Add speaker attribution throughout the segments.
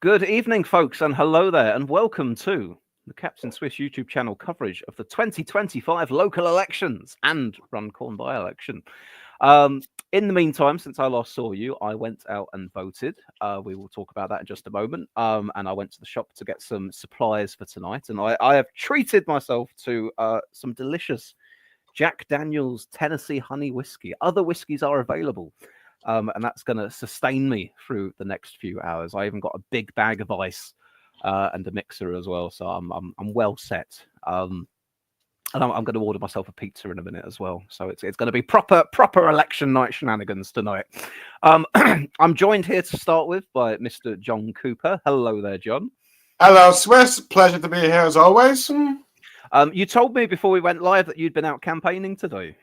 Speaker 1: Good evening, folks, and hello there, and welcome to the Captain Swiss YouTube channel coverage of the 2025 local elections and Runcorn by-election. In the meantime, since I last saw you, I went out and voted. We will talk about that in just a moment. And I went to the shop to get some supplies for tonight, and I have treated myself to some delicious Jack Daniel's Tennessee honey whiskey. Other whiskies are available. And that's going to sustain me through the next few hours. I even got a big bag of ice and a mixer as well, so I'm well set. And I'm going to order myself a pizza in a minute as well. So it's going to be proper election night shenanigans tonight. I'm joined here to start with by Mr. John Cooper. Hello there, John.
Speaker 2: Hello, Swiss. Pleasure to be here as always.
Speaker 1: You told me before we went live that you'd been out campaigning today.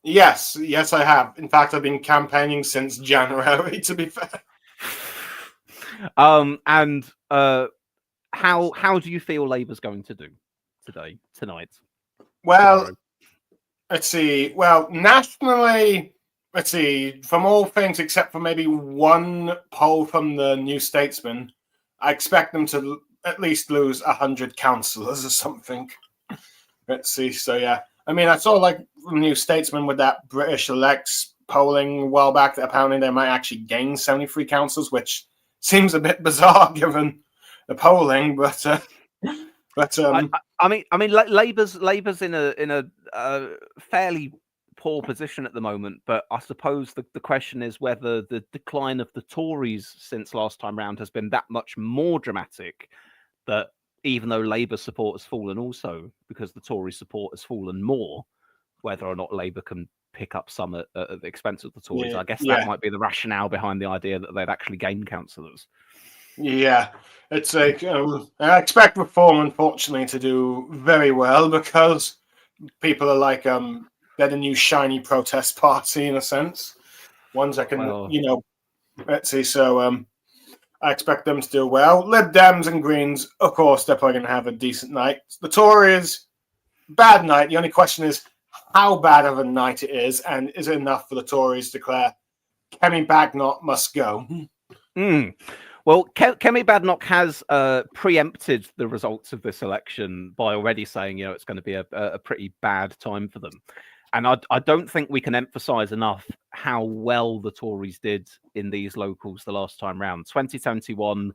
Speaker 2: Yes, I have. In fact, I've been campaigning since January, to be fair.
Speaker 1: And how do you feel Labour's going to do tonight?
Speaker 2: Well,
Speaker 1: tomorrow?
Speaker 2: let's see. Well, nationally, let's see. From all things except for maybe one poll from the New Statesman, I expect them to at least lose 100 councillors or something. Let's see. So yeah. I mean, I saw like New Statesman with that British elects polling a while back that apparently they might actually gain 73 councils, which seems a bit bizarre given the polling. But
Speaker 1: I mean, Labour's in a fairly poor position at the moment. But I suppose the question is whether the decline of the Tories since last time round has been that much more dramatic that, even though Labour support has fallen also because the Tory support has fallen more, whether or not Labour can pick up some at the expense of the Tories. I guess that might be the rationale behind the idea that they'd actually gain councillors.
Speaker 2: Yeah, it's like I expect Reform, unfortunately, to do very well because people are like they're the new shiny protest party in a sense. Ones that can, let's see. So I expect them to do well. Lib Dems and Greens, of course, they're probably going to have a decent night. The Tories, bad night. The only question is how bad of a night it is, and is it enough for the Tories to declare Kemi Badenoch must go?
Speaker 1: Well, Kemi Badenoch has preempted the results of this election by already saying, it's going to be a pretty bad time for them. And I don't think we can emphasize enough how well the Tories did in these locals the last time round. 2021,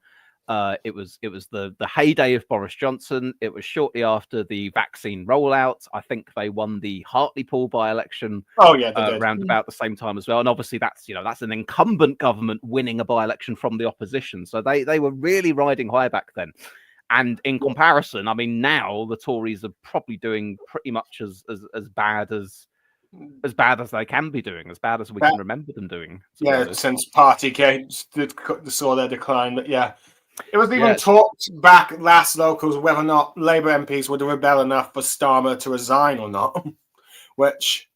Speaker 1: it was the heyday of Boris Johnson. It was shortly after the vaccine rollout. I think they won the Hartlepool by-election around about the same time as well. And obviously that's an incumbent government winning a by-election from the opposition. So they were really riding high back then. And in comparison, I mean, now the Tories are probably doing pretty much as bad as they can be doing, as bad as we can remember them doing.
Speaker 2: Yeah, since Partygate saw their decline. But yeah, it was even talked back last locals whether or not Labour MPs would rebel enough for Starmer to resign or not. Which,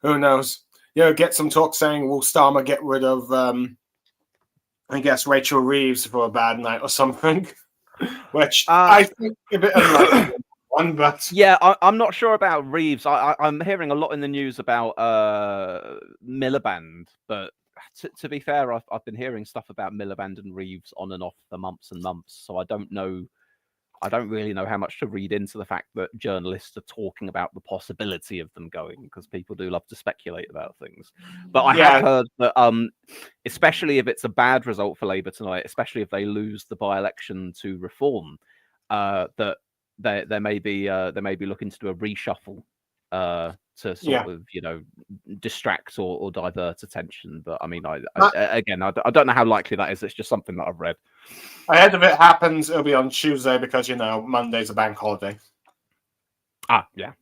Speaker 2: who knows? Get some talk saying, will Starmer get rid of, I guess, Rachel Reeves for a bad night or something? Which I think a bit unlikely. But
Speaker 1: yeah, I'm not sure about Reeves. I'm hearing a lot in the news about Miliband, but to be fair, I've been hearing stuff about Miliband and Reeves on and off for months and months. So I don't really know how much to read into the fact that journalists are talking about the possibility of them going, because people do love to speculate about things. But I have heard that, especially if it's a bad result for Labour tonight, especially if they lose the by-election to Reform, that they may be looking to do a reshuffle to sort of distract or divert attention. But I mean, I don't know how likely that is. It's just something that I've read.
Speaker 2: Ahead of it happens, it'll be on Tuesday because Monday's a bank holiday.
Speaker 1: Yeah.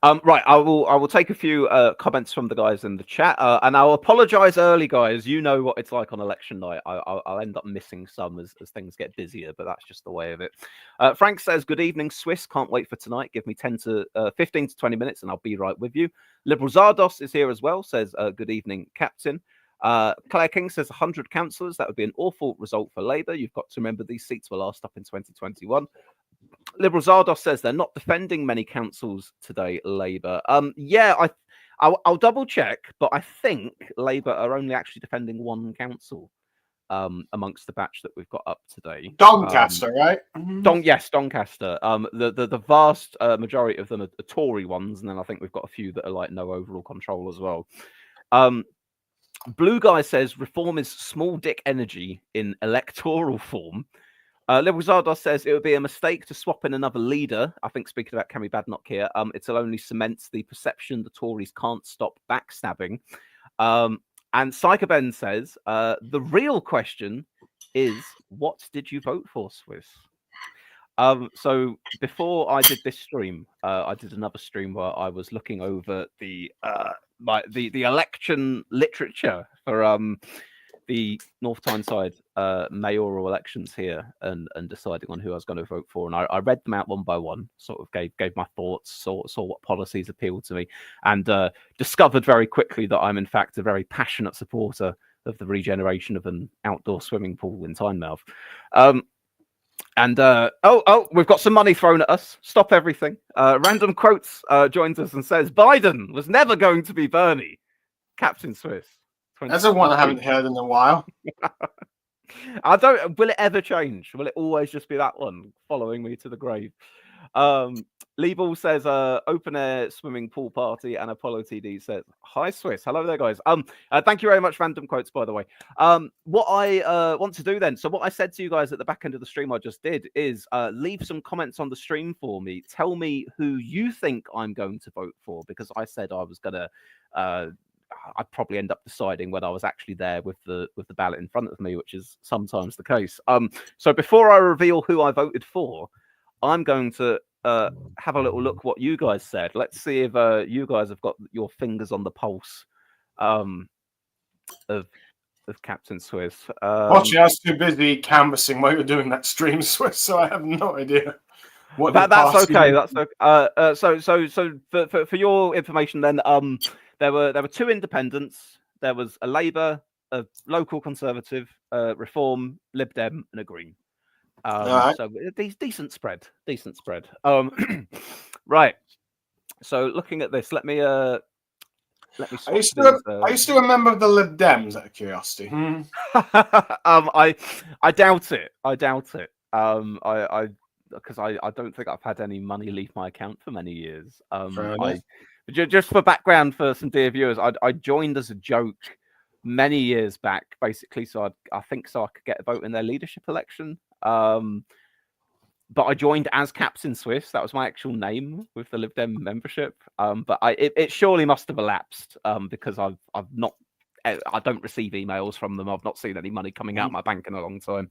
Speaker 1: Right, I will take a few comments from the guys in the chat, and I'll apologise early, guys. You know what it's like on election night. I'll end up missing some as things get busier, but that's just the way of it. Frank says, "Good evening, Swiss. Can't wait for tonight. Give me 15 to 20 minutes, and I'll be right with you." Liberal Zardos is here as well. Says, "Good evening, Captain." Claire King says 100 councillors. That would be an awful result for Labour. You've got to remember these seats were last up in 2021. Liberal Zardos says they're not defending many councils today, Labour. I'll double check, but I think Labour are only actually defending one council. amongst the batch that we've got up today.
Speaker 2: Doncaster, right?
Speaker 1: Yes, Doncaster. The vast majority of them are Tory ones, and then I think we've got a few that are like no overall control as well. Blue Guy says reform is small dick energy in electoral form. Liberal Zardos says it would be a mistake to swap in another leader. I think speaking about Kemi Badnock here, it'll only cement the perception the Tories can't stop backstabbing. And Psychoben says the real question is, what did you vote for, Swiss? So before I did this stream, I did another stream where I was looking over the election literature for the North Tyneside mayoral elections here, and deciding on who I was going to vote for. And I read them out one by one, sort of gave my thoughts, saw what policies appealed to me, and discovered very quickly that I'm in fact a very passionate supporter of the regeneration of an outdoor swimming pool in Tynemouth. And we've got some money thrown at us. Stop everything. Random Quotes joins us and says Biden was never going to be Bernie. Captain Swiss.
Speaker 2: That's a one I haven't heard in a while.
Speaker 1: I don't. Will it ever change? Will it always just be that one following me to the grave? Lee Ball says open air swimming pool party, and Apollo TD says hi Swiss. Hello there, guys. Thank you very much, Random Quotes, by the way. What I want to do then, so what I said to you guys at the back end of the stream I just did is leave some comments on the stream for me. Tell me who you think I'm going to vote for, because I said I was gonna I'd probably end up deciding when I was actually there with the ballot in front of me, which is sometimes the case. So before I reveal who I voted for, I'm going to have a little look what you guys said. Let's see if you guys have got your fingers on the pulse of Captain Swiss.
Speaker 2: Watching, I was too busy canvassing while you're doing that stream, Swiss, so I have no idea.
Speaker 1: That's okay. That's okay. So for your information, then, there were two independents. There was a Labour, a local Conservative, Reform, Lib Dem, and a Green.
Speaker 2: Right.
Speaker 1: So decent spread. Right. So looking at this, let me
Speaker 2: Are you still a member of the Lib Dems, out of curiosity?
Speaker 1: I doubt it. Because I don't think I've had any money leave my account for many years. Just for background for some dear viewers, I joined as a joke many years back, basically, so I think I could get a vote in their leadership election. But I joined as Captain Swiss. That was my actual name with the Lib Dem membership. But it surely must have elapsed because I don't receive emails from them. I've not seen any money coming out of my bank in a long time.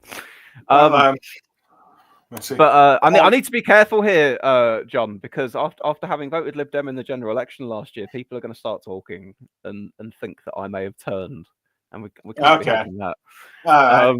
Speaker 1: But I need to be careful here, John, because after having voted Lib Dem in the general election last year, people are going to start talking and think that I may have turned, and we can't be having that.
Speaker 2: Well,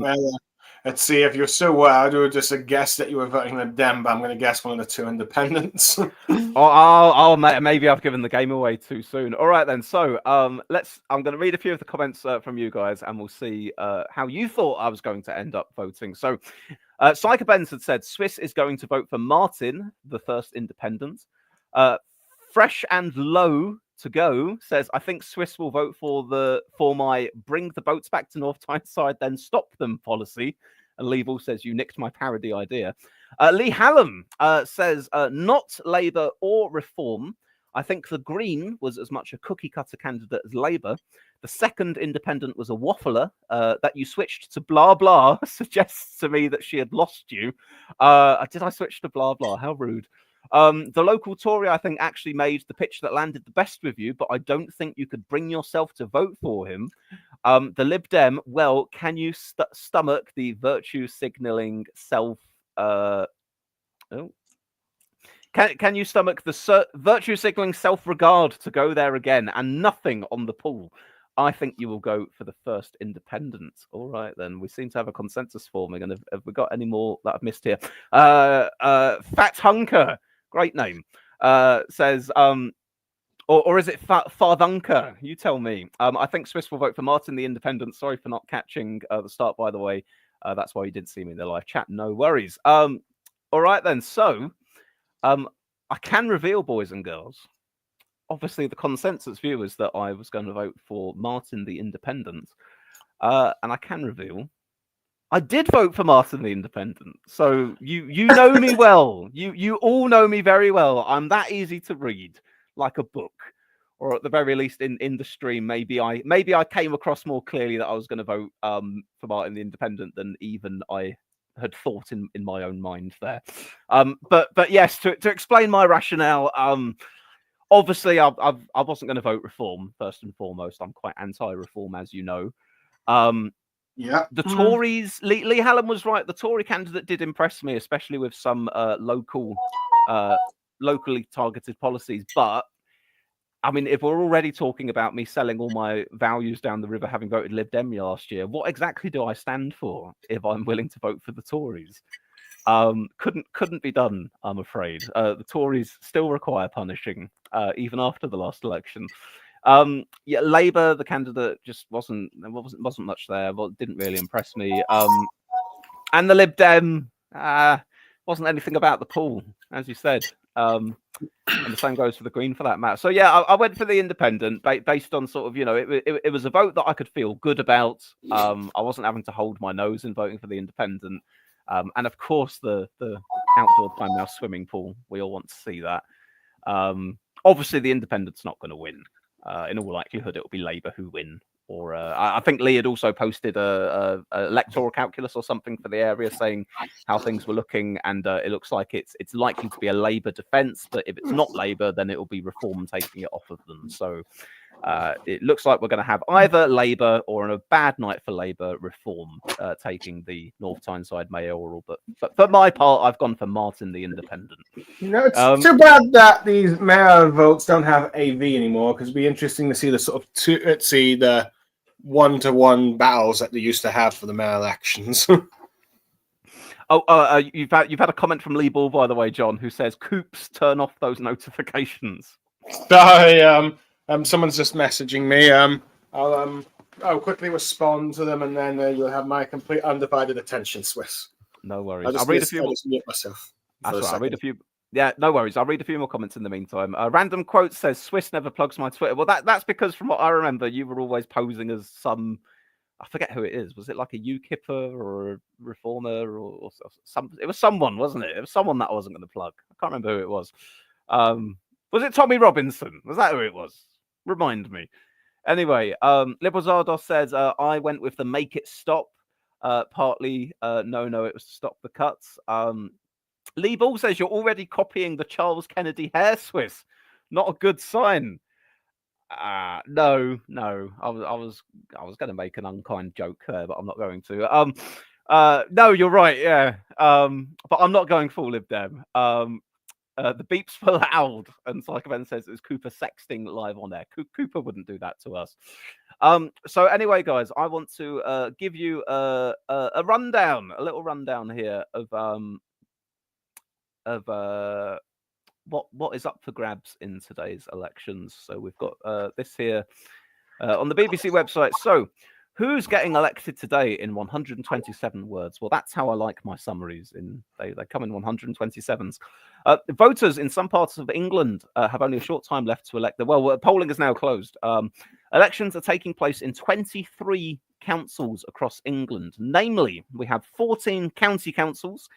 Speaker 2: let's see if you're so I do just a guess that you were voting Lib Dem, but I'm going to guess one of the two independents.
Speaker 1: Maybe I've given the game away too soon. All right then. So I'm going to read a few of the comments from you guys, and we'll see how you thought I was going to end up voting. So. Psycho Benz had said Swiss is going to vote for Martin, the first independent. Fresh and Low to Go says, I think Swiss will vote for my bring the boats back to North Tyneside, then stop them policy. And Level says, you nicked my parody idea. Lee Hallam says, not Labour or Reform. I think the Green was as much a cookie-cutter candidate as Labour. The second independent was a waffler. That you switched to blah blah suggests to me that she had lost you. Did I switch to blah blah? How rude. The local Tory, I think, actually made the pitch that landed the best with you, but I don't think you could bring yourself to vote for him. The Lib Dem, well, can you stomach the virtue signalling self... Can you stomach the virtue signaling self-regard to go there again and nothing on the pool? I think you will go for the first independent. All right, then. We seem to have a consensus forming. And have we got any more that I've missed here? Fat Hunker, great name, says, or is it Farthunker? You tell me. I think Swiss will vote for Martin, the independent. Sorry for not catching the start, by the way. That's why you didn't see me in the live chat. No worries. All right, then. So... I can reveal, boys and girls. Obviously, the consensus view is that I was going to vote for Martin the Independent. And I can reveal I did vote for Martin the Independent, so you know me well. You all know me very well. I'm that easy to read, like a book, or at the very least in the stream. Maybe I came across more clearly that I was going to vote for Martin the Independent than even I had thought in my own mind there. But yes, to explain my rationale. Obviously, I wasn't going to vote Reform first and foremost. I'm quite anti-Reform, as you know.
Speaker 2: Yeah.
Speaker 1: The Tories, Lee Hallam was right. The Tory candidate did impress me, especially with some locally targeted policies. But I mean, if we're already talking about me selling all my values down the river, having voted Lib Dem last year, what exactly do I stand for if I'm willing to vote for the Tories? Couldn't be done, I'm afraid. The Tories still require punishing, even after the last election. Yeah, Labour, the candidate just wasn't much there. Well, didn't really impress me. And the Lib Dem wasn't anything about the pool, as you said. And the same goes for the Green for that matter. So yeah, I went for the Independent based on sort of, you know, it was a vote that I could feel good about. I wasn't having to hold my nose in voting for the Independent. And of course, the outdoor time now swimming pool. We all want to see that. Obviously, the Independent's not going to win. In all likelihood, it will be Labour who win. Or I think Lee had also posted a electoral calculus or something for the area saying how things were looking, and it looks like it's likely to be a Labour defence. But if it's not Labour, then it will be Reform taking it off of them. So it looks like we're going to have either Labour or, on a bad night for Labour, Reform taking the North Tyneside mayoral. But for my part, I've gone for Martin the Independent.
Speaker 2: You know, it's too bad that these mayor votes don't have AV anymore, because it'd be interesting to see the sort of the one-to-one battles that they used to have for the mayor elections.
Speaker 1: You've had a comment from Lee Ball, by the way, John, who says, "Coops, turn off those notifications."
Speaker 2: Sorry, someone's just messaging me. I'll quickly respond to them, and then you'll have my complete undivided attention, Swiss.
Speaker 1: No worries. I'll read a few.
Speaker 2: I'll just mute myself.
Speaker 1: That's right. I'll read a few. Yeah, no worries. I'll read a few more comments in the meantime. Random quote says, "Swiss never plugs my Twitter." Well, that's because from what I remember, you were always posing as some. I forget who it is. Was it like a UKIPper or a reformer or some? It was someone, wasn't it? It was someone that I wasn't going to plug. I can't remember who it was. Was it Tommy Robinson? Was that who it was? Remind me. Anyway, Liberal Zardos says, I went with the make it stop. Partly, no, it was to stop the cuts. Lee Ball says, you're already copying the Charles Kennedy hair, Swiss. Not a good sign. No. I was going to make an unkind joke there, but I'm not going to. No, you're right. Yeah. But I'm not going full Lib Dem. The beeps were loud, and Psychovan says it was Cooper sexting live on air. Cooper wouldn't do that to us. So anyway, guys, I want to give you a little rundown here of what is up for grabs in today's elections. So we've got this here on the BBC website. So who's getting elected today in 127 words? Well, that's how I like my summaries. They come in 127s. Voters in some parts of England have only a short time left to elect. Polling is now closed. Elections are taking place in 23 councils across England. Namely, we have 14 county councils,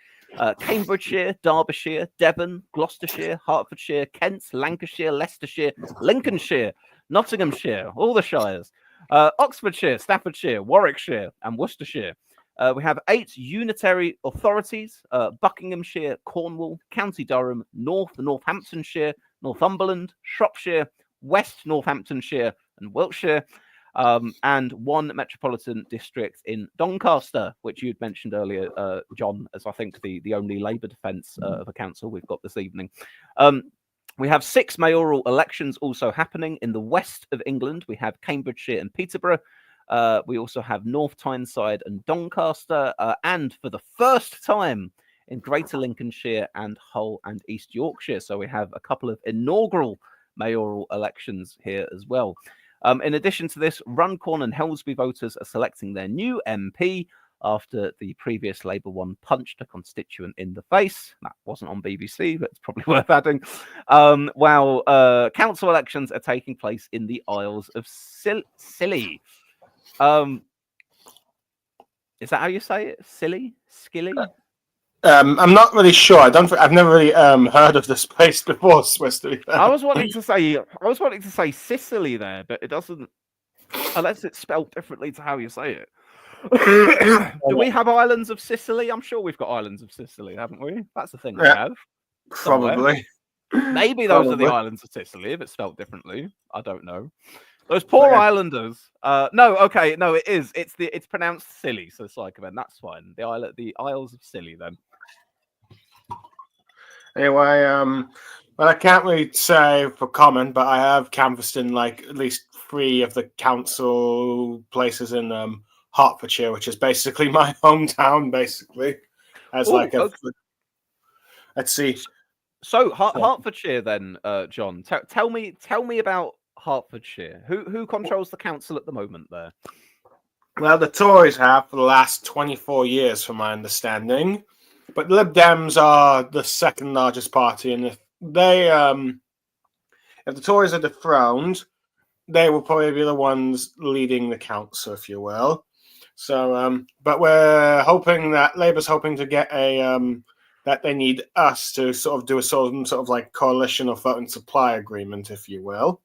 Speaker 1: Cambridgeshire, Derbyshire, Devon, Gloucestershire, Hertfordshire, Kent, Lancashire, Leicestershire, Lincolnshire, Nottinghamshire, all the shires, Oxfordshire, Staffordshire, Warwickshire, and Worcestershire. We have 8 unitary authorities, Buckinghamshire, Cornwall, County Durham, Northamptonshire, Northumberland, Shropshire, West Northamptonshire, and Wiltshire, and 1 metropolitan district in Doncaster, which you'd mentioned earlier, John, as I think the only Labour defence of a council we've got this evening. We have 6 mayoral elections also happening in the west of England. We have Cambridgeshire and Peterborough. We also have North Tyneside and Doncaster. And for the first time in Greater Lincolnshire and Hull and East Yorkshire. So we have a couple of inaugural mayoral elections here as well. In addition to this, Runcorn and Helsby voters are selecting their new MP after the previous Labour one punched a constituent in the face. That wasn't on BBC, but it's probably worth adding. While council elections are taking place in the Isles of Scilly. Is that how you say it? Silly? Skilly?
Speaker 2: I'm not really sure. I've never really heard of this place before, Swiss, to be fair.
Speaker 1: I was wanting to say Sicily there, but it doesn't, unless it's spelled differently to how you say it. Do we have islands of Sicily? I'm sure we've got islands of Sicily, haven't we? That's the thing we have. Somewhere.
Speaker 2: Probably.
Speaker 1: Maybe those are the islands of Sicily if it's spelled differently. I don't know. Those poor islanders. No, okay, no, it is. It's pronounced silly, so Psychoman. That's fine. The Isles of Scilly then.
Speaker 2: Anyway, well, I can't really say for comment, but I have canvassed in like at least 3 of the council places in Hertfordshire, which is basically my hometown, basically. As like a, let's see.
Speaker 1: So Hertfordshire, then, John. Tell me about Hertfordshire. Who controls the council at the moment there?
Speaker 2: Well, the Tories have for the last 24 years, from my understanding. But the Lib Dems are the second largest party, and if the Tories are dethroned, they will probably be the ones leading the council, if you will. So, but we're hoping that Labour's hoping to get that they need us to sort of do some sort of like coalition or vote and supply agreement, if you will.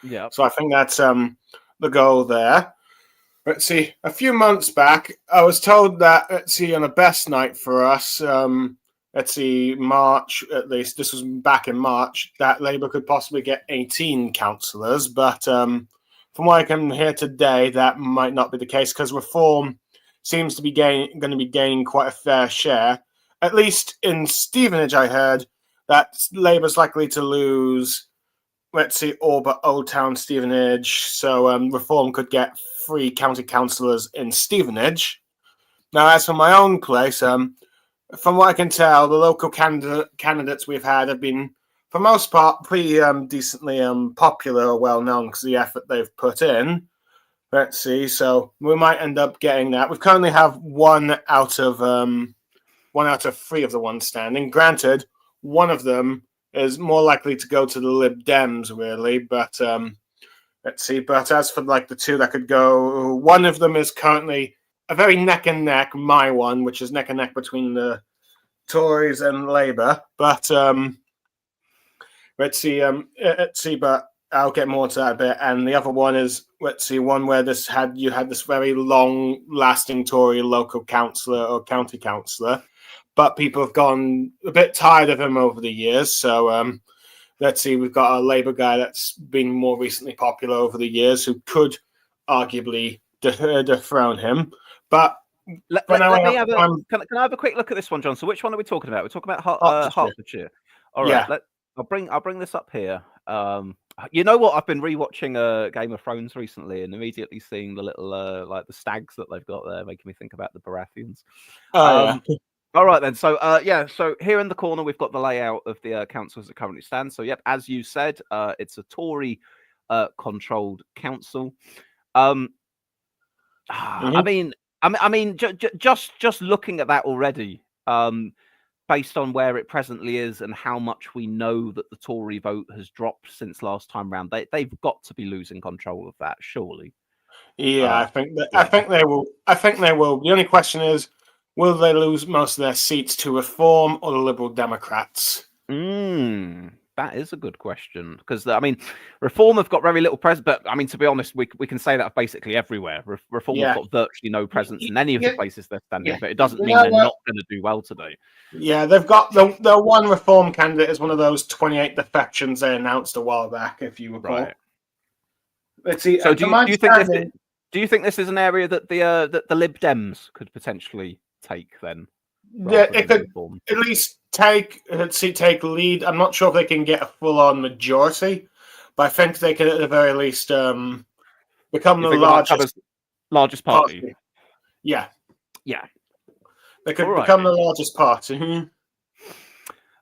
Speaker 1: Yeah.
Speaker 2: So I think that's the goal there. Let's see, a few months back, I was told that, let's see, on a best night for us, let's see, March, at least, this was back in March, that Labour could possibly get 18 councillors. But from what I can hear today, that might not be the case because Reform seems to be going to be gaining quite a fair share. At least in Stevenage, I heard that Labour's likely to lose, let's see, all but Old Town Stevenage. So Reform could get 3 county councillors in Stevenage. Now, as for my own place, from what I can tell, the local candidates we've had have been, for the most part, pretty decently popular or well known because of the effort they've put in. Let's see, so we might end up getting that. We currently have 1 out of 3 of the ones standing. Granted, one of them is more likely to go to the Lib Dems, really, but let's see. But as for like the 2 that could go, one of them is currently a very neck and neck, my one, which is neck and neck between the Tories and Labour. But let's see, but I'll get more to that a bit. And the other one is, let's see, one where you had this very long-lasting Tory local councillor or county councillor, but people have gone a bit tired of him over the years. So let's see, we've got a Labour guy that's been more recently popular over the years who could arguably dethrone him. But
Speaker 1: can I have a quick look at this one, John? So which one are we talking about? We're talking about Hertfordshire. All right,
Speaker 2: yeah.
Speaker 1: I'll bring this up here. You know what? I've been rewatching Game of Thrones recently, and immediately seeing the little like the stags that they've got there, making me think about the Baratheons.
Speaker 2: Yeah.
Speaker 1: All right then. So so here in the corner we've got the layout of the council as it currently stands. So yep, as you said, it's a Tory controlled council. I mean, just looking at that already, based on where it presently is and how much we know that the Tory vote has dropped since last time round, they've got to be losing control of that, surely.
Speaker 2: Yeah, I think they will. I think they will. The only question is, will they lose most of their seats to Reform or the Liberal Democrats?
Speaker 1: That is a good question because I mean, Reform have got very little presence, but I mean, to be honest, we can say that basically everywhere. Reform have got virtually no presence in any of the places they're standing, but it doesn't mean they're not going to do well today.
Speaker 2: Yeah, they've got the one Reform candidate is one of those 28 defections they announced a while back, if you recall.
Speaker 1: Right.
Speaker 2: Let's see.
Speaker 1: So do you think this is an area that the Lib Dems could potentially take then?
Speaker 2: Yeah, it could at least take lead. I'm not sure if they can get a full-on majority, but I think they could at the very least become the
Speaker 1: largest party.
Speaker 2: Yeah. They could
Speaker 1: right,
Speaker 2: become the largest party.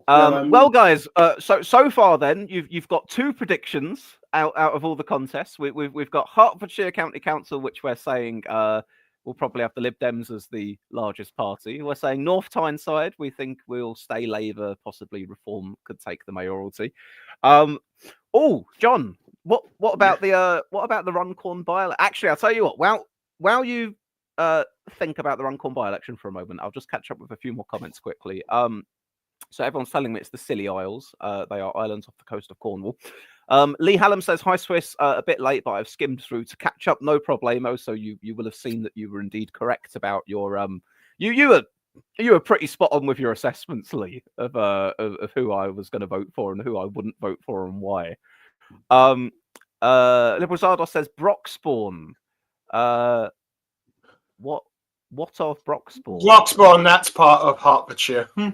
Speaker 1: Well, guys, so far then you've got 2 predictions out of all the contests. We've got Hertfordshire County Council, which we're saying we'll probably have the Lib Dems as the largest party. We're saying North Tyneside, we think we'll stay Labour, possibly Reform could take the mayoralty. John, what about the Runcorn by-election? Actually, I'll tell you what. While you think about the Runcorn by-election for a moment, I'll just catch up with a few more comments quickly. So everyone's telling me it's the Scilly Isles. They are islands off the coast of Cornwall. Lee Hallam says, hi, Swiss. A bit late, but I've skimmed through to catch up. No problemo. So you will have seen that you were indeed correct about your... You were pretty spot on with your assessments, Lee, of who I was going to vote for and who I wouldn't vote for and why. Liberal Zardos says, Broxbourne. What of Broxbourne?
Speaker 2: Broxbourne, that's part of Hertfordshire.
Speaker 1: Right.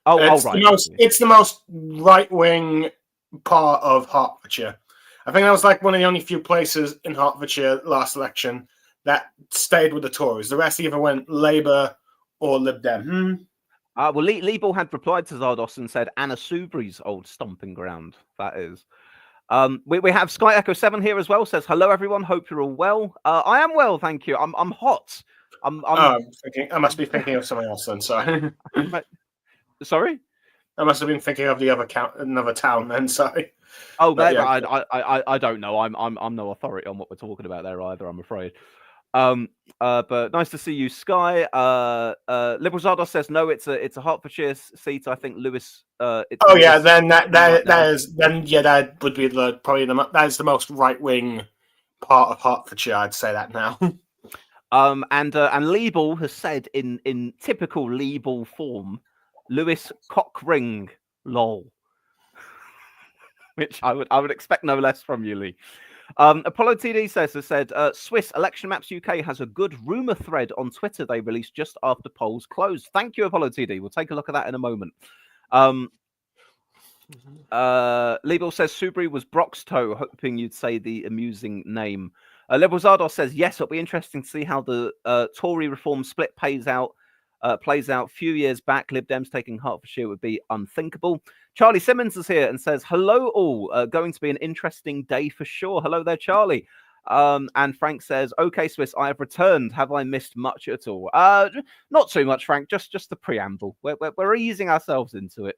Speaker 2: It's the most right-wing part of Hertfordshire. I think that was like one of the only few places in Hertfordshire last election that stayed with the Tories. The rest either went Labour or Lib Dem.
Speaker 1: Well, Lee Ball had replied to Zardos and said Anna Soubry's old stomping ground. That is. We have Sky Echo 7 here as well. Says hello everyone. Hope you're all well. I am well, thank you. I'm hot.
Speaker 2: I must be thinking of something else then. Sorry.
Speaker 1: Sorry.
Speaker 2: I must have been thinking of another town then. Sorry.
Speaker 1: Oh, but yeah. I don't know. I'm no authority on what we're talking about there either, I'm afraid. But nice to see you, Sky. Liberal Zardos says no. It's a Hertfordshire seat. I think Lewis. That would be that is the most right wing part of Hertfordshire. I'd say that now. And Lee Ball has said in typical Lee Ball form, Lewis Cockring, lol. Which I would expect no less from you, Lee. Apollo TD said Swiss Election Maps UK has a good rumour thread on Twitter they released just after polls closed. Thank you, Apollo TD. We'll take a look at that in a moment. Liebel says Soubry was Broxtowe, hoping you'd say the amusing name. Liberal Zardos says yes, it'll be interesting to see how the Tory reform split plays out. Few years back, Lib Dems taking Hertfordshire would be unthinkable. Charlie Simmons is here and says, hello all, going to be an interesting day for sure. Hello there, Charlie. And Frank says, okay, Swiss, I have returned. Have I missed much at all? Not too much, Frank, just the preamble. We're easing ourselves into it.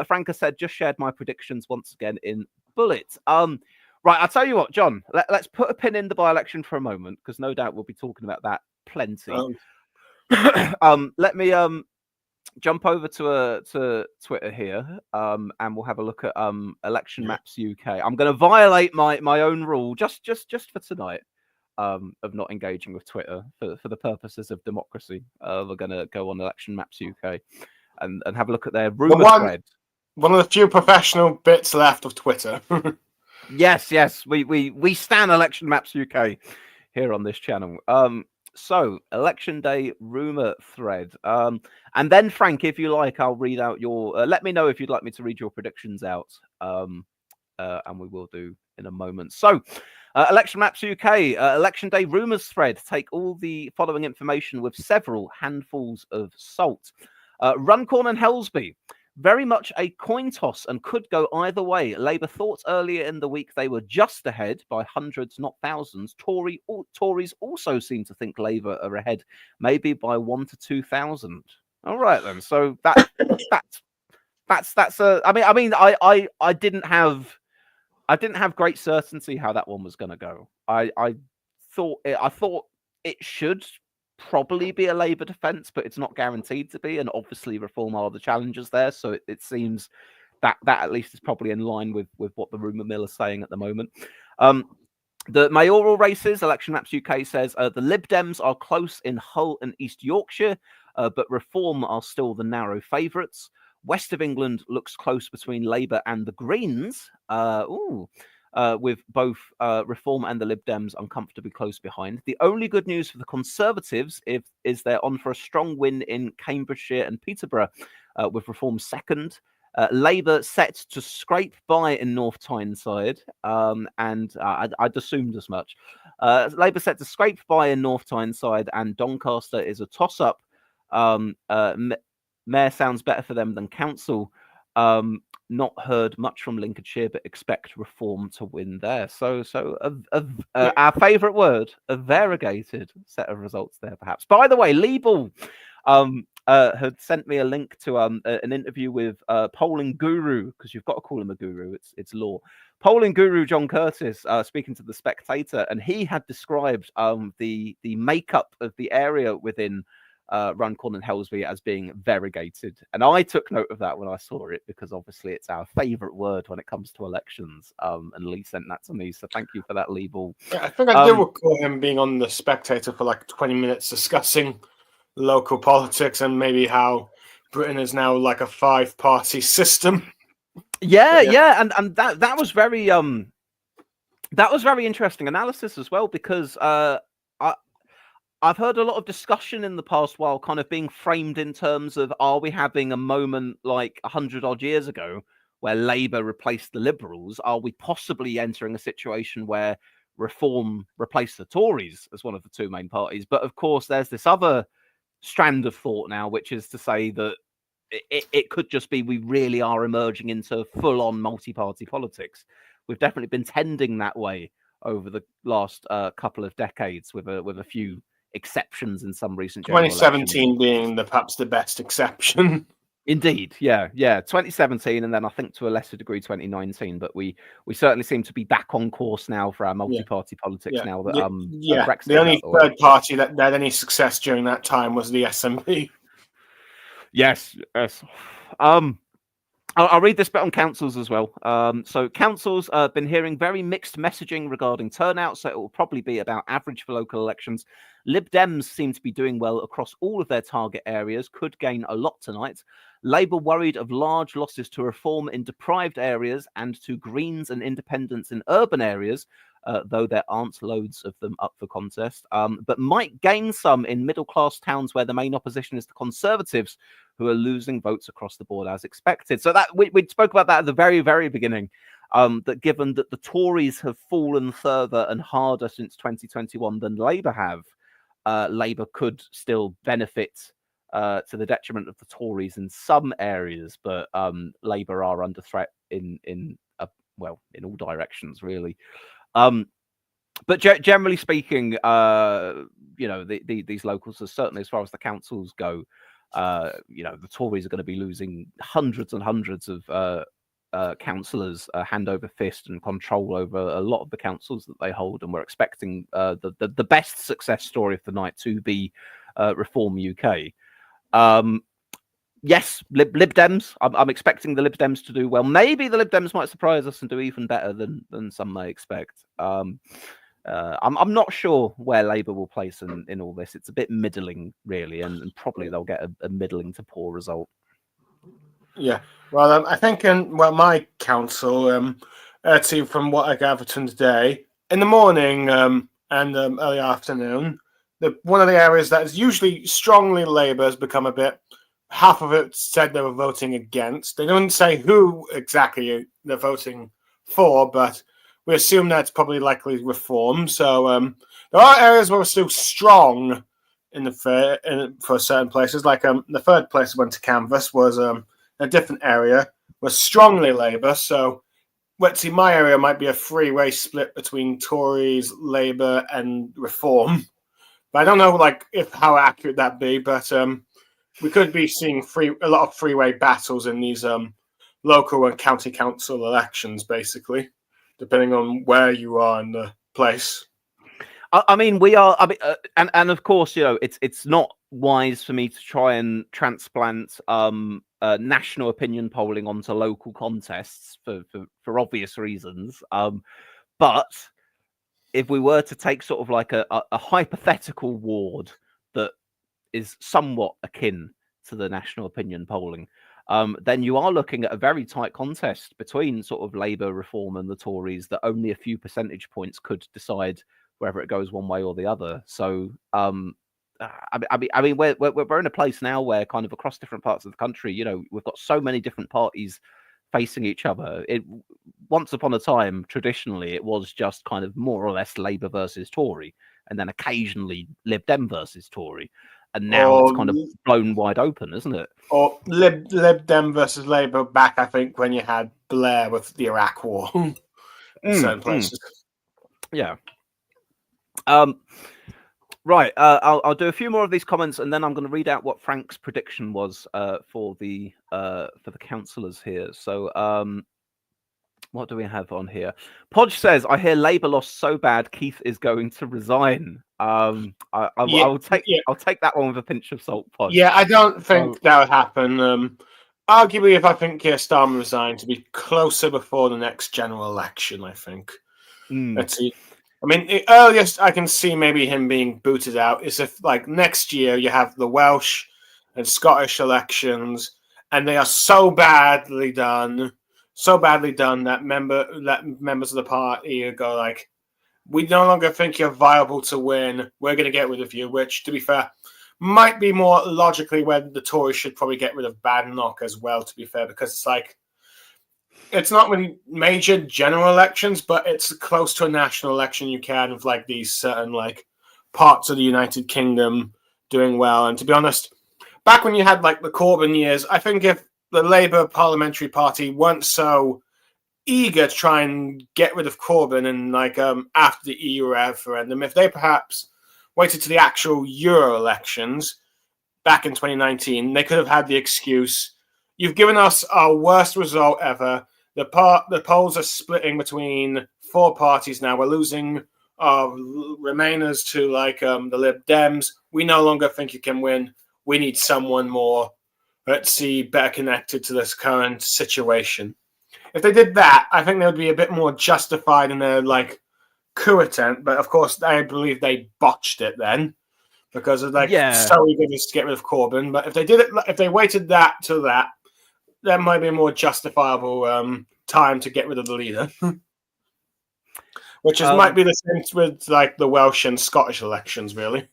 Speaker 1: Frank has said, just shared my predictions once again in bullets. Right, I'll tell you what, John, let's put a pin in the by-election for a moment, because no doubt we'll be talking about that plenty. Let me jump over to Twitter here, and we'll have a look at Election Maps UK. I'm going to violate my own rule just for tonight of not engaging with Twitter for the purposes of democracy. We're going to go on Election Maps UK and have a look at their rumour thread.
Speaker 2: One of the few professional bits left of Twitter.
Speaker 1: Yes, we stand Election Maps UK here on this channel. So, Election Day rumour thread. And then, Frank, if you like, I'll read out your... let me know if you'd like me to read your predictions out. And we will do in a moment. So, Election Maps UK, Election Day rumours thread. Take all the following information with several handfuls of salt. Runcorn and Helsby. Very much a coin toss and could go either way. Labour thought earlier in the week they were just ahead by hundreds, not thousands. Tories also seem to think Labour are ahead, maybe by 1,000 to 2,000. All right then. So that's a. I didn't have great certainty how that one was going to go. I thought it should probably be a Labour defence, but it's not guaranteed to be, and obviously Reform are the challengers there, so it seems that at least is probably in line with what the rumour mill is saying at the moment. The mayoral races, Election Maps UK says the Lib Dems are close in Hull and East Yorkshire, but Reform are still the narrow favourites. West of England looks close between Labour and the Greens. With both Reform and the Lib Dems uncomfortably close behind. The only good news for the Conservatives is they're on for a strong win in Cambridgeshire and Peterborough, with Reform second. Labour set to scrape by in North Tyneside, and I'd assumed as much. Labour set to scrape by in North Tyneside, and Doncaster is a toss-up. Mayor sounds better for them than council. Not heard much from Lincolnshire, but expect Reform to win there. So our favourite word, a variegated set of results there, perhaps. By the way, Lee Ball had sent me a link to an interview with polling guru, because you've got to call him a guru. It's law. Polling guru John Curtis speaking to the Spectator, and he had described the makeup of the area within Runcorn and Helsby as being variegated, and I took note of that when I saw it, because obviously it's our favourite word when it comes to elections. And Lee sent that to me, so thank you for that, Lee Ball.
Speaker 2: Yeah, I think I do recall him being on the Spectator for like 20 minutes discussing local politics and maybe how Britain is now like a 5-party system.
Speaker 1: Yeah, and that was very interesting analysis as well, because I've heard a lot of discussion in the past while kind of being framed in terms of, are we having a moment like 100 odd years ago where Labour replaced the Liberals? Are we possibly entering a situation where Reform replaced the Tories as one of the two main parties? But of course, there's this other strand of thought now, which is to say that it could just be we really are emerging into full-on multi-party politics. We've definitely been tending that way over the last couple of decades, with a few exceptions in some recent
Speaker 2: 2017 being perhaps the best exception.
Speaker 1: Indeed, yeah. 2017, and then I think to a lesser degree 2019. But we certainly seem to be back on course now for our multi-party politics now that Brexit.
Speaker 2: The only third party that had any success during that time was the SNP.
Speaker 1: Yes. I'll read this bit on councils as well. So councils have been hearing very mixed messaging regarding turnout, so it will probably be about average for local elections. Lib Dems seem to be doing well across all of their target areas, could gain a lot tonight. Labour worried of large losses to Reform in deprived areas and to Greens and Independents in urban areas, though there aren't loads of them up for contest, but might gain some in middle-class towns where the main opposition is the Conservatives, who are losing votes across the board as expected. So that we spoke about that at the very, very beginning, that given that the Tories have fallen further and harder since 2021 than Labour have, Labour could still benefit to the detriment of the Tories in some areas, but Labour are under threat in all directions, really. But generally speaking, these locals are certainly, as far as the councils go, the Tories are going to be losing hundreds and hundreds of councillors hand over fist and control over a lot of the councils that they hold, and we're expecting the best success story of the night to be Reform UK. Yes, Lib Dems. I'm expecting the Lib Dems to do well. Maybe the Lib Dems might surprise us and do even better than some may expect. I'm not sure where Labour will place in all this. It's a bit middling, really, and probably they'll get a middling to poor result.
Speaker 2: Yeah, well, I think in my council, from what I gathered from today, in the morning and early afternoon, one of the areas that is usually strongly Labour has become a bit. Half of it said they were voting against. They don't say who exactly they're voting for, but we assume that's probably likely Reform. So there are areas where we're still strong for certain places. Like the third place I went to canvass was a different area, was strongly Labour. So let's see, my area might be a three-way split between Tories, Labour, and Reform. But I don't know, how accurate that be. But we could be seeing a lot of freeway battles in these local and county council elections, basically, depending on where you are in the place.
Speaker 1: I mean, we are. I mean, and of course, it's not wise for me to try and transplant national opinion polling onto local contests for obvious reasons. But if we were to take sort of like a hypothetical ward that is somewhat akin to the national opinion polling, then you are looking at a very tight contest between sort of Labour, Reform, and the Tories that only a few percentage points could decide whether it goes one way or the other. So, I mean, we're in a place now where kind of across different parts of the country, we've got so many different parties facing each other. Once upon a time, traditionally, it was just kind of more or less Labour versus Tory, and then occasionally Lib Dem versus Tory. And now it's kind of blown wide open, isn't it?
Speaker 2: Or Lib Dem versus Labour back, I think, when you had Blair with the Iraq War in certain places.
Speaker 1: Yeah. Right, I'll do a few more of these comments, and then I'm going to read out what Frank's prediction was for the councillors here. So, what do we have on here? Podge says, "I hear Labour lost so bad, Keith is going to resign." I'll take that one with a pinch of salt, Podge.
Speaker 2: Yeah, I don't think that would happen. Arguably, if I think Keir Starmer resigned, to be closer before the next general election, I think. Let's see. I mean, the earliest I can see maybe him being booted out is if, like, next year you have the Welsh and Scottish elections, and they are so badly done that members of the party go like, "We no longer think you're viable to win. We're going to get rid of you." Which, to be fair, might be more logically when the Tories should probably get rid of Badenoch as well, to be fair, because it's like, it's not really major general elections, but it's close to a national election you can with like these certain like parts of the United Kingdom doing well. And to be honest, back when you had like the Corbyn years, I think if the Labour Parliamentary Party weren't so eager to try and get rid of Corbyn and like after the EU referendum, if they perhaps waited to the actual Euro elections back in 2019, they could have had the excuse, "You've given us our worst result ever. The polls are splitting between 4 parties now. We're losing our Remainers to like the Lib Dems. We no longer think you can win. We need someone more, let's see, better connected to this current situation." If they did that, I think they would be a bit more justified in their like coup attempt. But of course, I believe they botched it then because of like so eager to get rid of Corbyn. But if they did it, if they waited that till that might be a more justifiable time to get rid of the leader. Which might be the same with like the Welsh and Scottish elections, really,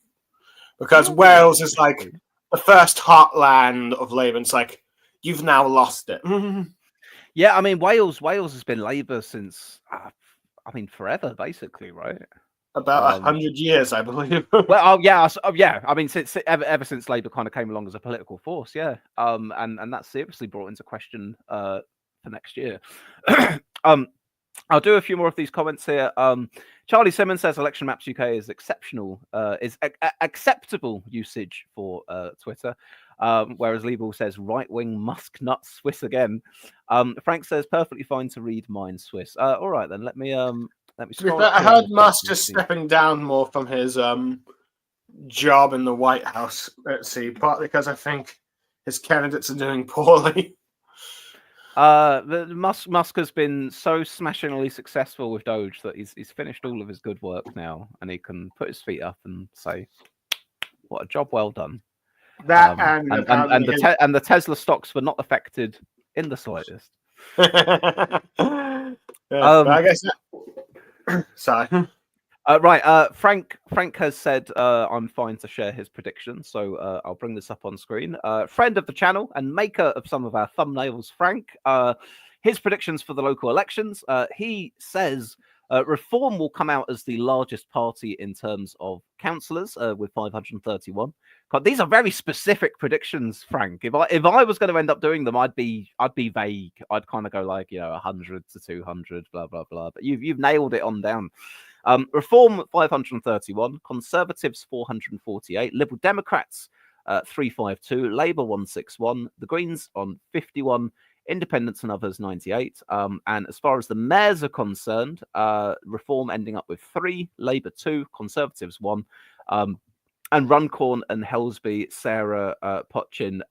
Speaker 2: because Wales is like the first heartland of Labour. It's like, you've now lost it.
Speaker 1: Yeah, I mean, Wales has been Labour since, forever, basically, right?
Speaker 2: About 100 years, I believe.
Speaker 1: Well, yeah. I mean, since ever since Labour kind of came along as a political force, yeah. And that's seriously brought into question for next year. I'll do a few more of these comments here. Charlie Simmons says Election Maps UK is exceptional, acceptable usage for Twitter. Whereas Liebel says right-wing Musk nut Swiss again. Frank says perfectly fine to read mine Swiss. All right then, let me scroll.
Speaker 2: I heard Musk is stepping down more from his job in the White House. Let's see, partly because I think his candidates are doing poorly.
Speaker 1: Musk has been so smashingly successful with Doge that he's finished all of his good work now, and he can put his feet up and say, "What a job well done."
Speaker 2: That
Speaker 1: and the Tesla stocks were not affected in the slightest.
Speaker 2: I guess. Sorry.
Speaker 1: Right. Frank has said I'm fine to share his prediction, so I'll bring this up on screen. Friend of the channel and maker of some of our thumbnails, Frank. His predictions for the local elections. He says Reform will come out as the largest party in terms of councillors with 531. God, these are very specific predictions, Frank. If I was going to end up doing them, I'd be vague. I'd kind of go like 100 to 200, blah blah blah. But you've nailed it on down. Reform 531, Conservatives 448, Liberal Democrats 352, Labour 161, the Greens on 51, Independents and others 98. And as far as the mayors are concerned, Reform ending up with 3, Labour 2, Conservatives 1, and Runcorn and Helsby, Sarah Potchin.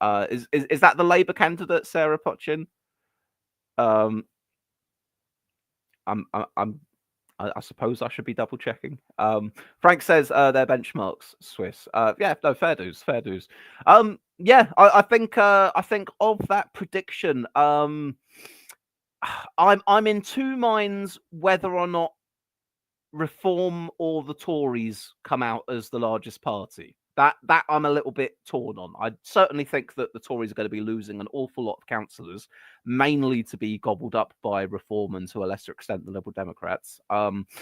Speaker 1: Is that the Labour candidate, Sarah Potchin? I suppose I should be double checking. Frank says their benchmarks Swiss. Yeah, no, fair dues. Yeah, I think of that prediction. I'm in two minds whether or not Reform or the Tories come out as the largest party. That I'm a little bit torn on. I certainly think that the Tories are going to be losing an awful lot of councillors, mainly to be gobbled up by Reform and to a lesser extent the Liberal Democrats. But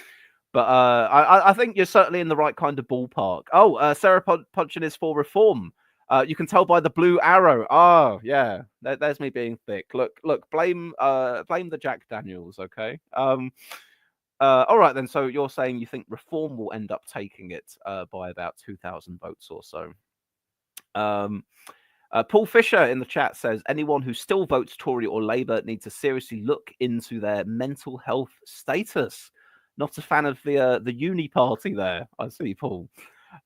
Speaker 1: I think you're certainly in the right kind of ballpark. Oh, Sarah Punchin is for Reform. You can tell by the blue arrow. Oh, yeah. There's me being thick. Look. Blame the Jack Daniels. Okay. All right then. So you're saying you think Reform will end up taking it by about 2,000 votes or so. Paul Fisher in the chat says anyone who still votes Tory or Labour needs to seriously look into their mental health status. Not a fan of the uni party there. I see, Paul.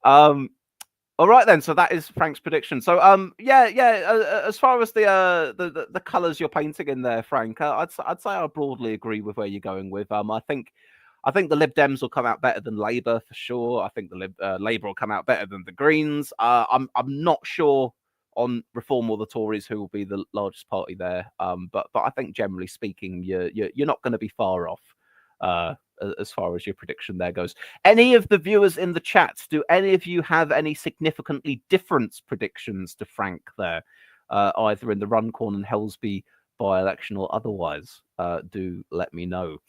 Speaker 1: All right then. So that is Frank's prediction. So as far as the colours you're painting in there, Frank, I'd say I broadly agree with where you're going with. I think the Lib Dems will come out better than Labour for sure. I think the Labour will come out better than the Greens. I'm not sure on Reform or the Tories who will be the largest party there. But I think generally speaking, you're not going to be far off as far as your prediction there goes. Any of the viewers in the chat, do any of you have any significantly different predictions to Frank there, either in the Runcorn and Helsby by-election or otherwise? Do let me know.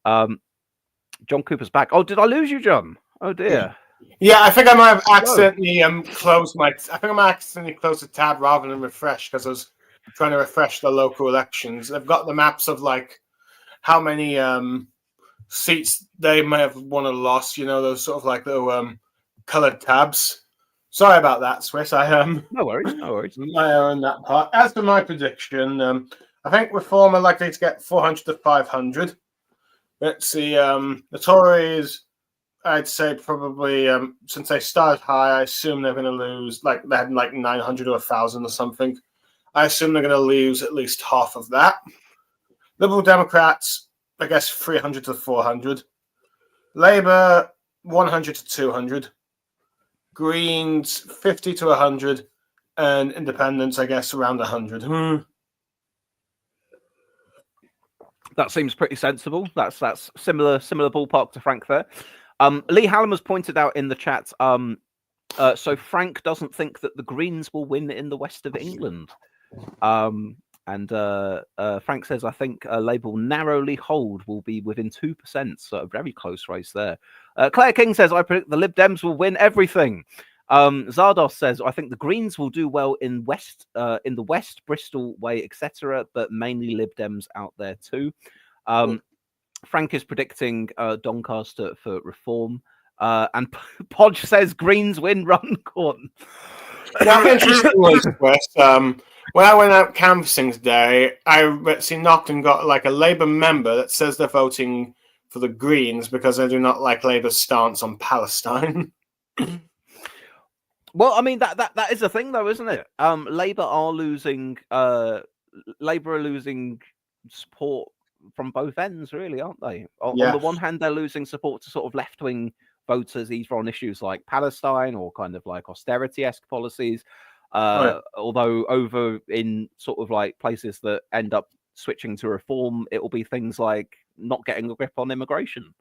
Speaker 1: John Cooper's back. Oh, did I lose you, John? Oh dear.
Speaker 2: Yeah, I think I might have accidentally closed the tab rather than refresh because I was trying to refresh the local elections. They've got the maps of like how many seats they may have won or lost. You know, those sort of like the coloured tabs. Sorry about that, Swiss.
Speaker 1: No worries, no worries.
Speaker 2: I own that part. As for my prediction, I think Reform are likely to get 400 to 500. Let's see. The Tories, I'd say probably since they started high, I assume they're going to lose. Like they had like 900 or 1,000 or something. I assume they're going to lose at least half of that. Liberal Democrats, I guess 300 to 400. Labour 100 to 200. Greens 50 to 100, and Independents, I guess, around 100.
Speaker 1: That seems pretty sensible. That's similar ballpark to Frank there. Lee Hallam has pointed out in the chat. So Frank doesn't think that the Greens will win in the west of England. And Frank says, I think Labour will narrowly hold, will be within 2%. So a very close race there. Claire King says, I predict the Lib Dems will win everything. Zardos says, I think the Greens will do well in the West, Bristol way, etc., but mainly Lib Dems out there too. Frank is predicting Doncaster for Reform. And Podge says Greens win Runcorn.
Speaker 2: Now, interestingly, Wes, when I went out canvassing today, I knocked and got like a Labour member that says they're voting for the Greens because they do not like Labour's stance on Palestine.
Speaker 1: Well, I mean that is a thing, though, isn't it? Labour are losing support from both ends, really, aren't they? On the one hand, they're losing support to sort of left-wing voters, either on issues like Palestine or kind of like austerity-esque policies. Although over in sort of like places that end up switching to Reform, it will be things like not getting a grip on immigration.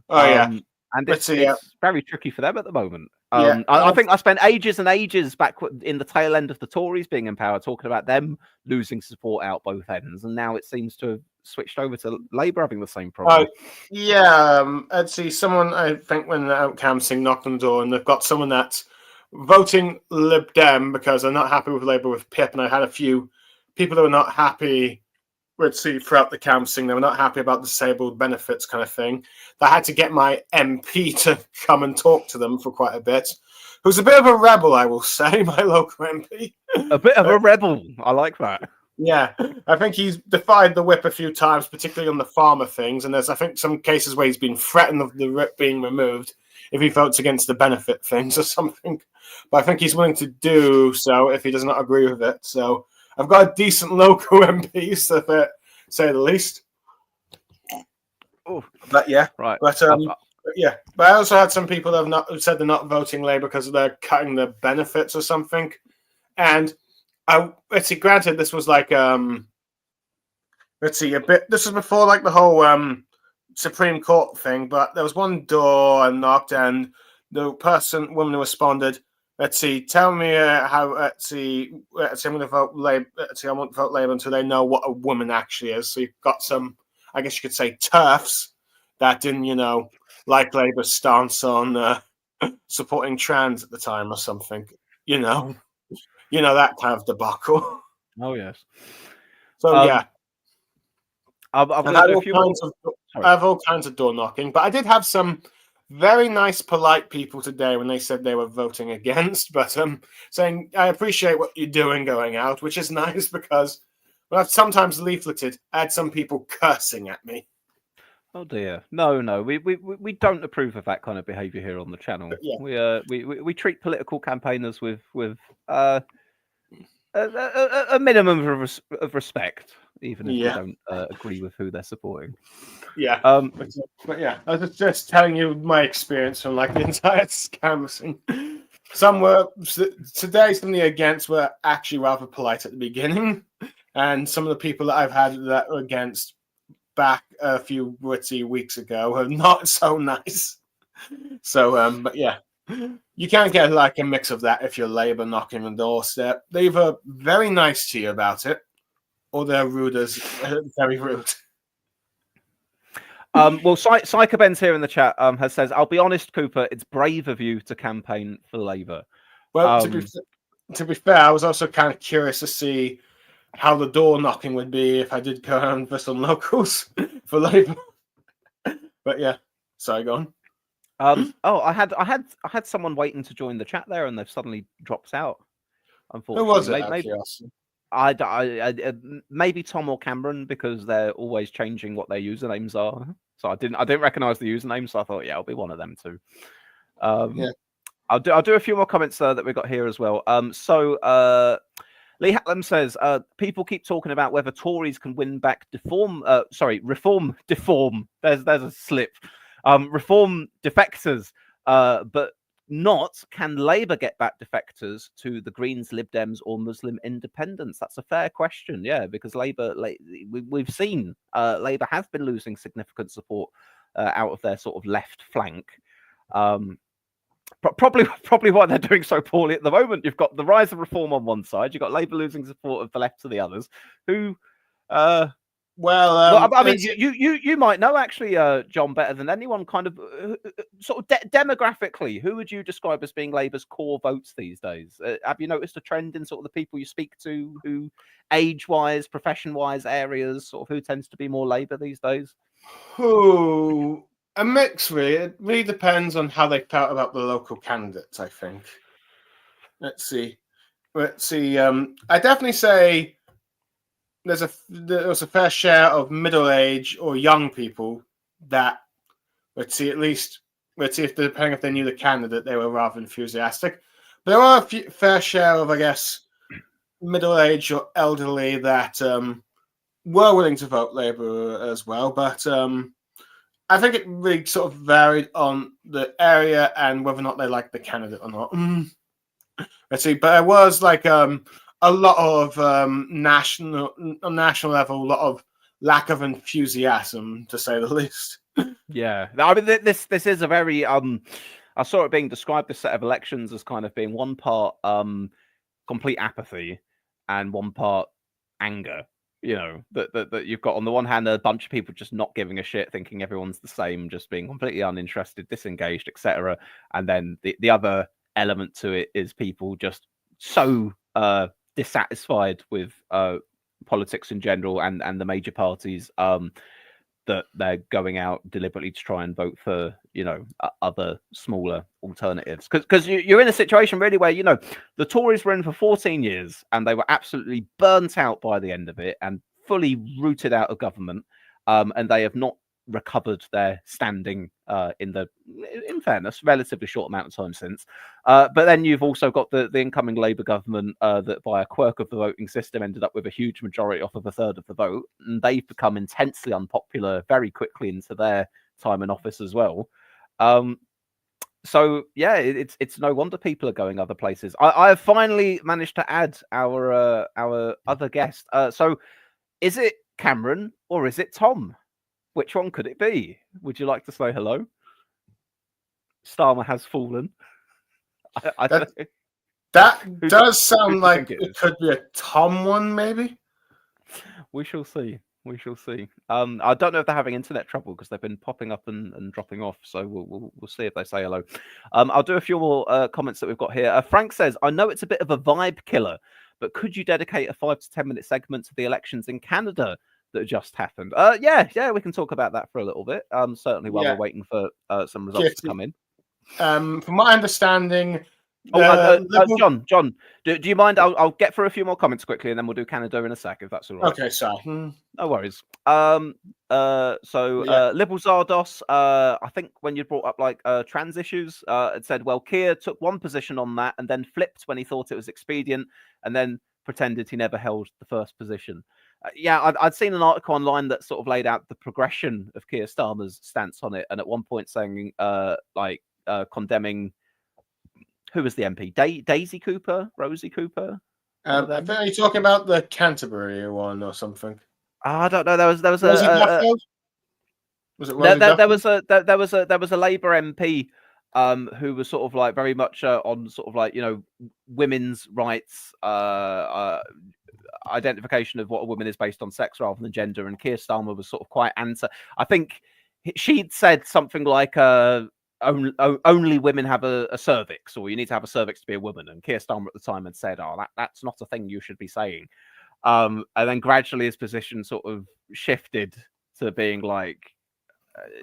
Speaker 1: And it's very tricky for them at the moment. I think I spent ages and ages back in the tail end of the Tories being in power talking about them losing support out both ends, and now it seems to have switched over to Labour having the same problem.
Speaker 2: I'd see someone, I think when they're out canvassing, knocked on the door, and they've got someone that's voting Lib Dem because they're not happy with Labour with Pip, and I had a few people that were not happy throughout the canvassing. They were not happy about disabled benefits kind of thing. I had to get my MP to come and talk to them for quite a bit. Who's a bit of a rebel, I will say, my local MP.
Speaker 1: A bit of a rebel. I like that.
Speaker 2: Yeah, I think he's defied the whip a few times, particularly on the farmer things. And there's, I think, some cases where he's been threatened of the whip being removed if he votes against the benefit things or something. But I think he's willing to do so if he does not agree with it. So I've got a decent local MP, to say the least.
Speaker 1: Oh,
Speaker 2: but yeah,
Speaker 1: right.
Speaker 2: But I also had some people that have said they're not voting Labour because they're cutting the benefits or something. And granted, this was like this was before like the whole Supreme Court thing. But there was one door I knocked, and the woman who responded, tell me how. I'm going to vote Labour. I won't vote Labour until they know what a woman actually is. So you've got some, I guess you could say, TERFs that didn't, like Labour's stance on supporting trans at the time or something. That kind of debacle.
Speaker 1: Oh yes.
Speaker 2: So yeah,
Speaker 1: I've got a few more.
Speaker 2: I have all kinds of door knocking, but I did have some very nice, polite people today when they said they were voting against, but saying I appreciate what you're doing going out, which is nice because when I've sometimes leafleted, I had some people cursing at me.
Speaker 1: Oh dear, no, we don't approve of that kind of behaviour here on the channel.
Speaker 2: But yeah.
Speaker 1: We treat political campaigners with a minimum of respect, even if we don't agree with who they're supporting.
Speaker 2: Yeah, but yeah, I was just telling you my experience from like the entire canvassing. Some were today, some of the against were actually rather polite at the beginning, and some of the people that I've had that were against back a few weeks ago were not so nice. So, but yeah, you can get like a mix of that if you're Labour knocking on the doorstep. They're either very nice to you about it, or they're rude as very rude.
Speaker 1: Well, Psycho Ben's here in the chat has says, "I'll be honest, Cooper, it's brave of you to campaign for Labour."
Speaker 2: Well, to be fair, I was also kind of curious to see how the door knocking would be if I did go around for some locals for Labour. But yeah, sorry, go on.
Speaker 1: Oh, I had someone waiting to join the chat there, and they've suddenly dropped out. Unfortunately,
Speaker 2: who was it?
Speaker 1: Maybe Tom or Cameron, because they're always changing what their usernames are. So I didn't recognize the username, so I thought, yeah, I'll be one of them too.
Speaker 2: Yeah.
Speaker 1: I'll do a few more comments that we got here as well. Lee Hatlam says, people keep talking about whether Tories can win back reform deform. There's a slip. Reform defectors, but not can Labour get back defectors to the Greens, Lib Dems, or Muslim independents? That's a fair question, yeah, because Labour, we've seen Labour have been losing significant support out of their sort of left flank. Probably why they're doing so poorly at the moment. You've got the rise of reform on one side, you've got Labour losing support of the left to the others, who I mean, you might know actually, John, better than anyone. Kind of, sort of demographically, who would you describe as being Labour's core votes these days? Have you noticed a trend in sort of the people you speak to, who age-wise, profession-wise areas, sort of who tends to be more Labour these days?
Speaker 2: A mix, really. It really depends on how they felt about the local candidates, I think. Let's see. I definitely say there was a fair share of middle-aged or young people that, depending if they knew the candidate, they were rather enthusiastic. But there were a fair share of, I guess, middle-aged or elderly that were willing to vote Labour as well. But I think it really sort of varied on the area and whether or not they liked the candidate or not. Let's see. But it was like a lot of national level, a lot of lack of enthusiasm, to say the least.
Speaker 1: Yeah, I mean, this is a very I saw it being described, this set of elections, as kind of being one part complete apathy and one part anger. You know, that you've got on the one hand a bunch of people just not giving a shit, thinking everyone's the same, just being completely uninterested, disengaged, etc. And then the other element to it is people just so dissatisfied with politics in general and the major parties that they're going out deliberately to try and vote for, you know, other smaller alternatives. Because you're in a situation really where, you know, the Tories were in for 14 years and they were absolutely burnt out by the end of it and fully rooted out of government, and they have not recovered their standing in fairness, relatively short amount of time since. But then you've also got the incoming Labour government that, by a quirk of the voting system, ended up with a huge majority off of a third of the vote, and they've become intensely unpopular very quickly into their time in office as well. So yeah, it's no wonder people are going other places. I have finally managed to add our other guest. So is it Cameron or is it Tom? Which one could it be? Would you like to say hello? Starmer has fallen.
Speaker 2: That does sound like it could be a Tom one, maybe.
Speaker 1: We shall see. We shall see. I don't know if they're having internet trouble because they've been popping up and dropping off. So we'll see if they say hello. I'll do a few more comments that we've got here. Frank says, I know it's a bit of a vibe killer, but could you dedicate a 5 to 10 minute segment to the elections in Canada? that just happened. Yeah, we can talk about that for a little bit. Certainly while we're waiting for some results to come in.
Speaker 2: From my understanding,
Speaker 1: John, do you mind? I'll get through a few more comments quickly, and then we'll do Canada in a sec, if that's all right.
Speaker 2: Okay, sorry.
Speaker 1: No worries. Liberal Zardos, I think when you brought up like trans issues, it said, well, Keir took one position on that and then flipped when he thought it was expedient, and then pretended he never held the first position. I'd seen an article online that sort of laid out the progression of Keir Starmer's stance on it, and at one point saying condemning, who was the MP? Daisy Cooper, Rosie Cooper.
Speaker 2: I think you're talking about the Canterbury one or something.
Speaker 1: I don't know. There was
Speaker 2: Was it Rosie
Speaker 1: there was a Labour MP who was sort of like very much on sort of like, you know, women's rights, identification of what a woman is based on sex rather than gender, and Keir Starmer was sort of quite anti. I think she'd said something like only women have a cervix, or you need to have a cervix to be a woman, and Keir Starmer at the time had said, that's not a thing you should be saying. And then gradually his position sort of shifted to being like,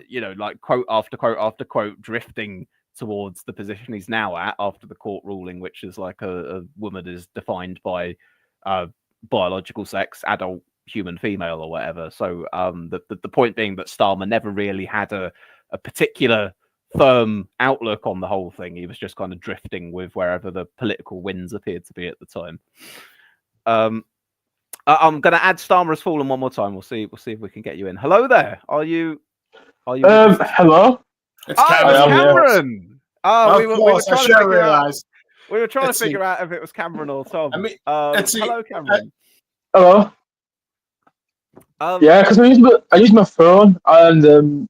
Speaker 1: like quote after quote after quote, drifting towards the position he's now at after the court ruling, which is like a woman is defined by biological sex, adult human female or whatever. So the point being that Starmer never really had a particular firm outlook on the whole thing. He was just kind of drifting with wherever the political winds appeared to be at the time. I'm going to add Starmer as fallen one more time. We'll see if we can get you in. Hello there. Are you?
Speaker 3: Hello.
Speaker 2: It's
Speaker 1: Cameron.
Speaker 2: We were trying to figure out.
Speaker 1: We were trying to figure out if it was Cameron or Tom. Hello, Cameron.
Speaker 3: Hello. Yeah, because I use my phone and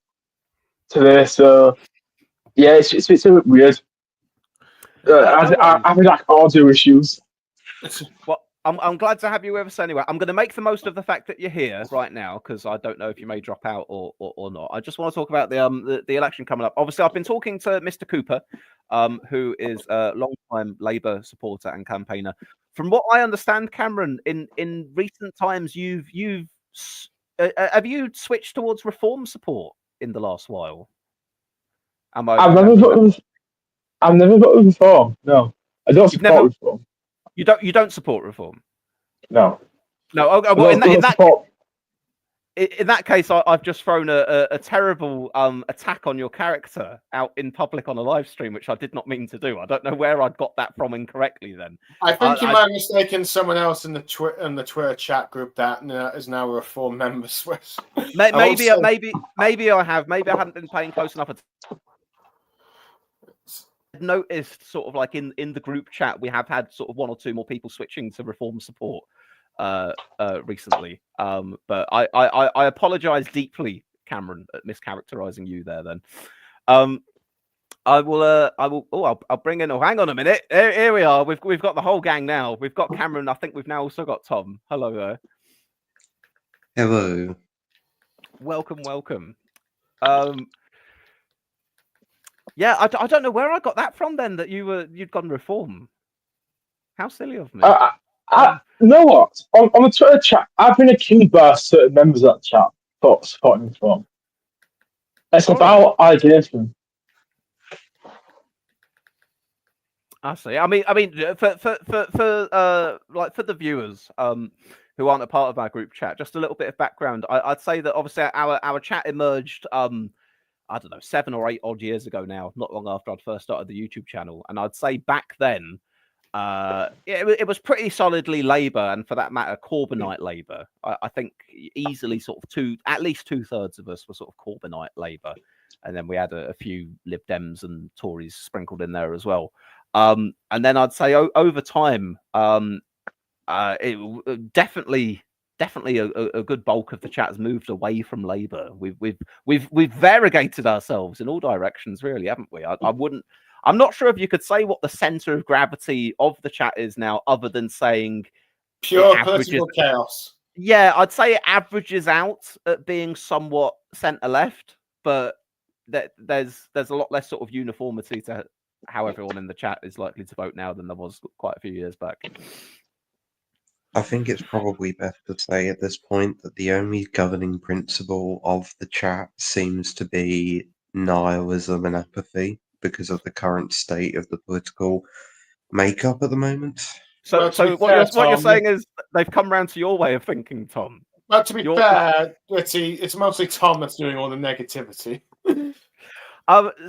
Speaker 3: today, so yeah, it's a bit weird. I think like audio issues.
Speaker 1: Well, I'm glad to have you with us anyway. I'm going to make the most of the fact that you're here right now, because I don't know if you may drop out or not. I just want to talk about the election coming up. Obviously, I've been talking to Mr. Cooper, who is a long-time Labour supporter and campaigner. From what I understand, Cameron, in recent times, have you switched towards Reform support in the last while?
Speaker 3: I've never voted with Reform. No, I don't support Reform.
Speaker 1: You don't support Reform?
Speaker 3: No.
Speaker 1: Okay, well, in that case, I've just thrown a terrible attack on your character out in public on a live stream, which I did not mean to do. I don't know where I'd got that from incorrectly. Then
Speaker 2: I think you might have mistaken someone else in the Twitter chat group that is now a Reform member. Swiss.
Speaker 1: Maybe I have. Maybe I haven't been paying close enough attention. Noticed sort of like in the group chat we have had sort of one or two more people switching to Reform support recently, but I apologize deeply, Cameron, at mischaracterizing you there. Then I'll bring in. Hang on a minute. Here we are. We've got the whole gang now. We've got Cameron. I think we've now also got Tom. Hello there.
Speaker 4: Hello.
Speaker 1: Welcome. Yeah, I don't know where I got that from then, that you'd gone Reform. How silly of me.
Speaker 3: You know what? On the Twitter chat, I've been accused by certain members of that chat for supporting Reform. It's about ideation.
Speaker 1: I see. I mean, for the viewers who aren't a part of our group chat, just a little bit of background. I'd say that obviously our chat emerged I don't know, 7 or 8 odd years ago now, not long after I'd first started the YouTube channel. And I'd say back then, it was pretty solidly Labour, and for that matter, Corbynite Labour. I think easily sort of at least 2/3 of us were sort of Corbynite Labour. And then we had a few Lib Dems and Tories sprinkled in there as well. And then I'd say over time, it definitely a good bulk of the chat has moved away from Labour. We've variegated ourselves in all directions, really, haven't we? I'm not sure if you could say what the centre of gravity of the chat is now, other than saying
Speaker 2: pure political chaos.
Speaker 1: Yeah, I'd say it averages out at being somewhat centre left, but there's a lot less sort of uniformity to how everyone in the chat is likely to vote now than there was quite a few years back.
Speaker 4: I think it's probably best to say at this point that the only governing principle of the chat seems to be nihilism and apathy because of the current state of the political makeup at the moment.
Speaker 1: So,
Speaker 2: Well, to be
Speaker 1: what
Speaker 2: fair,
Speaker 1: you're
Speaker 2: Tom,
Speaker 1: saying is they've come round to your way of thinking, Tom.
Speaker 2: Well, to be
Speaker 1: You're-
Speaker 2: fair, it's mostly Tom that's doing all the negativity.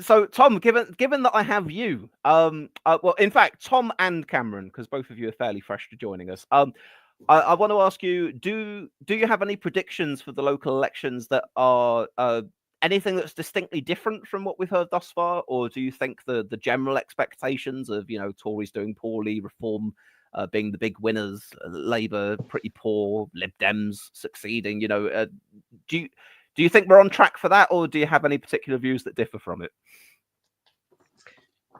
Speaker 1: So Tom, given that I have you, well, in fact, Tom and Cameron, because both of you are fairly fresh to joining us. I want to ask you: do you have any predictions for the local elections that are anything that's distinctly different from what we've heard thus far, or do you think the general expectations of Tories doing poorly, Reform being the big winners, Labour pretty poor, Lib Dems succeeding? Do you think we're on track for that, or do you have any particular views that differ from it?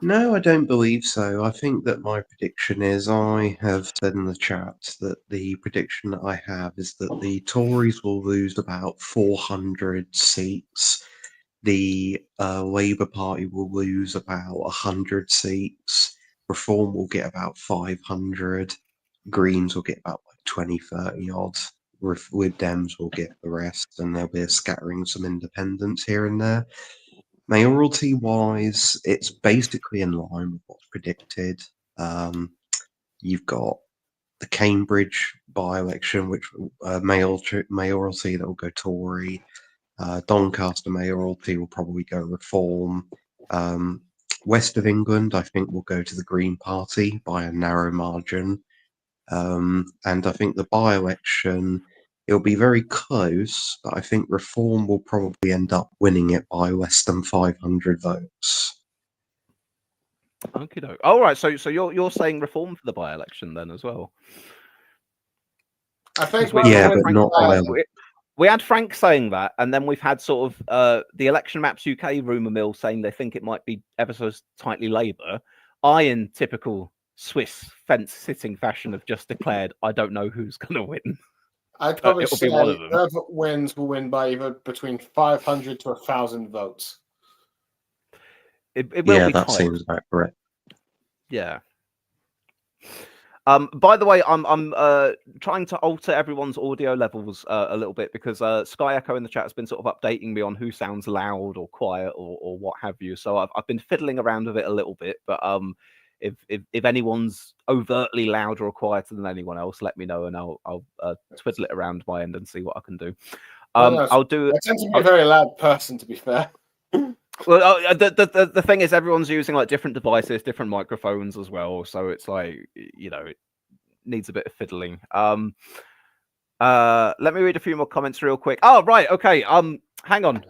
Speaker 4: No, I don't believe so. I think that my prediction is I have said in the chat that the prediction that I have is that the Tories will lose about 400 seats. The Labour Party will lose about 100 seats. Reform will get about 500. Greens will get about 20, 30 odd. Lib Dems will get the rest, and there'll be a scattering some independents here and there. Mayoralty wise, it's basically in line with what's predicted. You've got the Cambridge by-election, which mayoralty that will go Tory. Doncaster mayoralty will probably go Reform. West of England, I think, will go to the Green Party by a narrow margin. And I think the by-election, it'll be very close, but I think Reform will probably end up winning it by less than 500 votes.
Speaker 1: Okay, doke. All right, so you're saying Reform for the by-election then as well?
Speaker 2: I think
Speaker 4: Yeah, but not by.
Speaker 1: We had Frank saying that, and then we've had sort of the Election Maps UK rumour mill saying they think it might be ever so tightly Labour. I, in typical Swiss fence-sitting fashion, have just declared I don't know who's going to win.
Speaker 2: I'd probably
Speaker 1: It'll
Speaker 2: say
Speaker 1: be one of them.
Speaker 2: whoever wins will win by either between 500 to 1,000 votes.
Speaker 1: It will
Speaker 4: Yeah,
Speaker 1: be
Speaker 4: that
Speaker 1: tight.
Speaker 4: seems about correct.
Speaker 1: Yeah. By the way, I'm trying to alter everyone's audio levels a little bit because Sky Echo in the chat has been sort of updating me on who sounds loud or quiet or what have you. So I've been fiddling around with it a little bit, but if anyone's overtly louder or quieter than anyone else, let me know and I'll twiddle it around my end and see what I can do. I'll do.
Speaker 2: I tend to be a very loud person, to be fair.
Speaker 1: Well, the thing is, everyone's using like different devices, different microphones as well, so it's like it needs a bit of fiddling. Let me read a few more comments real quick. Oh, right, okay. Hang on.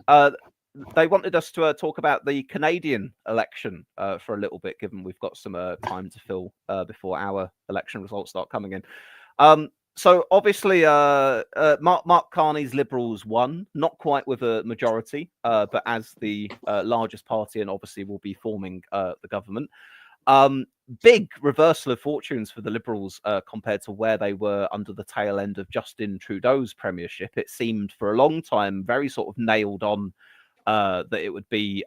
Speaker 1: They wanted us to talk about the Canadian election for a little bit, given we've got some time to fill before our election results start coming in. So obviously, Mark Carney's Liberals won, not quite with a majority, but as the largest party, and obviously will be forming the government. Big reversal of fortunes for the Liberals compared to where they were under the tail end of Justin Trudeau's premiership. It seemed for a long time very sort of nailed on that it would be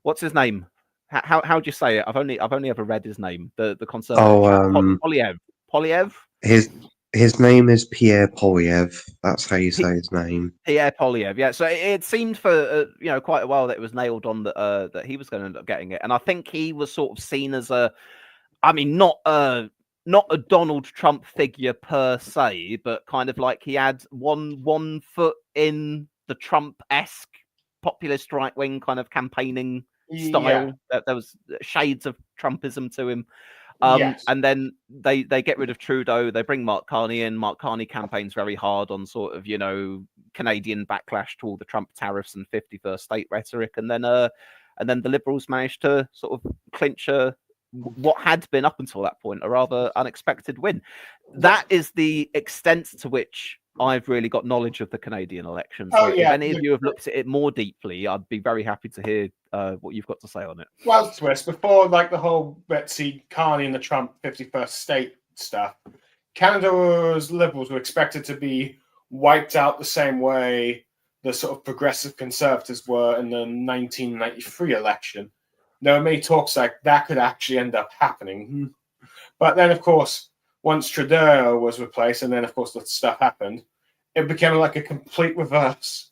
Speaker 1: what's his name? How do you say it? I've only ever read his name. The conservative Polyev.
Speaker 4: His name is Pierre Polyev. That's how you say his name.
Speaker 1: Pierre Polyev. Yeah. So it seemed for quite a while that it was nailed on that he was going to end up getting it, and I think he was sort of seen as not a Donald Trump figure per se, but kind of like he had one foot in the Trump-esque populist right wing kind of campaigning style. Yeah. There was shades of Trumpism to him.
Speaker 2: Yes.
Speaker 1: And then they get rid of Trudeau. They bring Mark Carney in. Mark Carney campaigns very hard on sort of Canadian backlash to all the Trump tariffs and 51st state rhetoric. And then the Liberals managed to sort of clinch what had been up until that point a rather unexpected win. That is the extent to which I've really got knowledge of the Canadian election. So if any of you have looked at it more deeply, I'd be very happy to hear what you've got to say on it.
Speaker 2: Well, twist before like the whole Betsy Carney and the Trump 51st state stuff, Canada's Liberals were expected to be wiped out the same way the sort of progressive Conservatives were in the 1993 election. There were many talks like that could actually end up happening. But then, of course, once Trudeau was replaced, and then of course that stuff happened, it became like a complete reverse.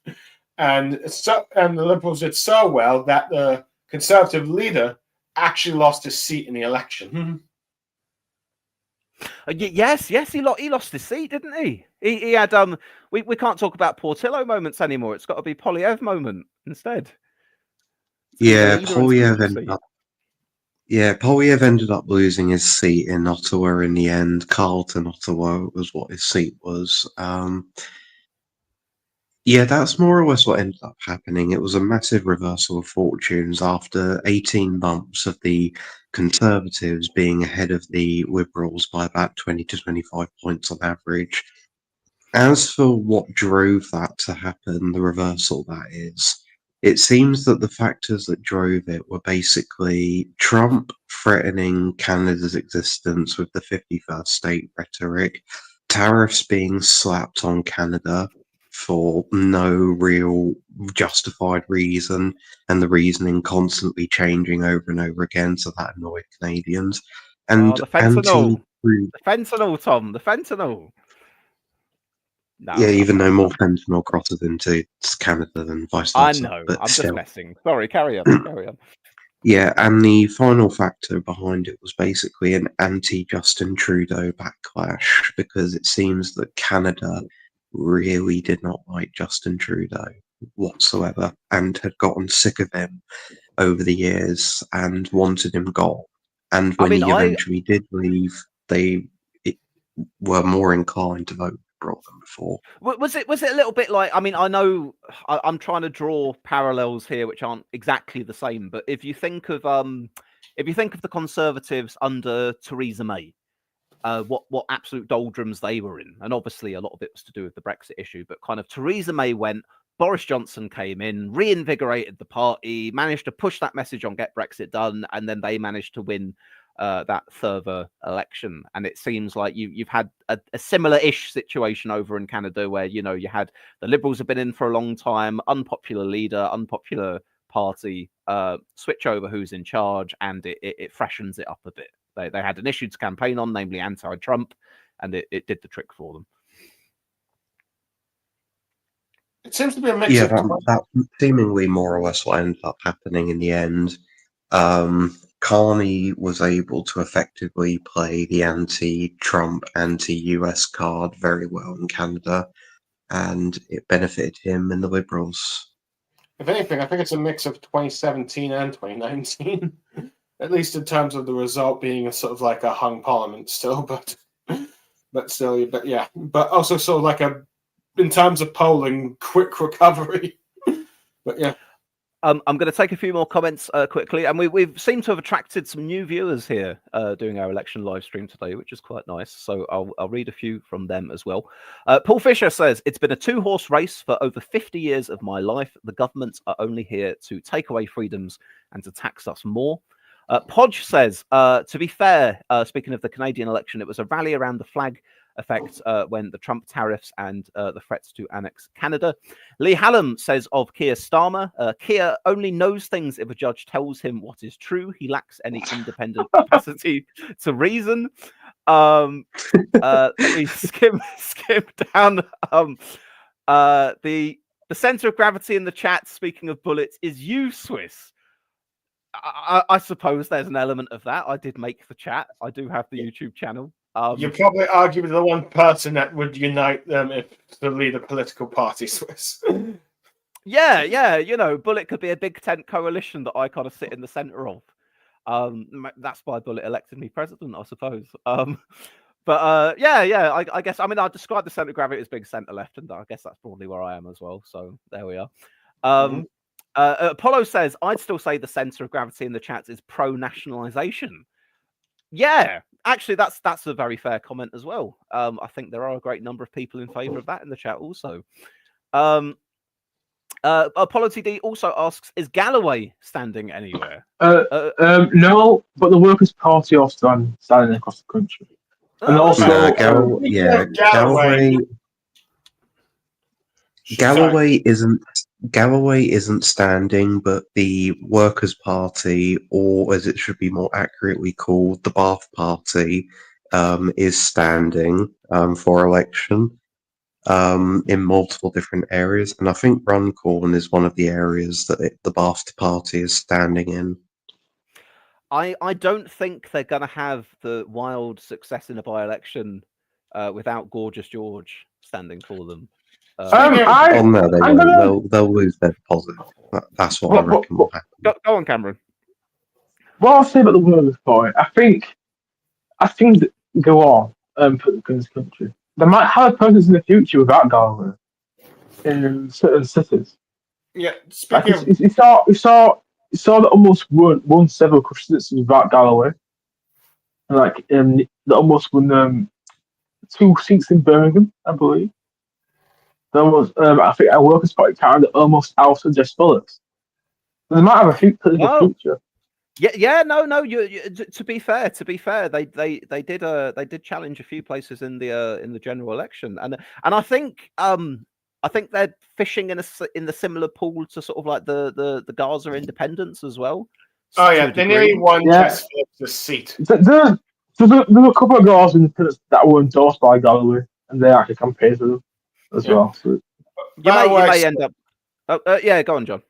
Speaker 2: And the Liberals did so well that the Conservative leader actually lost his seat in the election.
Speaker 1: Yes, he lost his seat, didn't he? He had we can't talk about Portillo moments anymore. It's got to be Polyev moment instead.
Speaker 4: Yeah, Polyev ended up losing his seat in Ottawa in the end. Carleton, Ottawa was what his seat was. Yeah, that's more or less what ended up happening. It was a massive reversal of fortunes after 18 months of the Conservatives being ahead of the Liberals by about 20 to 25 points on average. As for what drove that to happen, the reversal that is, it seems that the factors that drove it were basically Trump threatening Canada's existence with the 51st state rhetoric, tariffs being slapped on Canada for no real justified reason, and the reasoning constantly changing over and over again, so that annoyed Canadians. And
Speaker 1: the fentanyl, Tom, the fentanyl. No,
Speaker 4: yeah, even though more fentanyl crosses into Canada than vice versa.
Speaker 1: I know,
Speaker 4: but
Speaker 1: I'm
Speaker 4: still.
Speaker 1: just messing. Sorry, carry on.
Speaker 4: Yeah, and the final factor behind it was basically an anti-Justin Trudeau backlash, because it seems that Canada really did not like Justin Trudeau whatsoever and had gotten sick of him over the years and wanted him gone. And when he eventually did leave, they were more inclined to vote Liberal than before.
Speaker 1: Was it a little bit like? I mean, I know I'm trying to draw parallels here, which aren't exactly the same. But if you think of the Conservatives under Theresa May, what absolute doldrums they were in, and obviously a lot of it was to do with the Brexit issue. But kind of Theresa May went, Boris Johnson came in, reinvigorated the party, managed to push that message on get Brexit done, and then they managed to win that further election. And it seems like you've had a similar-ish situation over in Canada, where you had the Liberals have been in for a long time, unpopular leader, unpopular party, switch over who's in charge, and it freshens it up a bit. They had an issue to campaign on, namely anti-Trump, and it did the trick for them.
Speaker 2: It seems to be a mix
Speaker 4: of... that's seemingly more or less what ended up happening in the end. Carney was able to effectively play the anti-Trump, anti-US card very well in Canada, and it benefited him and the Liberals.
Speaker 2: If anything, I think it's a mix of 2017 and 2019, at least in terms of the result being a sort of like a hung parliament still, but also sort of like in terms of polling, quick recovery. But yeah.
Speaker 1: I'm going to take a few more comments quickly, and we've seemed to have attracted some new viewers here doing our election live stream today, which is quite nice. So I'll read a few from them as well. Paul Fisher says, it's been a two-horse race for over 50 years of my life. The governments are only here to take away freedoms and to tax us more. Podge says, to be fair, speaking of the Canadian election, it was a rally around the flag effect when the Trump tariffs and the threats to annex Canada. Lee Hallam says of Keir Starmer, Keir only knows things if a judge tells him what is true. He lacks any independent capacity to reason. Let me skim down. The center of gravity in the chat, speaking of bullets, is you, Swiss. I suppose there's an element of that. I did make the chat. I do have the YouTube channel.
Speaker 2: You probably argue with the one person that would unite them if to lead a political party, Swiss.
Speaker 1: Yeah. Bullet could be a big tent coalition that I kind of sit in the center of. That's why Bullet elected me president, I suppose. I guess. I mean, I describe the center of gravity as being center left, and I guess that's probably where I am as well. So there we are. Apollo says, I'd still say the center of gravity in the chat is pro-nationalization. Yeah, actually, that's a very fair comment as well. I think there are a great number of people in favor of that in the chat also. Apollo TD also asks, is Galloway standing anywhere?
Speaker 3: No, but the Workers' Party are standing across the country. And also,
Speaker 4: Galloway isn't standing, but the Workers' Party, or as it should be more accurately called, the Bath Party, is standing for election in multiple different areas, and I think Runcorn is one of the areas that the Bastard Party is standing in.
Speaker 1: I don't think they're going to have the wild success in a by-election without Gorgeous George standing for them.
Speaker 4: Oh no, they won't. They'll lose their deposit. That's what I reckon will happen.
Speaker 1: Go on, Cameron.
Speaker 3: What I'll say about the Workers' Party, I think go on for the country. They might have a presence in the future without Galloway in certain cities.
Speaker 2: Yeah,
Speaker 3: Like
Speaker 2: speaking of,
Speaker 3: we saw that almost won several constituencies without Galloway, and like they almost won 2 seats in Birmingham, I believe. There was I think a Workers' Party candidate almost ousted Jess Phillips. They might have a future.
Speaker 1: No. You to be fair, they did challenge a few places in the general election, and I think they're fishing in the similar pool to sort of like the Gaza Independents as well.
Speaker 2: Oh yeah, they nearly won Jess Phillips' seat.
Speaker 3: There's a couple of Gaza Independents that were endorsed by Galloway, and they actually campaigned for them as well. So.
Speaker 1: You may end up. Go on, John.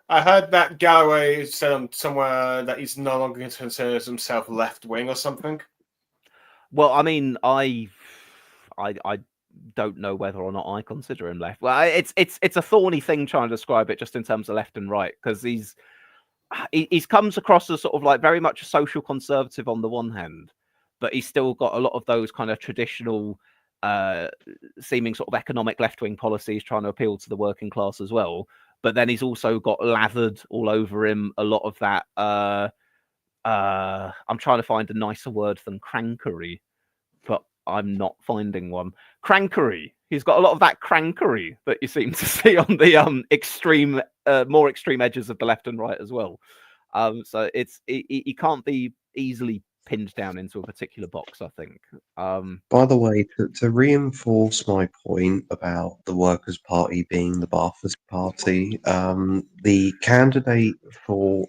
Speaker 2: I heard that Galloway said somewhere that he's no longer considers himself left wing or something.
Speaker 1: Well, I mean, I don't know whether or not I consider him left. Well, it's a thorny thing trying to describe it just in terms of left and right, because he's comes across as sort of like very much a social conservative on the one hand, but he's still got a lot of those kind of traditional seeming sort of economic left-wing policies trying to appeal to the working class as well. But then he's also got lathered all over him a lot of that I'm trying to find a nicer word than crankery, but I'm not finding one. Crankery. He's got a lot of that crankery that you seem to see on the more extreme edges of the left and right as well. So he can't be easily pinned down into a particular box, I think.
Speaker 4: By the way, to reinforce my point about the Workers' Party being the Bastard Party, the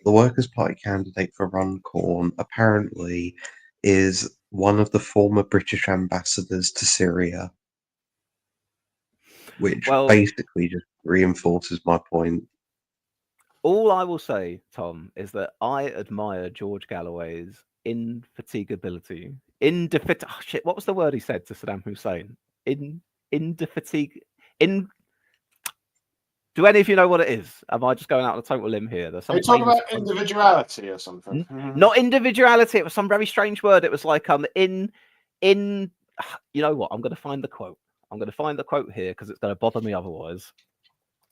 Speaker 4: Workers' Party candidate for Runcorn apparently is one of the former British ambassadors to Syria, which basically just reinforces my point.
Speaker 1: All I will say, Tom, is that I admire George Galloway's indefatigability. What was the word he said to Saddam Hussein? Do any of you know what it is? Am I just going out on a total limb here? Are
Speaker 2: you talking about individuality or something?
Speaker 1: Not individuality. It was some very strange word. It was like you know what? I'm going to find the quote. I'm going to find the quote here because it's going to bother me otherwise.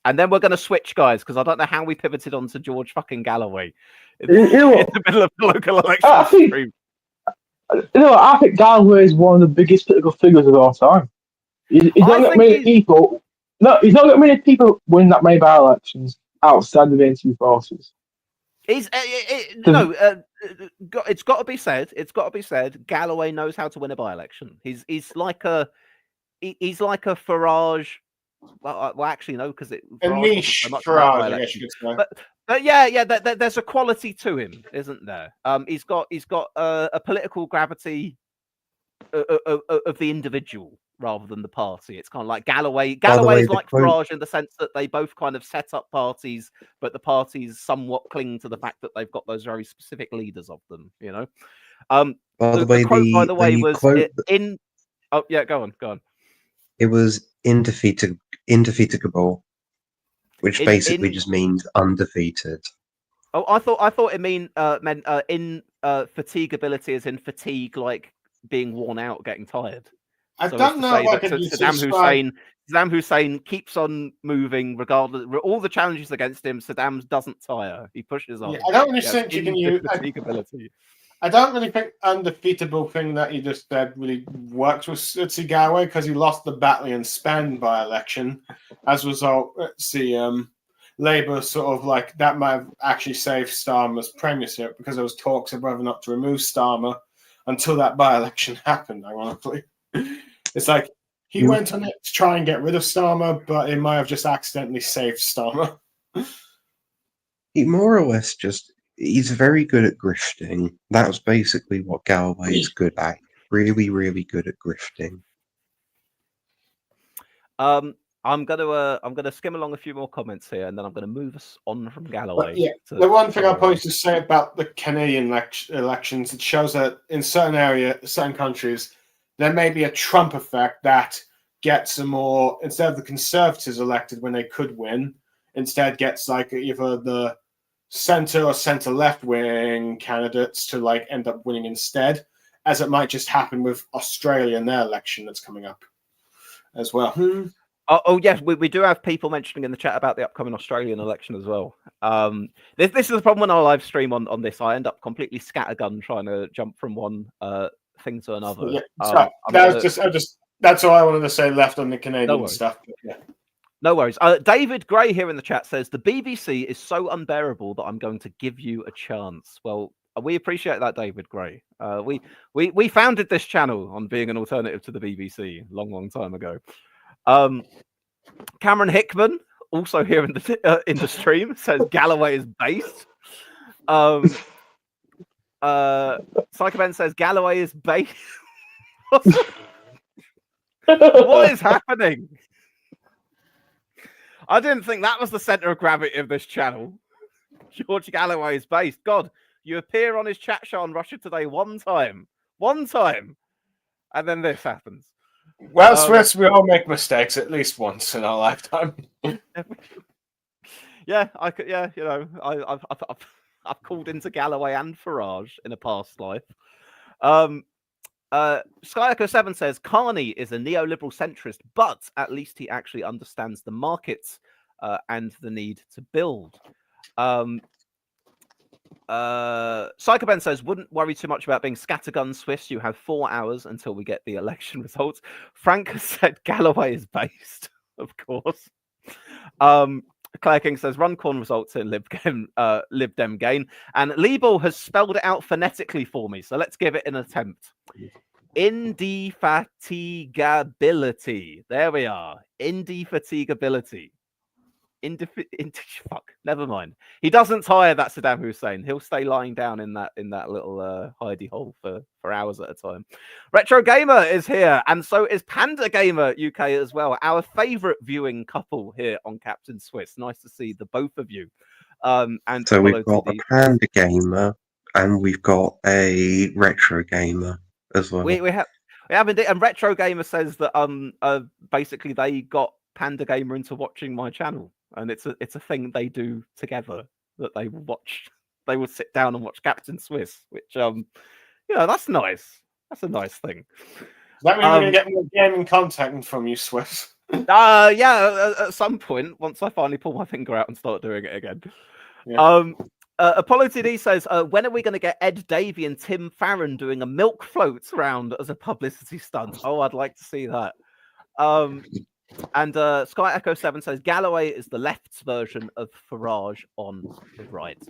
Speaker 1: And then we're going to switch, guys, because I don't know how we pivoted onto George fucking Galloway in the middle of the local election stream.
Speaker 3: I think Galloway is one of the biggest political figures of our time. He's not got many people. No, he's not got many people win that many by-elections outside of the NT forces.
Speaker 1: It's got to be said. It's got to be said. Galloway knows how to win a by-election. He's like a Farage. Well, actually, no, because a
Speaker 2: niche Farage, I guess you could say.
Speaker 1: But yeah, there's a quality to him, isn't there? He's got a political gravity of the individual rather than the party. It's kind of like Galloway. Galloway is like Farage in the sense that they both kind of set up parties, but the parties somewhat cling to the fact that they've got those very specific leaders of them. You know. The quote, by the way, was in. Oh yeah, go on.
Speaker 4: It was indefatigable, which basically just means undefeated.
Speaker 1: Oh, I thought it meant fatigability, as in fatigue, like being worn out, getting tired.
Speaker 2: I don't know if I could
Speaker 1: Saddam Hussein keeps on moving regardless. All the challenges against him, Saddam doesn't tire. He pushes on.
Speaker 2: Yeah, I don't really think you can use
Speaker 1: fatigability.
Speaker 2: I don't really think undefeatable thing that you just said really works with Galloway because he lost the Batley and Spen by-election. As a result, Labour sort of like that might have actually saved Starmer's premiership because there was talks of whether or not to remove Starmer until that by-election happened, ironically. It's like he went on it to try and get rid of Starmer, but it might have just accidentally saved Starmer.
Speaker 4: He more or less he's very good at grifting. That's basically what Galloway is good at. really, really good at grifting.
Speaker 1: I'm gonna skim along a few more comments here, and then I'm gonna move us on from Galloway.
Speaker 2: But yeah, the one thing I'll probably just say about the Canadian elections, it shows that in certain countries, there may be a Trump effect that gets a more, instead of the Conservatives elected when they could win, instead gets like either the center or center left wing candidates to like end up winning instead, as it might just happen with Australia in their election that's coming up as well.
Speaker 1: Oh yes, we do have people mentioning in the chat about the upcoming Australian election as well. This is the problem when I live stream on this. I end up completely scattergun trying to jump from one thing to another.
Speaker 2: Yeah, that's all I wanted to say left on the Canadian stuff. But yeah.
Speaker 1: No worries. David Gray here in the chat says the BBC is so unbearable that I'm going to give you a chance. Well, we appreciate that, David Gray. We founded this channel on being an alternative to the BBC long time ago. Cameron Hickman, also here in the stream, says Galloway is based. Psycho Ben says Galloway is based. What is happening? I didn't think that was the center of gravity of this channel. George Galloway is based. God, you appear on his chat show on Russia Today one time, and then this happens.
Speaker 2: Well, Swiss, we all make mistakes at least once in our lifetime.
Speaker 1: Yeah, I could. Yeah, you know, I've called into Galloway and Farage in a past life. Skyeko7 says Carney is a neoliberal centrist, but at least he actually understands the markets and the need to build. Psycho Ben says, wouldn't worry too much about being scattergun Swiss. You have 4 hours until we get the election results. Frank has said Galloway is based, of course. Claire King says Runcorn results in Lib Dem gain. And Liebel has spelled it out phonetically for me, so let's give it an attempt. Indefatigability. There we are. Indefatigability. Fuck, never mind. He doesn't tire, that Saddam Hussein. He'll stay lying down in that little hidey hole for hours at a time. Retro Gamer is here, and so is Panda Gamer UK as well. Our favorite viewing couple here on Captain Swiss. Nice to see the both of you. And
Speaker 4: so we've got a Panda Gamer and we've got a Retro Gamer as well.
Speaker 1: We have indeed, and Retro Gamer says that basically they got Panda Gamer into watching my channel. And it's a thing they do together, that they watch. They would sit down and watch Captain Swiss, which that's nice. That's a nice thing.
Speaker 2: That means we're gonna get more gaming content from you, Swiss.
Speaker 1: Yeah, at some point, once I finally pull my finger out and start doing it again. Yeah. Apollo TD says, when are we going to get Ed Davey and Tim Farron doing a milk float round as a publicity stunt? Oh, I'd like to see that. And Sky Echo 7 says Galloway is the left's version of Farage on the right.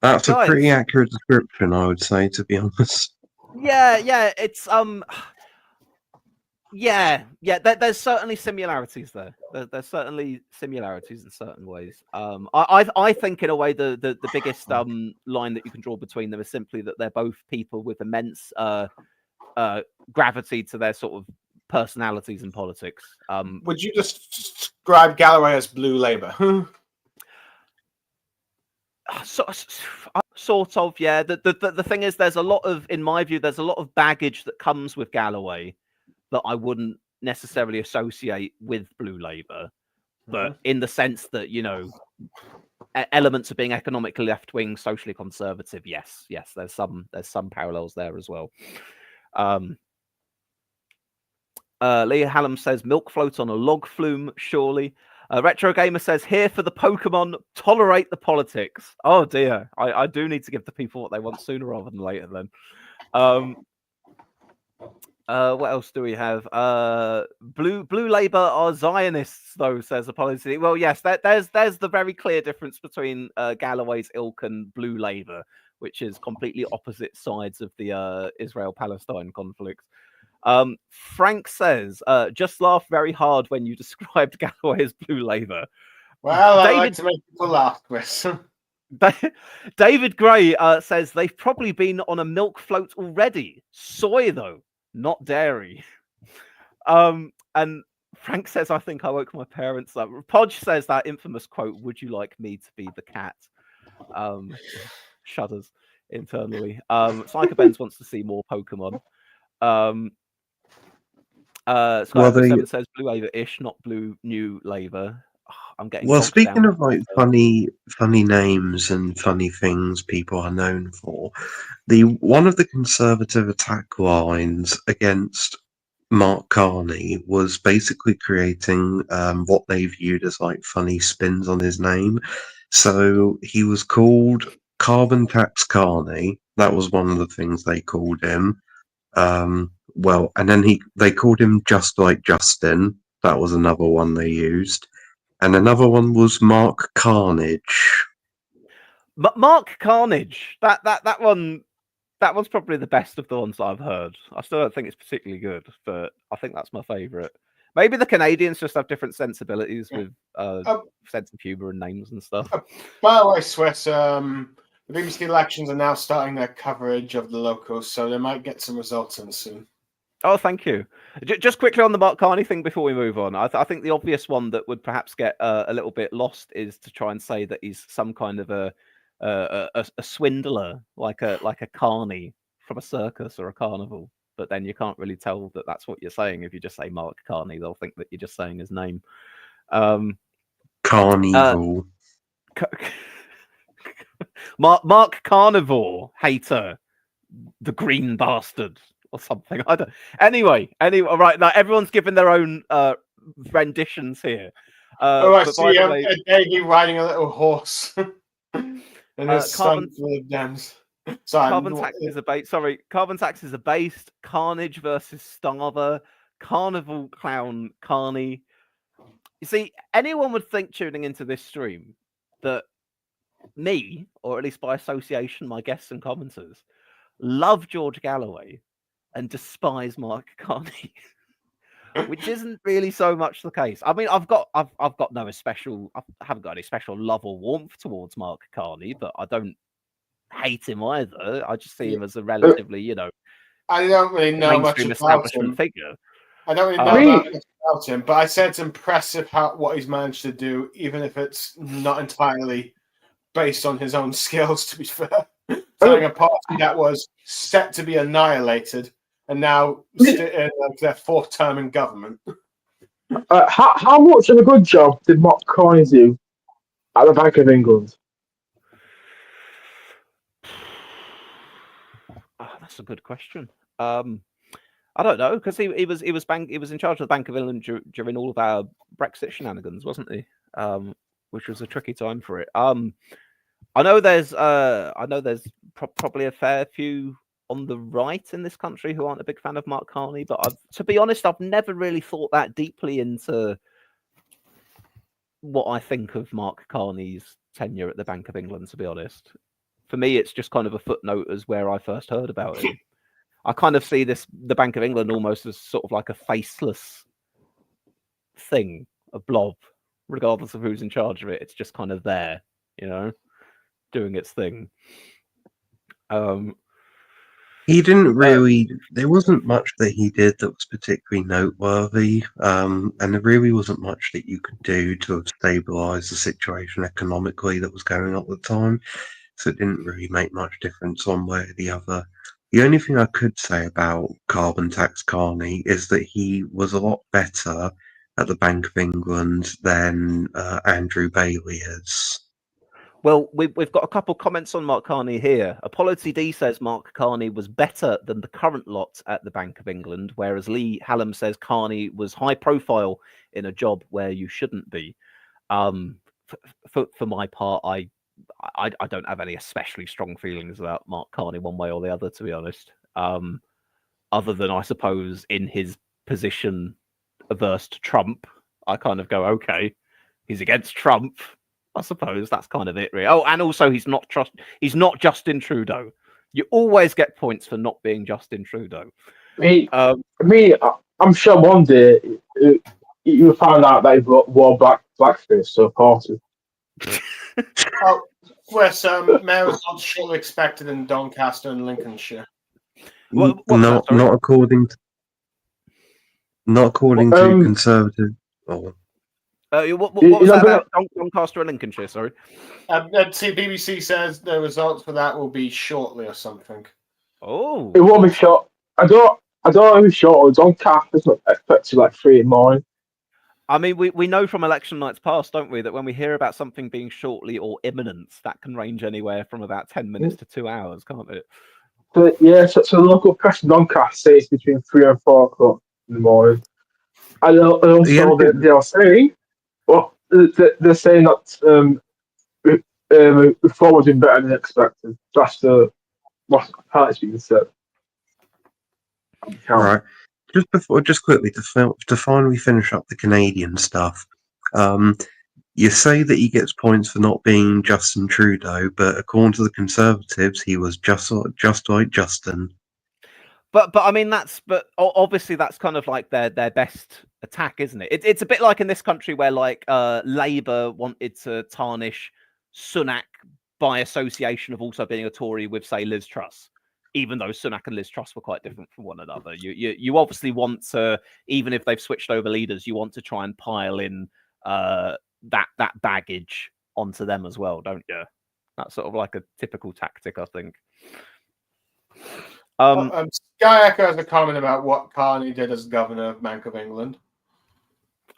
Speaker 4: That's a pretty accurate description, I would say, to be honest.
Speaker 1: Yeah, it's there's certainly similarities there. There's certainly similarities in certain ways. I think in a way the biggest line that you can draw between them is simply that they're both people with immense gravity to their sort of personalities in politics.
Speaker 2: Would you describe Galloway as blue Labour?
Speaker 1: Sort of, yeah. The thing is, in my view, there's a lot of baggage that comes with Galloway that I wouldn't necessarily associate with blue Labour. But in the sense that, elements of being economically left-wing, socially conservative, yes, there's some parallels there as well. Leah Hallam says milk float on a log flume, surely. Retro Gamer says here for the Pokemon, tolerate the politics. Oh dear, I do need to give the people what they want sooner rather than later then. What else do we have? Blue Labour are Zionists, though, says Apology. Well, yes, there's the very clear difference between Galloway's ilk and Blue Labour, which is completely opposite sides of the Israel-Palestine conflict. Frank says, just laugh very hard when you described Galloway as blue Labour.
Speaker 2: Well, I like to make people laugh, Chris.
Speaker 1: David Gray says they've probably been on a milk float already. Soy though, not dairy. And Frank says, I think I woke my parents up. Podge says that infamous quote, "Would you like me to be the cat?" Shudders internally. Psycho Benz wants to see more Pokemon. Sky7 says Blue Ava-ish, not Blue New Laver. I'm getting
Speaker 4: Well,
Speaker 1: bogged
Speaker 4: speaking
Speaker 1: down.
Speaker 4: of like funny names and funny things people are known for, one of the Conservative attack lines against Mark Carney was basically creating what they viewed as like funny spins on his name. So he was called Carbon Tax Carney. That was one of the things they called him. Well, and then they called him Just Like Justin. That was another one they used. And another one was Mark Carnage.
Speaker 1: Mark Carnage. That one's probably the best of the ones I've heard. I still don't think it's particularly good, but I think that's my favourite. Maybe the Canadians just have different sensibilities with sense of humour and names and stuff.
Speaker 2: By the way, Swiss, the BBC elections are now starting their coverage of the locals, so they might get some results in soon.
Speaker 1: Oh, thank you. Just quickly on the Mark Carney thing before we move on. I think the obvious one that would perhaps get a little bit lost is to try and say that he's some kind of a swindler, like a carny from a circus or a carnival. But then you can't really tell that that's what you're saying if you just say Mark Carney. They'll think that you're just saying his name.
Speaker 4: Carnival.
Speaker 1: Mark Carnivore hater, the green bastard. Or something. I don't. Anyway, right now everyone's given their own renditions here.
Speaker 2: I see a Davey riding a little horse. And there's
Speaker 1: carbon
Speaker 2: full of dams.
Speaker 1: Carbon taxes are based. Sorry, carbon taxes are based. Carnage versus Starver. Carnival clown Carney. You see, anyone would think tuning into this stream that me, or at least by association, my guests and commenters, love George Galloway and despise Mark Carney, which isn't really so much the case. I mean, I've got no special, I haven't got any special love or warmth towards Mark Carney, but I don't hate him either. I just see him as a relatively,
Speaker 2: I don't really know much about him.
Speaker 1: Figure.
Speaker 2: I don't really know that much about him, but I said it's impressive what he's managed to do, even if it's not entirely based on his own skills, to be fair. Starting a party that was set to be annihilated and now in their fourth term in government.
Speaker 3: How much of a good job did Mark Carney do at the Bank of England?
Speaker 1: That's a good question. I don't know, because he was in charge of the Bank of England during all of our Brexit shenanigans, wasn't he? Which was a tricky time for it. I know there's probably a fair few on the right in this country who aren't a big fan of Mark Carney, but to be honest, I've never really thought that deeply into what I think of Mark Carney's tenure at the Bank of England, to be honest. For me, it's just kind of a footnote as where I first heard about it. I kind of see the Bank of England almost as sort of like a faceless thing, a blob, regardless of who's in charge of it. It's just kind of there, doing its thing.
Speaker 4: He didn't really. There wasn't much that he did that was particularly noteworthy, and there really wasn't much that you could do to stabilise the situation economically that was going on at the time. So it didn't really make much difference one way or the other. The only thing I could say about Carbon Tax Carney is that he was a lot better at the Bank of England than Andrew Bailey is.
Speaker 1: Well, we've got a couple comments on Mark Carney here. Apollo TD says Mark Carney was better than the current lot at the Bank of England, whereas Lee Hallam says Carney was high profile in a job where you shouldn't be. For my part, I don't have any especially strong feelings about Mark Carney one way or the other, to be honest. Other than, I suppose, in his position averse to Trump, I kind of go, okay, he's against Trump. I suppose that's kind of it, really. Oh, and also he's not Justin Trudeau. You always get points for not being Justin Trudeau.
Speaker 3: I'm sure one day you found out that he wore blackface, so party.
Speaker 2: Northwest mayor results shortly expected in Doncaster and Lincolnshire.
Speaker 1: What was that, sorry?
Speaker 4: Not according to Conservative. Oh,
Speaker 1: What was that about Doncaster and Lincolnshire? Sorry.
Speaker 2: See, BBC says the results for that will be shortly or something.
Speaker 1: Oh,
Speaker 3: It won't be short. I don't know if it's short or Doncaster's not expected like 3 in the morning.
Speaker 1: I mean, we know from election nights past, don't we, that when we hear about something being shortly or imminent, that can range anywhere from about 10 minutes to 2 hours, can't it?
Speaker 3: But yeah, so the local press in Doncaster says between 3 and 4 o'clock in the morning. And also they are saying, well, they're saying that reform was doing better than expected. That's how it's being said.
Speaker 4: right. Just quickly to finally finish up the Canadian stuff. You say that he gets points for not being Justin Trudeau, but according to the Conservatives, he was just like Justin.
Speaker 1: But I mean obviously that's kind of like their best attack, isn't it? It's a bit like in this country where like Labour wanted to tarnish Sunak by association of also being a Tory with, say, Liz Truss, even though Sunak and Liz Truss were quite different from one another. You obviously want to, even if they've switched over leaders, you want to try and pile in that baggage onto them as well, don't you? That's sort of like a typical tactic, I think.
Speaker 2: Sky Echo has a comment about what Carney did as governor of Bank of England.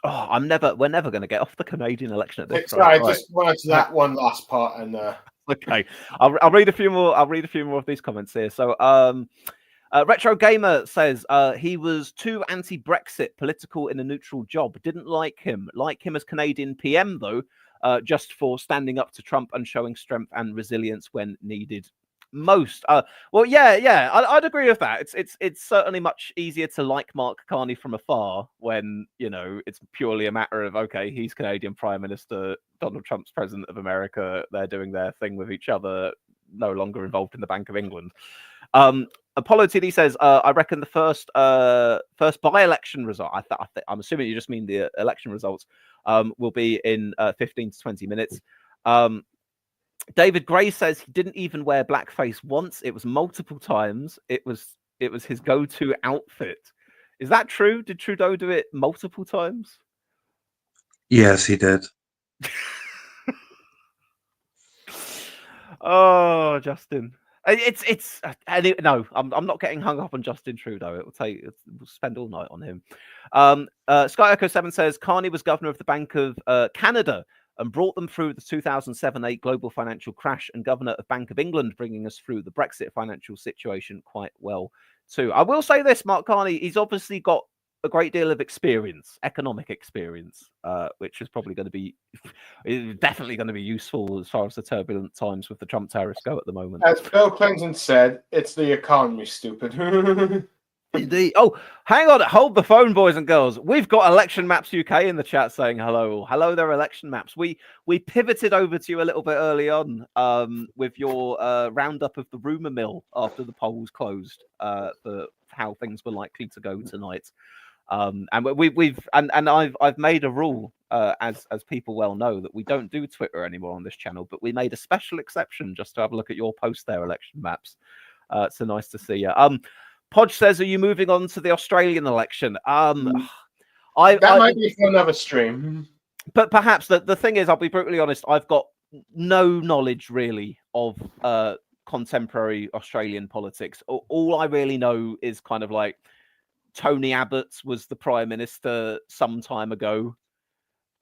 Speaker 1: Oh, we're never going to get off the Canadian election at this.
Speaker 2: Sorry, I just wanted to that one last part and.
Speaker 1: Okay, I'll read a few more. I'll read a few more of these comments here. So, Retro Gamer says he was too anti-Brexit, political in a neutral job. Didn't like him. Like him as Canadian PM though, just for standing up to Trump and showing strength and resilience when needed most. Well, yeah, I'd agree with that. It's certainly much easier to like Mark Carney from afar when it's purely a matter of, okay, he's Canadian Prime Minister, Donald Trump's President of America, they're doing their thing with each other, no longer involved in the Bank of England. Apollo TD says, I reckon the first by-election result, I'm assuming you just mean the election results, will be in 15 to 20 minutes. David Gray says he didn't even wear blackface once. It was multiple times. It was his go-to outfit. Is that true? Did Trudeau do it multiple times?
Speaker 4: Yes, he did.
Speaker 1: Oh, Justin. No, I'm not getting hung up on Justin Trudeau. We'll spend all night on him. Sky Echo 7 says Carney was governor of the Bank of Canada and brought them through the 2007-8 global financial crash, and governor of Bank of England, bringing us through the Brexit financial situation quite well too. I will say this, Mark Carney, he's obviously got a great deal of experience, economic experience, which is probably going to be definitely going to be useful as far as the turbulent times with the Trump tariffs go at the moment.
Speaker 2: As Bill Clinton said, it's the economy, stupid.
Speaker 1: Indeed. Oh, hang on. Hold the phone, boys and girls. We've got Election Maps UK in the chat saying hello. Hello there, Election Maps. We pivoted over to you a little bit early on with your roundup of the rumour mill after the polls closed for how things were likely to go tonight. And I've made a rule, as people well know, that we don't do Twitter anymore on this channel, but we made a special exception just to have a look at your post there, Election Maps. So nice to see you. Podge says, are you moving on to the Australian election?
Speaker 2: That might be for another stream.
Speaker 1: But perhaps the thing is, I'll be brutally honest, I've got no knowledge really of contemporary Australian politics. All I really know is kind of like Tony Abbott was the Prime Minister some time ago.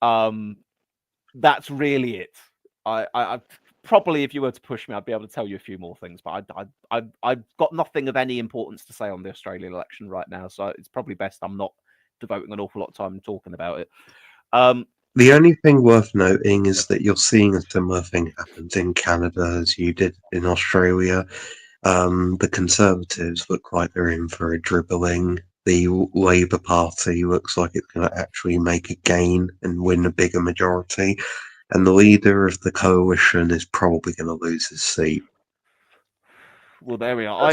Speaker 1: That's really it. I probably, if you were to push me, I'd be able to tell you a few more things, but I've got nothing of any importance to say on the Australian election right now, so it's probably best I'm not devoting an awful lot of time talking about it.
Speaker 4: The only thing worth noting is that you're seeing a similar thing happens in Canada as you did in Australia. The Conservatives look like they're in for a dribbling. The Labour Party looks like it's going to actually make a gain and win a bigger majority. And the leader of the coalition is probably going to lose his seat.
Speaker 1: Well, there we are.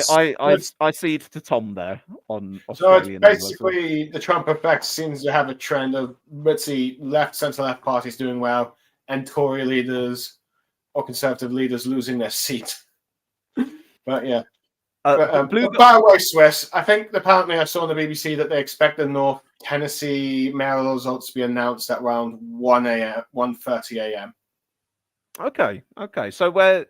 Speaker 1: I cede to Tom there on Australian.
Speaker 2: So it's basically the Trump effect seems to have a trend of, let's see, left, centre-left parties doing well, and Tory leaders or Conservative leaders losing their seat. But yeah.
Speaker 1: Blue
Speaker 2: By the way, Swiss, I think apparently I saw on the BBC that they expect the North Tennessee mayoral results to be announced at around 1:30 a.m.
Speaker 1: Okay. So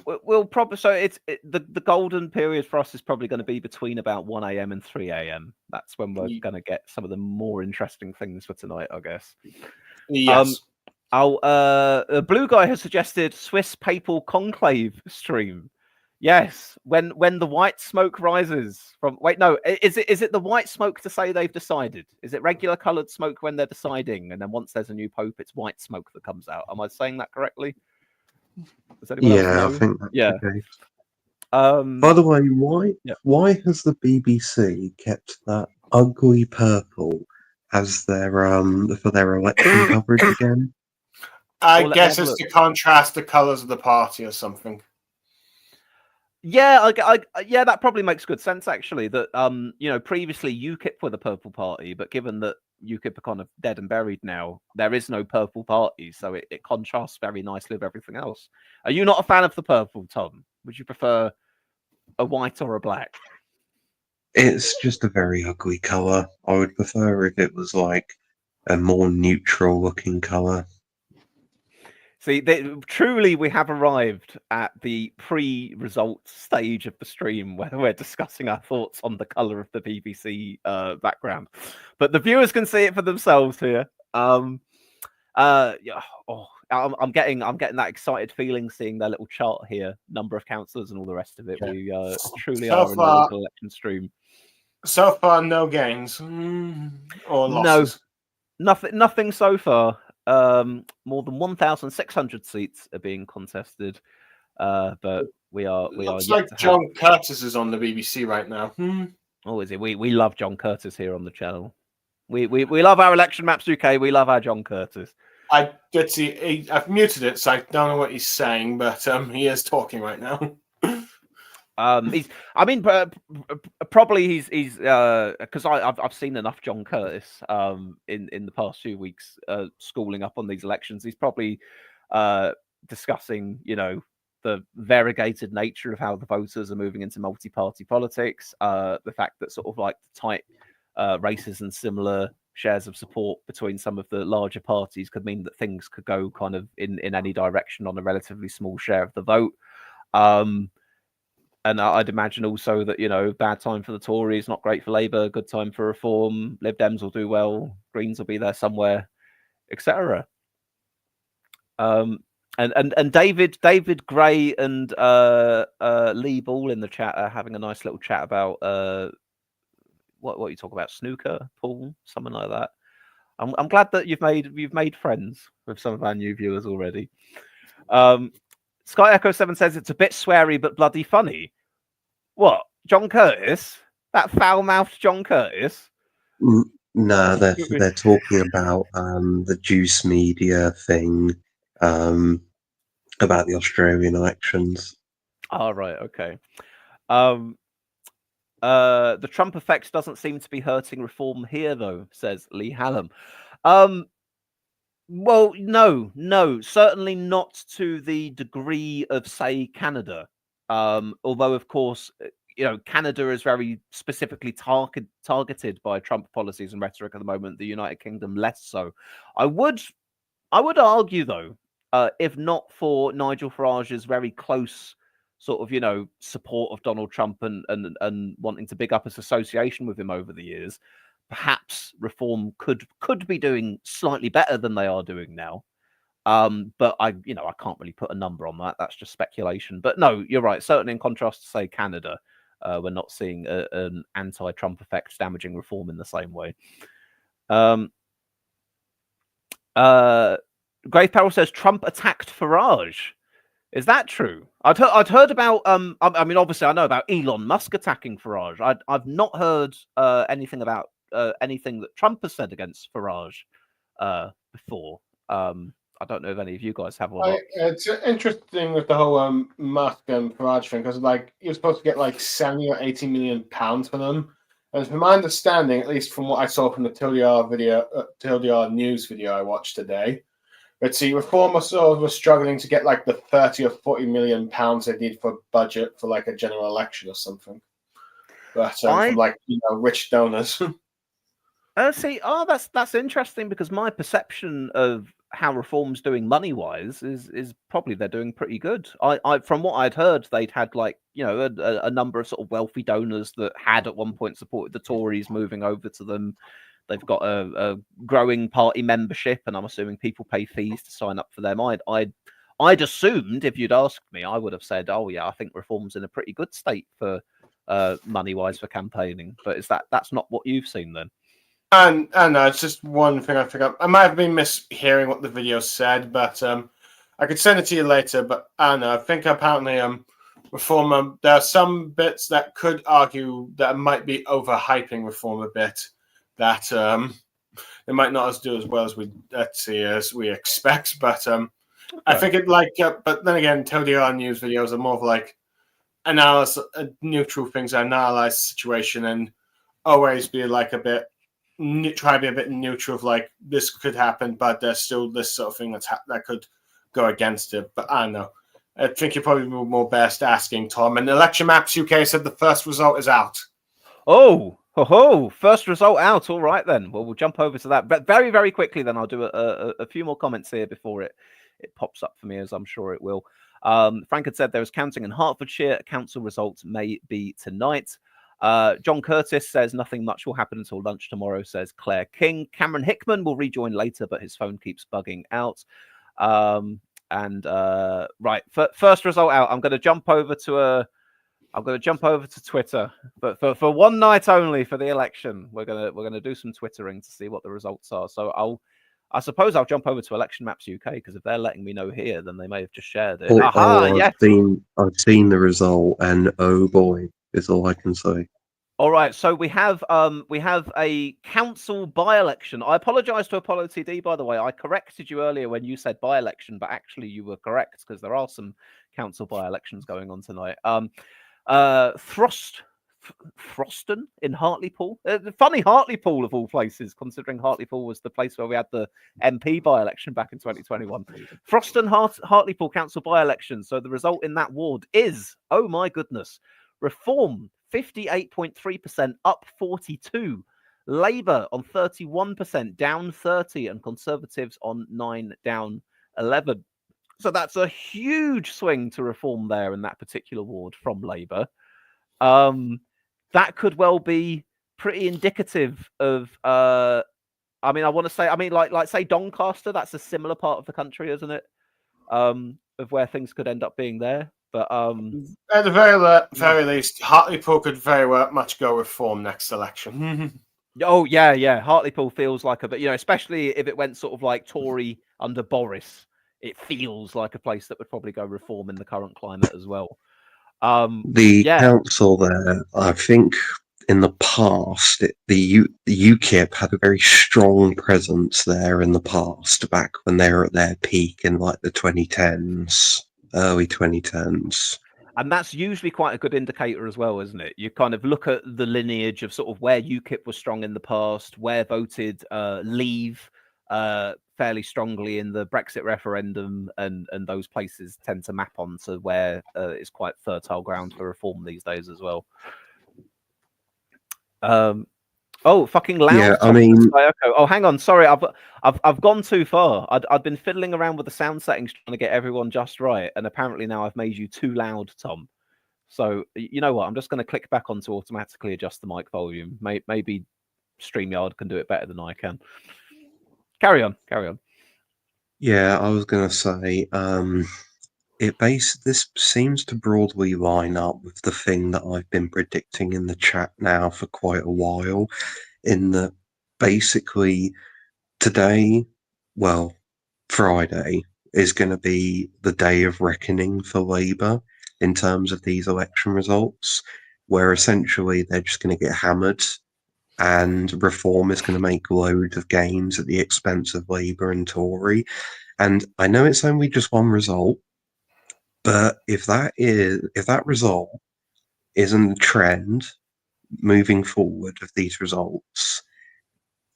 Speaker 1: we'll probably the golden period for us is probably going to be between about 1 a.m. and 3 a.m. That's when we're going to get some of the more interesting things for tonight, I guess.
Speaker 2: Yes.
Speaker 1: A blue guy has suggested Swiss papal conclave stream. Yes, when the white smoke rises from. Wait, no, is it the white smoke to say they've decided? Is it regular coloured smoke when they're deciding, and then once there's a new pope, it's white smoke that comes out? Am I saying that correctly? Does anyone else know?
Speaker 4: I think that's
Speaker 1: Yeah.
Speaker 4: the case. By the way, why has the BBC kept that ugly purple as their for their election coverage again?
Speaker 2: I
Speaker 1: Well,
Speaker 2: guess it's to contrast the colours of the party or something.
Speaker 1: Yeah, yeah, that probably makes good sense actually. That previously UKIP were the purple party, but given that UKIP are kind of dead and buried now, there is no purple party, so it contrasts very nicely with everything else. Are you not a fan of the purple, Tom? Would you prefer a white or a black?
Speaker 4: It's just a very ugly colour. I would prefer if it was like a more neutral looking colour.
Speaker 1: See, truly, we have arrived at the pre-result stage of the stream where we're discussing our thoughts on the colour of the BBC background, but the viewers can see it for themselves here. I'm getting that excited feeling seeing their little chart here, number of councillors and all the rest of it. Yeah. We truly are in a local election stream.
Speaker 2: So far, no gains or losses.
Speaker 1: No, nothing so far. More than 1,600 seats are being contested, but we are.
Speaker 2: Looks like John Curtis is on the BBC right now.
Speaker 1: Oh, is it? We love John Curtis here on the channel. We love our Election Maps UK. We love our John Curtis.
Speaker 2: I did see. I've muted it, so I don't know what he's saying, but he is talking right now.
Speaker 1: Probably he's because I've seen enough John Curtis in the past few weeks schooling up on these elections. He's probably discussing the variegated nature of how the voters are moving into multi-party politics, the fact that sort of like tight races and similar shares of support between some of the larger parties could mean that things could go kind of in any direction on a relatively small share of the vote. And I'd imagine also that, bad time for the Tories, not great for Labour, good time for Reform, Lib Dems will do well, Greens will be there somewhere, etc. And David Gray and Lee Ball in the chat are having a nice little chat about what you talk about, snooker, pool, something like that. I'm glad that you've made friends with some of our new viewers already. Sky Echo 7 says it's a bit sweary but bloody funny. What, John Curtis? That foul-mouthed John Curtis?
Speaker 4: No, they're talking about the Juice Media thing about the Australian elections.
Speaker 1: Oh, right, okay. The Trump effect doesn't seem to be hurting Reform here, though, says Lee Hallam. Well, no, certainly not to the degree of, say, Canada. Although, of course, Canada is very specifically targeted by Trump policies and rhetoric at the moment. The United Kingdom less so. I would argue, though, if not for Nigel Farage's very close sort of support of Donald Trump and wanting to big up his association with him over the years, perhaps Reform could be doing slightly better than they are doing now. But I can't really put a number on that. That's just speculation. But no, you're right. Certainly in contrast to, say, Canada, we're not seeing an anti-Trump effect damaging Reform in the same way. Grave Peril says Trump attacked Farage. Is that true? I'd heard about. I mean, obviously, I know about Elon Musk attacking Farage. I've not heard anything about anything that Trump has said against Farage before. I don't know if any of you guys have or not.
Speaker 2: It's interesting with the whole Musk and Farage thing, because you're supposed to get like 70 or 80 million pounds for them. And from my understanding, at least from what I saw from the TLDR news video I watched today, Let's see, Reform were struggling to get like the 30 or 40 million pounds they need for budget for like a general election or something. But from like rich donors.
Speaker 1: That's interesting, because my perception of how Reform's doing money wise is probably they're doing pretty good. I from what I'd heard, they'd had like a number of sort of wealthy donors that had at one point supported the Tories moving over to them. They've got a growing party membership, and I'm assuming people pay fees to sign up for them. I'd assumed, if you'd asked me, I would have said, oh yeah, I think Reform's in a pretty good state for money wise for campaigning. But that's not what you've seen then?
Speaker 2: And it's just one thing I forgot. I might have been mishearing what the video said, but I could send it to you later. But I don't know. I think apparently Reform. There are some bits that could argue that it might be overhyping Reform a bit. That they might not do as well as we expect. But I think it but then again, TLDR news videos are more of like analysis, neutral things. Analyze the situation and always be like a bit. Try to be a bit neutral of like this could happen, but there's still this sort of thing that could go against it. But I don't know. I think you're probably more best asking Tom. And Election Maps UK said the first result is out.
Speaker 1: First result out. All right then. Well, we'll jump over to that, but very, very quickly. Then I'll do a few more comments here before it pops up for me, as I'm sure it will. Frank had said there is counting in Hertfordshire. Council results may be tonight. John Curtis says nothing much will happen until lunch tomorrow, says Claire King. Cameron Hickman will rejoin later, but his phone keeps bugging out. Right, first result out. I'm going to jump over to Twitter, but for one night only for the election. We're gonna do some Twittering to see what the results are. So I suppose I'll jump over to Election Maps UK, because if they're letting me know here, then they may have just shared it.
Speaker 4: I've seen the result, and oh boy, is all I can say.
Speaker 1: All right, so we have a council by-election. I apologise to Apollo TD, by the way. I corrected you earlier when you said by-election, but actually you were correct, because there are some council by-elections going on tonight. Throston in Hartlepool. Funny Hartlepool of all places, considering Hartlepool was the place where we had the MP by-election back in 2021. Throston Hartlepool council by-election. So the result in that ward is, oh my goodness, Reform 58.3%, up 42. Labour on 31%, down 30, and Conservatives on 9, down 11. So that's a huge swing to Reform there in that particular ward from Labour. That could well be pretty indicative of. I want to say, like say Doncaster. That's a similar part of the country, isn't it? Of where things could end up being there. But
Speaker 2: at the very least, Hartlepool could very much go Reform next election.
Speaker 1: Oh yeah. Hartlepool feels like a bit, especially if it went sort of like Tory under Boris. It feels like a place that would probably go Reform in the current climate as well.
Speaker 4: The council there, I think, in the past, the UKIP had a very strong presence there in the past, back when they were at their peak in like the 2010s, early 2010s.
Speaker 1: And that's usually quite a good indicator as well, isn't it? You kind of look at the lineage of sort of where UKIP was strong in the past, where voted Leave fairly strongly in the Brexit referendum, and those places tend to map on to where it's quite fertile ground for Reform these days as well. Fucking loud!
Speaker 4: Yeah,
Speaker 1: Oh, hang on, sorry, I've gone too far. I'd been fiddling around with the sound settings trying to get everyone just right, and apparently now I've made you too loud, Tom. So you know what? I'm just going to click back on to automatically adjust the mic volume. Maybe StreamYard can do it better than I can. Carry on.
Speaker 4: Yeah, I was going to say, this seems to broadly line up with the thing that I've been predicting in the chat now for quite a while, in that basically today, Friday, is going to be the day of reckoning for Labour in terms of these election results, where essentially they're just going to get hammered, and Reform is going to make loads of gains at the expense of Labour and Tory. And I know it's only just one result, but if that result isn't the trend moving forward of these results,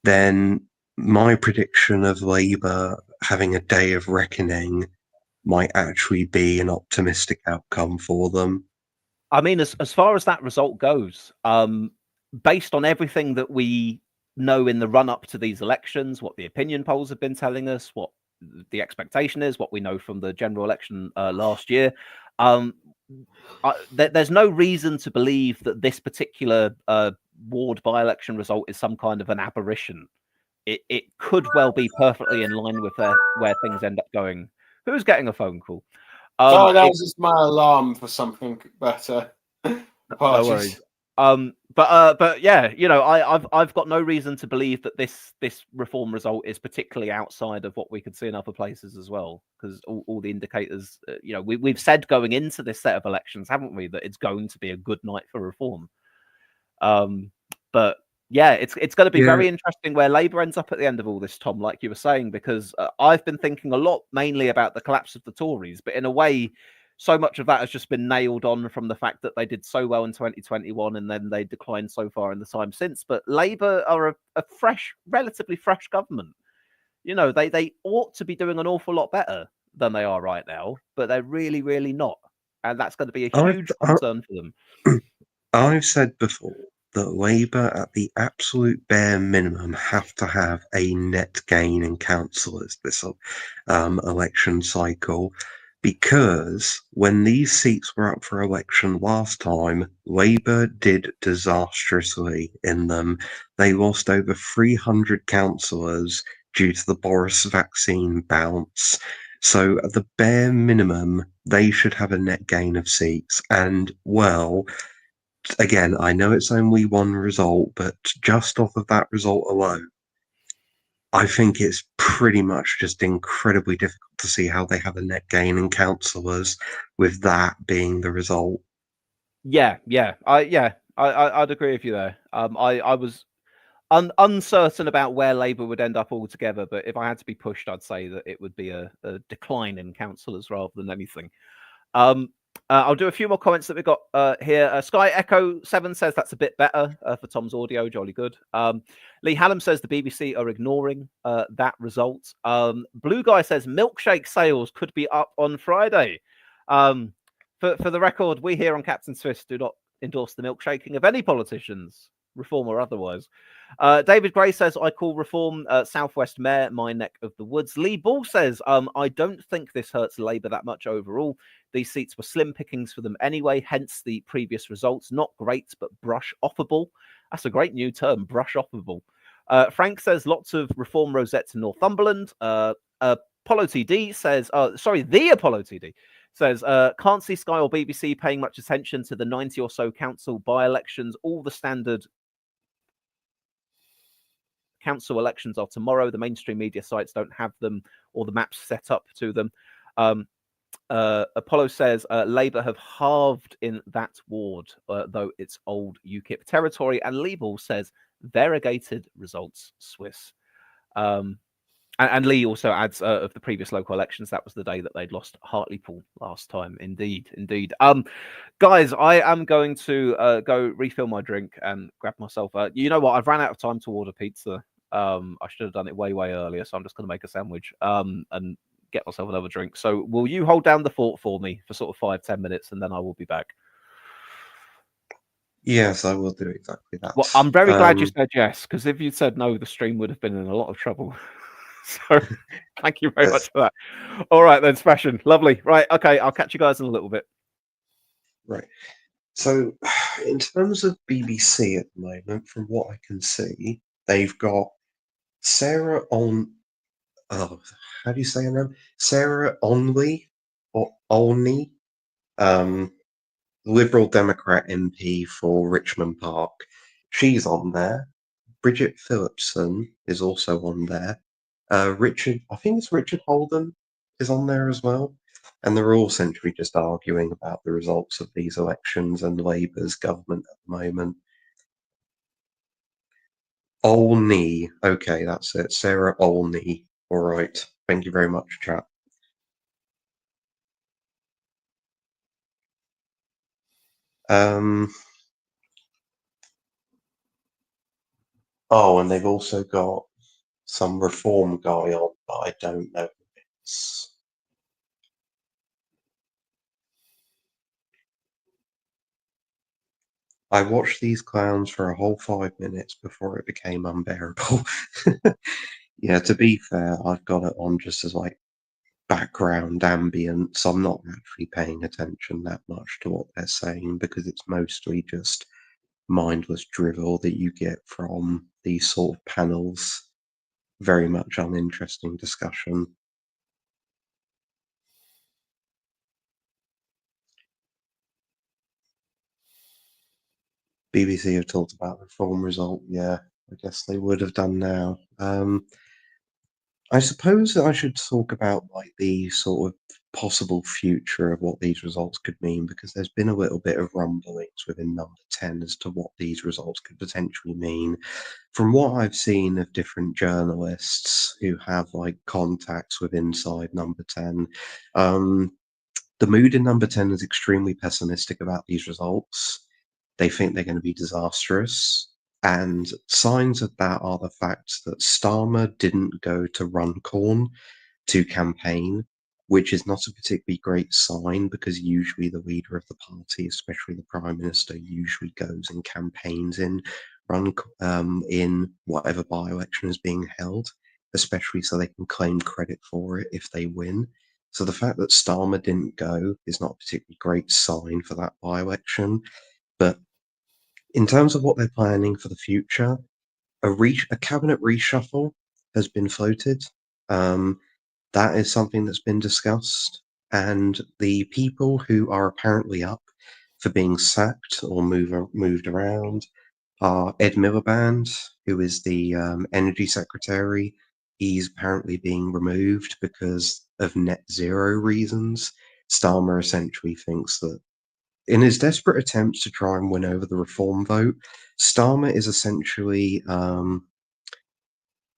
Speaker 4: then my prediction of Labour having a day of reckoning might actually be an optimistic outcome for them.
Speaker 1: I mean, as far as that result goes, based on everything that we know in the run up to these elections, what the opinion polls have been telling us, what the expectation is, what we know from the general election last year, there's no reason to believe that this particular ward by-election result is some kind of an aberration. It could well be perfectly in line with where things end up going. Who's getting a phone call?
Speaker 2: Oh, that was just my alarm for something better.
Speaker 1: No worries. But yeah, you know, I've got no reason to believe that this reform result is particularly outside of what we could see in other places as well, because all the indicators, you know, we've said going into this set of elections, haven't we, that it's going to be a good night for reform. But yeah, it's going to be very interesting where Labour ends up at the end of all this, Tom, like you were saying, because I've been thinking a lot mainly about the collapse of the Tories, but in a way, so much of that has just been nailed on from the fact that they did so well in 2021 and then they declined so far in the time since. But Labour are a relatively fresh government. You know, they ought to be doing an awful lot better than they are right now, but they're really, really not. And that's going to be a huge concern for them.
Speaker 4: I've said before that Labour, at the absolute bare minimum, have to have a net gain in councillors this election cycle, because when these seats were up for election last time, Labour did disastrously in them. They lost over 300 councillors due to the Boris vaccine bounce. So at the bare minimum, they should have a net gain of seats. And, well, again, I know it's only one result, but just off of that result alone, I think it's pretty much just incredibly difficult to see how they have a net gain in councillors with that being the result.
Speaker 1: Yeah, I'd agree with you there. I was uncertain about where Labour would end up altogether, but if I had to be pushed, I'd say that it would be a decline in councillors rather than anything. I'll do a few more comments that we've got here. Sky Echo 7 says that's a bit better for Tom's audio. Jolly good. Lee Hallam says the BBC are ignoring that result. Blue Guy says milkshake sales could be up on Friday. For the record, we here on Captain Swiss do not endorse the milkshaking of any politicians, reform or otherwise. David Gray says, I call reform Southwest Mayor my neck of the woods. Lee Ball says, I don't think this hurts Labour that much overall. These seats were slim pickings for them anyway, hence the previous results. Not great, but brush-offable. That's a great new term, brush-offable. Frank says, lots of reform rosettes in Northumberland. Apollo TD says, the Apollo TD says, can't see Sky or BBC paying much attention to the 90 or so council by-elections. All the standard council elections are tomorrow. The mainstream media sites don't have them or the maps set up to them. Apollo says Labour have halved in that ward, though it's old UKIP territory. And Liebel says variegated results, Swiss. And Lee also adds of the previous local elections, that was the day that they'd lost Hartlepool last time. Indeed. Guys, I am going to go refill my drink and grab myself. You know what? I've ran out of time to order pizza. I should have done it way earlier, so I'm just going to make a sandwich and get myself another drink. So will you hold down the fort for me for sort of 5-10 minutes, and then I will be back?
Speaker 4: Yes, I will do exactly that.
Speaker 1: Well, I'm very glad you said yes, because if you'd said no, the stream would have been in a lot of trouble. So thank you very much for that. All right then, smashing. Lovely. Right, okay, I'll catch you guys in a little bit.
Speaker 4: Right. So in terms of BBC at the moment, from what I can see, they've got Sarah on how do you say her name? Sarah Onley or Olney, Liberal Democrat MP for Richmond Park. She's on there. Bridget Phillipson is also on there. I think it's Richard Holden is on there as well. And they're all essentially just arguing about the results of these elections and Labour's government at the moment. Olney. Okay, that's it. Sarah Olney. All right. Thank you very much, chat. Oh, and they've also got some reform guy on, but I don't know who it is. I watched these clowns for a whole 5 minutes before it became unbearable. Yeah, to be fair, I've got it on just as like background ambience. I'm not actually paying attention that much to what they're saying because it's mostly just mindless drivel that you get from these sort of panels. Very much uninteresting discussion. BBC have talked about the reform result. Yeah, I guess they would have done now. I suppose that I should talk about like the sort of possible future of what these results could mean, because there's been a little bit of rumblings within number 10 as to what these results could potentially mean. From what I've seen of different journalists who have like contacts with inside number 10, the mood in number 10 is extremely pessimistic about these results. They think they're going to be disastrous. And signs of that are the fact that Starmer didn't go to Runcorn to campaign, which is not a particularly great sign because usually the leader of the party, especially the Prime Minister, usually goes and campaigns in in whatever by-election is being held, especially so they can claim credit for it if they win. So the fact that Starmer didn't go is not a particularly great sign for that by-election. But in terms of what they're planning for the future, a cabinet reshuffle has been floated. That is something that's been discussed, and the people who are apparently up for being sacked or moved around are Ed Miliband, who is the energy secretary. He's apparently being removed because of net zero reasons. Starmer essentially thinks that in his desperate attempts to try and win over the reform vote, Starmer is essentially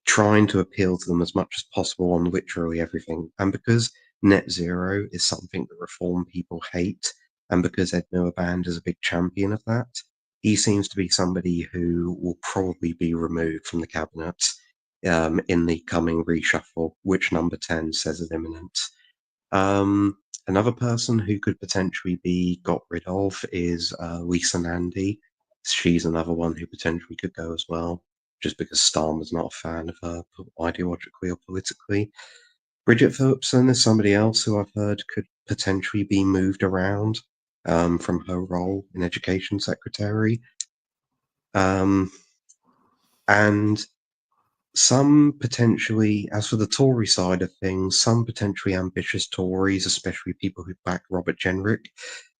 Speaker 4: trying to appeal to them as much as possible on literally everything. And because net zero is something that reform people hate, and because Ed Miliband is a big champion of that, he seems to be somebody who will probably be removed from the cabinet in the coming reshuffle, which number 10 says is imminent. Another person who could potentially be got rid of is Lisa Nandy. She's another one who potentially could go as well, just because Starmer's not a fan of her ideologically or politically. Bridget Phillipson is somebody else who I've heard could potentially be moved around from her role in Education Secretary. And some potentially, as for the Tory side of things, some potentially ambitious Tories, especially people who back Robert Jenrick,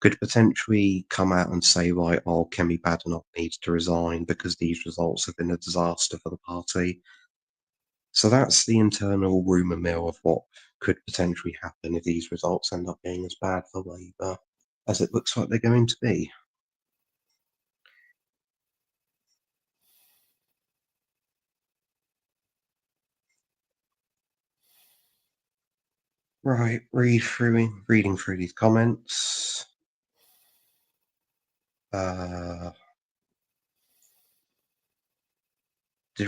Speaker 4: could potentially come out and say, like, oh, Kemi Badenoch needs to resign because these results have been a disaster for the party. So that's the internal rumour mill of what could potentially happen if these results end up being as bad for Labour as it looks like they're going to be. Right, reading through these comments. Did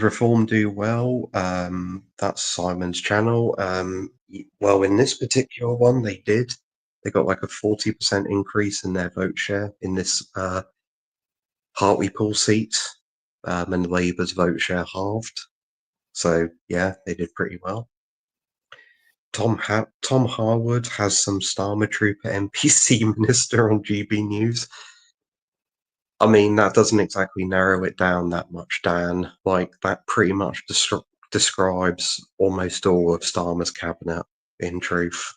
Speaker 4: Reform do well? That's Simon's channel. Well, in this particular one, they did. They got like a 40% increase in their vote share in this Hartlepool seat, and Labour's vote share halved. So yeah, they did pretty well. Tom Harwood has some Starmer Trooper NPC minister on GB News. I mean, that doesn't exactly narrow it down that much, Dan. Like, that pretty much describes almost all of Starmer's cabinet, in truth.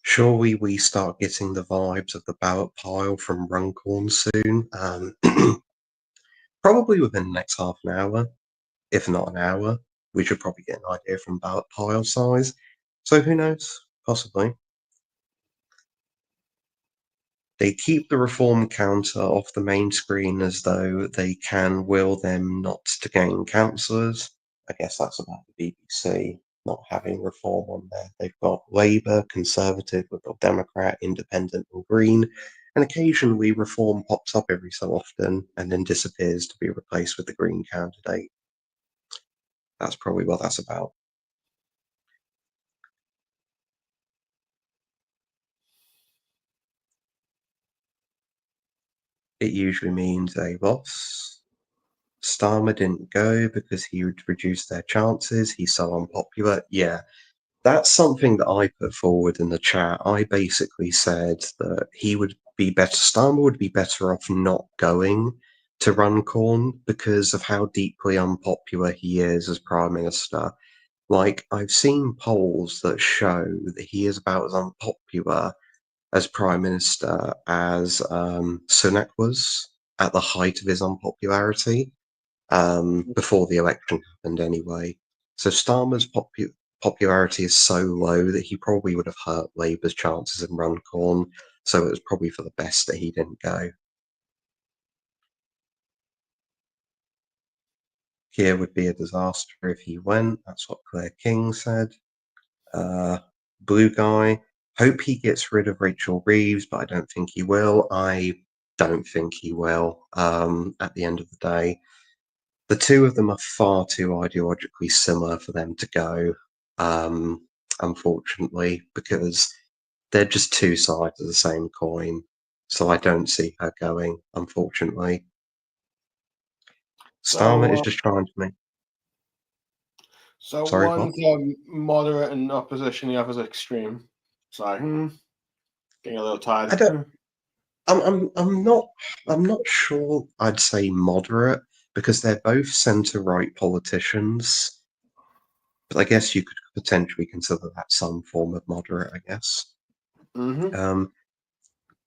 Speaker 4: Surely we start getting the vibes of the ballot pile from Runcorn soon. Probably within the next half an hour, if not an hour. We should probably get an idea from ballot pile size. So who knows? Possibly. They keep the reform counter off the main screen as though they can will them not to gain councillors. I guess that's about the BBC not having reform on there. They've got Labour, Conservative, Liberal Democrat, Independent and Green, and occasionally reform pops up every so often and then disappears to be replaced with the Green candidate. That's probably what that's about. It usually means a loss. Starmer didn't go because he would reduce their chances. He's so unpopular. Yeah, that's something that I put forward in the chat. I basically said that he would be better, Starmer would be better off not going to Runcorn because of how deeply unpopular he is as Prime Minister. Like, I've seen polls that show that he is about as unpopular as Prime Minister as Sunak was at the height of his unpopularity before the election happened anyway. So Starmer's popularity is so low that he probably would have hurt Labour's chances in Runcorn, so it was probably for the best that he didn't go. Here would be a disaster if he went, that's what Claire King said. Blue Guy, hope he gets rid of Rachel Reeves, but I don't think he will. I don't think he will, at the end of the day. The two of them are far too ideologically similar for them to go, unfortunately, because they're just two sides of the same coin. So I don't see her going, unfortunately. Starmer is just trying to make...
Speaker 2: So
Speaker 4: Sorry,
Speaker 2: one's moderate and opposition, the other's extreme. It's like, getting a little tired.
Speaker 4: I don't... I'm not sure I'd say moderate, because they're both centre-right politicians. But I guess you could potentially consider that some form of moderate, I guess.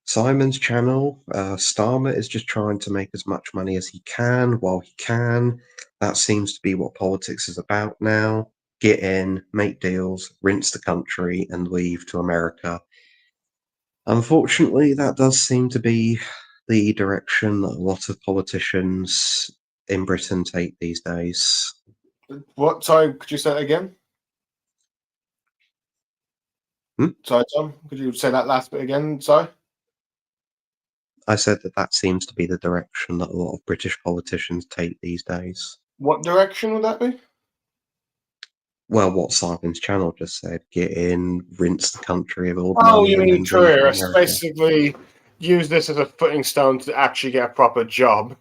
Speaker 4: Simon's channel, Starmer is just trying to make as much money as he can while he can. That seems to be what politics is about now. Get in, make deals, rinse the country, and leave to America. Unfortunately, that does seem to be the direction that a lot of politicians in Britain take these days.
Speaker 2: What? Sorry, could you say that again? Sorry, Tom, could you say that last bit again? Sorry?
Speaker 4: I said that seems to be the direction that a lot of British politicians take these days.
Speaker 2: What direction would that be?
Speaker 4: Well, what Simon's channel just said, get in, rinse the country of all the
Speaker 2: Oh,
Speaker 4: money,
Speaker 2: you
Speaker 4: and
Speaker 2: mean
Speaker 4: then leave to
Speaker 2: careerists?
Speaker 4: America.
Speaker 2: Basically, use this as a footing stone to actually get a proper job.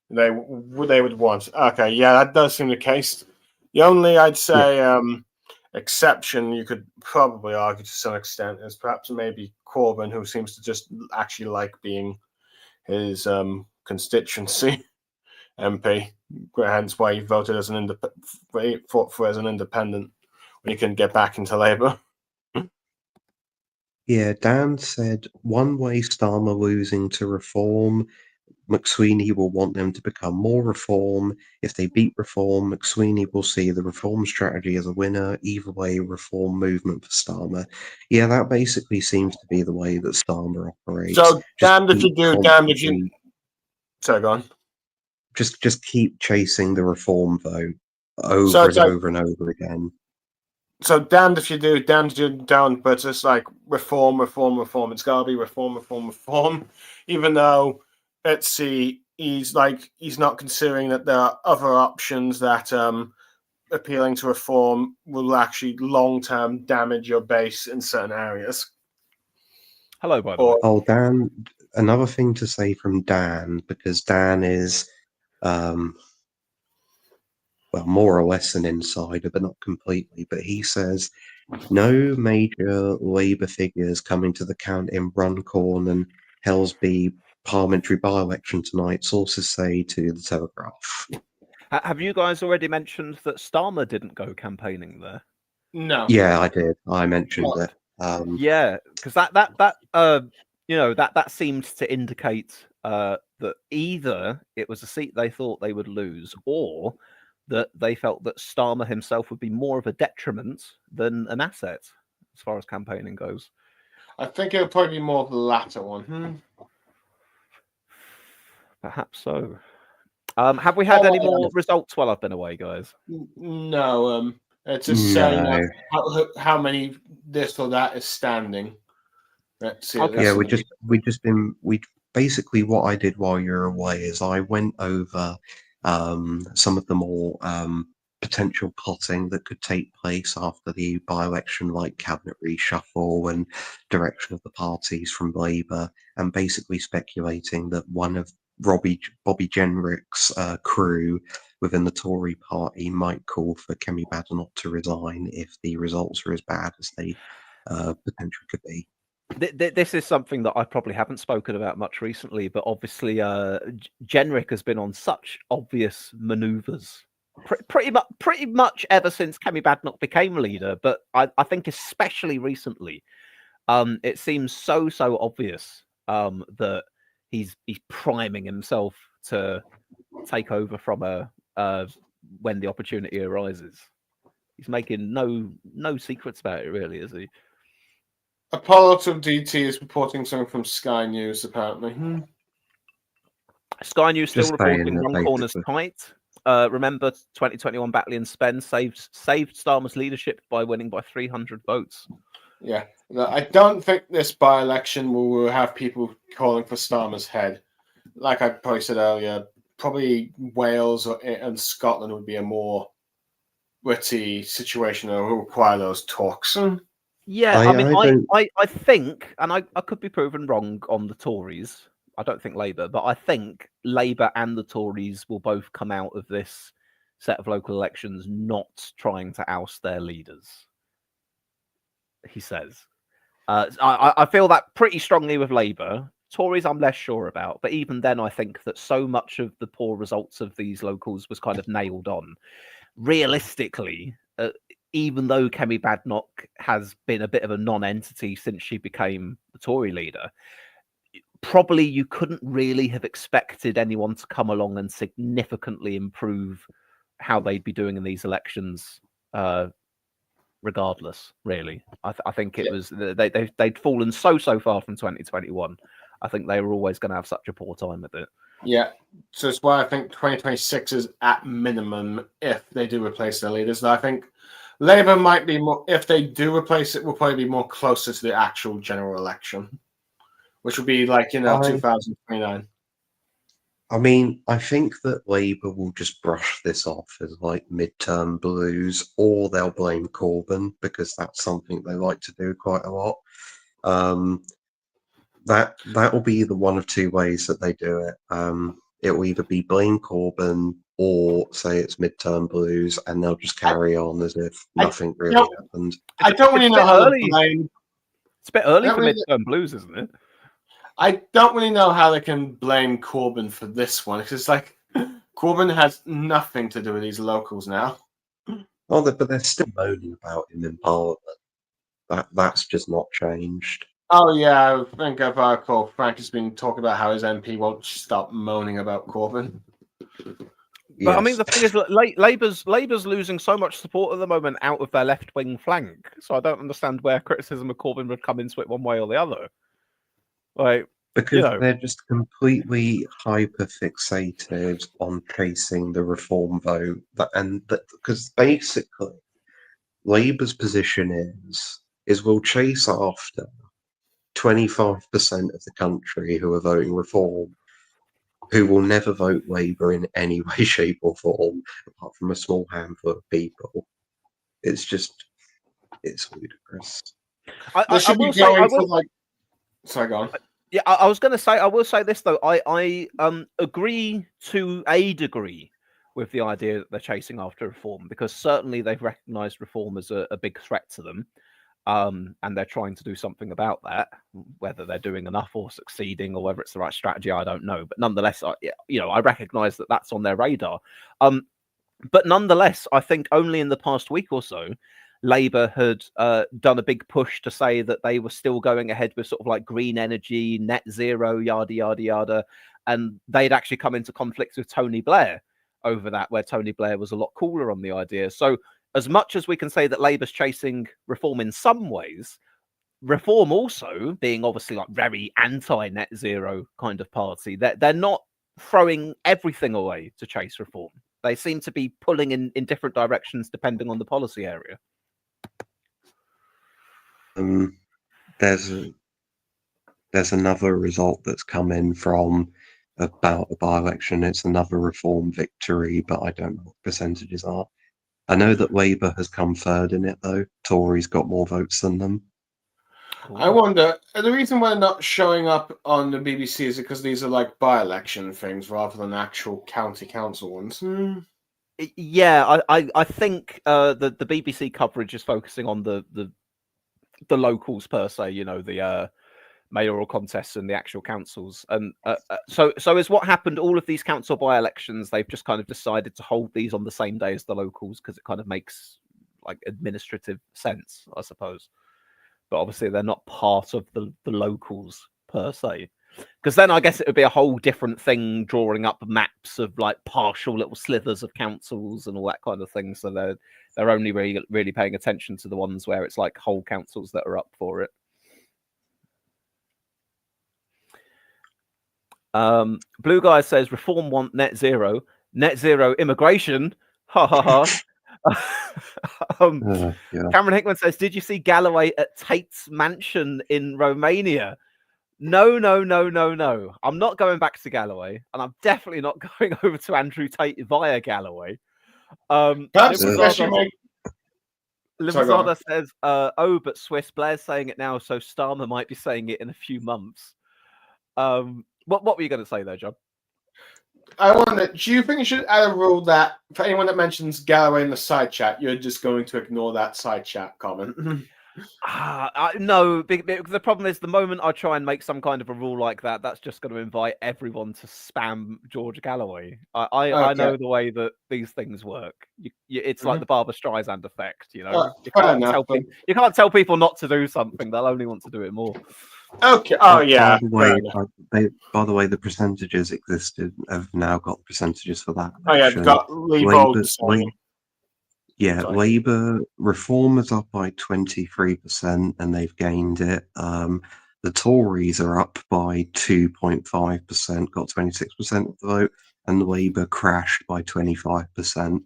Speaker 2: They would want. Okay, yeah, that does seem the case. The only, I'd say, exception you could probably argue to some extent is perhaps maybe Corbyn, who seems to just actually like being his constituency MP. Hence why he voted as an fought for as an independent when he couldn't get back into Labour.
Speaker 4: Yeah, Dan said one way Starmer losing to Reform, McSweeney will want them to become more Reform. If they beat Reform, McSweeney will see the Reform strategy as a winner. Either way, Reform movement for Starmer. Yeah, that basically seems to be the way that Starmer operates.
Speaker 2: So damned if you do, damned if you. Sorry, go on.
Speaker 4: Just keep chasing the Reform vote over and over again.
Speaker 2: So damned if you do, damned if you don't, but it's like reform. It's gotta be reform. Even though he's not considering that there are other options that appealing to reform will actually long-term damage your base in certain areas.
Speaker 1: Hello, by the way.
Speaker 4: Oh, Dan, another thing to say from Dan, because Dan is well, more or less an insider, but not completely. But he says no major Labour figures coming to the count in Runcorn and Helsby parliamentary by-election tonight, sources say to the Telegraph.
Speaker 1: Have you guys already mentioned that Starmer didn't go campaigning there?
Speaker 2: No.
Speaker 4: Yeah, I did. I mentioned it.
Speaker 1: Yeah, because that seemed to indicate that either it was a seat they thought they would lose, or that they felt that Starmer himself would be more of a detriment than an asset as far as campaigning goes.
Speaker 2: I think it would probably be more of the latter one.
Speaker 1: Perhaps so. Have we had any more results while I've been away, guys?
Speaker 2: No. It's just saying how many this or that is standing. Let's see.
Speaker 1: Okay.
Speaker 4: Yeah, we basically what I did while you're away is I went over some of the more potential plotting that could take place after the by-election, like cabinet reshuffle and direction of the parties from Labour, and basically speculating that one of Bobby Jenrick's crew within the Tory party might call for Kemi Badenoch to resign if the results are as bad as they potentially could be.
Speaker 1: This is something that I probably haven't spoken about much recently, but obviously Jenrick has been on such obvious manoeuvres pretty much ever since Kemi Badenoch became leader. But I think especially recently, it seems so obvious that he's priming himself to take over from her when the opportunity arises. He's making no secrets about it, really, is he?
Speaker 2: Apollo to DT is reporting something from Sky News, apparently.
Speaker 1: Sky News still
Speaker 4: Just saying
Speaker 1: reporting
Speaker 4: that
Speaker 1: one corner's tight. Remember 2021 Batley and Spen saved Starmer's leadership by winning by 300 votes.
Speaker 2: Yeah. I don't think this by-election will have people calling for Starmer's head. Like I probably said earlier, probably Wales and Scotland would be a more witty situation that will require those talks.
Speaker 1: Yeah, I think, and I could be proven wrong on the Tories. I don't think Labour, but I think Labour and the Tories will both come out of this set of local elections not trying to oust their leaders, he says. I feel that pretty strongly with Labour. Tories, I'm less sure about, but even then, I think that so much of the poor results of these locals was kind of nailed on. Realistically, even though Kemi Badenoch has been a bit of a non-entity since she became the Tory leader, probably you couldn't really have expected anyone to come along and significantly improve how they'd be doing in these elections, regardless. Really, I think it was they'd fallen so far from 2021. I think they were always going to have such a poor time with it.
Speaker 2: Yeah, so it's why I think 2026 is at minimum if they do replace their leaders. And I think Labour might be more, if they do replace it, will probably be more closer to the actual general election, which would be like, 2029.
Speaker 4: I mean, I think that Labour will just brush this off as like midterm blues, or they'll blame Corbyn because that's something they like to do quite a lot. That will be either one of two ways that they do it. It will either be blame Corbyn or say it's midterm blues, and they'll just carry on as if nothing really happened.
Speaker 2: I don't really know how to blame.
Speaker 1: It's a bit early for midterm blues, isn't it?
Speaker 2: I don't really know how they can blame Corbyn for this one, because it's like Corbyn has nothing to do with these locals now.
Speaker 4: Oh, but they're still moaning about him in Parliament. That's just not changed.
Speaker 2: Oh yeah, I think if I recall, Frank has been talking about how his MP won't stop moaning about Corbyn.
Speaker 1: But I mean, the thing is, Labour's losing so much support at the moment out of their left-wing flank. So I don't understand where criticism of Corbyn would come into it one way or the other. Like,
Speaker 4: because they're just completely hyper fixated on chasing the reform vote, because basically Labour's position is we'll chase after 25% of the country who are voting reform, who will never vote Labour in any way, shape, or form, apart from a small handful of people. It's ludicrous.
Speaker 2: Sorry, go on.
Speaker 1: Yeah, I was going to say, I will say this though. I agree to a degree with the idea that they're chasing after reform, because certainly they've recognised reform as a big threat to them, and they're trying to do something about that. Whether they're doing enough or succeeding, or whether it's the right strategy, I don't know. But nonetheless, I recognise that that's on their radar. But nonetheless, I think only in the past week or so, Labour had done a big push to say that they were still going ahead with sort of like green energy, net zero, yada, yada, yada. And they'd actually come into conflict with Tony Blair over that, where Tony Blair was a lot cooler on the idea. So as much as we can say that Labour's chasing reform in some ways, reform also being obviously like very anti-net zero kind of party, they're not throwing everything away to chase reform. They seem to be pulling in different directions depending on the policy area.
Speaker 4: There's another result that's come in from about a by-election. It's another reform victory, but I don't know what percentages are. I know that Labour has come third in it, though. Tories got more votes than them.
Speaker 2: I wonder, the reason why they're not showing up on the BBC is because these are like by-election things rather than actual county council ones.
Speaker 1: Yeah, I think the BBC coverage is focusing on the locals per se, you know, the mayoral contests and the actual councils. And so is what happened. All of these council by-elections, they've just kind of decided to hold these on the same day as the locals because it kind of makes like administrative sense, I suppose. But obviously they're not part of the locals per se. Because then I guess it would be a whole different thing, drawing up maps of like partial little slithers of councils and all that kind of thing. So they're only really paying attention to the ones where it's like whole councils that are up for it. Blue Guy says Reform want net zero immigration. Ha ha ha.
Speaker 4: Yeah.
Speaker 1: Cameron Hickman says, did you see Galloway at Tate's mansion in Romania? No. I'm not going back to Galloway, and I'm definitely not going over to Andrew Tate via Galloway. Limazada says, oh, but Swiss, Blair's saying it now, so Starmer might be saying it in a few months. What were you going to say there, John?
Speaker 2: I wonder, do you think you should add a rule that for anyone that mentions Galloway in the side chat, you're just going to ignore that side chat comment?
Speaker 1: No, the problem is the moment I try and make some kind of a rule like that, that's just going to invite everyone to spam George Galloway. I know the way that these things work. It's like the Barbra Streisand effect, you know. You can't tell people not to do something; they'll only want to do it more.
Speaker 2: Okay. Oh yeah.
Speaker 4: By the way, the percentages existed have now got percentages for that.
Speaker 2: Oh yeah, they've got
Speaker 4: Labour Reform is up by 23%, and they've gained it. The Tories are up by 2.5%, got 26% of the vote, and Labour crashed by 25%.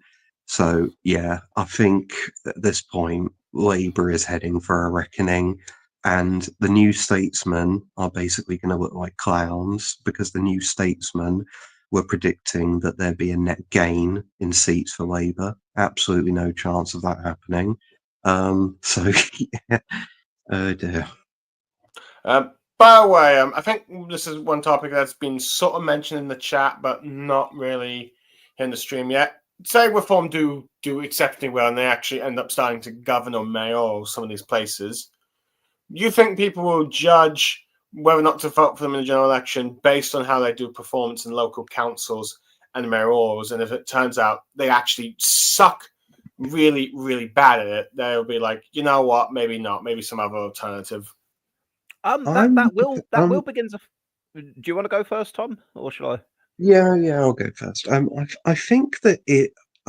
Speaker 4: So yeah, I think at this point Labour is heading for a reckoning. And the New Statesmen are basically going to look like clowns because the New Statesmen were predicting that there'd be a net gain in seats for Labour. Absolutely no chance of that happening. So, yeah. Oh dear.
Speaker 2: By the way, I think this is one topic that's been sort of mentioned in the chat, but not really in the stream yet. Say Reform do exceptionally well and they actually end up starting to govern or mayor or some of these places. You think people will judge whether or not to vote for them in the general election based on how they do performance in local councils and mayors? And if it turns out they actually suck really, really bad at it, they'll be like, you know what, maybe not, maybe some other alternative.
Speaker 1: That will begin to. Do you want to go first, Tom, or shall I?
Speaker 4: Yeah, I'll go first. I think that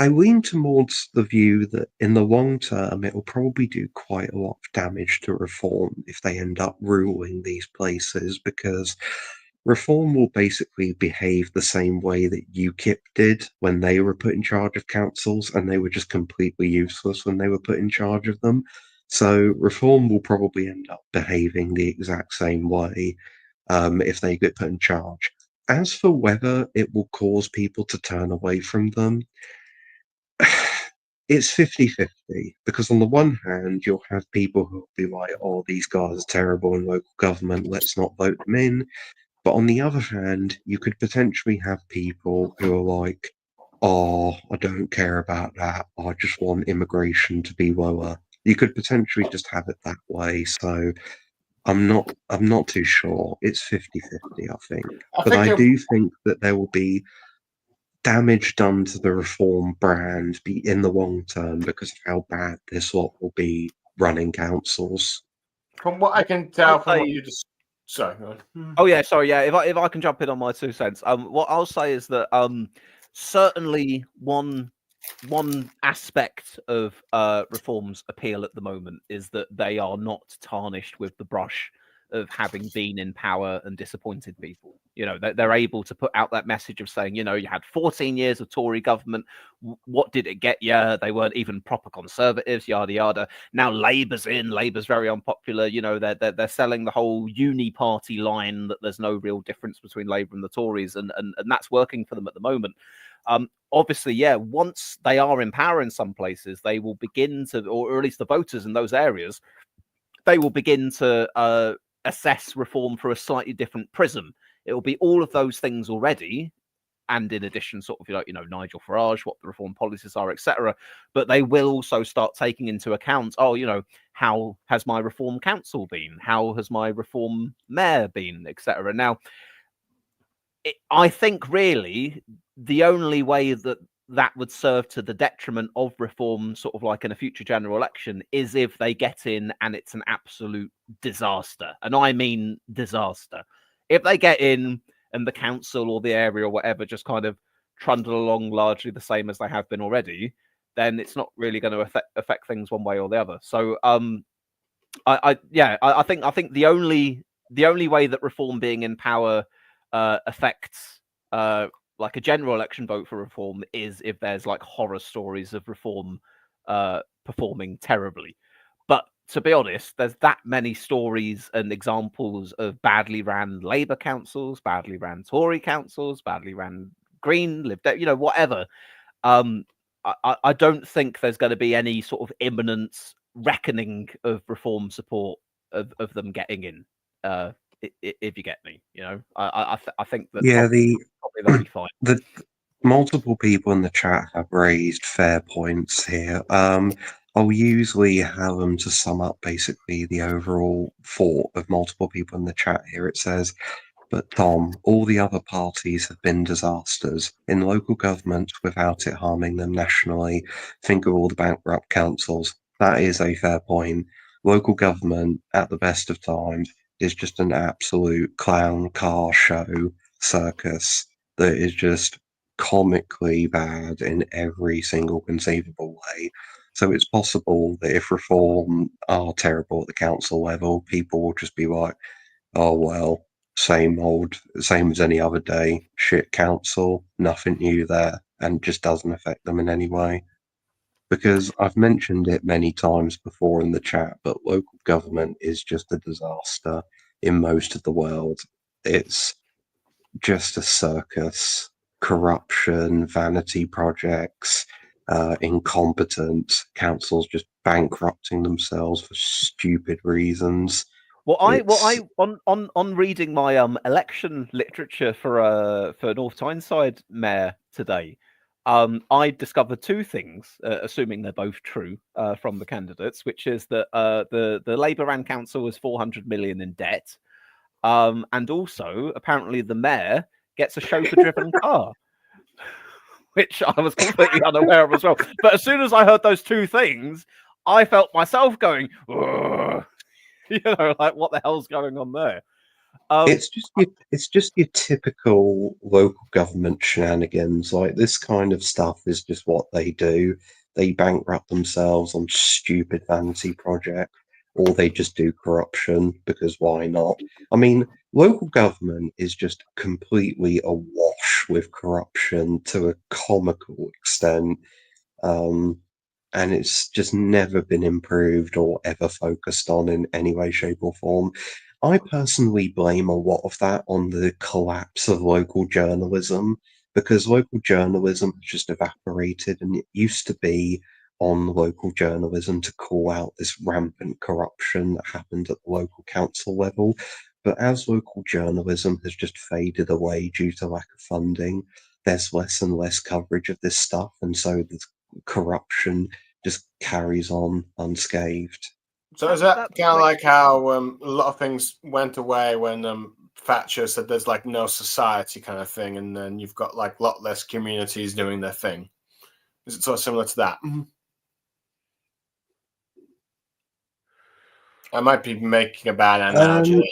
Speaker 4: I lean towards the view that in the long term, it will probably do quite a lot of damage to Reform if they end up ruling these places, because Reform will basically behave the same way that UKIP did when they were put in charge of councils, and they were just completely useless when they were put in charge of them. So Reform will probably end up behaving the exact same way if they get put in charge. As for whether it will cause people to turn away from them, it's 50-50, because on the one hand, you'll have people who will be like, oh, these guys are terrible in local government, let's not vote them in. But on the other hand, you could potentially have people who are like, oh, I don't care about that, I just want immigration to be lower. You could potentially just have it that way. So I'm not too sure. It's 50-50, I think. I do think that there will be damage done to the Reform brand in the long term because of how bad this lot will be running councils.
Speaker 2: From what I can tell from what you just... Sorry.
Speaker 1: Oh yeah, sorry. Yeah, if I can jump in on my 2 cents. What I'll say is that certainly one aspect of Reform's appeal at the moment is that they are not tarnished with the brush of having been in power and disappointed people. You know, they're able to put out that message of saying, you know, you had 14 years of Tory government. What did it get you? They weren't even proper conservatives, yada yada. Now Labour's in. Labour's very unpopular. You know, they're selling the whole uni party line that there's no real difference between Labour and the Tories, and that's working for them at the moment. Obviously, yeah, once they are in power in some places, they will begin to, or at least the voters in those areas, they will begin to assess reform through a slightly different prism. It will be all of those things already, and in addition, sort of, Nigel Farage, what the reform policies are, etc. But they will also start taking into account, how has my reform council been? How has my reform mayor been, etc. Now, I think really the only way that would serve to the detriment of reform, sort of like in a future general election, is if they get in and it's an absolute disaster. And I mean disaster. If they get in and the council or the area or whatever just kind of trundle along largely the same as they have been already, then it's not really going to affect things one way or the other. So I think the only way that reform being in power affects like a general election vote for reform is if there's like horror stories of reform performing terribly. But to be honest, there's that many stories and examples of badly ran Labour councils, badly ran Tory councils, badly ran Green, whatever. I don't think there's going to be any sort of imminent reckoning of reform support of them getting in. If you get me, I think that probably they'll be fine.
Speaker 4: The multiple people in the chat have raised fair points here. I'll usually have them to sum up basically the overall thought of multiple people in the chat here. It says, but Tom, all the other parties have been disasters in local government without it harming them nationally. Think of all the bankrupt councils. That is a fair point. Local government at the best of times is just an absolute clown car show circus that is just comically bad in every single conceivable way. So it's possible that if reform are terrible at the council level, people will just be like, oh well, same as any other day, shit council, nothing new there, and just doesn't affect them in any way. Because I've mentioned it many times before in the chat, but local government is just a disaster in most of the world. It's just a circus, corruption, vanity projects, incompetence, councils just bankrupting themselves for stupid reasons.
Speaker 1: On reading my election literature for North Tyneside mayor today, I discovered two things, assuming they're both true, from the candidates, which is that the Labour ran council was 400 million in debt, and also apparently the mayor gets a chauffeur-driven car, which I was completely unaware of as well. But as soon as I heard those two things, I felt myself going, "Ugh." Like what the hell's going on there?
Speaker 4: It's just your typical local government shenanigans. Like this kind of stuff is just what they do. They bankrupt themselves on stupid vanity projects, or they just do corruption because why not? I mean, local government is just completely awash with corruption to a comical extent. And it's just never been improved or ever focused on in any way, shape, or form. I personally blame a lot of that on the collapse of local journalism because local journalism has just evaporated, and it used to be on local journalism to call out this rampant corruption that happened at the local council level. But as local journalism has just faded away due to lack of funding, there's less and less coverage of this stuff, and so the corruption just carries on unscathed.
Speaker 2: So is that kind of like how a lot of things went away when Thatcher said there's like no society kind of thing, and then you've got like a lot less communities doing their thing? Is it sort of similar to that? I might be making a bad analogy.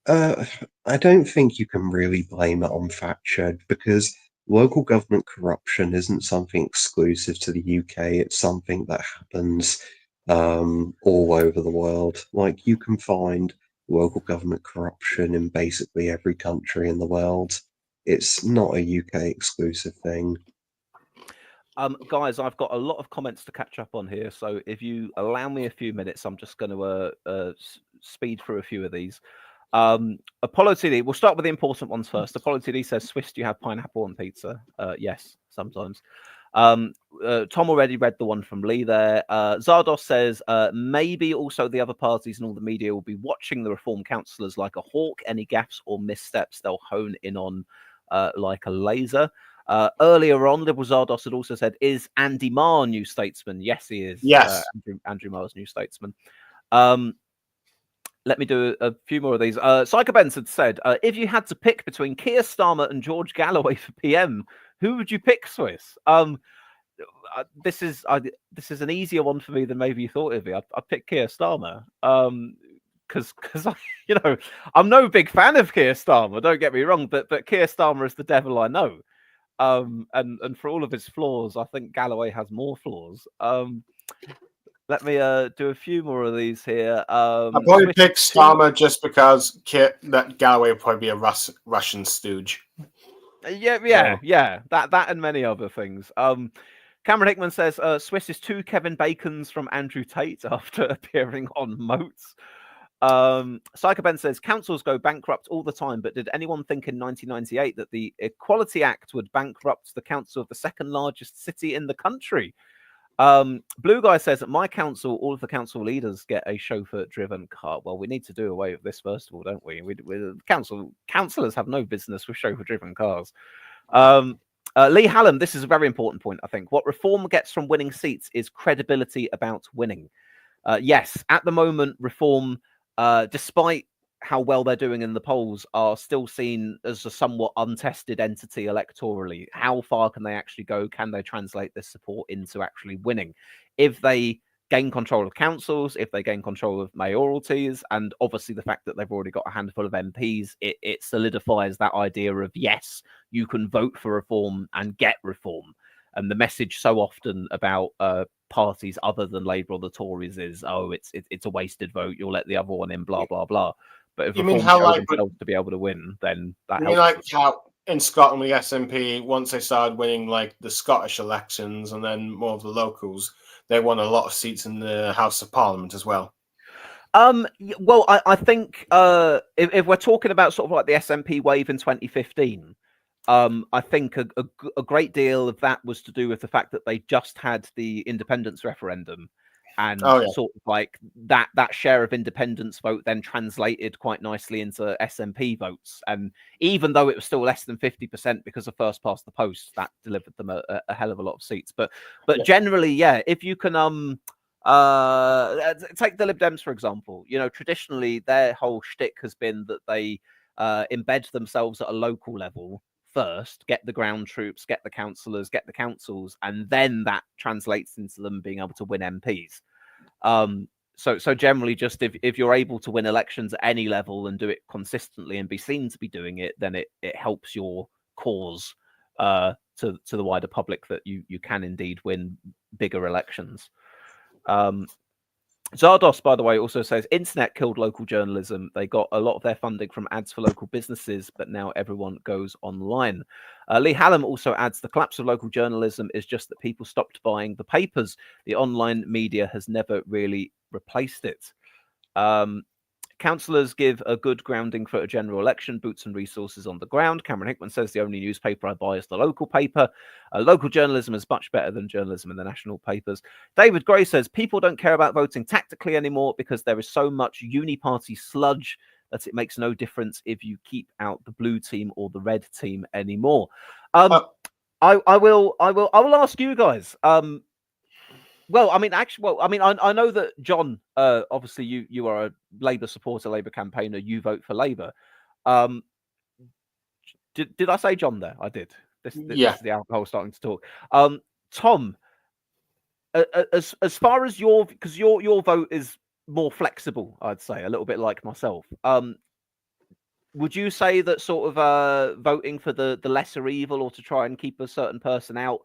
Speaker 4: I don't think you can really blame it on Thatcher because local government corruption isn't something exclusive to the UK. It's something that happens all over the world. Like you can find local government corruption in basically every country in the world. It's not a UK exclusive thing.
Speaker 1: Guys, I've got a lot of comments to catch up on here, so if you allow me a few minutes, I'm just going to speed through a few of these. Apollo TD, we'll start with the important ones first. Apollo TD says, Swiss, do you have pineapple on pizza? Yes, sometimes. Tom already read the one from Lee there. Zardos says, maybe also the other parties and all the media will be watching the reform councillors like a hawk. Any gaffes or missteps they'll hone in on like a laser. Earlier on, Liberal Zardos had also said, is Andy Marr New Statesman? Yes, he is.
Speaker 2: Yes.
Speaker 1: Andrew Marr's New Statesman. Let me do a few more of these. Psycho Benz had said, if you had to pick between Keir Starmer and George Galloway for PM, who would you pick, Swiss? This is an easier one for me than maybe you thought it'd be. I'd pick Keir Starmer. Because I'm no big fan of Keir Starmer, don't get me wrong, but Keir Starmer is the devil I know. And for all of his flaws, I think Galloway has more flaws. Let me do a few more of these here.
Speaker 2: I'd probably pick Starmer just because that Galloway would probably be a Russian stooge.
Speaker 1: Yeah. That and many other things. Cameron Hickman says Swiss is 2 Kevin Bacons from Andrew Tate after appearing on Moats. Psycho Ben says councils go bankrupt all the time, but did anyone think in 1998 that the Equality Act would bankrupt the council of the second largest city in the country? Blue Guy says at my council, all of the council leaders get a chauffeur-driven car. Well, we need to do away with this first of all, don't we? Councillors have no business with chauffeur-driven cars. Lee Hallam, this is a very important point, I think. What reform gets from winning seats is credibility about winning. Yes, at the moment, reform, despite how well they're doing in the polls, are still seen as a somewhat untested entity electorally. How far can they actually go? Can they translate this support into actually winning? If they gain control of councils, if they gain control of mayoralties, and obviously the fact that they've already got a handful of MPs, it solidifies that idea of, yes, you can vote for reform and get reform. And the message so often about parties other than Labour or the Tories is, oh, it's a wasted vote, you'll let the other one in, blah, blah, blah. But if reform show themselves to be able to win, then that helps.
Speaker 2: Like how in Scotland the SNP, once they started winning like the Scottish elections and then more of the locals, they won a lot of seats in the House of Parliament as well.
Speaker 1: Well, I think if we're talking about sort of like the SNP wave in 2015, I think a great deal of that was to do with the fact that they just had the independence referendum. And sort of like that share of independence vote then translated quite nicely into SNP votes. And even though it was still less than 50% because of first past the post, that delivered them a hell of a lot of seats. But generally, yeah, if you can take the Lib Dems, for example, traditionally their whole shtick has been that they embed themselves at a local level first, get the ground troops, get the councillors, get the councils, and then that translates into them being able to win MPs. So generally, just if you're able to win elections at any level and do it consistently and be seen to be doing it, then it helps your cause to the wider public that you can indeed win bigger elections. Zardos, by the way, also says internet killed local journalism. They got a lot of their funding from ads for local businesses, but now everyone goes online. Lee Hallam also adds the collapse of local journalism is just that people stopped buying the papers. The online media has never really replaced it. Councillors give a good grounding for a general election, boots and resources on the ground. Cameron Hickman says the only newspaper I buy is the local paper. Local journalism is much better than journalism in the national papers. David Gray says people don't care about voting tactically anymore because there is so much uni-party sludge that it makes no difference if you keep out the blue team or the red team anymore. I will ask you guys. Well, I mean, I know that John, obviously you are a Labour supporter, Labour campaigner. You vote for Labour. Did I say John there? I did. This is the alcohol starting to talk. Tom, as far as because your vote is more flexible, I'd say, a little bit like myself. Would you say that sort of voting for the lesser evil or to try and keep a certain person out,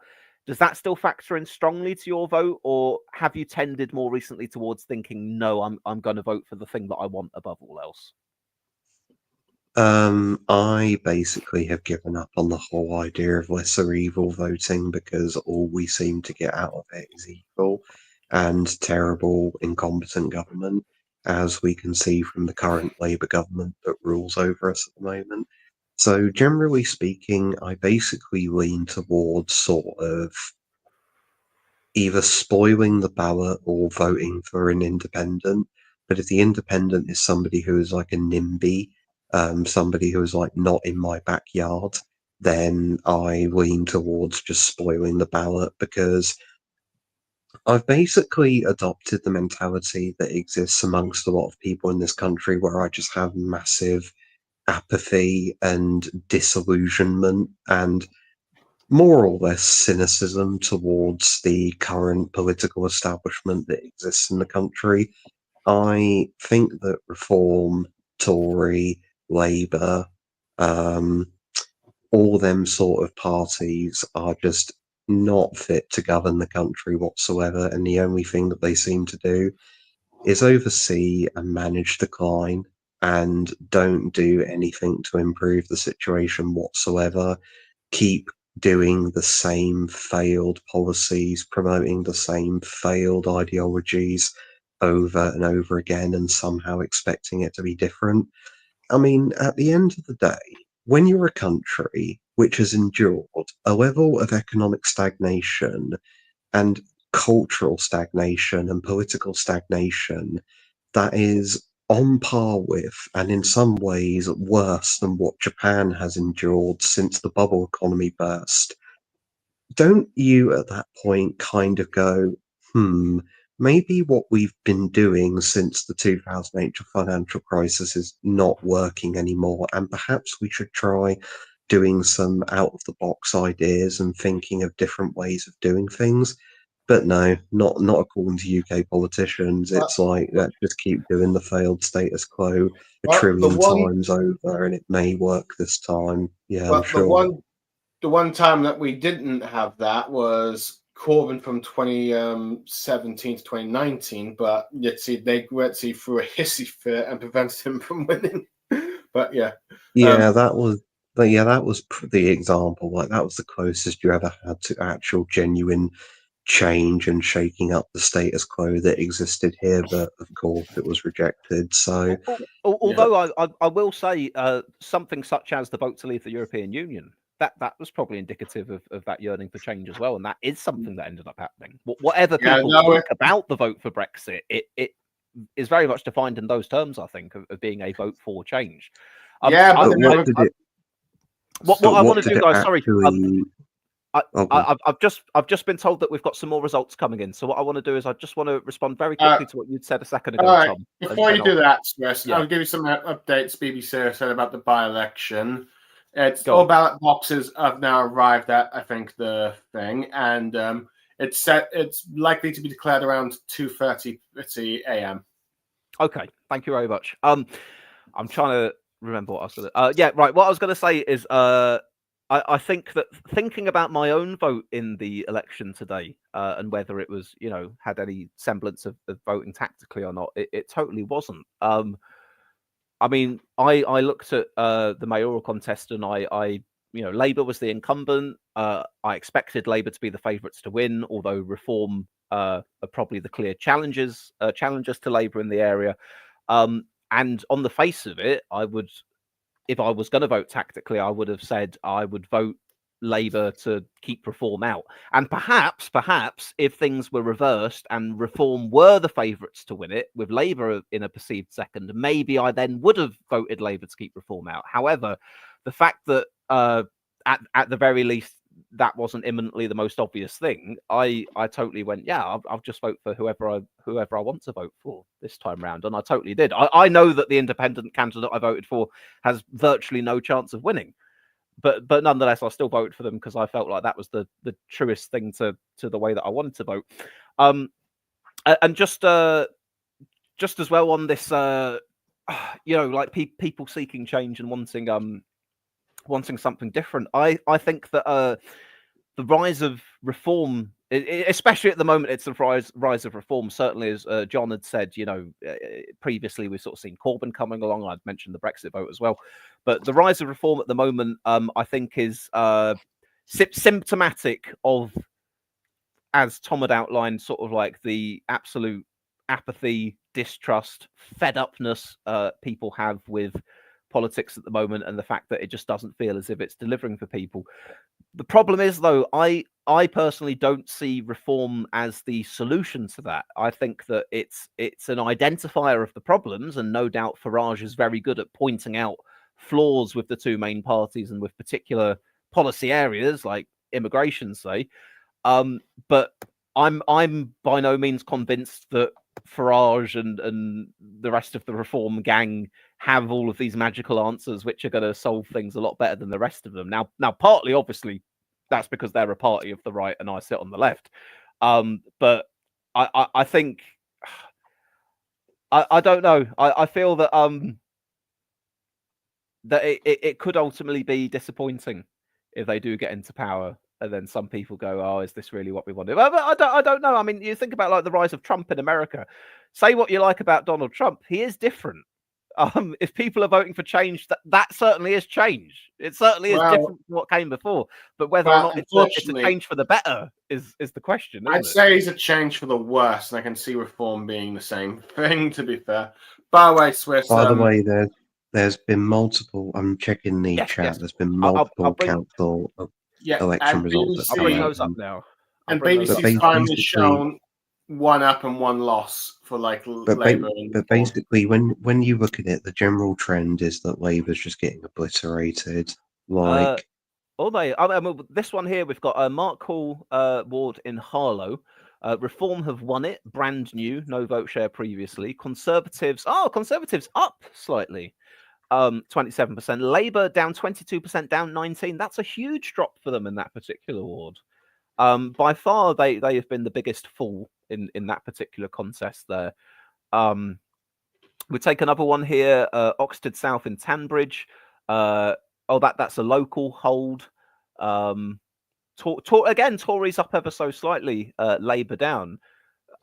Speaker 1: does that still factor in strongly to your vote, or have you tended more recently towards thinking, no, I'm going to vote for the thing that I want above all else?
Speaker 4: I basically have given up on the whole idea of lesser evil voting because all we seem to get out of it is evil and terrible, incompetent government. as we can see from the current Labour government that rules over us at the moment. So generally speaking, I basically lean towards sort of either spoiling the ballot or voting for an independent. But if the independent is somebody who is like a NIMBY, somebody who is like not in my backyard, then I lean towards just spoiling the ballot, because I've basically adopted the mentality that exists amongst a lot of people in this country, where I just have massive apathy and disillusionment and more or less cynicism towards the current political establishment that exists in the country. I think that Reform, Tory, Labour, all them sort of parties are just not fit to govern the country whatsoever, and the only thing that they seem to do is oversee and manage decline, and don't do anything to improve the situation whatsoever. Keep doing the same failed policies, promoting the same failed ideologies over and over again, and somehow expecting it to be different. I mean, at the end of the day, when you're a country which has endured a level of economic stagnation and cultural stagnation and political stagnation that is on par with, and in some ways worse than, what Japan has endured since the bubble economy burst, don't you at that point kind of go, maybe what we've been doing since the 2008 financial crisis is not working anymore, and perhaps we should try doing some out of the box ideas and thinking of different ways of doing things? But no, not according to UK politicians. It's like, let's just keep doing the failed status quo a trillion times over, and it may work this time. Yeah, I'm sure.
Speaker 2: The one time that we didn't have that was Corbyn from 2017 to 2019, but they threw a hissy fit and prevented him from winning. But yeah,
Speaker 4: that was the example. Like, that was the closest you ever had to actual genuine change and shaking up the status quo that existed here, but of course it was rejected. So
Speaker 1: although I will say something such as the vote to leave the European Union, that was probably indicative of that yearning for change as well, and that is something that ended up happening. Whatever people think about the vote for Brexit, it is very much defined in those terms, I think, of being a vote for change. What I want to do, guys, sorry, I've just been told that we've got some more results coming in. So what I want to do is I just want to respond very quickly to what you'd said a second ago, Tom.
Speaker 2: Before you do that, Chris, I'll give you some updates BBC said about the by-election. All ballot boxes have now arrived at, I think, the thing, and it's likely to be declared around 2:30 a.m.
Speaker 1: Okay, thank you very much. I'm trying to remember what I was going to. What I was going to say is I think that thinking about my own vote in the election today, and whether it was, had any semblance of voting tactically or not, it totally wasn't. I mean, I looked at the mayoral contest, and I Labour was the incumbent. I expected Labour to be the favourites to win, although Reform are probably the clear challengers to Labour in the area. And on the face of it, if I was going to vote tactically, I would have said I would vote Labour to keep Reform out. And perhaps if things were reversed and Reform were the favourites to win it, with Labour in a perceived second, maybe I then would have voted Labour to keep Reform out. However, the fact that at the very least that wasn't imminently the most obvious thing, I totally went, I'll just vote for whoever I want to vote for this time round, and I totally did. I know that the independent candidate I voted for has virtually no chance of winning, but nonetheless, I still voted for them because I felt like that was the truest thing to the way that I wanted to vote. And just as well on this, like people seeking change and wanting something different. I think that the rise of Reform, especially at the moment, it's the rise of Reform. Certainly, as John had said, previously we've sort of seen Corbyn coming along. I'd mentioned the Brexit vote as well, but the rise of Reform at the moment, I think, is symptomatic of, as Tom had outlined, sort of like the absolute apathy, distrust, fed upness people have with politics at the moment, and the fact that it just doesn't feel as if it's delivering for people. The problem is, though, I personally don't see reform as the solution to that. I think that it's an identifier of the problems, and no doubt Farage is very good at pointing out flaws with the two main parties and with particular policy areas like immigration, say. But I'm by no means convinced that Farage and the rest of the reform gang have all of these magical answers which are going to solve things a lot better than the rest of them. Now, partly, obviously, that's because they're a party of the right and I sit on the left. But I think I don't know. I feel that that it could ultimately be disappointing if they do get into power. And then some people go, "Oh, is this really what we want to do?" But I don't know. I mean, you think about like the rise of Trump in America. Say what you like about Donald Trump, he is different. If people are voting for change, that certainly is change. It certainly is different from what came before. But whether or not it's a change for the better is the question.
Speaker 2: I'd say it's a change for the worse, and I can see reform being the same thing. To be fair, by the way, Swiss.
Speaker 4: By the way, there's been multiple. I'm checking the chat.
Speaker 1: Yes.
Speaker 4: There's been multiple council election results.
Speaker 1: I'll bring those up now.
Speaker 2: And BBC's finally shown one up and one loss for like Labour.
Speaker 4: But basically, when you look at it, the general trend is that Labour's just getting obliterated. Like,
Speaker 1: this one here, we've got Mark Hall ward in Harlow. Reform have won it, brand new, no vote share previously. Conservatives up slightly. 27%. Labour down 22%, down 19%. That's a huge drop for them in that particular ward. By far, they have been the biggest fall in that particular contest there. We take another one here, Oxted South in Tanbridge. That's a local hold. Again, Tories up ever so slightly, Labour down.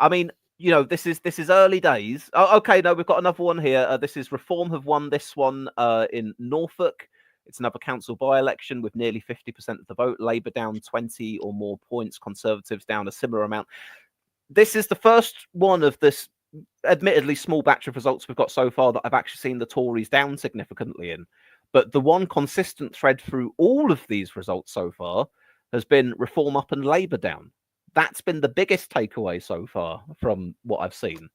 Speaker 1: I mean, you know, this is early days. Oh, okay, no, we've got another one here. This is Reform have won this one in Norfolk. It's another council by-election with nearly 50% of the vote. Labour down 20 or more points. Conservatives down a similar amount. This is the first one of this admittedly small batch of results we've got so far that I've actually seen the Tories down significantly in. But the one consistent thread through all of these results so far has been Reform up and Labour down. That's been the biggest takeaway so far from what I've seen,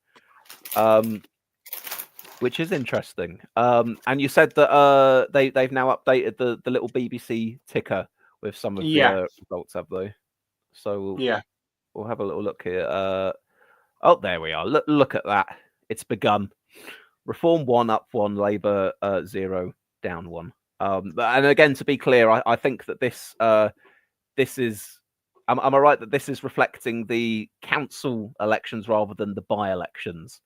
Speaker 1: which is interesting. And you said that they've now updated the little BBC ticker with some of the results, have they? So we'll have a little look here. Oh, there we are. Look at that. It's begun. Reform 1 up 1, Labour 0 down 1. And again, to be clear, I think that this is. Am I right that this is reflecting the council elections rather than the by-elections?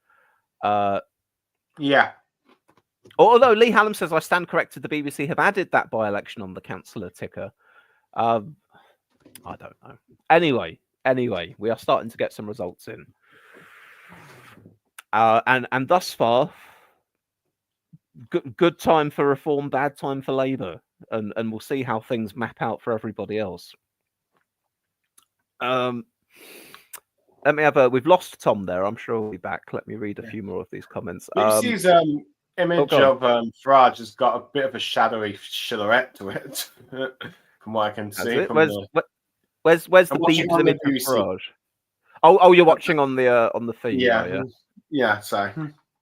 Speaker 2: Yeah.
Speaker 1: Although Lee Hallam says, I stand corrected, the BBC have added that by-election on the councillor ticker. I don't know. Anyway, we are starting to get some results in. And thus far, good time for Reform, bad time for Labour. And we'll see how things map out for everybody else. Let me have we've lost Tom there. I'm sure we'll be back. Let me read a few more of these comments.
Speaker 2: BBC's image of Farage has got a bit of a shadowy silhouette to it, from what I can see.
Speaker 1: Where's the Beebs image of Farage? Oh, you're watching on the feed.
Speaker 2: Yeah. So.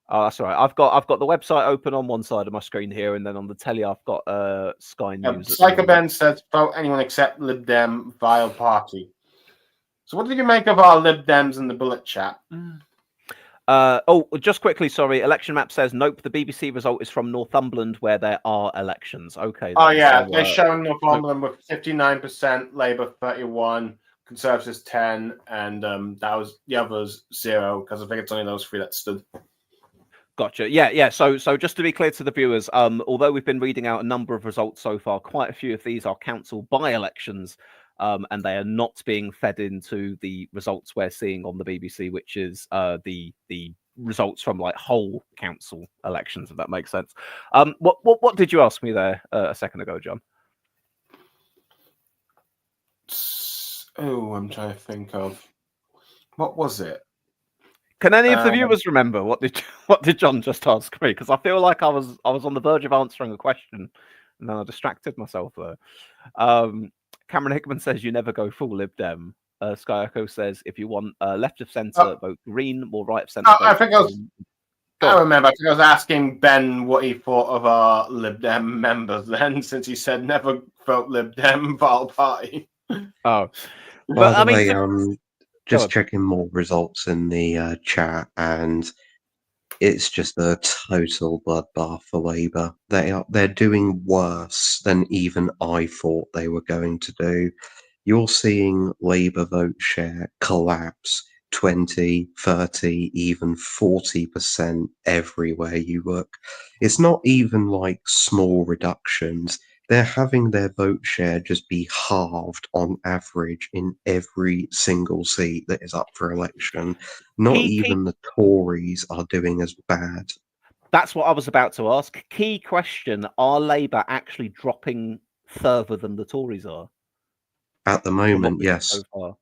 Speaker 1: Oh, that's all right. I've got the website open on one side of my screen here, and then on the telly I've got Sky News.
Speaker 2: Psycho Ben says, vote anyone except Lib Dem, vile party. So what did you make of our Lib Dems in the bullet chat?
Speaker 1: Just quickly, sorry. Election map says, nope, the BBC result is from Northumberland where there are elections. Okay.
Speaker 2: They're showing Northumberland with 59%, Labour 31%, Conservatives 10%, and that was the others 0, because I think it's only those 3 that stood.
Speaker 1: Gotcha. Yeah. So just to be clear to the viewers, although we've been reading out a number of results so far, quite a few of these are council by-elections, and they are not being fed into the results we're seeing on the BBC, which is the results from like whole council elections, if that makes sense. What did you ask me there a second ago, John?
Speaker 2: Oh, I'm trying to think of what was it.
Speaker 1: Can any of the viewers remember what did John just ask me? Because I feel like I was on the verge of answering a question, and then I distracted myself there. Cameron Hickman says you never go full Lib Dem. Sky Echo says if you want left of centre, vote Green, more right of centre.
Speaker 2: I think I remember. I think I was asking Ben what he thought of our Lib Dem members then, since he said never vote Lib Dem, Val Party.
Speaker 1: Oh,
Speaker 4: by the way, just checking more results in the chat, and it's just a total bloodbath for Labour. They're doing worse than even I thought they were going to do. You're seeing Labour vote share collapse 20, 30, even 40% everywhere you look. It's not even like small reductions. They're having their vote share just be halved on average in every single seat that is up for election. Not even the Tories are doing as bad.
Speaker 1: That's what I was about to ask. Key question: are Labour actually dropping further than the Tories are?
Speaker 4: At the moment, yes.
Speaker 1: So far?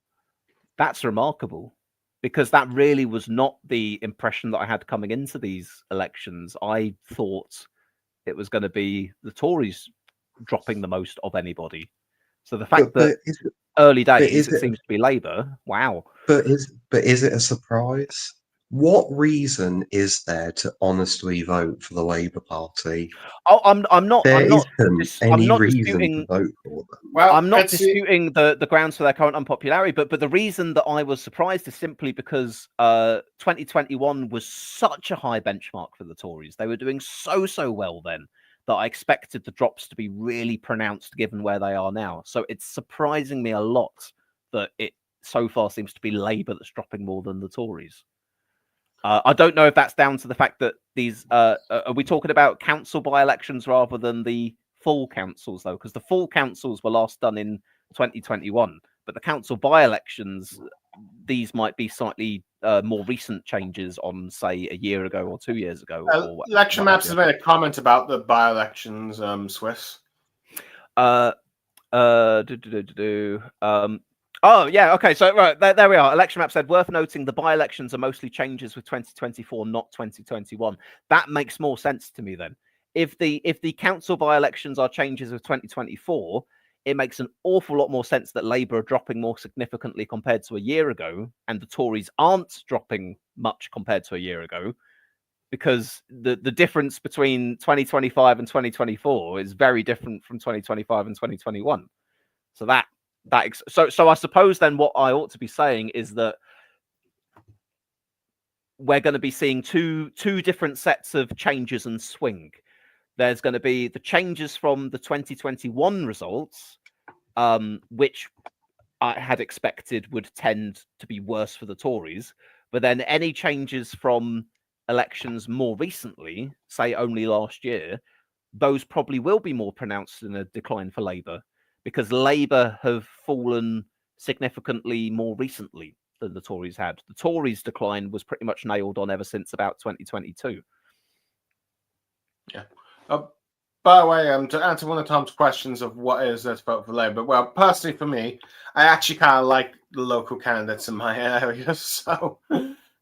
Speaker 1: That's remarkable, because that really was not the impression that I had coming into these elections. I thought it was going to be the Tories dropping the most of anybody. So the fact that early days it seems to be Labour. Wow.
Speaker 4: But is it a surprise? What reason is there to honestly vote for the Labour Party?
Speaker 1: Oh, I'm not.
Speaker 4: There
Speaker 1: I'm not.
Speaker 4: any
Speaker 1: I'm not
Speaker 4: reason
Speaker 1: disputing,
Speaker 4: to vote for them.
Speaker 2: Well,
Speaker 1: I'm not disputing the grounds for their current unpopularity, but the reason that I was surprised is simply because 2021 was such a high benchmark for the Tories. They were doing so well then that I expected the drops to be really pronounced given where they are now. So it's surprising me a lot that it so far seems to be Labour that's dropping more than the Tories. I don't know if that's down to the fact that these are we talking about council by-elections rather than the full councils, though, because the full councils were last done in 2021, but the council by-elections, these might be slightly more recent changes on, say, a year ago or 2 years ago.
Speaker 2: Election Maps has made a comment about the by-elections, Swiss.
Speaker 1: Oh, yeah, okay, so right, there we are. Election Map said, worth noting the by-elections are mostly changes with 2024, not 2021. That makes more sense to me then. If the council by-elections are changes of 2024, it makes an awful lot more sense that Labour are dropping more significantly compared to a year ago, and the Tories aren't dropping much compared to a year ago, because the difference between 2025 and 2024 is very different from 2025 and 2021. So so I suppose then what I ought to be saying is that we're going to be seeing two different sets of changes and swing. There's going to be the changes from the 2021 results, which I had expected would tend to be worse for the Tories. But then any changes from elections more recently, say only last year, those probably will be more pronounced in a decline for Labour, because Labour have fallen significantly more recently than the Tories had. The Tories' decline was pretty much nailed on ever since about 2022.
Speaker 2: Yeah. By the way, to answer one of Tom's questions of what is this vote for Labour, well, personally for me, I actually kind of like the local candidates in my area. So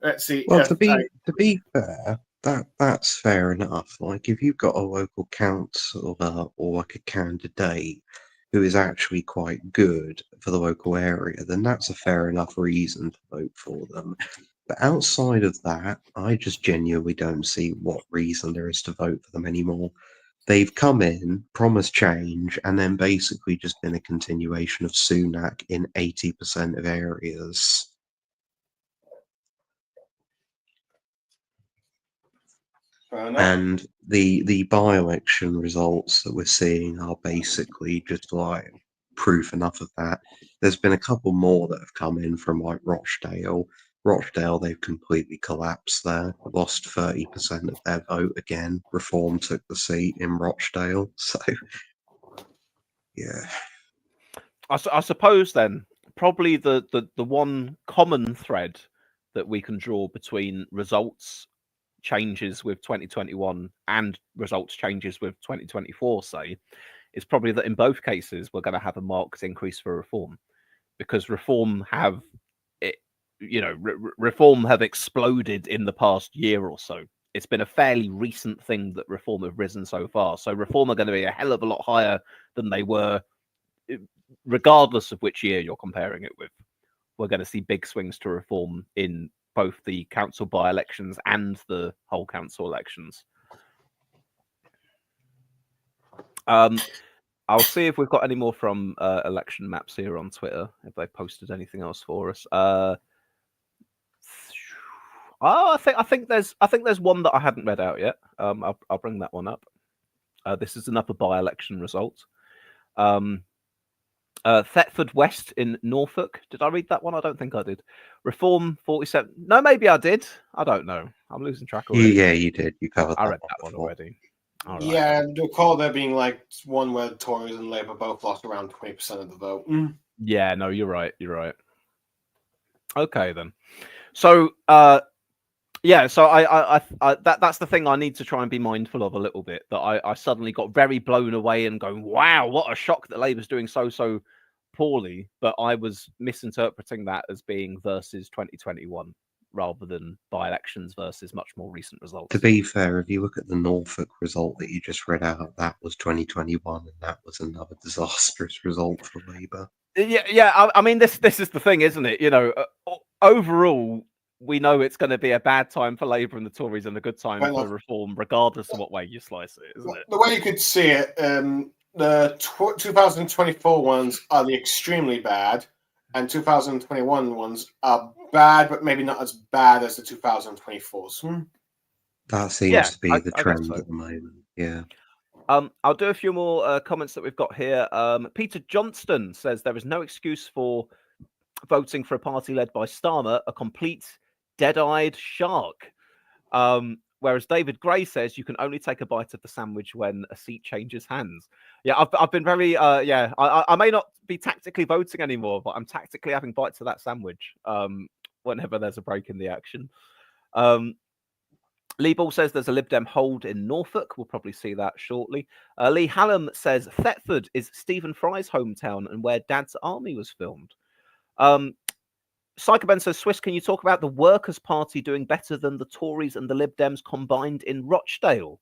Speaker 2: let's see.
Speaker 4: Well, to be fair, that's fair enough. Like, if you've got a local council or like a candidate who is actually quite good for the local area, then that's a fair enough reason to vote for them. But outside of that, I just genuinely don't see what reason there is to vote for them anymore. They've come in, promised change, and then basically just been a continuation of Sunak in 80% of areas. And the by-election results that we're seeing are basically just like proof enough of that. There's been a couple more that have come in from like Rochdale. Rochdale, they've completely collapsed there, lost 30% of their vote again. Reform took the seat in Rochdale. So, yeah.
Speaker 1: I suppose then, probably the one common thread that we can draw between results changes with 2021 and results changes with 2024, say, is probably that in both cases we're going to have a marked increase for Reform, because Reform have reform have exploded in the past year or so. It's been a fairly recent thing that reform have risen so far. So reform are going to be a hell of a lot higher than they were, regardless of which year you're comparing it with. We're going to see big swings to reform in both the council by-elections and the whole council elections. I'll see if we've got any more from election maps here on Twitter, if they posted anything else for us. I think there's one that I hadn't read out yet. I'll bring that one up. This is another by-election result. Thetford West in Norfolk. Did I read that one? I don't think I did. Reform 47. No, maybe I did. I don't know. I'm losing track already.
Speaker 4: Yeah, you did. You covered that.
Speaker 1: I read that one already.
Speaker 2: All right. Yeah, I recall there being like one where the Tories and Labour both lost around 20% of the vote.
Speaker 1: Yeah, no, you're right. You're right. Okay, then. So, yeah, so I that's the thing I need to try and be mindful of a little bit. That I suddenly got very blown away and going, wow, what a shock that Labour's doing so poorly. But I was misinterpreting that as being versus 2021 rather than by-elections versus much more recent results.
Speaker 4: To be fair, if you look at the Norfolk result that you just read out, that was 2021, and that was another disastrous result for Labour.
Speaker 1: Yeah. I mean, this is the thing, isn't it? Overall, we know it's going to be a bad time for Labour and the Tories and a good time for reform, regardless of what way you slice it, isn't it?
Speaker 2: The way you could see it, the 2024 ones are the extremely bad, and 2021 ones are bad, but maybe not as bad as the 2024s.
Speaker 4: That seems to be the trend at the moment. Yeah.
Speaker 1: I'll do a few more comments that we've got here. Peter Johnston says there is no excuse for voting for a party led by Starmer, a complete dead-eyed shark. Whereas David Gray says you can only take a bite of the sandwich when a seat changes hands. Yeah, I've been very I may not be tactically voting anymore, but I'm tactically having bites of that sandwich whenever there's a break in the action. Lee Ball says there's a Lib Dem hold in Norfolk. We'll probably see that shortly. Lee Hallam says Thetford is Stephen Fry's hometown and where Dad's Army was filmed. Psychoben says, Swiss, can you talk about the Workers' Party doing better than the Tories and the Lib Dems combined in Rochdale?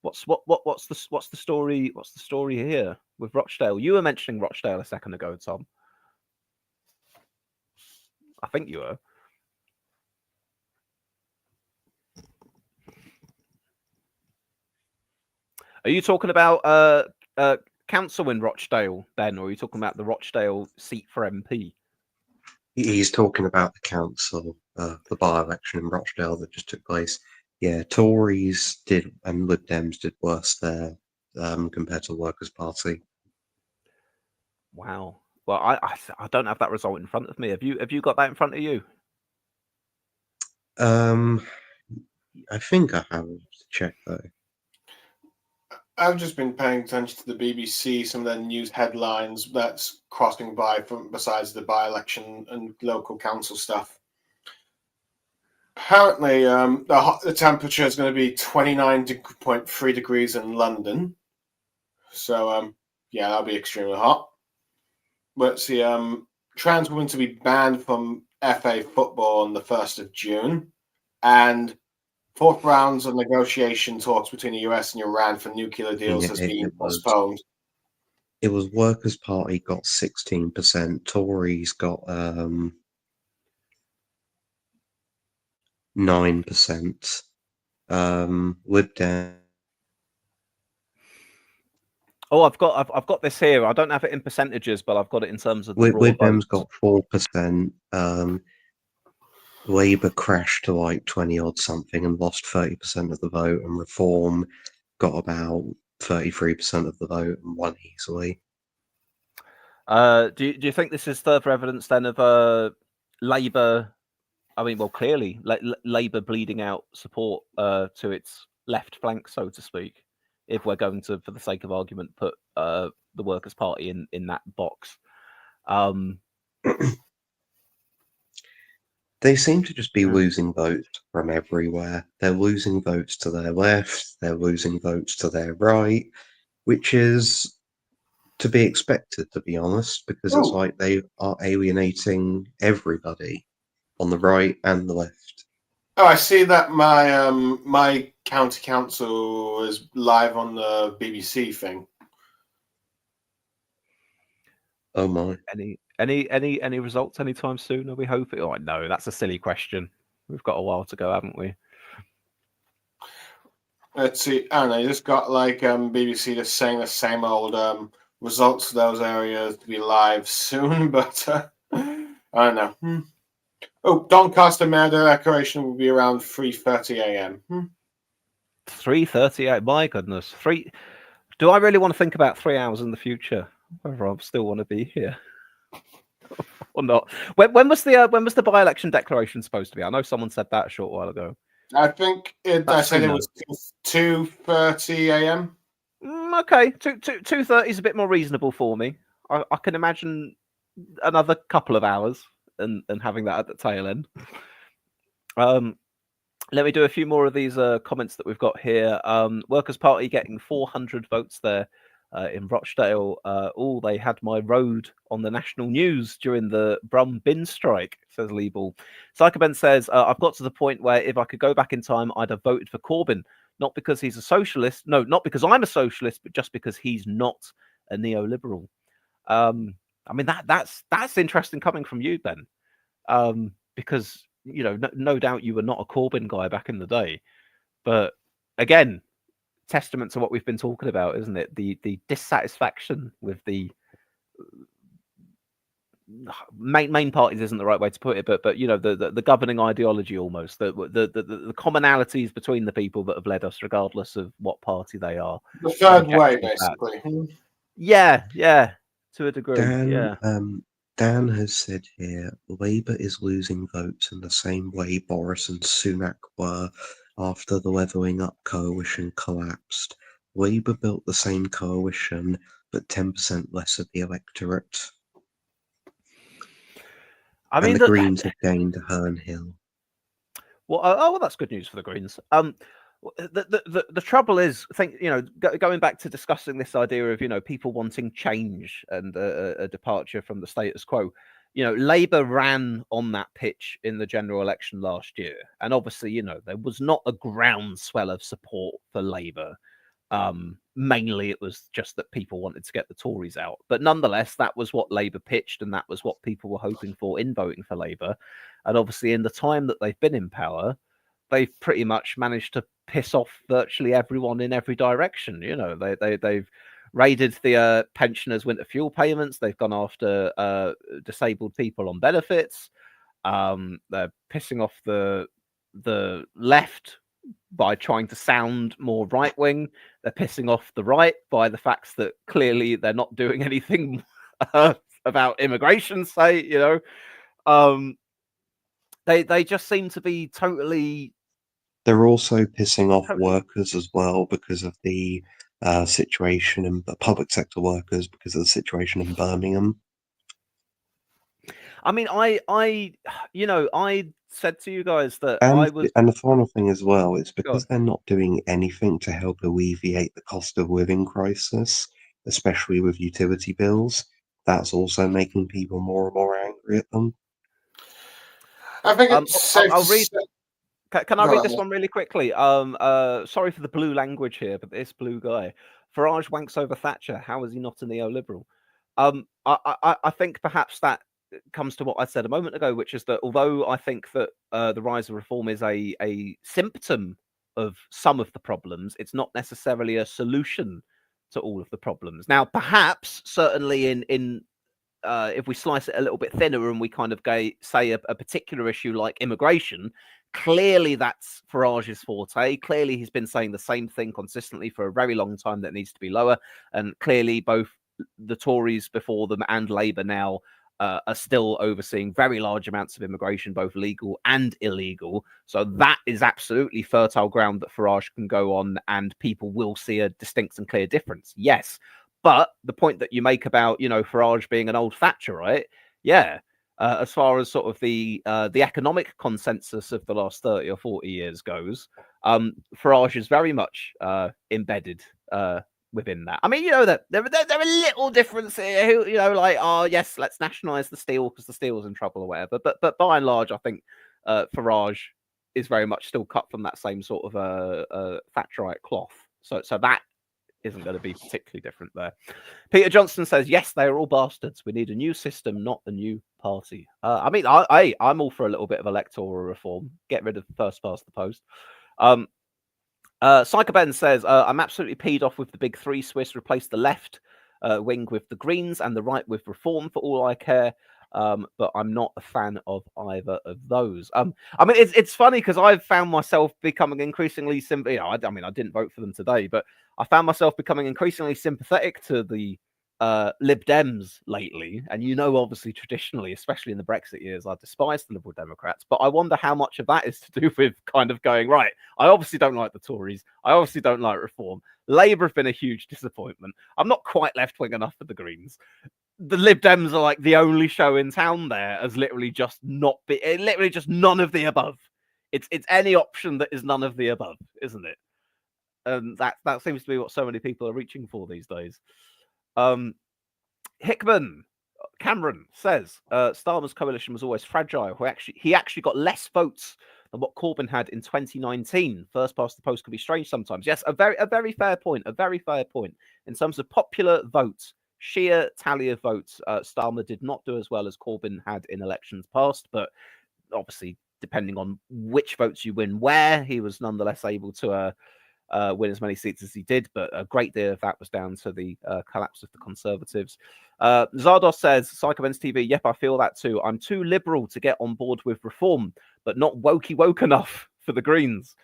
Speaker 1: What's the story? What's the story here with Rochdale? You were mentioning Rochdale a second ago, Tom. I think you were. Are you talking about council in Rochdale, Ben, or are you talking about the Rochdale seat for MP?
Speaker 4: He's talking about the council, the by-election in Rochdale that just took place. Yeah, Tories did and Lib Dems did worse there compared to the Workers' Party.
Speaker 1: Wow. Well, I don't have that result in front of me. Have you got that in front of you?
Speaker 4: I think I have to check though.
Speaker 2: I've just been paying attention to the BBC, some of their news headlines that's crossing by from besides the by-election and local council stuff. Apparently, the temperature is going to be 29.3 degrees in London. So, yeah, that'll be extremely hot. Let's see, trans women to be banned from FA football on the 1st of June. And fourth rounds of negotiation talks between the US and Iran for nuclear deals has been postponed.
Speaker 4: It was Workers' Party got 16%, Tories got 9%, Lib Dem.
Speaker 1: Oh, I've got this here. I don't have it in percentages, but I've got it in terms of the raw
Speaker 4: Lib Dem's
Speaker 1: votes.
Speaker 4: got 4%. Labour crashed to like 20 odd something and lost 30% of the vote, and Reform got about 33% of the vote and won easily.
Speaker 1: Do you think this is further evidence then of Labour? I mean, well, clearly Labour bleeding out support to its left flank, so to speak. If we're going to, for the sake of argument, put the Workers' Party in that box.
Speaker 4: They seem to just be losing votes from everywhere. They're losing votes to their left, they're losing votes to their right, which is to be expected, to be honest, because it's
Speaker 2: Oh.
Speaker 4: like they are alienating everybody on the right and the left.
Speaker 2: Oh, I see that my county council is live on the BBC thing.
Speaker 4: Oh my!
Speaker 1: Any results anytime soon? Are we hoping? Oh no, that's a silly question. We've got a while to go, haven't we?
Speaker 2: Let's see. I don't know. You just got like BBC just saying the same old results for those areas to be live soon, but I don't know. Oh, Doncaster murder declaration will be around 3:30 a.m.
Speaker 1: 3:38. My goodness, three. Do I really want to think about 3 hours in the future? Whether I still want to be here or not? When was the by-election declaration supposed to be? I know someone said that a short while ago.
Speaker 2: I think I said it
Speaker 1: sooner.
Speaker 2: was 2:30 a.m.
Speaker 1: Okay, 2:30 is a bit more reasonable for me. I can imagine another couple of hours and having that at the tail end. Let me do a few more of these comments that we've got here. Workers' Party getting 400 votes there in Rochdale. They had my road on the national news during the Brum bin strike, says Liebel. Psychoben says, I've got to the point where if I could go back in time, I'd have voted for Corbyn. Not because he's a socialist. No, not because I'm a socialist, but just because he's not a neoliberal. I mean, that's interesting coming from you, Ben, because no doubt you were not a Corbyn guy back in the day, but again, testament to what we've been talking about, isn't it? The dissatisfaction with the main parties isn't the right way to put it, but the governing ideology, almost the commonalities between the people that have led us, regardless of what party they are.
Speaker 2: The third way, basically.
Speaker 1: Yeah, to a degree.
Speaker 4: Dan has said here, Labour is losing votes in the same way Boris and Sunak were after the Levelling Up coalition collapsed. Labour built the same coalition, but 10% less of the electorate.
Speaker 1: I mean,
Speaker 4: and the Greens have gained Herne Hill.
Speaker 1: Well, that's good news for the Greens. The trouble is, going back to discussing this idea of people wanting change and a departure from the status quo. Labour ran on that pitch in the general election last year, and obviously, there was not a groundswell of support for Labour. Mainly, it was just that people wanted to get the Tories out, but nonetheless, that was what Labour pitched, and that was what people were hoping for in voting for Labour. And obviously, in the time that they've been in power, they've pretty much managed to piss off virtually everyone in every direction. They've raided the pensioners' winter fuel payments. They've gone after disabled people on benefits. They're pissing off the left by trying to sound more right wing. They're pissing off the right by the facts that clearly they're not doing anything about immigration. They just seem to be totally.
Speaker 4: They're also pissing off workers as well because of the situation in the public sector workers, because of the situation in Birmingham.
Speaker 1: I mean, I said to you guys that
Speaker 4: and the final thing as well is because they're not doing anything to help alleviate the cost of living crisis, especially with utility bills. That's also making people more and more angry at them.
Speaker 2: I think it's
Speaker 1: I'll read. Can I read this one really quickly? Sorry for the blue language here, but this blue guy, Farage wanks over Thatcher. How is he not a neoliberal? I think perhaps that comes to what I said a moment ago, which is that although I think that the rise of reform is a symptom of some of the problems, it's not necessarily a solution to all of the problems. Now, perhaps certainly in if we slice it a little bit thinner and we kind of say a particular issue like immigration, clearly that's Farage's forte. Clearly he's been saying the same thing consistently for a very long time, that needs to be lower. And clearly both the Tories before them and Labour now are still overseeing very large amounts of immigration, both legal and illegal. So that is absolutely fertile ground that Farage can go on, and people will see a distinct and clear difference. Yes. But the point that you make about, Farage being an old Thatcherite, as far as sort of the economic consensus of the last 30 or 40 years goes, Farage is very much embedded within that. I mean, you know that there are little differences here. Who, you know, like, oh yes, let's nationalise the steel because the steel's in trouble or whatever. But by and large, I think Farage is very much still cut from that same sort of Thatcherite cloth. So that isn't going to be particularly different there. Peter Johnson says, yes, they are all bastards. We need a new system, not a new party. I mean, I'm all for a little bit of electoral reform. Get rid of first past the post. Psycho Ben says, I'm absolutely peed off with the big three Swiss. Replace the left wing with the Greens and the right with Reform for all I care. But I'm not a fan of either of those. I mean, it's funny because I've found myself becoming increasingly I mean, I didn't vote for them today, but I found myself becoming increasingly sympathetic to the Lib Dems lately. And you know, obviously, traditionally, especially in the Brexit years, I despise the Liberal Democrats. But I wonder how much of that is to do with kind of going, right, I obviously don't like the Tories. I obviously don't like Reform. Labour have been a huge disappointment. I'm not quite left-wing enough for the Greens. The Lib Dems are like the only show in town there as literally just none of the above. It's any option that is none of the above, isn't it? And that seems to be what so many people are reaching for these days. Hickman Cameron says Starmer's coalition was always fragile. He actually got less votes than what Corbyn had in 2019. First past the post can be strange sometimes. Yes, a very fair point. A very fair point in terms of popular votes. Sheer tally of votes, Starmer did not do as well as Corbyn had in elections past, but obviously, depending on which votes you win where, he was nonetheless able to win as many seats as he did, but a great deal of that was down to the collapse of the Conservatives. Zardos says, Psychoben's TV, yep, I feel that too. I'm too liberal to get on board with Reform, but not woke enough for the Greens.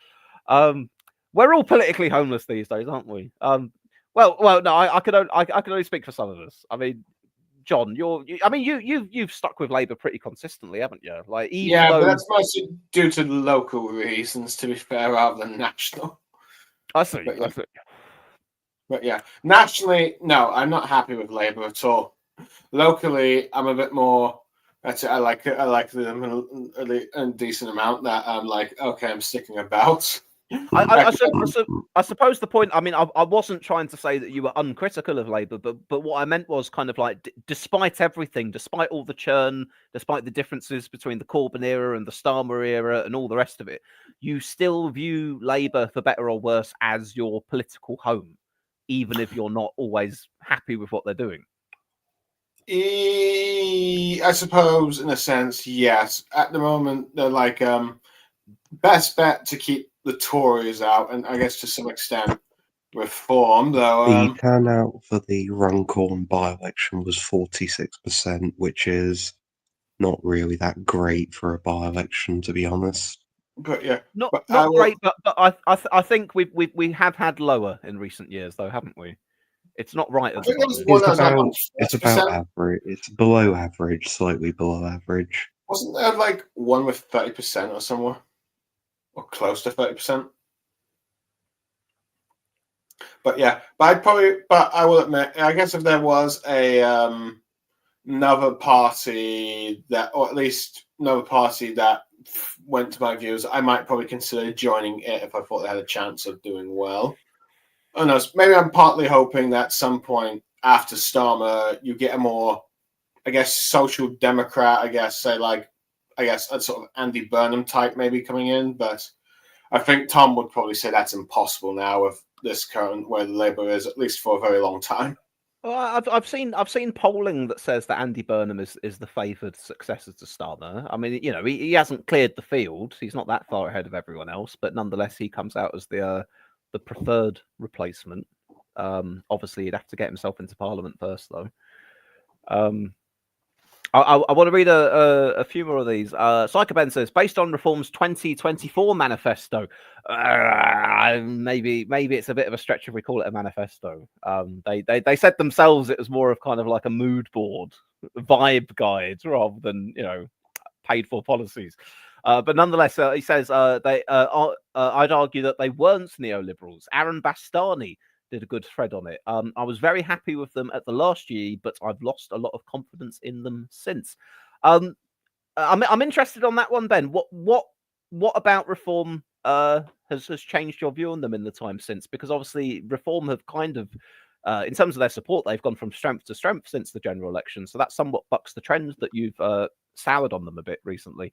Speaker 1: We're all politically homeless these days, aren't we? Well, no, I can only speak for some of us. I mean, John, you've stuck with Labour pretty consistently, haven't you? Like,
Speaker 2: but that's mostly due to local reasons, to be fair, rather than national.
Speaker 1: I see.
Speaker 2: But yeah, nationally, no, I'm not happy with Labour at all. Locally, I'm a bit more. I like them a decent amount. That I'm like, okay, I'm sticking about.
Speaker 1: I suppose the point. I mean, I wasn't trying to say that you were uncritical of Labour, but what I meant was kind of like, despite everything, despite all the churn, despite the differences between the Corbyn era and the Starmer era and all the rest of it, you still view Labour, for better or worse, as your political home, even if you're not always happy with what they're doing.
Speaker 2: I suppose, in a sense, yes. At the moment, they're like best bet to keep the Tories out, and I guess to some extent Reform, though.
Speaker 4: The turnout for the Runcorn by-election was 46%, which is not really that great for a by-election, to be honest.
Speaker 2: But yeah,
Speaker 1: not great. But I think we have had lower in recent years, though, haven't we? It's not right.
Speaker 4: It's about average. It's below average, slightly below average.
Speaker 2: Wasn't there like one with 30% or somewhere? Or close to 30%. But yeah, but I will admit, I guess if there was another party that went to my views, I might probably consider joining it if I thought they had a chance of doing well. I don't know, maybe I'm partly hoping that at some point after Starmer, you get a more, I guess, social democrat, a sort of Andy Burnham type maybe coming in, but I think Tom would probably say that's impossible now with this current where the Labour is, at least for a very long time.
Speaker 1: Well, I've seen polling that says that Andy Burnham is the favoured successor to Starmer. I mean, you know, he hasn't cleared the field. He's not that far ahead of everyone else, but nonetheless, he comes out as the preferred replacement. Obviously, he'd have to get himself into Parliament first, though. I want to read a few more of these. Psycho Ben says, based on Reform's 2024 manifesto, maybe it's a bit of a stretch if we call it a manifesto. They said themselves it was more of kind of like a mood board, vibe guide, rather than, you know, paid for policies. But nonetheless, he says I'd argue that they weren't neoliberals. Aaron Bastani did a good thread on it. I was very happy with them at the last year, but I've lost a lot of confidence in them since. I'm interested on that one, Ben. What about Reform has has changed your view on them in the time since? Because obviously Reform have kind of, in terms of their support, they've gone from strength to strength since the general election. So that somewhat bucks the trend that you've soured on them a bit recently.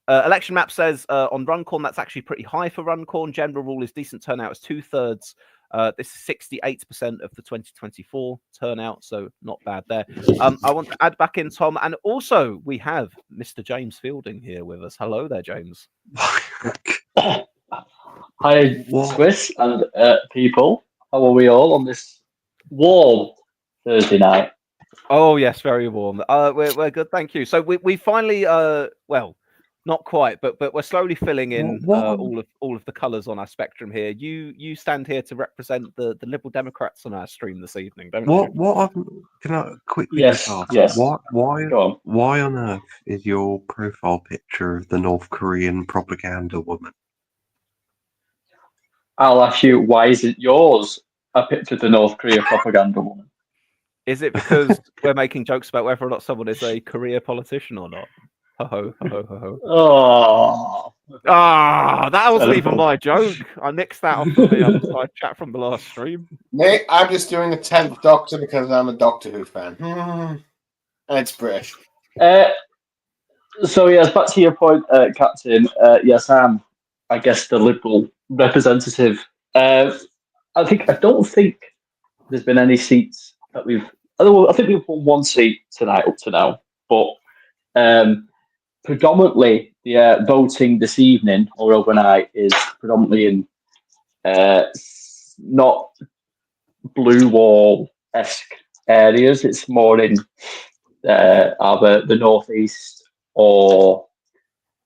Speaker 1: Election map says on Runcorn that's actually pretty high for Runcorn. General rule is decent turnout is 2/3. This is 68% of the 2024 turnout, so not bad there. I want to add back in Tom, and also we have Mr. James Fielding here with us. Hello there, James.
Speaker 5: Hi,
Speaker 4: What?
Speaker 5: Swiss and people. How are we all on this warm Thursday night?
Speaker 1: Oh yes, very warm. We're good, thank you. So we finally well, not quite, but we're slowly filling in all of the colours on our spectrum here. You stand here to represent the Liberal Democrats on our stream this evening, don't you?
Speaker 4: Can I quickly
Speaker 5: Yes,
Speaker 4: just ask?
Speaker 5: yes.
Speaker 4: Why
Speaker 5: Go on.
Speaker 4: why on earth is your profile picture of the North Korean propaganda woman?
Speaker 5: I'll ask you, why isn't yours a picture of the North Korea propaganda woman?
Speaker 1: Is it because we're making jokes about whether or not someone is a career politician or not? Ho ho ho ho ho.
Speaker 5: Oh,
Speaker 1: Ah, that wasn't even
Speaker 5: Terrible.
Speaker 1: my joke. I nixed that off of the side chat from the last stream.
Speaker 2: Mate, I'm just doing the 10th Doctor because I'm a Doctor Who fan. And it's British.
Speaker 5: so yes, back to your point, Captain. Yes, I guess, the Liberal representative. I don't think there's been any seats that we've. I think we've won one seat tonight up to now, but predominantly the voting this evening or overnight is predominantly in not blue wall-esque areas. It's more in either the northeast or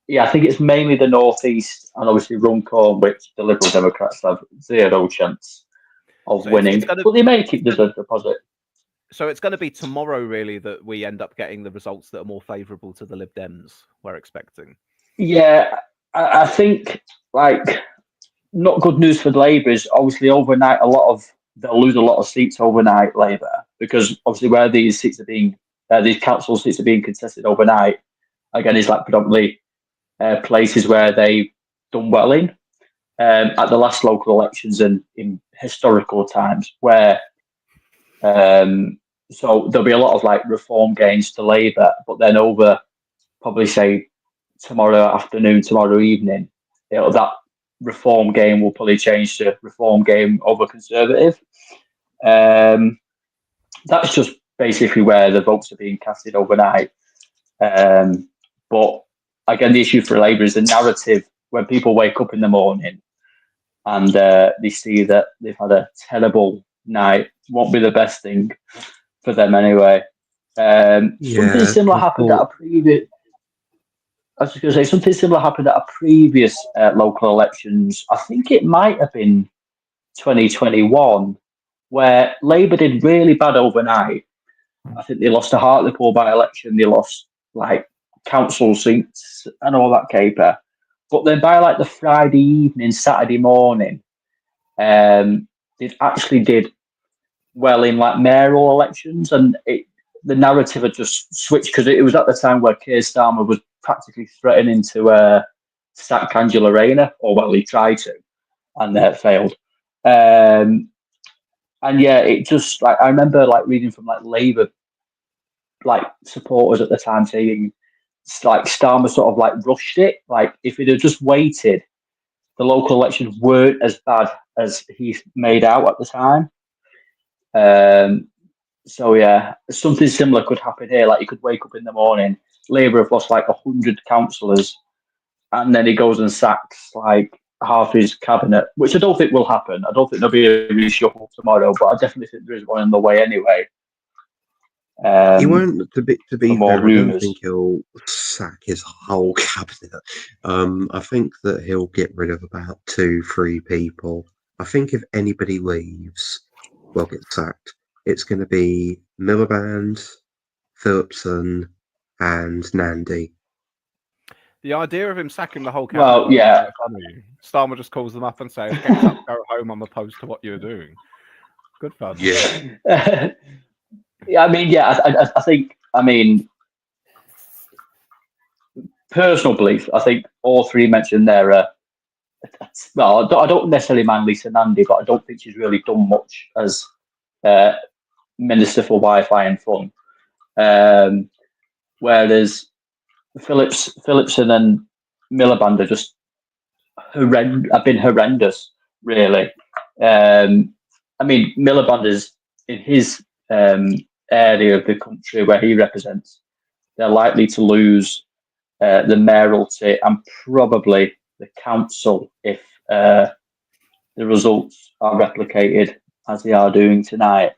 Speaker 5: I think it's mainly the northeast and obviously Runcorn, which the Liberal Democrats have zero chance of
Speaker 1: So
Speaker 5: winning. But they may keep the deposit.
Speaker 1: So it's going to be tomorrow, really, that we end up getting the results that are more favourable to the Lib Dems. We're expecting.
Speaker 5: Yeah, I think not good news for Labour is obviously overnight. They'll lose a lot of seats overnight, Labour, because obviously where these seats are being these council seats are being contested overnight again is predominantly places where they've done well in at the last local elections and in historical times where. So there'll be a lot of reform gains to Labour, but then over probably say tomorrow afternoon, tomorrow evening, that reform game will probably change to reform game over Conservative. That's just basically where the votes are being casted overnight. But again, the issue for Labour is the narrative when people wake up in the morning and they see that they've had a terrible night. Won't be the best thing for them anyway. Something similar happened at a previous. I was just going to say something similar happened at a previous local elections. I think it might have been 2021, where Labour did really bad overnight. I think they lost a Hartlepool by-election. They lost council seats and all that caper. But then by the Friday evening, Saturday morning, they actually did well in mayoral elections, and the narrative had just switched because it was at the time where Keir Starmer was practically threatening to sack Angela Rayner, or he tried to, and failed. And yeah, it just I remember reading from Labour supporters at the time saying Starmer sort of rushed it. If it had just waited, the local elections weren't as bad as he made out at the time. So yeah, something similar could happen here. You could wake up in the morning, Labour have lost 100 councillors, and then he goes and sacks half his cabinet, which I don't think will happen. I don't think there'll be a reshuffle tomorrow, but I definitely think there is one on the way anyway.
Speaker 4: He won't. To be fair, I don't think he'll sack his whole cabinet. I think that he'll get rid of about 2-3 people. I think if anybody leaves, gets sacked, it's going to be Miliband, Phillipson, and Nandy.
Speaker 1: The idea of him sacking the whole cabinet.
Speaker 5: Well, yeah.
Speaker 1: Funny. Starmer just calls them up and says, "Get up, go home. I'm opposed to what you're doing." Good fun.
Speaker 4: Yeah.
Speaker 5: Yeah, I think, personal belief, I think all three mentioned there are a well, I don't necessarily mind Lisa Nandy, but I don't think she's really done much as Minister for Wi-Fi and Fun. Whereas Phillipson and Miliband are just have been horrendous, really. I mean, Miliband is in his area of the country where he represents. They're likely to lose the mayoralty and probably the council if the results are replicated as they are doing tonight.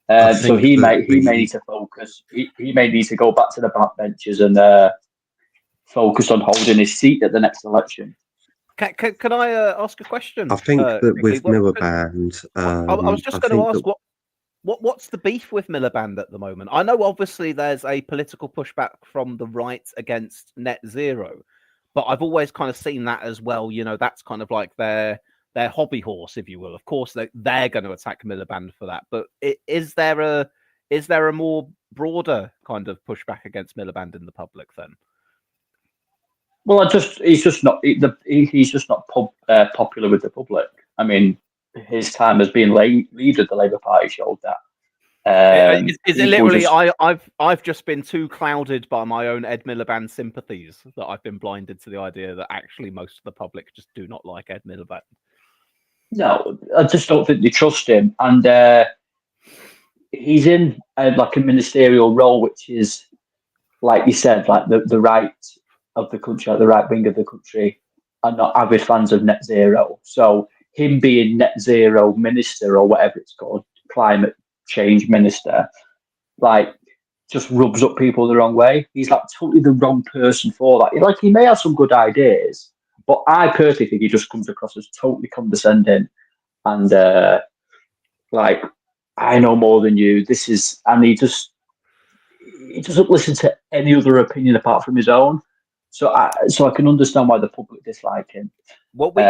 Speaker 5: So he may need to focus. He may need to go back to the backbenches and focus on holding his seat at the next election.
Speaker 1: Can I ask a question?
Speaker 4: I think that with Miliband,
Speaker 1: I was just going to ask what's the beef with Miliband at the moment? I know obviously there's a political pushback from the right against net zero, but I've always kind of seen that as well. You know, that's kind of like their hobby horse, if you will. Of course, they're going to attack Miliband for that. But is there a more broader kind of pushback against Miliband in the public then?
Speaker 5: Well, he's just not popular with the public. I mean, his time as being leader of the Labour Party showed that.
Speaker 1: Is it literally I've just been too clouded by my own Ed Miliband sympathies that I've been blinded to the idea that actually most of the public just do not like Ed Miliband?
Speaker 5: No, I just don't think they trust him, and he's in like a ministerial role, which is, like you said, like the right of the country, like the right wing of the country, are not avid fans of net zero. So him being net zero minister or whatever it's called, climate change minister, like just rubs up people the wrong way. He's like totally the wrong person for that. Like he may have some good ideas, but I personally think he just comes across as totally condescending and like, I know more than you. And he doesn't listen to any other opinion apart from his own. So I can understand why the public dislike him.
Speaker 1: Well, we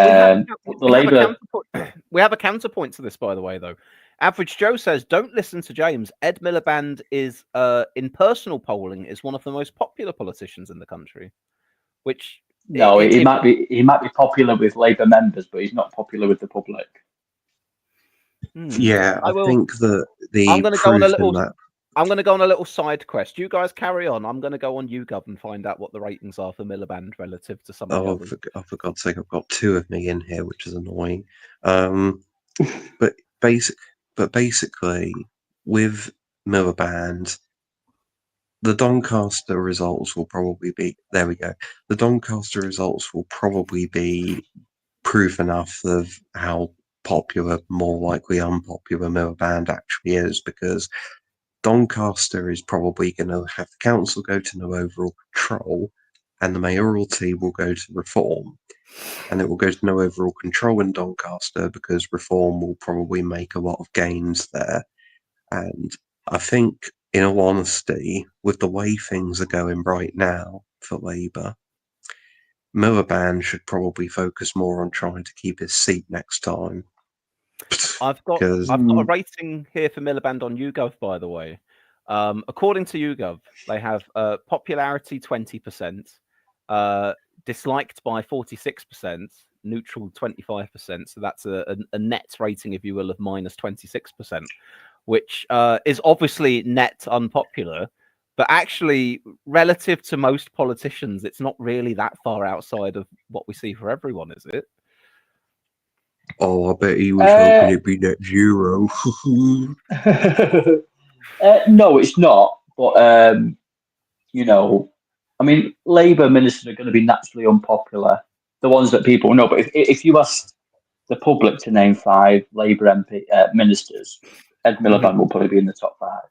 Speaker 1: have a counterpoint to this, by the way, though. Average Joe says, "Don't listen to James. Ed Miliband is, in personal polling, is one of the most popular politicians in the country." Which
Speaker 5: he might be popular with Labour members, but he's not popular with the public.
Speaker 4: Yeah, I think that
Speaker 1: I'm going to go on a little. I'm going to go on a little side quest. You guys carry on. I'm going to go on YouGov and find out what the ratings are for Miliband relative to some of the others.
Speaker 4: For God's sake, I've got two of me in here, which is annoying. But basically, with Miliband, the Doncaster results will probably be... There we go. The Doncaster results will probably be proof enough of how popular, more likely unpopular Miliband actually is, because Doncaster is probably going to have the council go to no overall control, and the mayoralty will go to Reform, and it will go to no overall control in Doncaster because Reform will probably make a lot of gains there. And I think, in all honesty, with the way things are going right now for Labour, Miliband should probably focus more on trying to keep his seat next time.
Speaker 1: I've got a rating here for Miliband on YouGov, by the way. According to YouGov, they have popularity 20%, disliked by 46%, neutral 25%. So that's a net rating, if you will, of minus 26%, which is obviously net unpopular. But actually, relative to most politicians, it's not really that far outside of what we see for everyone, is it?
Speaker 4: Oh, I bet he was hoping it'd be net zero.
Speaker 5: No, it's not. But, you know, I mean, Labour ministers are going to be naturally unpopular, the ones that people know. But if you ask the public to name 5 Labour ministers, Ed Miliband will probably be in the top 5.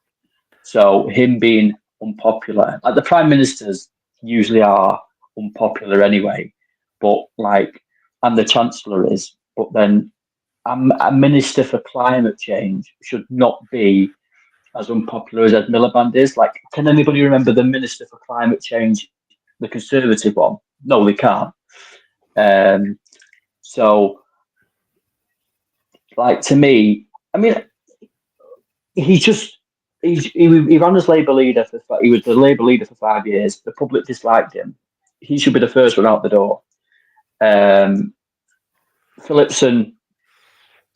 Speaker 5: So him being unpopular, like the prime ministers usually are unpopular anyway, but like, and the chancellor is, but then a minister for climate change should not be as unpopular as Ed Miliband is. Like, can anybody remember the minister for climate change, the Conservative one? No, they can't. So, like, to me, I mean, he ran as Labour leader he was the Labour leader for 5 years. The public disliked him. He should be the first one out the door. Phillipson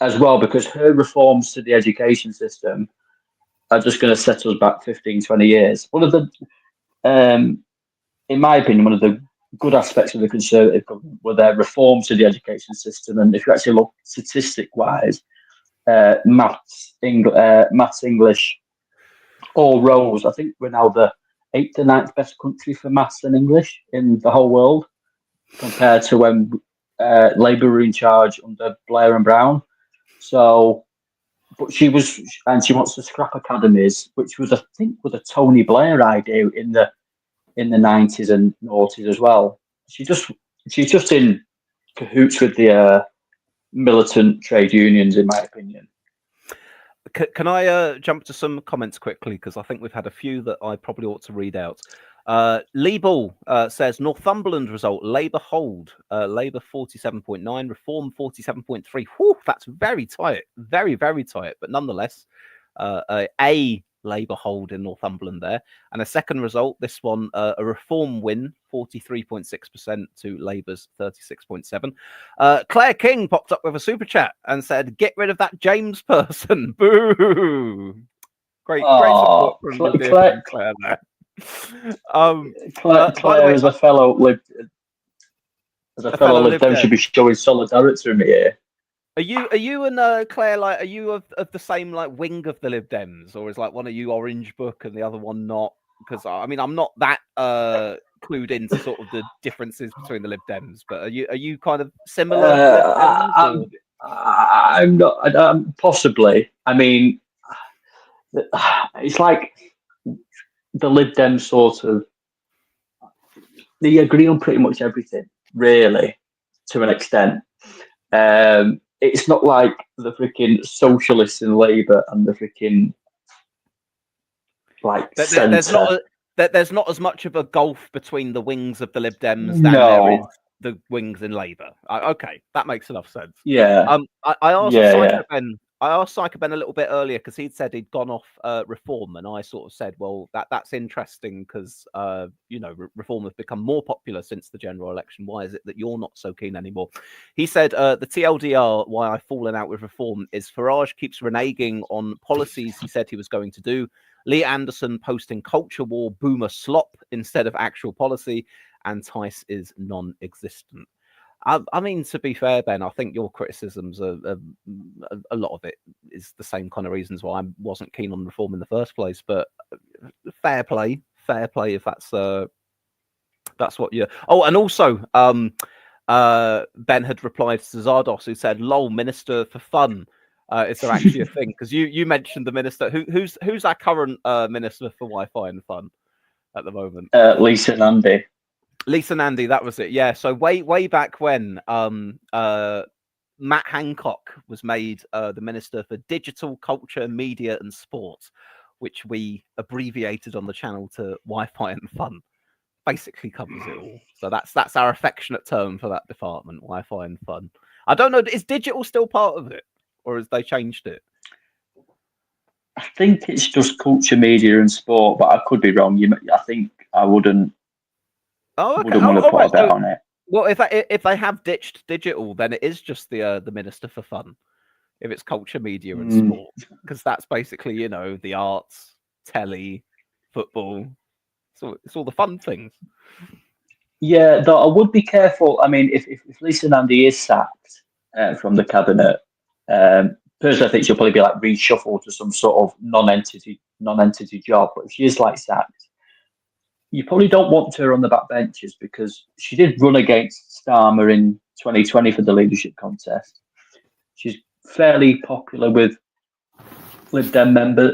Speaker 5: as well, because her reforms to the education system are just going to set us back 15, 20 years. One of the, in my opinion, one of the good aspects of the Conservative government were their reforms to the education system. And if you actually look statistic-wise, maths, English, all rose. I think we're now the 8th or 9th best country for maths and English in the whole world, compared to when Labour were in charge under Blair and Brown. So, but she wants to scrap academies, which was, I think, was a Tony Blair idea in the 90s and noughties as well. She's just in cahoots with the militant trade unions, in my opinion.
Speaker 1: Can I jump to some comments quickly, because I think we've had a few that I probably ought to read out. Lee Ball says Northumberland result: Labour hold, Labour 47.9, Reform 47.3. Whew, that's very tight, very, very tight. But nonetheless, a Labour hold in Northumberland there, and a second result. This one, a Reform win, 43.6% to Labour's 36.7. Claire King popped up with a super chat and said, "Get rid of that James person." Boo! Great support from Claire there.
Speaker 5: Claire, as a fellow Lib Dem, should be showing solidarity with me here.
Speaker 1: Are you and Claire, like, are you of the same like wing of the Lib Dems, or is like one of you Orange Book and the other one not? Because I mean, I'm not that clued into sort of the differences between the Lib Dems, but are you kind of similar?
Speaker 5: I'm not. Possibly. I mean, it's like the Lib Dems sort of, they agree on pretty much everything, really, to an extent. It's not like the freaking socialists in Labour and the freaking like centre.
Speaker 1: There's not as much of a gulf between the wings of the Lib Dems than there is the wings in Labour. Okay, that makes enough sense.
Speaker 5: Yeah.
Speaker 1: I asked I asked Psycho Ben a little bit earlier, because he'd said he'd gone off Reform, and I sort of said, well, that's interesting, because Reform has become more popular since the general election. Why is it that you're not so keen anymore? He said the TLDR why I've fallen out with Reform is Farage keeps reneging on policies he said he was going to do, Lee Anderson posting culture war boomer slop instead of actual policy, and Tice is non-existent. I mean, to be fair, Ben, I think your criticisms are a lot of it is the same kind of reasons why I wasn't keen on Reform in the first place. But fair play if that's what you. Oh, and also, Ben had replied to Zardos, who said, "Lol, Minister for Fun." Is there actually a thing? Because you mentioned the minister. Who's our current minister for Wi-Fi and fun at the moment?
Speaker 5: Lisa Nandy.
Speaker 1: Lisa Nandy, that was it. Yeah. So way back when Matt Hancock was made the Minister for Digital, Culture, Media and Sport, which we abbreviated on the channel to Wi-Fi and Fun. Basically covers it all. So that's our affectionate term for that department, Wi-Fi and Fun. I don't know, is digital still part of it, or has they changed it?
Speaker 5: I think it's just culture, media and sport, but I could be wrong. I think I wouldn't.
Speaker 1: Oh, okay.
Speaker 5: Wouldn't want to put a bet on it.
Speaker 1: Well, if they have ditched digital, then it is just the Minister for Fun. If it's culture, media, and sport, because that's basically the arts, telly, football. So it's all the fun things.
Speaker 5: Yeah, though I would be careful. I mean, if Lisa Nandy is sacked from the cabinet, personally, I think she'll probably be like reshuffled to some sort of non-entity job. But if she is like sacked, you probably don't want her on the backbenches, because she did run against Starmer in 2020 for the leadership contest. She's fairly popular with Labour members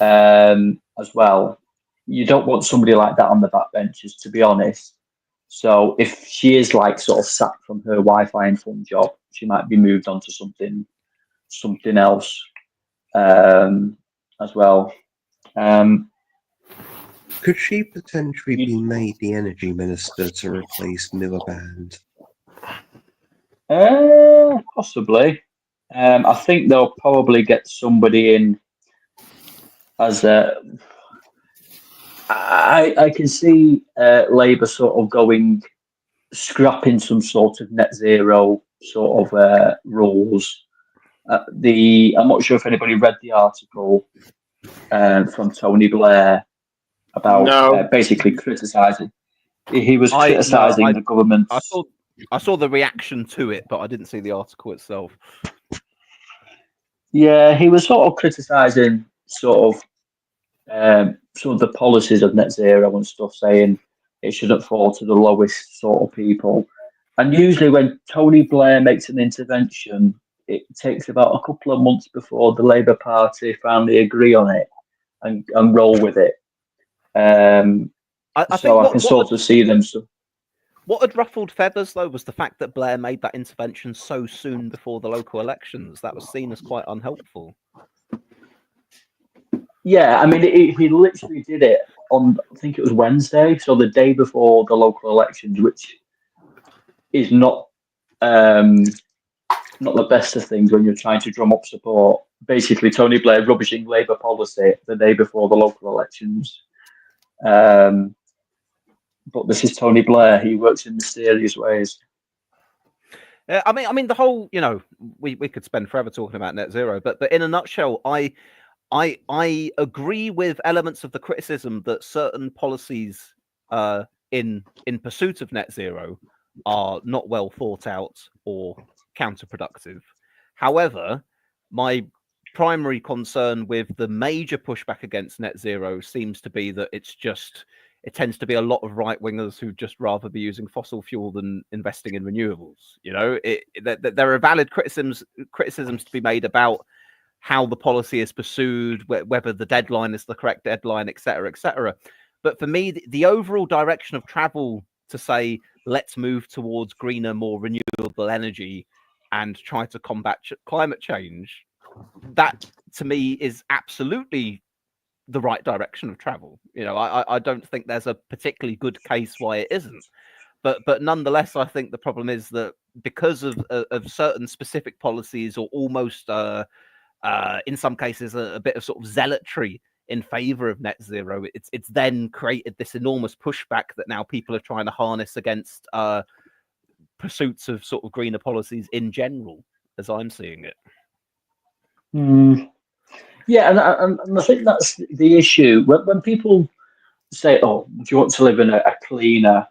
Speaker 5: as well. You don't want somebody like that on the backbenches, to be honest. So if she is like sort of sacked from her Wi-Fi and fun job, she might be moved on to something else as well.
Speaker 4: Could she potentially be made the energy minister to replace Miliband?
Speaker 5: Possibly. I think they'll probably get somebody in as a. I can see Labour sort of going scrapping some sort of net zero sort of rules. I'm not sure if anybody read the article from Tony Blair about
Speaker 2: No.
Speaker 5: basically criticising. He was
Speaker 1: No,
Speaker 5: criticising the government.
Speaker 1: I saw the reaction to it, but I didn't see the article itself.
Speaker 5: Yeah, he was sort of criticising sort of some of the policies of net zero and stuff, saying it shouldn't fall to the lowest sort of people. And usually, when Tony Blair makes an intervention, it takes about a couple of months before the Labour Party finally agree on it and roll with it.
Speaker 1: I
Speaker 5: So
Speaker 1: think
Speaker 5: I can sort of see them. So,
Speaker 1: what had ruffled feathers, though, was the fact that Blair made that intervention so soon before the local elections. That was seen as quite unhelpful.
Speaker 5: yeah, I mean, he literally did it on, I think it was Wednesday, so the day before the local elections, which is not the best of things when you're trying to drum up support. Basically, Tony Blair rubbishing Labour policy the day before the local elections. But this is Tony Blair. He works in mysterious ways.
Speaker 1: I mean, the whole, we could spend forever talking about net zero, but in a nutshell, I agree with elements of the criticism that certain policies in pursuit of net zero are not well thought out or counterproductive. However, my primary concern with the major pushback against net zero seems to be that it tends to be a lot of right wingers who just rather be using fossil fuel than investing in renewables. There are valid criticisms to be made about how the policy is pursued, whether the deadline is the correct deadline, etc., etc. But for me, the overall direction of travel to say, let's move towards greener, more renewable energy and try to combat climate change, that to me is absolutely the right direction of travel. I don't think there's a particularly good case why it isn't. But nonetheless, I think the problem is that because of certain specific policies, or almost in some cases a bit of sort of zealotry in favor of net zero, it's then created this enormous pushback that now people are trying to harness against pursuits of sort of greener policies in general, as I'm seeing it.
Speaker 5: Yeah, and I think that's the issue. When people say, "Oh, do you want to live in a cleaner,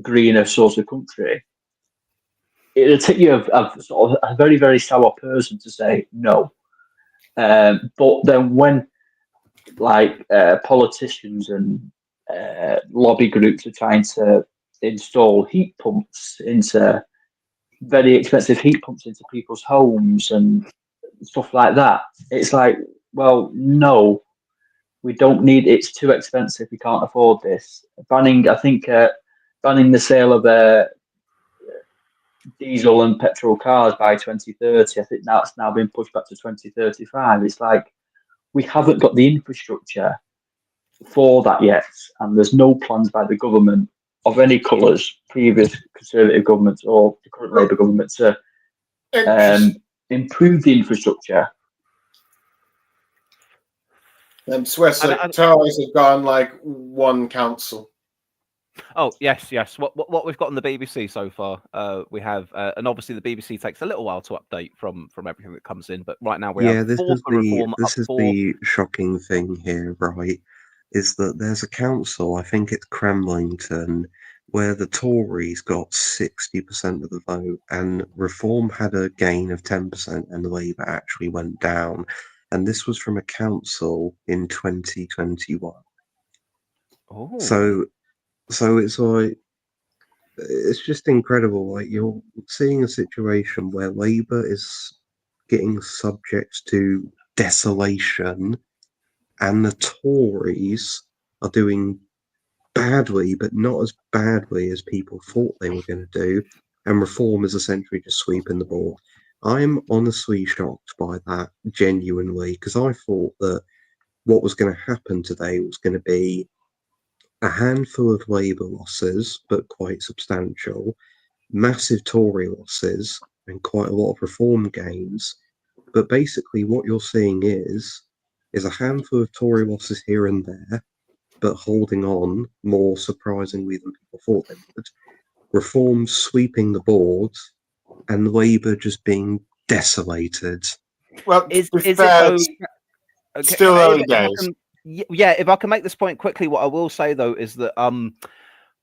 Speaker 5: greener sort of country?" It'll take you a sort of a very, very sour person to say no. But then when politicians and lobby groups are trying to install heat pumps into very expensive heat pumps into people's homes and stuff like that, it's like, well, no, we don't need. It's too expensive. We can't afford this. Banning the sale of diesel and petrol cars by 2030. I think that's now been pushed back to 2035. It's like we haven't got the infrastructure for that yet, and there's no plans by the government of any colours, previous Conservative governments or the current Labour government, to improve the infrastructure.
Speaker 2: Swiss Tories have gone like one council.
Speaker 1: Oh yes. What we've got on the BBC so far, we have, and obviously the BBC takes a little while to update from everything that comes in. But right now we have
Speaker 4: this
Speaker 1: four
Speaker 4: is
Speaker 1: for reform.
Speaker 4: the shocking thing here, right? Is that there's a council, I think it's Cramlington, where the Tories got 60% of the vote, and Reform had a gain of 10%, and the Labour actually went down. And this was from a council in 2021.
Speaker 1: Oh.
Speaker 4: So it's like, it's just incredible. Like, you're seeing a situation where Labour is getting subject to desolation, and the Tories are doing badly, but not as badly as people thought they were going to do. And Reform is essentially just sweeping the ball. I'm honestly shocked by that, genuinely, because I thought that what was going to happen today was going to be a handful of Labour losses, but quite substantial, massive Tory losses, and quite a lot of Reform gains. But basically what you're seeing is a handful of Tory losses here and there, but holding on more surprisingly than people thought they would. Reform sweeping the board, and Labour just being desolated.
Speaker 2: Well,
Speaker 1: Is
Speaker 2: to be
Speaker 1: it
Speaker 2: fair,
Speaker 1: though?
Speaker 2: it's
Speaker 1: Okay,
Speaker 2: still early
Speaker 1: if I
Speaker 2: days.
Speaker 1: can, yeah, if I can make this point quickly, what I will say though is that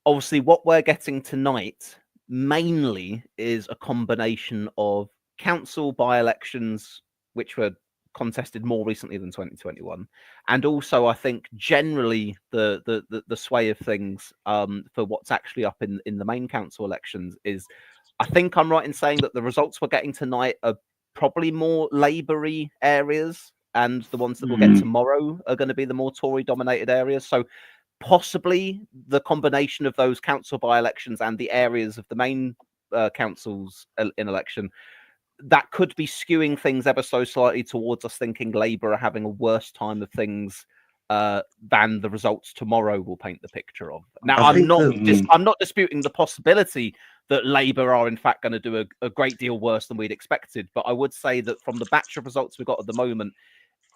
Speaker 1: obviously what we're getting tonight mainly is a combination of council by-elections, which were contested more recently than 2021, and also I think generally the sway of things for what's actually up in the main council elections is, I think I'm right in saying that the results we're getting tonight are probably more Labour-y areas, and the ones that we'll get tomorrow are going to be the more Tory-dominated areas. So possibly the combination of those council by-elections and the areas of the main councils in election, that could be skewing things ever so slightly towards us thinking Labour are having a worse time of things than the results tomorrow will paint the picture of. Now, I'm not disputing the possibility that Labour are in fact going to do a great deal worse than we'd expected, but I would say that from the batch of results we've got at the moment,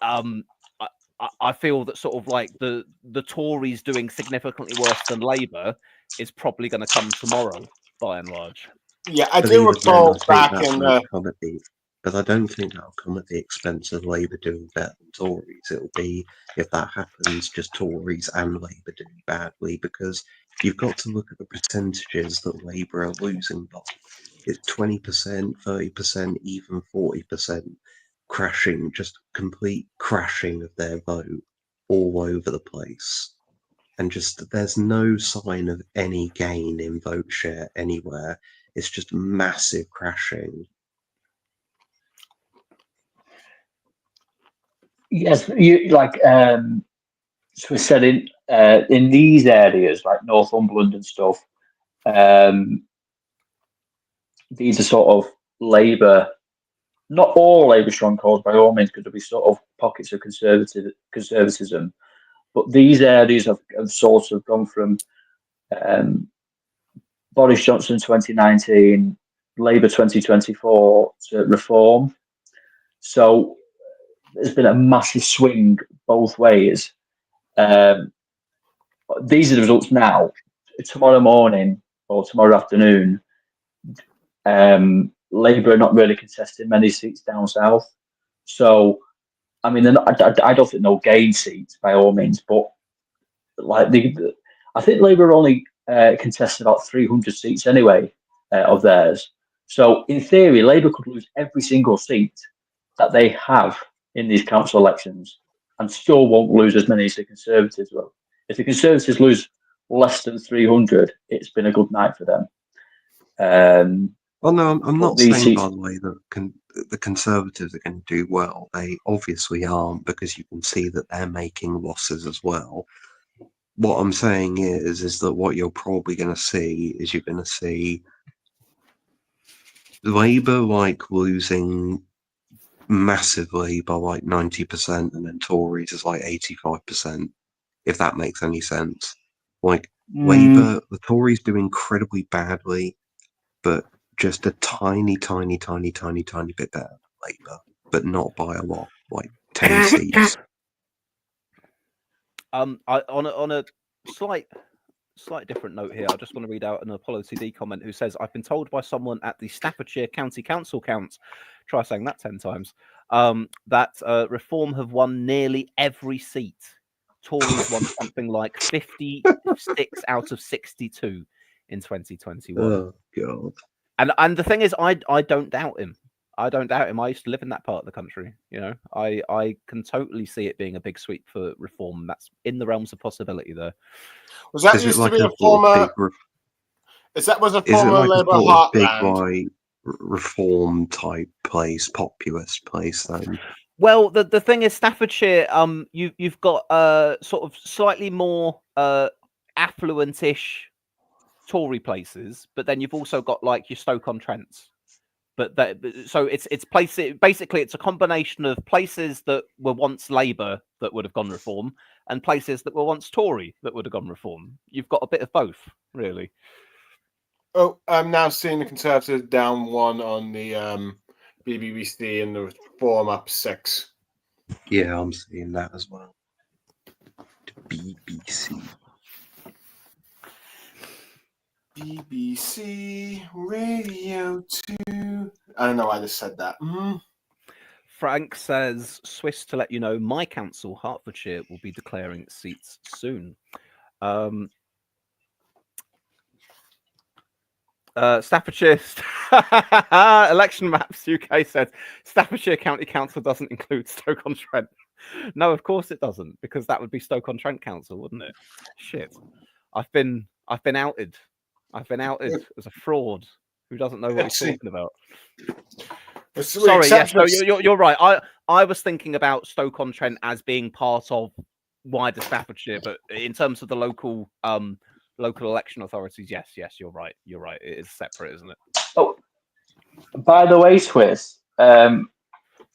Speaker 1: I feel that sort of like the Tories doing significantly worse than Labour is probably going to come tomorrow, by and large.
Speaker 2: Yeah, I
Speaker 4: But
Speaker 2: do
Speaker 4: even
Speaker 2: recall
Speaker 4: then, I
Speaker 2: back
Speaker 4: think that
Speaker 2: in
Speaker 4: won't come at the. But I don't think that'll come at the expense of Labour doing better than Tories. It'll be, if that happens, just Tories and Labour doing badly, because you've got to look at the percentages that Labour are losing by. It's 20%, 30%, even 40% crashing, just complete crashing of their vote all over the place. And just there's no sign of any gain in vote share anywhere. It's just massive crashing.
Speaker 5: Yes, you like so we said in these areas like Northumberland and stuff. These are sort of Labour, not all Labour strongholds by all means, because there'll be sort of pockets of conservatism. But these areas have sort of gone from Boris Johnson 2019, Labour 2024 to Reform. So there's been a massive swing both ways. These are the results now. Tomorrow morning or tomorrow afternoon, Labour are not really contesting many seats down south. So, I mean, I don't think they'll gain seats by all means, but like I think Labour only contested about 300 seats anyway of theirs. So, in theory, Labour could lose every single seat that they have in these council elections and still won't lose as many as the Conservatives will. If the Conservatives lose less than 300, it's been a good night for them.
Speaker 4: Well, no, I'm not
Speaker 5: these
Speaker 4: saying,
Speaker 5: seats-
Speaker 4: by the way, that the Conservatives are going to do well. They obviously aren't, because you can see that they're making losses as well. What I'm saying is that what you're probably going to see is you're going to see Labour like losing massively by like 90%, and then Tories is like 85%, if that makes any sense. Like Labour, the Tories do incredibly badly, but just a tiny bit better than Labour, but not by a lot, like 10 seats.
Speaker 1: On a slight different note here, I just want to read out an Apollo TD comment who says, "I've been told by someone at the Staffordshire County Council counts, try saying that 10 times, that Reform have won nearly every seat. Tories won something like 56 out of 62 in 2021.
Speaker 4: Oh god!
Speaker 1: And the thing is, I don't doubt him. I don't doubt him. I used to live in that part of the country. You know, I can totally see it being a big sweep for Reform. That's in the realms of possibility there.
Speaker 2: Was that
Speaker 4: Is it
Speaker 2: used
Speaker 4: like
Speaker 2: to be
Speaker 4: a
Speaker 2: a former?
Speaker 4: big?
Speaker 2: Is that was a
Speaker 4: Is it
Speaker 2: former
Speaker 4: like
Speaker 2: Labour
Speaker 4: a sort of big
Speaker 2: heartland?
Speaker 4: like reform type place, populist place? Then
Speaker 1: Well, the thing is, Staffordshire, you've got sort of slightly more affluent-ish Tory places, but then you've also got like your Stoke-on-Trent. So it's places, basically it's a combination of places that were once Labour that would have gone Reform and places that were once Tory that would have gone Reform. You've got a bit of both, really.
Speaker 2: Oh, I'm now seeing the Conservatives down 1 on the BBC and the Reform up 6.
Speaker 4: yeah, I'm seeing that as well. BBC.
Speaker 2: BBC Radio 2. I don't know why I just said that.
Speaker 1: Frank says, Swiss to let you know, my council, Hertfordshire, will be declaring its seats soon. Staffordshire election maps UK says Staffordshire County Council doesn't include Stoke-on-Trent. No, of course it doesn't, because that would be Stoke-on-Trent Council, wouldn't it? Shit, I've been outed. I've been outed as a fraud who doesn't know what he's talking about. Sorry, yes, no, you're right. I was thinking about Stoke-on-Trent as being part of wider Staffordshire, but in terms of the local election authorities, yes, you're right. You're right. It is separate, isn't it?
Speaker 5: Oh, by the way, Swiss, I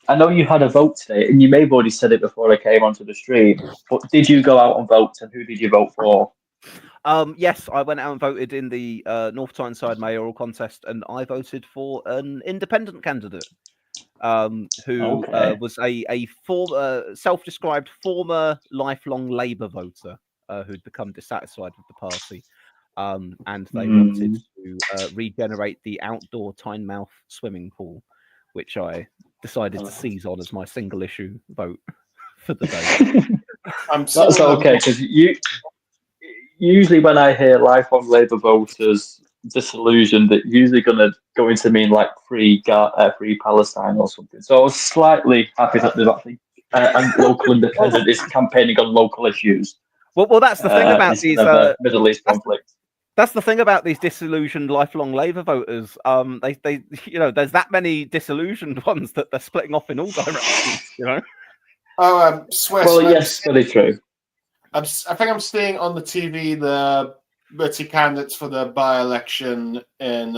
Speaker 5: know you had a vote today, and you may have already said it before I came onto the stream, but did you go out and vote, and who did you vote for?
Speaker 1: Yes, I went out and voted in the North Tyneside mayoral contest, and I voted for an independent candidate who was a self-described former lifelong Labour voter who'd become dissatisfied with the party, and they wanted to regenerate the outdoor Tynemouth swimming pool, which I decided to seize on as my single issue vote for the day.
Speaker 5: That's okay, because usually when I hear lifelong Labour voters disillusioned, it's usually going to go into mean like free Palestine or something. So I was slightly happy that there's actually local independent is campaigning on local issues.
Speaker 1: Well, that's the thing about these
Speaker 5: Middle East conflicts.
Speaker 1: That's the thing about these disillusioned lifelong Labour voters. They there's that many disillusioned ones that they're splitting off in all directions.
Speaker 2: Swiss.
Speaker 5: Well, yes, very true.
Speaker 2: I think I'm seeing on the TV the British candidates for the by-election in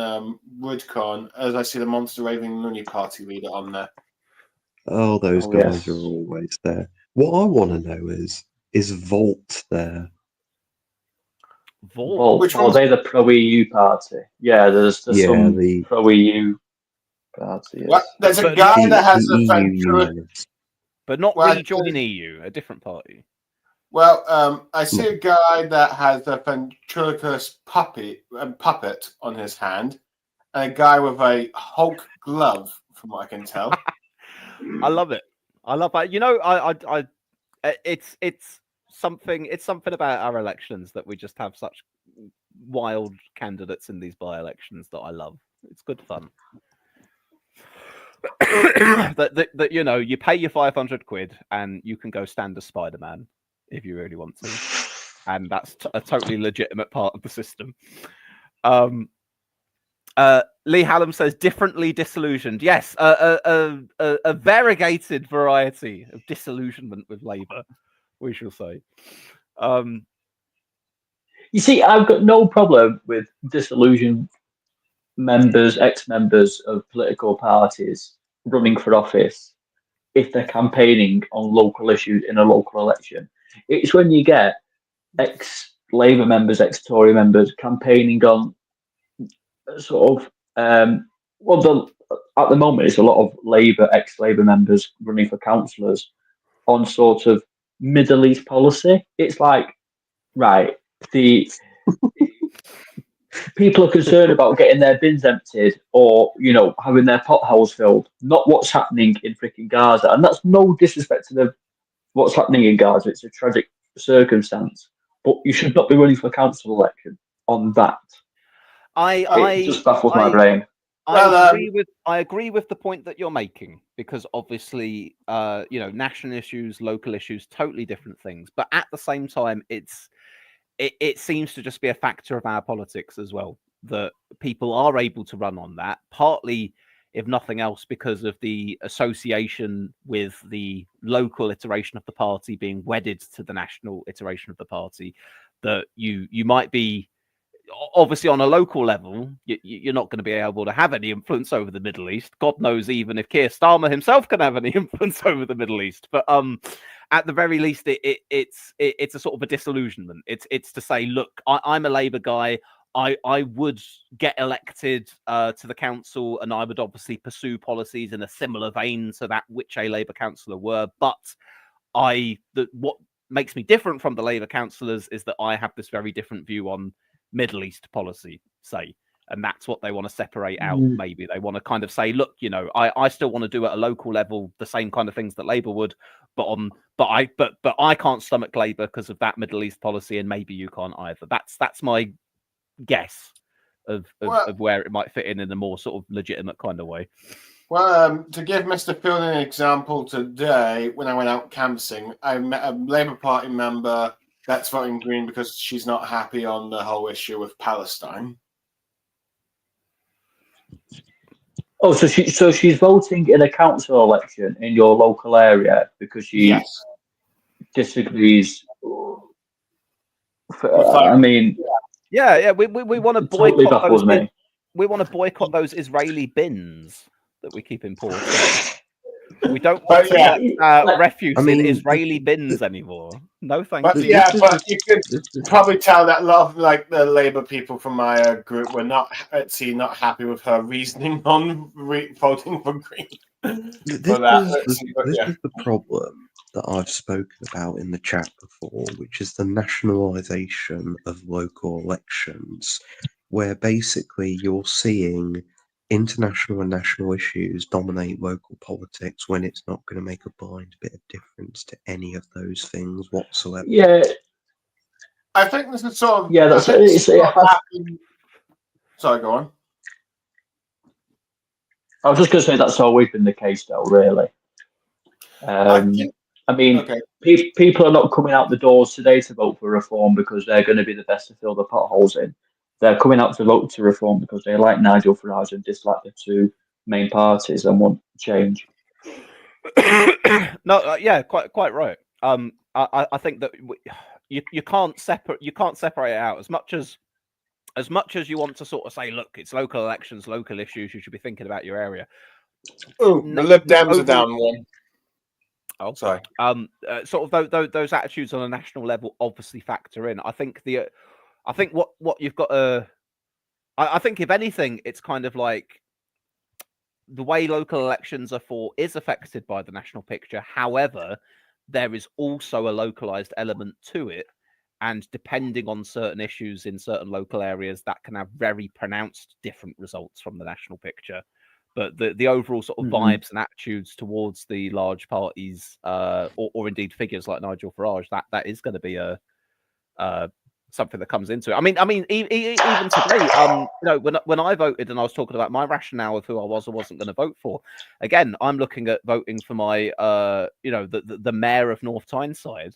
Speaker 2: Woodcon, as I see the Monster Raving Loony Party leader on there.
Speaker 4: Oh, those guys are always there. What I want to know is Volt there?
Speaker 5: Volt? Are they the pro-EU party? Yeah, there's some pro-EU party. Yes.
Speaker 2: Well, there's a guy that has a ventriloquist,
Speaker 1: but not rejoin EU, a different party.
Speaker 2: Well, I see a guy that has a ventriloquist puppet on his hand, and a guy with a Hulk glove, from what I can tell.
Speaker 1: I love it. I love that. It's something about our elections that we just have such wild candidates in these by-elections that I love. It's good fun. that you pay your 500 quid and you can go stand as Spider-Man if you really want to, and that's a totally legitimate part of the system. Lee Hallam says differently disillusioned. Yes, a variegated variety of disillusionment with Labour, we shall say.
Speaker 5: You see, I've got no problem with disillusioned members, ex-members of political parties running for office if they're campaigning on local issues in a local election. It's when you get ex-Labour members, ex-Tory members campaigning on sort of, at the moment, it's a lot of ex-Labour members running for councillors on sort of Middle East policy. It's like, right, the people are concerned about getting their bins emptied or, having their potholes filled, not what's happening in freaking Gaza. And that's no disrespect to what's happening in Gaza. It's a tragic circumstance. But you should not be running for a council election on that. It just baffles my brain.
Speaker 1: I agree with the point that you're making, because obviously, national issues, local issues, totally different things. But at the same time, it seems to just be a factor of our politics as well, that people are able to run on that, partly, if nothing else, because of the association with the local iteration of the party being wedded to the national iteration of the party, that you might be, obviously on a local level, you're not going to be able to have any influence over the Middle East. God knows even if Keir Starmer himself can have any influence over the Middle East. But at the very least, it's a sort of a disillusionment. It's to say, look, I'm a Labour guy. I would get elected to the council, and I would obviously pursue policies in a similar vein to that which a Labour councillor were. But what makes me different from the Labour councillors is that I have this very different view on Middle East policy, say. And that's what they want to separate out. Maybe they want to kind of say, look, you know, I still want to do at a local level the same kind of things that Labour would, but I can't stomach Labour because of that Middle East policy, and maybe you can't either. That's my guess of where it might fit in a more sort of legitimate kind of way.
Speaker 2: Well, to give Mr. Field an example, today when I went out canvassing, I met a Labour Party member that's voting Green because she's not happy on the whole issue with Palestine.
Speaker 5: Oh, so she's voting in a council election in your local area because she disagrees. I mean,
Speaker 1: yeah, we want to
Speaker 5: totally
Speaker 1: boycott
Speaker 5: baffles me.
Speaker 1: We want to boycott those Israeli bins that we keep importing. We don't want refuse in Israeli bins anymore. No, thank you.
Speaker 2: But you could probably tell that a lot of like the Labour people from my group were not happy with her reasoning on voting for Green.
Speaker 4: This is the problem that I've spoken about in the chat before, which is the nationalisation of local elections, where basically you're seeing international and national issues dominate local politics when it's not going to make a blind bit of difference to any of those things whatsoever.
Speaker 5: Yeah,
Speaker 2: I think this is sort of Sorry, go on.
Speaker 5: I was just going to say that's always been the case, though. Really, people are not coming out the doors today to vote for reform because they're going to be the best to fill the potholes in. They're coming out to vote to reform because they like Nigel Farage and dislike the two main parties and want change.
Speaker 1: No, yeah, quite right. I think that you can't separate it out as much as you want to sort of say, look, it's local elections, local issues. You should be thinking about your area.
Speaker 2: Oh, the Lib Dems are down one.
Speaker 1: Oh,
Speaker 2: sorry.
Speaker 1: Sort of those attitudes on a national level obviously factor in. I think what you've got to. I think if anything, it's kind of like the way local elections are fought is affected by the national picture. However, there is also a localized element to it. And depending on certain issues in certain local areas, that can have very pronounced different results from the national picture. But the overall sort of vibes and attitudes towards the large parties, or indeed figures like Nigel Farage, that is going to be something that comes into it. I mean, even today, you know, when I voted and I was talking about my rationale of who I was or wasn't going to vote for, again, I'm looking at voting for my, you know, the mayor of North Tyneside.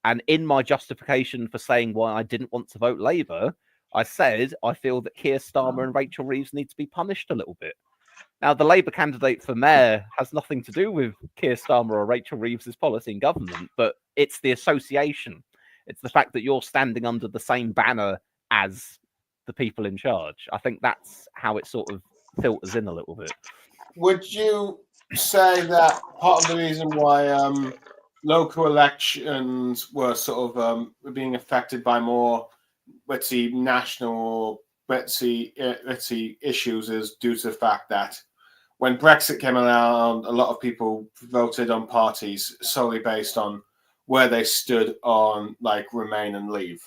Speaker 1: And in my justification for saying why I didn't want to vote Labour, I said I feel that Keir Starmer and Rachel Reeves need to be punished a little bit. Now, the Labour candidate for mayor has nothing to do with Keir Starmer or Rachel Reeves' policy in government, but it's the association. It's the fact that you're standing under the same banner as the people in charge. I think that's how it sort of filters in a little bit.
Speaker 2: Would you say that part of the reason why local elections were sort of being affected by more, let's see, national, let's see, issues is due to the fact that when Brexit came around, a lot of people voted on parties solely based on where they stood on like Remain and Leave.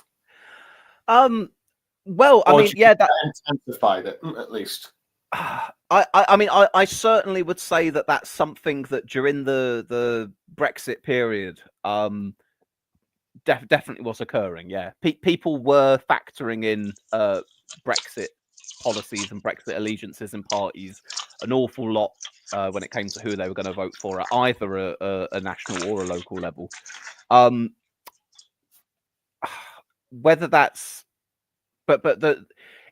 Speaker 1: Well, I mean, yeah, that
Speaker 2: intensified it at least.
Speaker 1: I certainly would say that that's something that during the Brexit period, definitely was occurring. Yeah, people were factoring in Brexit policies and Brexit allegiances and parties an awful lot when it came to who they were going to vote for at either a national or a local level. Whether that's,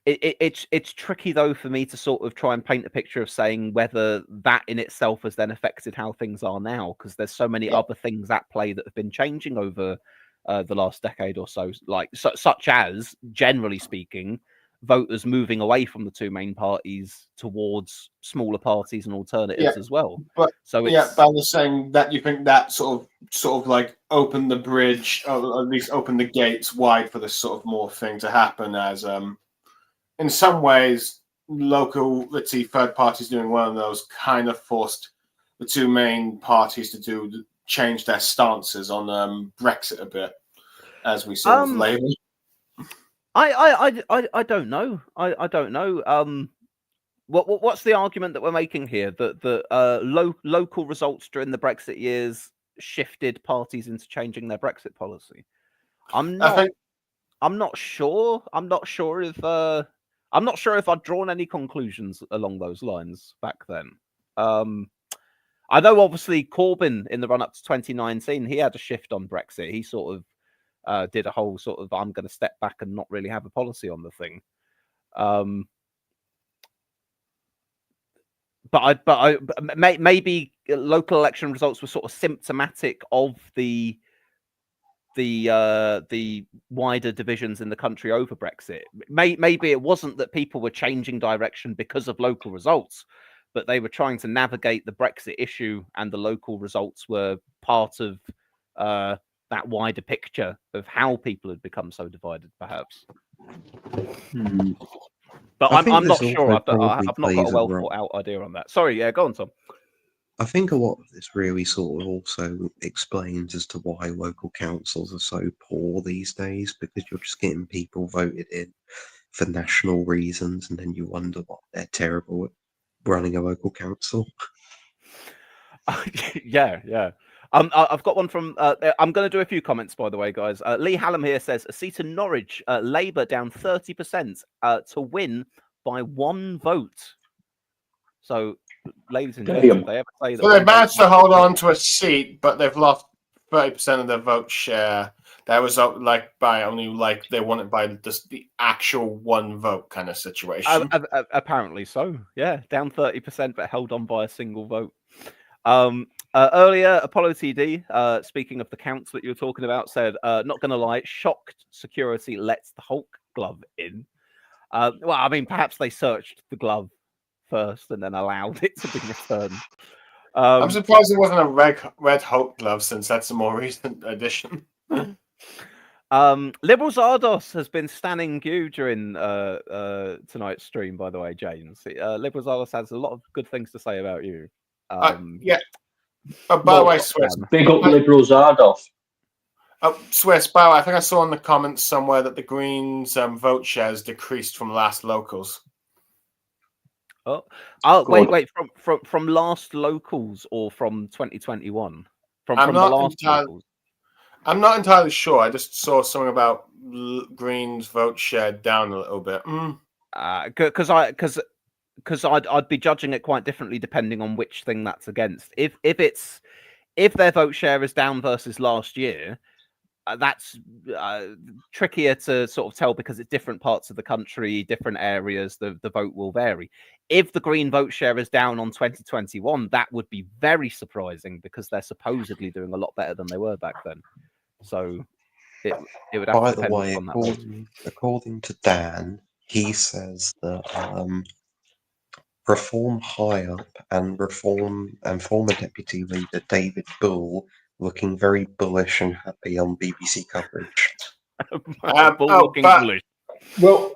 Speaker 1: it's tricky though for me to sort of try and paint a picture of saying whether that in itself has then affected how things are now, because there's so many other things at play that have been changing over the last decade or so, like such as, generally speaking, voters moving away from the two main parties towards smaller parties and alternatives as well.
Speaker 2: But
Speaker 1: so
Speaker 2: by the saying that you think that sort of like opened the bridge, or at least opened the gates wide for this sort of more thing to happen, as in some ways local, let's see, third parties doing one of those kind of forced the two main parties to do change their stances on Brexit a bit as we sort of Labour?
Speaker 1: I don't know. I don't know. What's the argument that we're making here? That local results during the Brexit years shifted parties into changing their Brexit policy. I'm not sure. I'm not sure if I'd drawn any conclusions along those lines back then. I know obviously Corbyn in the run up to 2019, he had a shift on Brexit. He sort of did a whole sort of I'm going to step back and not really have a policy on the thing. Maybe local election results were sort of symptomatic of the wider divisions in the country over Brexit. Maybe it wasn't that people were changing direction because of local results, but they were trying to navigate the Brexit issue, and the local results were part of that wider picture of how people had become so divided, perhaps. But I'm not sure. I've not got a well thought out idea on that. Sorry, yeah, go on, Tom.
Speaker 4: I think a lot of this really sort of also explains as to why local councils are so poor these days, because you're just getting people voted in for national reasons, and then you wonder why they're terrible at running a local council.
Speaker 1: Yeah. I've got one from. I'm going to do a few comments, by the way, guys. Lee Hallam here says a seat in Norwich, Labour down 30% to win by 1 vote. So, ladies and gentlemen, they ever say that.
Speaker 2: So they managed to hold on to a seat, but they've lost 30% of their vote share. That was by only they won it by just the actual 1 vote kind of situation.
Speaker 1: Apparently so. Yeah, down 30%, but held on by a single vote. Earlier, Apollo TD, speaking of the counts that you were talking about, said, not going to lie, shocked security lets the Hulk glove in. Well, I mean, perhaps they searched the glove first and then allowed it to be returned.
Speaker 2: I'm surprised it wasn't a red Hulk glove, since that's a more recent addition.
Speaker 1: Liberal Zardos has been standing you during tonight's stream, by the way, James. Liberal Zardos has a lot of good things to say about you.
Speaker 2: Yeah. By the way, Swiss.
Speaker 5: Big up Liberal Zardos.
Speaker 2: Swiss, by the way, I think I saw in the comments somewhere that the Greens' vote shares decreased from last locals.
Speaker 1: Wait, from last locals or from 2021? From the last locals?
Speaker 2: I'm not entirely sure. I just saw something about Greens' vote share down a little bit.
Speaker 1: Because I'd be judging it quite differently depending on which thing that's against. If their vote share is down versus last year, that's trickier to sort of tell because it's different parts of the country, different areas. The vote will vary. If the Green vote share is down on 2021, that would be very surprising because they're supposedly doing a lot better than they were back then. So it would have to depend on that.
Speaker 4: According to Dan, he says that Reform High Up and former Deputy Leader David Bull looking very bullish and happy on BBC coverage.
Speaker 1: Bullish.
Speaker 5: Well,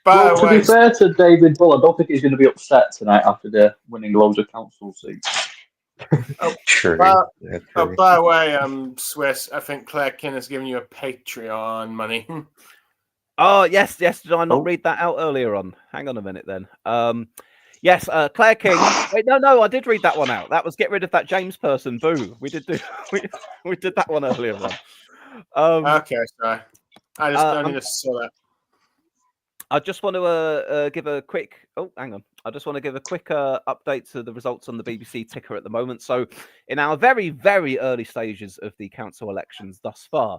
Speaker 5: to be fair to David Bull, I don't think he's going to be upset tonight after they're winning loads of council seats.
Speaker 4: True.
Speaker 2: By the way, Swiss, I think Claire Kin has given you a Patreon money.
Speaker 1: Oh, yes. Did I not read that out earlier on? Hang on a minute then. Yes, Claire King. Wait, no, I did read that one out. That was get rid of that James person. Boo. We did we did that one earlier on.
Speaker 2: Okay, sorry. I just only just saw that.
Speaker 1: I just want to give a quick. Oh, hang on. I just want to give a quick update to the results on the BBC ticker at the moment. So, in our very, very early stages of the council elections thus far,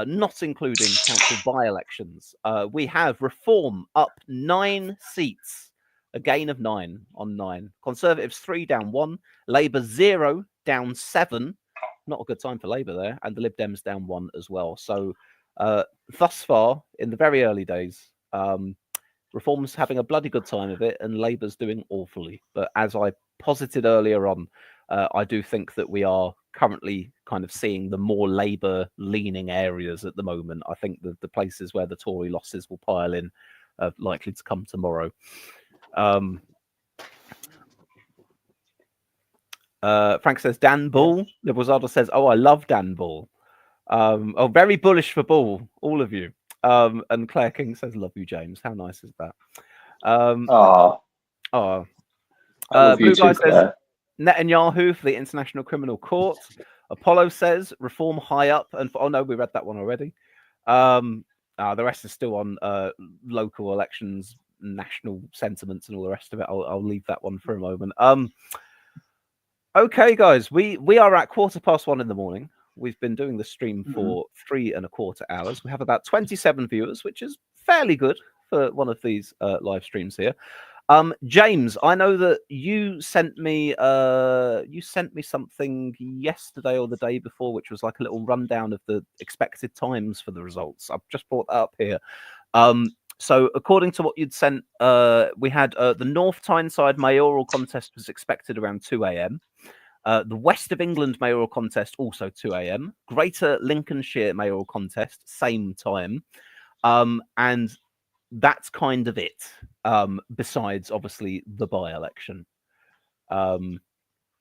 Speaker 1: not including council by-elections, we have Reform up 9 seats, a gain of 9 on 9. Conservatives 3 down 1, Labour 0 down 7. Not a good time for Labour there, and the Lib Dems down 1 as well. So, thus far, in the very early days. Reform's having a bloody good time of it, and Labour's doing awfully. But as I posited earlier on, I do think that we are currently kind of seeing the more Labour-leaning areas at the moment. I think the places where the Tory losses will pile in are likely to come tomorrow. Frank says Dan Bull. Liberalzada says, "Oh, I love Dan Bull." Very bullish for Bull, all of you. And Claire King says, "Love you, James." How nice is that?
Speaker 5: Oh, I love you
Speaker 1: Blue Guy
Speaker 5: too,
Speaker 1: says,
Speaker 5: Claire.
Speaker 1: Netanyahu for the International Criminal Court. Apollo says, reform high up. And oh no, we read that one already. The rest is still on local elections, national sentiments, and all the rest of it. I'll leave that one for a moment. Okay, guys, we are at 1:15 in the morning. We've been doing the stream for 3¼ hours. We have about 27 viewers, which is fairly good for one of these live streams here. James, I know that you sent me something yesterday or the day before, which was like a little rundown of the expected times for the results. I've just brought that up here. So according to what you'd sent, we had the North Tyneside mayoral contest was expected around 2 a.m. The West of England mayoral contest also 2 a.m. Greater Lincolnshire mayoral contest same time, and that's kind of it. Besides, obviously, the by-election.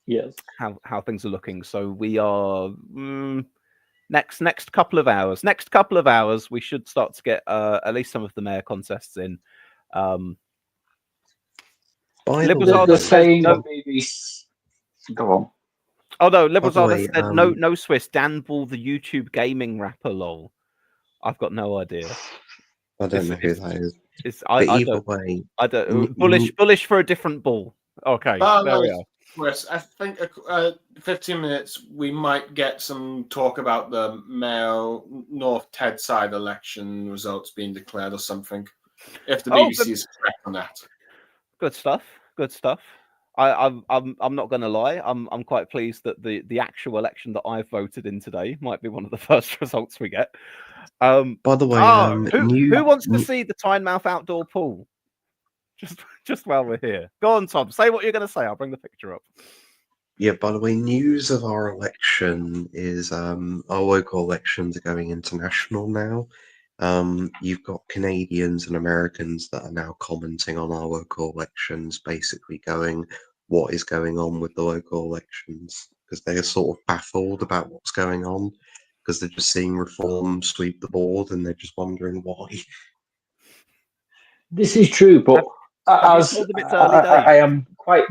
Speaker 5: Yes.
Speaker 1: How things are looking. So we are next couple of hours. Next couple of hours, we should start to get at least some of the mayor contests in.
Speaker 5: Liberals are saying no. Go on.
Speaker 1: Oh no, Liberals are said no Swiss. Dan Bull, the YouTube gaming rapper. Lol. I've got no idea.
Speaker 4: I don't know who that is.
Speaker 1: Either way, I don't. Bullish for a different Bull. Okay, there we are.
Speaker 2: Chris, I think 15 minutes we might get some talk about the Mayo North Tedside election results being declared or something. If the BBC is correct on that.
Speaker 1: Good stuff. Good stuff. I'm not going to lie. I'm quite pleased that the actual election that I've voted in today might be one of the first results we get.
Speaker 4: By the way,
Speaker 1: who wants to see the Tynemouth outdoor pool? Just while we're here, go on, Tom. Say what you're going to say. I'll bring the picture up.
Speaker 4: Yeah. By the way, news of our election is our local elections are going international now. You've got Canadians and Americans that are now commenting on our local elections, basically going, "What is going on with the local elections?" Because they are sort of baffled about what's going on, because they're just seeing reform sweep the board, and they're just wondering why.
Speaker 5: This is true, but as I am quite,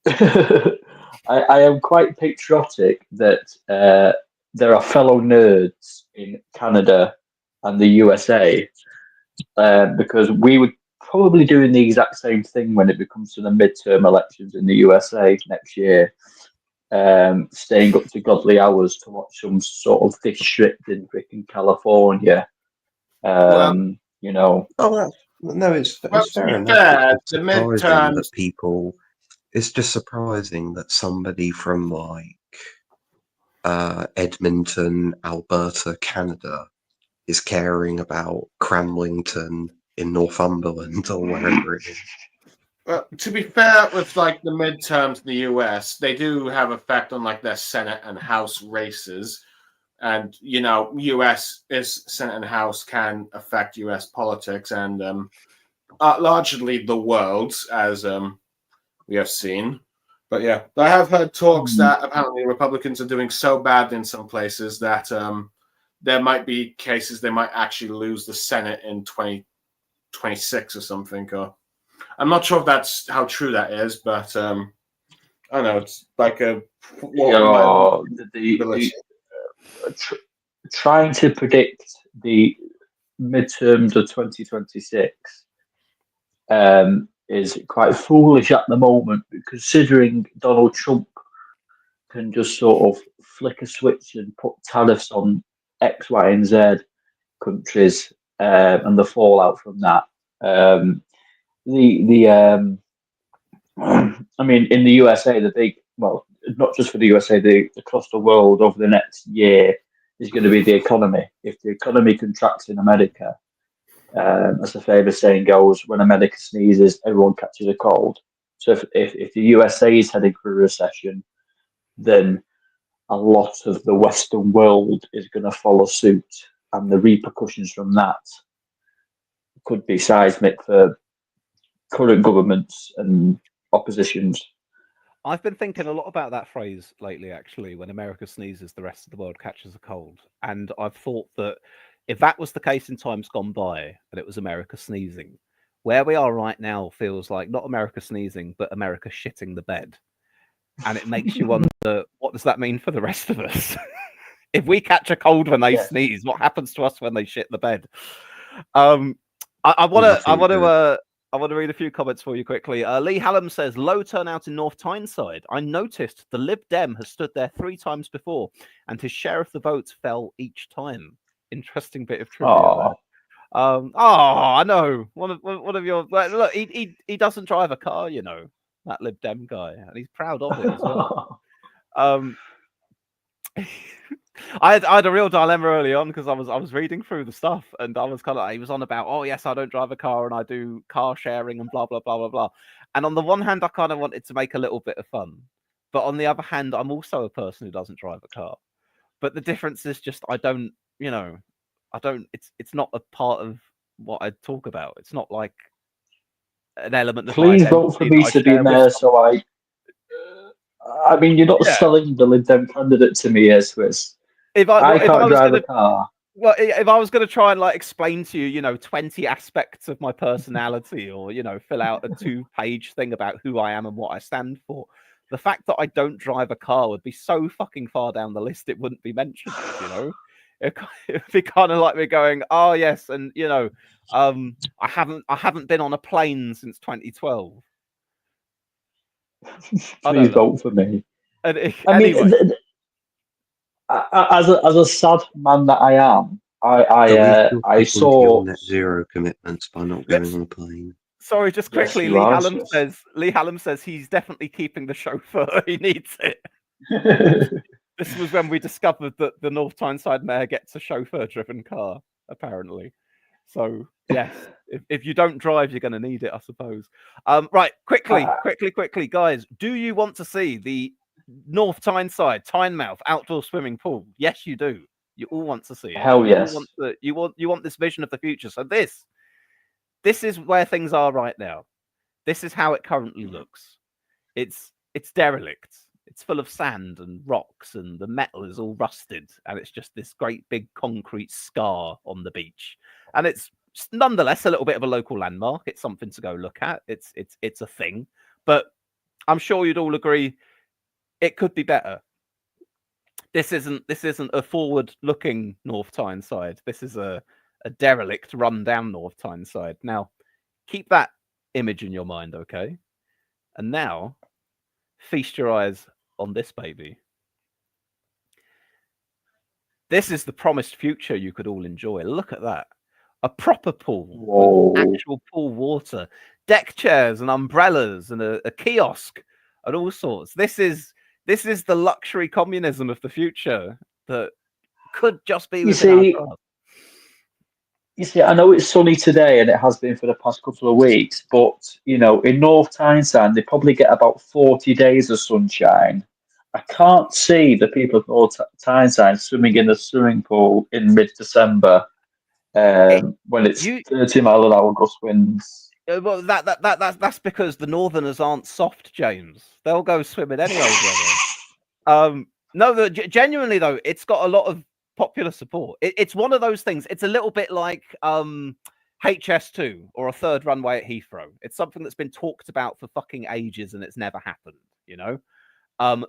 Speaker 5: I am quite patriotic that there are fellow nerds in Canada and the USA, because we would probably doing the exact same thing when it comes to the midterm elections in the USA next year. Staying up to godly hours to watch some sort of district in freaking California. You know.
Speaker 4: Oh, no, it's fair enough. It's surprising that people. It's just surprising that somebody from like Edmonton, Alberta, Canada, is caring about Cranlington in Northumberland or wherever it is.
Speaker 2: Well, to be fair, with like the midterms in the US, they do have effect on like their Senate and House races. And, you know, US is Senate and House can affect US politics and largely the world, as we have seen. But yeah, I have heard talks that apparently Republicans are doing so bad in some places that there might be cases they might actually lose the Senate in 2026 or something. Or I'm not sure if that's how true that is, but I don't know. It's like a
Speaker 5: trying to predict the midterms of 2026 is quite foolish at the moment, considering Donald Trump can just sort of flick a switch and put tariffs on X, Y, and Z countries, and the fallout from that. I mean, in the USA, not just for the USA, across the world over the next year is going to be the economy. If the economy contracts in America, as the famous saying goes, when America sneezes, everyone catches a cold. So if the USA is heading for a recession, then a lot of the Western world is going to follow suit, and the repercussions from that could be seismic for current governments and oppositions.
Speaker 1: I've been thinking a lot about that phrase lately, actually, when America sneezes, the rest of the world catches a cold. And I've thought that if that was the case in times gone by and it was America sneezing, where we are right now feels like not America sneezing, but America shitting the bed. And it makes you wonder, what does that mean for the rest of us? If we catch a cold when they sneeze, what happens to us when they shit the bed? I want to read a few comments for you quickly. Lee Hallam says, low turnout in North Tyneside. I noticed the Lib Dem has stood there 3 times before, and his share of the votes fell each time. Interesting bit of trivia there. I know. One of your look, he doesn't drive a car, you know, that Lib Dem guy, and he's proud of it as well. I had a real dilemma early on because I was reading through the stuff and I was he was on about, oh yes, I don't drive a car and I do car sharing and blah blah blah blah blah. And on the one hand, I kind of wanted to make a little bit of fun, but on the other hand, I'm also a person who doesn't drive a car. But the difference is just I don't. It's not a part of what I talk about. It's not like an element of
Speaker 5: Please vote for me to be mayor, so I mean, you're not selling the Lib Dem candidate to me, Swiss. I can't drive a car.
Speaker 1: Well, if I was going to try and explain to you, 20 aspects of my personality, or fill out a 2-page thing about who I am and what I stand for, the fact that I don't drive a car would be so fucking far down the list it wouldn't be mentioned. It'd be kind of like me going, oh yes, and I haven't been on a plane since 2012.
Speaker 5: Please vote for me.
Speaker 1: Anyway.
Speaker 5: Mean, as a sad man that I am, I saw
Speaker 4: net zero commitments by not going on a plane.
Speaker 1: Sorry, just quickly,
Speaker 5: yes,
Speaker 1: Lee Hallam says he's definitely keeping the chauffeur. He needs it. This was when we discovered that the North Tyneside mayor gets a chauffeur-driven car, apparently. So yes, if you don't drive, you're going to need it, I suppose. Right, quickly, guys. Do you want to see the North Tyneside Tynemouth outdoor swimming pool? Yes, you do. You all want to see it.
Speaker 5: Hell yes.
Speaker 1: You want this vision of the future. So this is where things are right now. This is how it currently looks. It's derelict. It's full of sand and rocks, and the metal is all rusted, and it's just this great big concrete scar on the beach. And it's nonetheless a little bit of a local landmark. It's something to go look at. It's a thing, but I'm sure you'd all agree it could be better. This isn't a forward-looking North Tyneside. This is a derelict, run-down North Tyneside. Now, keep that image in your mind, okay? And now, feast your eyes on this baby. This is the promised future you could all enjoy. Look at that. A proper pool.
Speaker 5: Whoa.
Speaker 1: With actual pool water. Deck chairs and umbrellas and a kiosk and all sorts. This is the luxury communism of the future that could just be within our grasp.
Speaker 5: You see, I know it's sunny today and it has been for the past couple of weeks, but, in North Tyneside, they probably get about 40 days of sunshine. I can't see the people of North Tyneside swimming in the swimming pool in mid-December when it's 30-mile-an-hour gust winds.
Speaker 1: Well, that's because the Northerners aren't soft, James. They'll go swimming any old weather. No, genuinely, though, it's got a lot of popular support. It's one of those things. It's a little bit like HS2 or a third runway at Heathrow. It's something that's been talked about for fucking ages and it's never happened,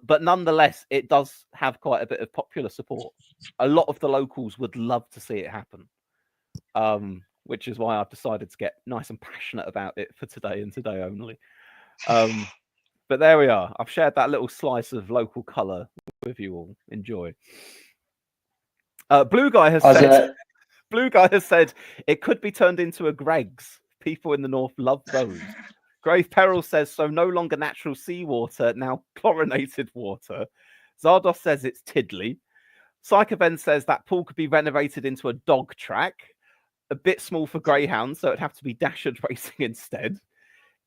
Speaker 1: but nonetheless, it does have quite a bit of popular support. A lot of the locals would love to see it happen, which is why I've decided to get nice and passionate about it for today and today only. But there we are. I've shared that little slice of local colour with you all. Enjoy. Blue Guy has said it could be turned into a Greg's. People in the north love those. Grave Peril says, so no longer natural seawater, now chlorinated water. Zardos says it's tiddly. Psychoben says that pool could be renovated into a dog track. A bit small for greyhounds, so it'd have to be Dashard racing instead.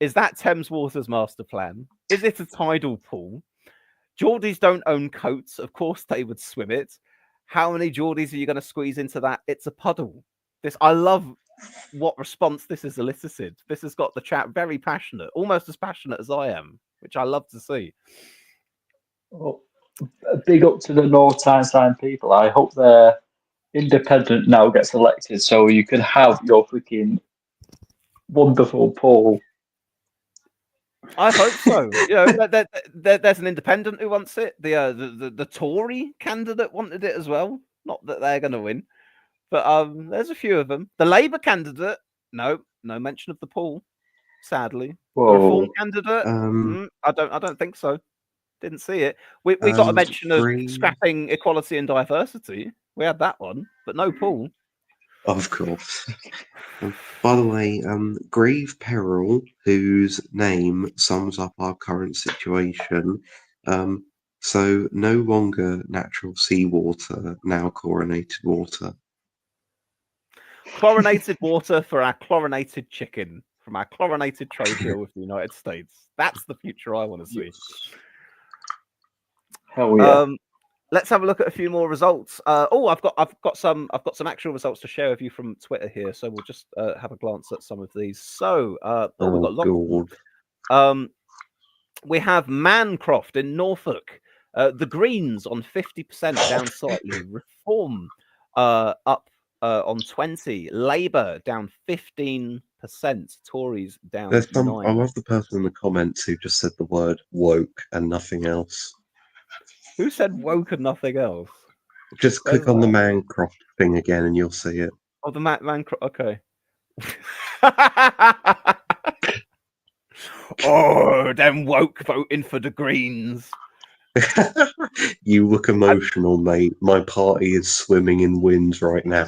Speaker 1: Is that Thames Water's master plan? Is it a tidal pool? Geordies don't own coats. Of course they would swim it. How many Geordies are you going to squeeze into that? It's a puddle. I love what response this has elicited. This has got the chat very passionate, almost as passionate as I am, which I love to see.
Speaker 5: Well, a big up to the North Tyneside people. I hope their independent now gets elected so you can have your freaking wonderful poll.
Speaker 1: I hope so. You know, there's an independent who wants it. The Tory candidate wanted it as well. Not that they're going to win, but there's a few of them. The Labour candidate, no mention of the poll. Sadly,
Speaker 5: Whoa.
Speaker 1: the Reform candidate, I don't think so. Didn't see it. We got a mention of scrapping equality and diversity. We had that one, but no poll.
Speaker 4: Of course. By the way, Grieve Peril, whose name sums up our current situation, so no longer natural seawater, now chlorinated water.
Speaker 1: Chlorinated water for our chlorinated chicken from our chlorinated trade deal with the United States. That's the future I want to see.
Speaker 5: Hell yeah.
Speaker 1: Let's have a look at a few more results. I've got some actual results to share with you from Twitter here. So we'll just have a glance at some of these. So we've got lots. We have Mancroft in Norfolk. The Greens on 50%, down slightly. Reform up on 20. Labour down 15%. Tories down 9%.
Speaker 4: I love the person in the comments who just said the word woke and nothing else.
Speaker 1: Who said woke and nothing else?
Speaker 4: Just click on the Mancroft thing again and you'll see it.
Speaker 1: Oh, the Mancroft. Okay. Oh, them woke voting for the Greens.
Speaker 4: You look emotional, mate. My party is swimming in wins right now.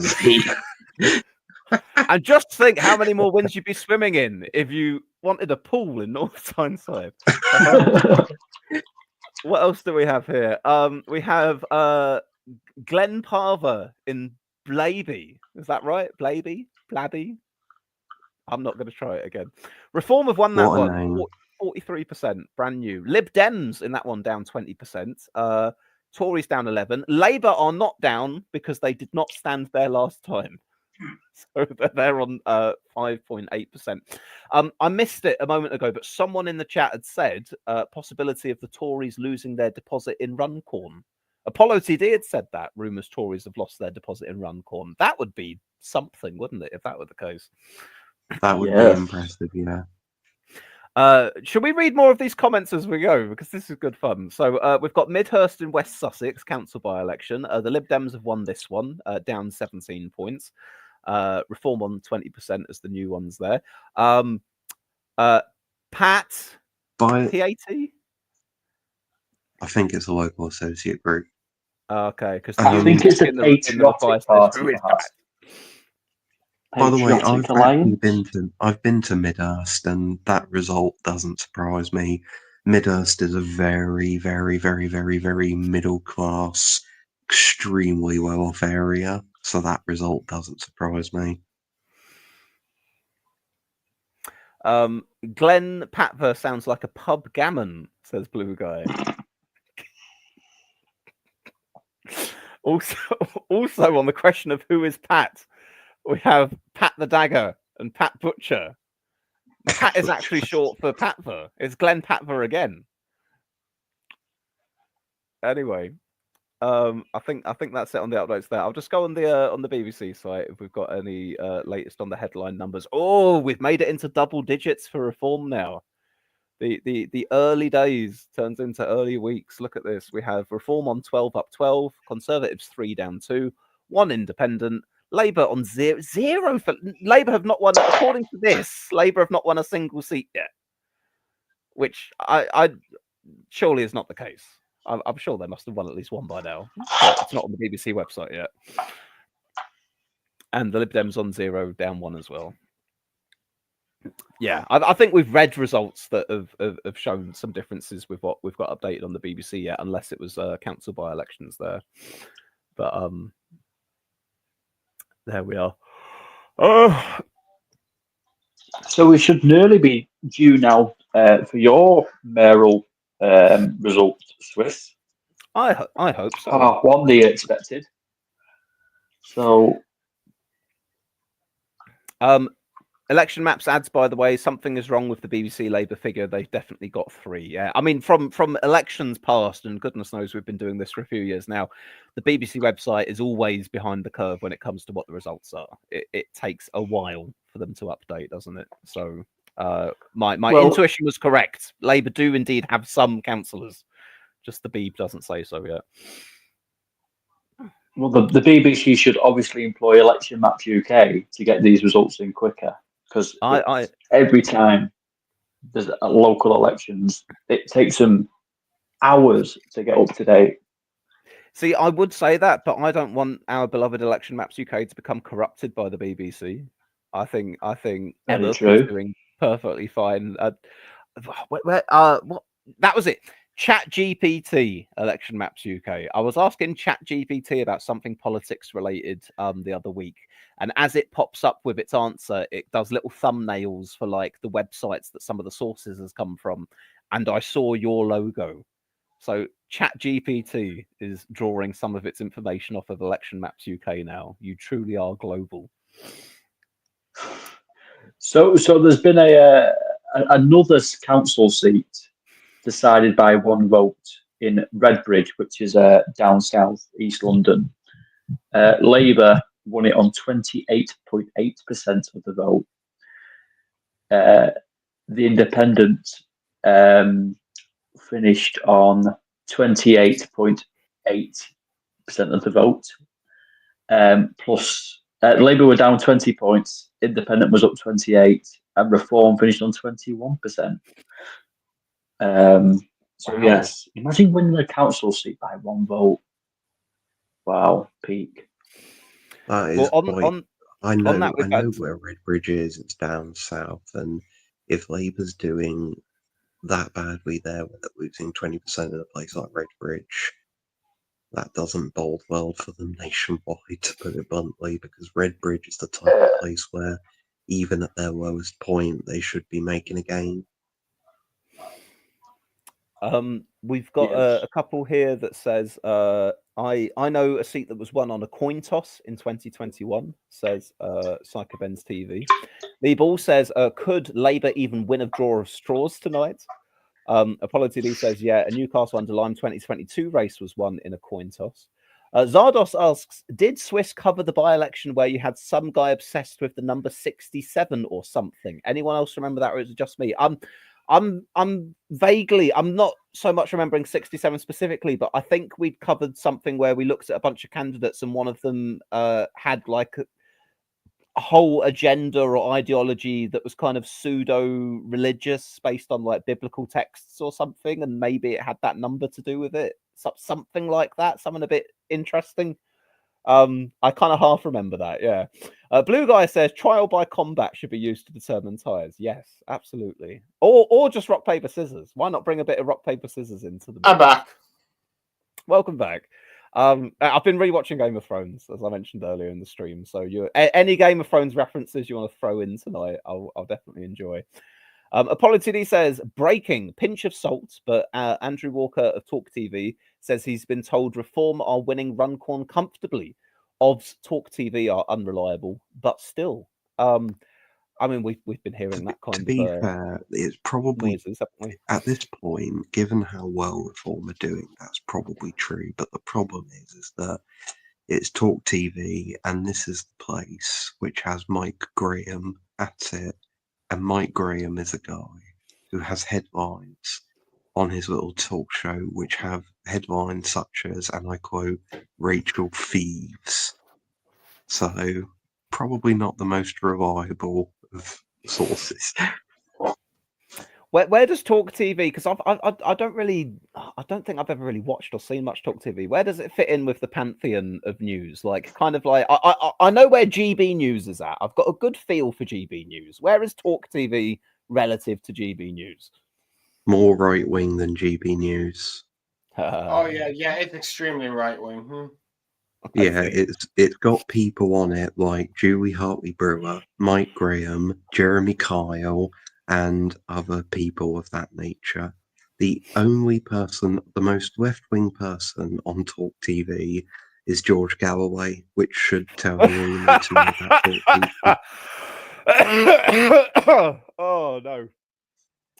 Speaker 1: And just think how many more wins you'd be swimming in if you wanted a pool in North Tyneside. What else do we have here? We have Glenn Parver in Blaby. Is that right? Blaby? Blabby? I'm not going to try it again. Reform have won that one. 43%, brand new. Lib Dems in that one down 20%. Tories down 11%. Labour are not down because they did not stand there last time. So they're on 5.8%. I missed it a moment ago, but someone in the chat had said possibility of the Tories losing their deposit in Runcorn. Apollo TD had said that. Rumours Tories have lost their deposit in Runcorn. That would be something, wouldn't it, if that were the case?
Speaker 4: That would be impressive, yeah.
Speaker 1: Should we read more of these comments as we go? Because this is good fun. So we've got Midhurst in West Sussex, council by-election. The Lib Dems have won this one, down 17 points. Reform on 20% as the new ones there. Pat, P80?
Speaker 4: I think it's a local associate group.
Speaker 1: Okay, because
Speaker 5: I think it's a patriotic party.
Speaker 4: By the way, I've been to Midhurst, and that result doesn't surprise me. Midhurst is a very, very, very, very, very middle class, extremely well off area, so that result doesn't surprise me.
Speaker 1: Glenn Patver sounds like a pub gammon, says Blue Guy. Also on the question of who is Pat, we have Pat the Dagger and Pat Butcher. Pat is actually short for Patver. It's Glenn Patver again. Anyway, I think that's it on the updates there. I'll just go on the BBC site if we've got any latest on the headline numbers. Oh, we've made it into double digits for Reform now. The early days turns into early weeks. Look at this. We have Reform on 12 up 12, Conservatives 3 down 2, 1 independent, Labour on 0 for Labour have not won, according to this, Labour have not won a single seat yet, which I surely is not the case. I'm sure they must have won at least one by now. But it's not on the BBC website yet. And the Lib Dems on 0 down 1 as well. Yeah, I think we've read results that have shown some differences with what we've got updated on the BBC yet, unless it was council by-elections there. But there we are.
Speaker 5: So we should nearly be due now for your mayoral result, Swiss.
Speaker 1: I hope so.
Speaker 5: Half one the expected. So
Speaker 1: Election maps ads, by the way, something is wrong with the BBC Labour figure. They've definitely got 3. Yeah, I mean, from elections past, and goodness knows we've been doing this for a few years now, the BBC website is always behind the curve when it comes to what the results are. It takes a while for them to update, doesn't it? So my intuition was correct. Labour do indeed have some councillors, just the Beeb doesn't say so yet.
Speaker 5: Well, the BBC should obviously employ Election Maps UK to get these results in quicker, because every time there's local elections, it takes them hours to get up to date.
Speaker 1: See, I would say that, but I don't want our beloved Election Maps UK to become corrupted by the BBC. I think Emma is doing perfectly fine. What that was it. ChatGPT Election Maps UK. I was asking ChatGPT about something politics related the other week, and as it pops up with its answer, it does little thumbnails for like the websites that some of the sources has come from, and I saw your logo. So ChatGPT is drawing some of its information off of Election Maps UK now. You truly are global.
Speaker 5: So there's been another council seat decided by one vote in Redbridge, which is down south East London. Labour won it on 28.8% of the vote. The Independent finished on 28.8% of the vote. Plus, Labour were down 20 points, Independent was up 28, and Reform finished on 21%. So wow. Yes, imagine winning a council seat by one vote. Wow, peak.
Speaker 4: That is I know where Redbridge is. It's down south, and if Labour's doing that badly there, where they're losing 20% of the place like Redbridge, that doesn't bode well for them nationwide, to put it bluntly, because Redbridge is the type of place where, even at their lowest point, they should be making a gain.
Speaker 1: We've got a couple here that says, I know a seat that was won on a coin toss in 2021, says Psycho Ben's TV. Lee Ball says, could Labour even win a draw of straws tonight? Apollo TV says, yeah, a Newcastle under Lyme 2022 race was won in a coin toss. Zardos asks, did Swiss cover the by-election where you had some guy obsessed with the number 67 or something? Anyone else remember that, or is it just me? I'm vaguely, I'm not so much remembering 67 specifically, but I think we'd covered something where we looked at a bunch of candidates and one of them had like a whole agenda or ideology that was kind of pseudo-religious based on like biblical texts or something, and maybe it had that number to do with it. Something like that, something a bit interesting. I kind of half remember that, yeah. Blue Guy says trial by combat should be used to determine ties. Yes, absolutely. Or just rock, paper, scissors. Why not bring a bit of rock, paper, scissors into the...
Speaker 2: I'm back.
Speaker 1: Welcome back. I've been rewatching Game of Thrones, as I mentioned earlier in the stream. So any Game of Thrones references you want to throw in tonight, I'll definitely enjoy. Apollo TD says, breaking, pinch of salt, but Andrew Walker of Talk TV says he's been told Reform are winning Runcorn comfortably. Ovs Talk TV are unreliable, but still. I mean, we've been hearing that kind of...
Speaker 4: To be fair, it's probably, noises, at this point, given how well Reform are doing, that's probably true. But the problem is that it's Talk TV, and this is the place which has Mike Graham at it. And Mike Graham is a guy who has headlines on his little talk show, which have headlines such as, and I quote, Rachel Thieves. So, probably not the most reliable of sources.
Speaker 1: Where does Talk TV? Because I don't think I've ever really watched or seen much Talk TV. Where does it fit in with the pantheon of news? Like, kind of like I know where GB News is at. I've got a good feel for GB News. Where is Talk TV relative to GB News?
Speaker 4: More right wing than GB News.
Speaker 2: Oh yeah, it's extremely right wing.
Speaker 4: Yeah, it's got people on it like Julie Hartley Brewer, Mike Graham, Jeremy Kyle, and other people of that nature. The only person, the most left-wing person on Talk TV is George Galloway, which should tell you all you need to know about Talk TV.
Speaker 1: Oh no.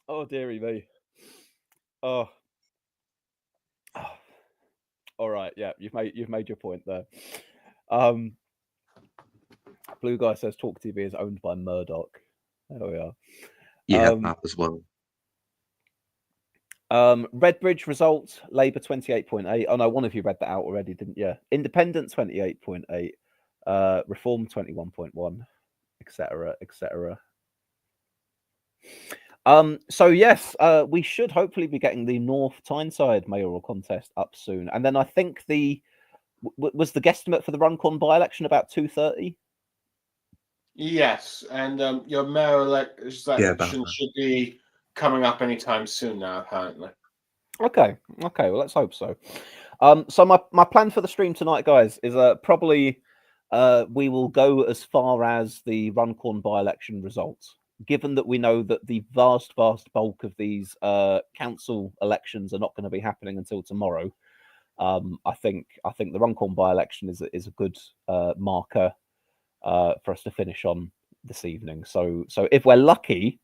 Speaker 1: Oh dearie me. Oh. All right, yeah, you've made your point there. Blue Guy says Talk TV is owned by Murdoch. There we are.
Speaker 4: Yeah, that as well.
Speaker 1: Redbridge results, Labour 28.8. Oh no, one of you read that out already, didn't you? Independent 28.8, Reform 21.1, etc., etc. So yes, we should hopefully be getting the North Tyneside mayoral contest up soon, and then I think was the guesstimate for the Runcorn by-election about 2:30.
Speaker 2: Yes, and your mayor election should be coming up anytime soon now, apparently.
Speaker 1: Okay, well, let's hope so. So my plan for the stream tonight, guys, is probably we will go as far as the Runcorn by-election results, given that we know that the vast bulk of these council elections are not going to be happening until tomorrow. I think the Runcorn by-election is a good marker for us to finish on this evening. So if we're lucky,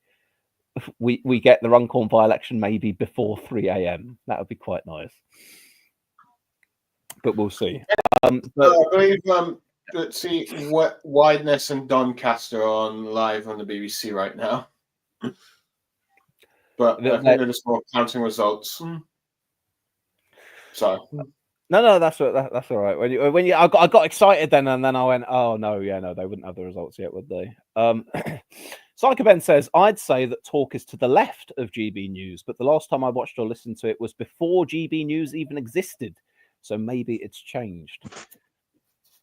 Speaker 1: we get the Runcorn by-election maybe before 3 a.m. That would be quite nice, but we'll see.
Speaker 2: I believe let's see, Wideness and Doncaster are on live on the BBC right now, but I think they're just more counting results. Sorry.
Speaker 1: No, that's all right. When you I got excited then, and then I went, oh no, yeah, no, they wouldn't have the results yet, would they? Psycho Ben says, I'd say that Talk is to the left of GB News, but the last time I watched or listened to it was before GB News even existed, so maybe it's changed.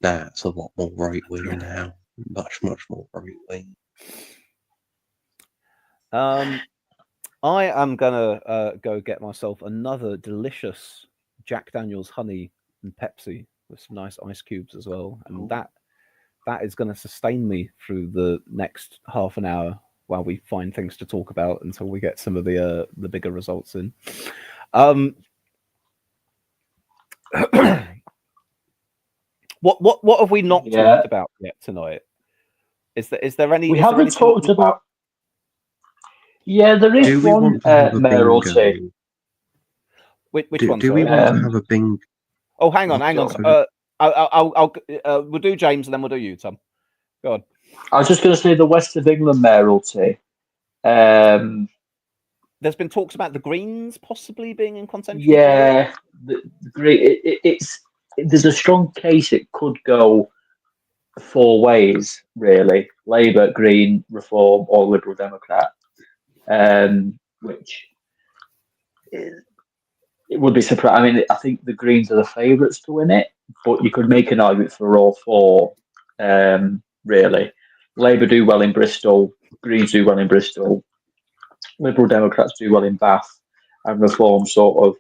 Speaker 4: That's a lot more right wing now, much more right wing.
Speaker 1: I am gonna go get myself another delicious Jack Daniel's honey and Pepsi with some nice ice cubes as well, and that is going to sustain me through the next half an hour while we find things to talk about until we get some of the bigger results in. What have we not talked about yet tonight? Is there any?
Speaker 5: We haven't talked about. Yeah, there is one mayoralty.
Speaker 1: Which one?
Speaker 4: Do we want to have a bingo?
Speaker 1: Oh, hang on. We'll do James and then we'll do you, Tom. Go on.
Speaker 5: I was just going to say the West of England mayoralty.
Speaker 1: There's been talks about the Greens possibly being in contention.
Speaker 5: Yeah, the it's there's a strong case it could go 4 ways, really: Labour, Green, Reform, or Liberal Democrat. Which it would be surprising. I mean, I think the Greens are the favourites to win it, but you could make an argument for all 4. Really, Labour do well in Bristol, Greens do well in Bristol, Liberal Democrats do well in Bath, and Reform sort of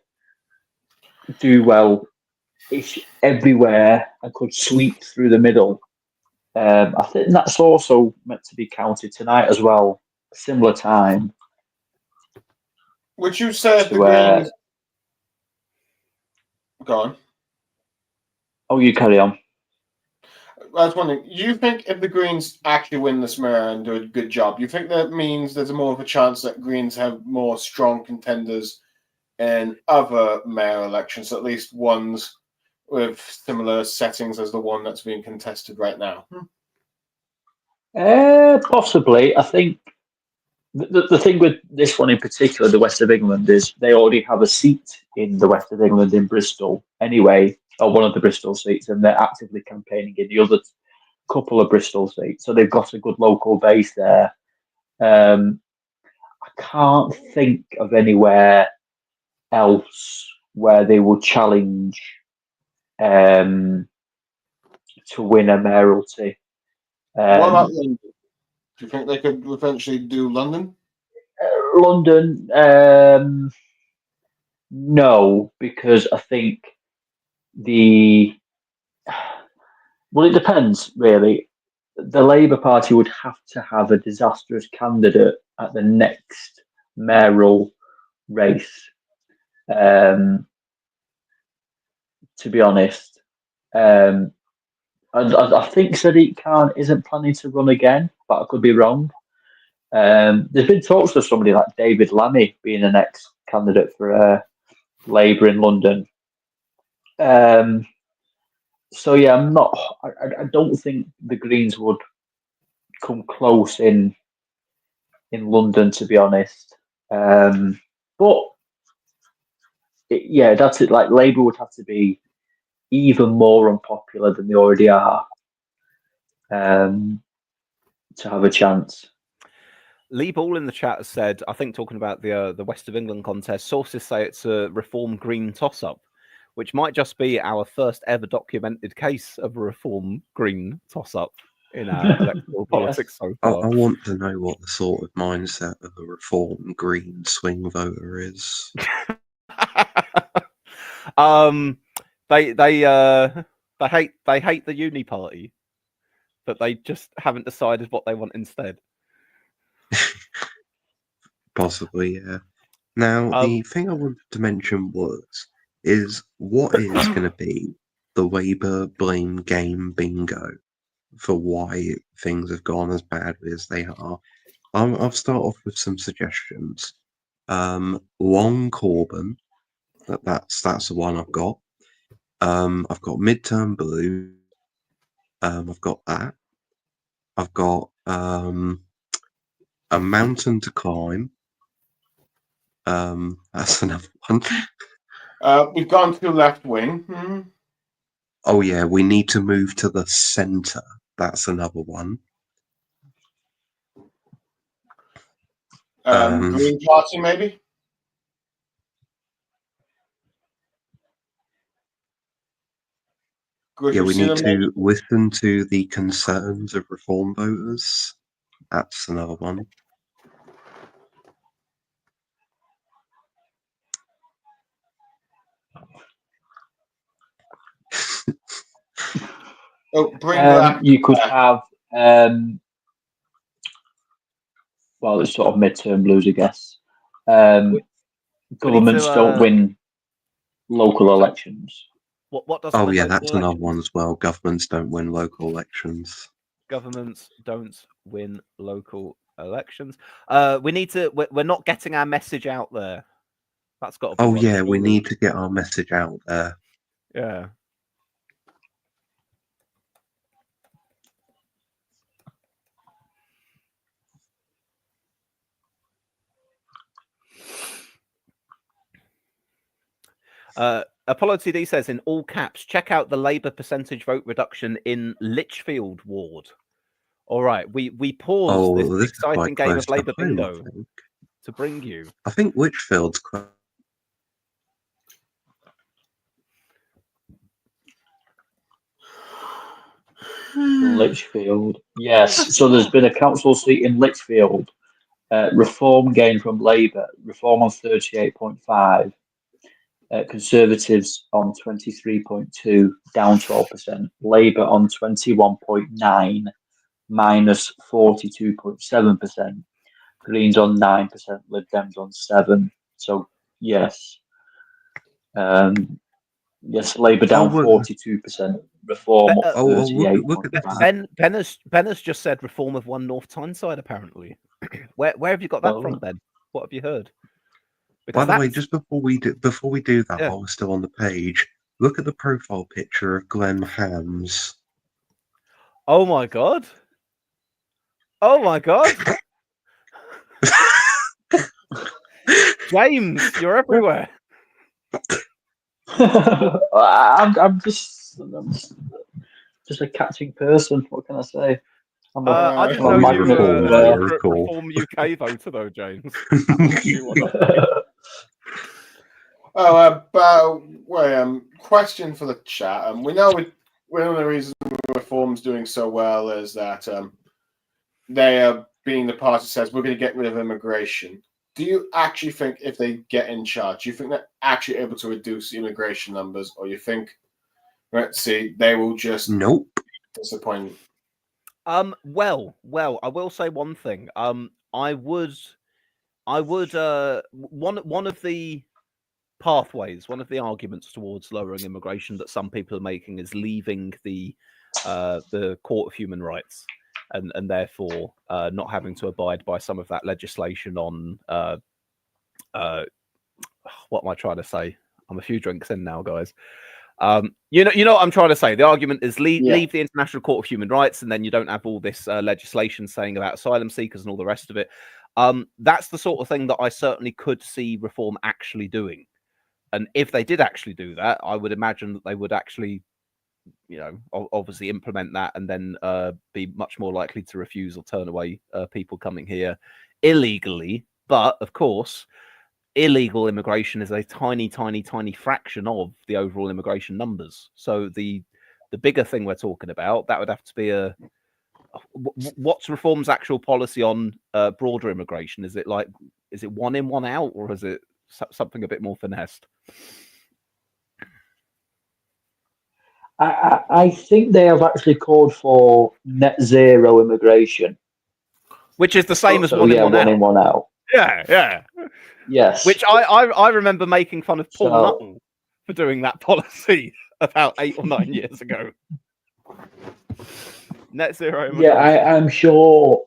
Speaker 5: do well ish everywhere and could sweep through the middle. I think that's also meant to be counted tonight as well, similar time.
Speaker 2: Would you say the Greens? Go on.
Speaker 5: Oh, you carry on.
Speaker 2: I was wondering, do you think if the Greens actually win this mayor and do a good job, do you think that means there's more of a chance that Greens have more strong contenders in other mayor elections, at least ones with similar settings as the one that's being contested right now?
Speaker 5: Possibly. I think the thing with this one in particular, the West of England, is they already have a seat in the West of England in Bristol anyway, or one of the Bristol seats, and they're actively campaigning in the other couple of Bristol seats. So they've got a good local base there. I can't think of anywhere else where they will challenge to win a mayoralty.
Speaker 2: What about London? Do you think they could eventually do London?
Speaker 5: London, no, because I think it depends really. The Labour Party would have to have a disastrous candidate at the next mayoral race. To be honest, and I think Sadiq Khan isn't planning to run again. but I could be wrong. There's been talks of somebody like David Lammy being the next candidate for Labour in London. So yeah, I don't think the Greens would come close in London, to be honest. But yeah, that's it. Like Labour would have to be even more unpopular than they already are to have a chance.
Speaker 1: Lee Ball in the chat has said, I think talking about the West of England contest, sources say it's a Reform Green toss-up, which might just be our first ever documented case of a Reform Green toss-up in our electoral politics so
Speaker 4: I
Speaker 1: far.
Speaker 4: want to know what the sort of mindset of a Reform Green swing voter is.
Speaker 1: They hate the uni party, but they just haven't decided what they want instead.
Speaker 4: Possibly, yeah. Now, the thing I wanted to mention is what is going to be the Labour blame game bingo for why things have gone as badly as they are. I'll start off with some suggestions. Long Corbyn, that's the one I've got. I've got Midterm Blue. I've got that. I've got a mountain to climb. That's another one.
Speaker 2: We've gone to left wing.
Speaker 4: Oh yeah, we need to move to the centre. That's another one.
Speaker 2: Green Party, maybe?
Speaker 4: Yeah, we need to listen to the concerns of Reform voters. That's another one.
Speaker 5: You could have, well, it's sort of midterm blues, I guess. Governments don't win local elections.
Speaker 1: What does?
Speaker 4: Oh yeah, that's another one as well. Governments don't win local elections.
Speaker 1: Governments don't win local elections. We need to. We're not getting our message out there. That's got to be.
Speaker 4: Oh yeah, we need to get our message out there.
Speaker 1: Yeah. Apollo TD says in all caps, check out the Labour percentage vote reduction in Lichfield ward. All right, we paused this exciting game of Labour bingo to bring you.
Speaker 4: I think Lichfield's quite.
Speaker 5: Lichfield, yes. So there's been a council seat in Lichfield. Reform gained from Labour. Reform on 38.5. Conservatives on 23.2, down 12%. Labour on 21.9, minus 42.7%. Greens on 9%. Lib Dems on 7%. So yes, yes, Labour down 42%. Reform up 38.5.
Speaker 1: Ben has just said Reform have won North Tyneside. Apparently, where have you got that from, Ben? What have you heard?
Speaker 4: By the way, just before we do that, while we're still on the page, look at the profile picture of Glenn Hams.
Speaker 1: Oh my god! Oh my god! James, you're everywhere.
Speaker 5: I'm just a catching person. What can I say?
Speaker 1: I didn't know you were a Reform UK voter, though, James.
Speaker 2: Question for the chat. We know one of the reasons Reform's doing so well is that they are being the party says we're going to get rid of immigration. Do you actually think if they get in charge, do you think they're actually able to reduce immigration numbers, or you think, let's see, they will just disappoint?
Speaker 1: Well, I will say one thing. I would one of the pathways, one of the arguments towards lowering immigration that some people are making is leaving the Court of Human Rights. and therefore not having to abide by some of that legislation on what am I trying to say? I'm a few drinks in now, guys. You know what I'm trying to say. The argument is leave the International Court of Human Rights, and then you don't have all this legislation saying about asylum seekers and all the rest of it. That's the sort of thing that I certainly could see reform actually doing. And if they did actually do that, I would imagine that they would actually, obviously implement that, and then be much more likely to refuse or turn away people coming here illegally. But of course, illegal immigration is a tiny, tiny, tiny fraction of the overall immigration numbers. So the bigger thing we're talking about, that would have to be what's reform's actual policy on broader immigration? Is it one in, one out, or is it something a bit more finessed?
Speaker 5: I think they have actually called for net zero immigration,
Speaker 1: which is the same as
Speaker 5: so,
Speaker 1: one in, one out.
Speaker 5: In, one out.
Speaker 1: Yeah.
Speaker 5: Yes.
Speaker 1: Which I remember making fun of Paul Nuttall for doing that policy about 8 or 9 years ago. Net zero immigration.
Speaker 5: Yeah, I'm sure.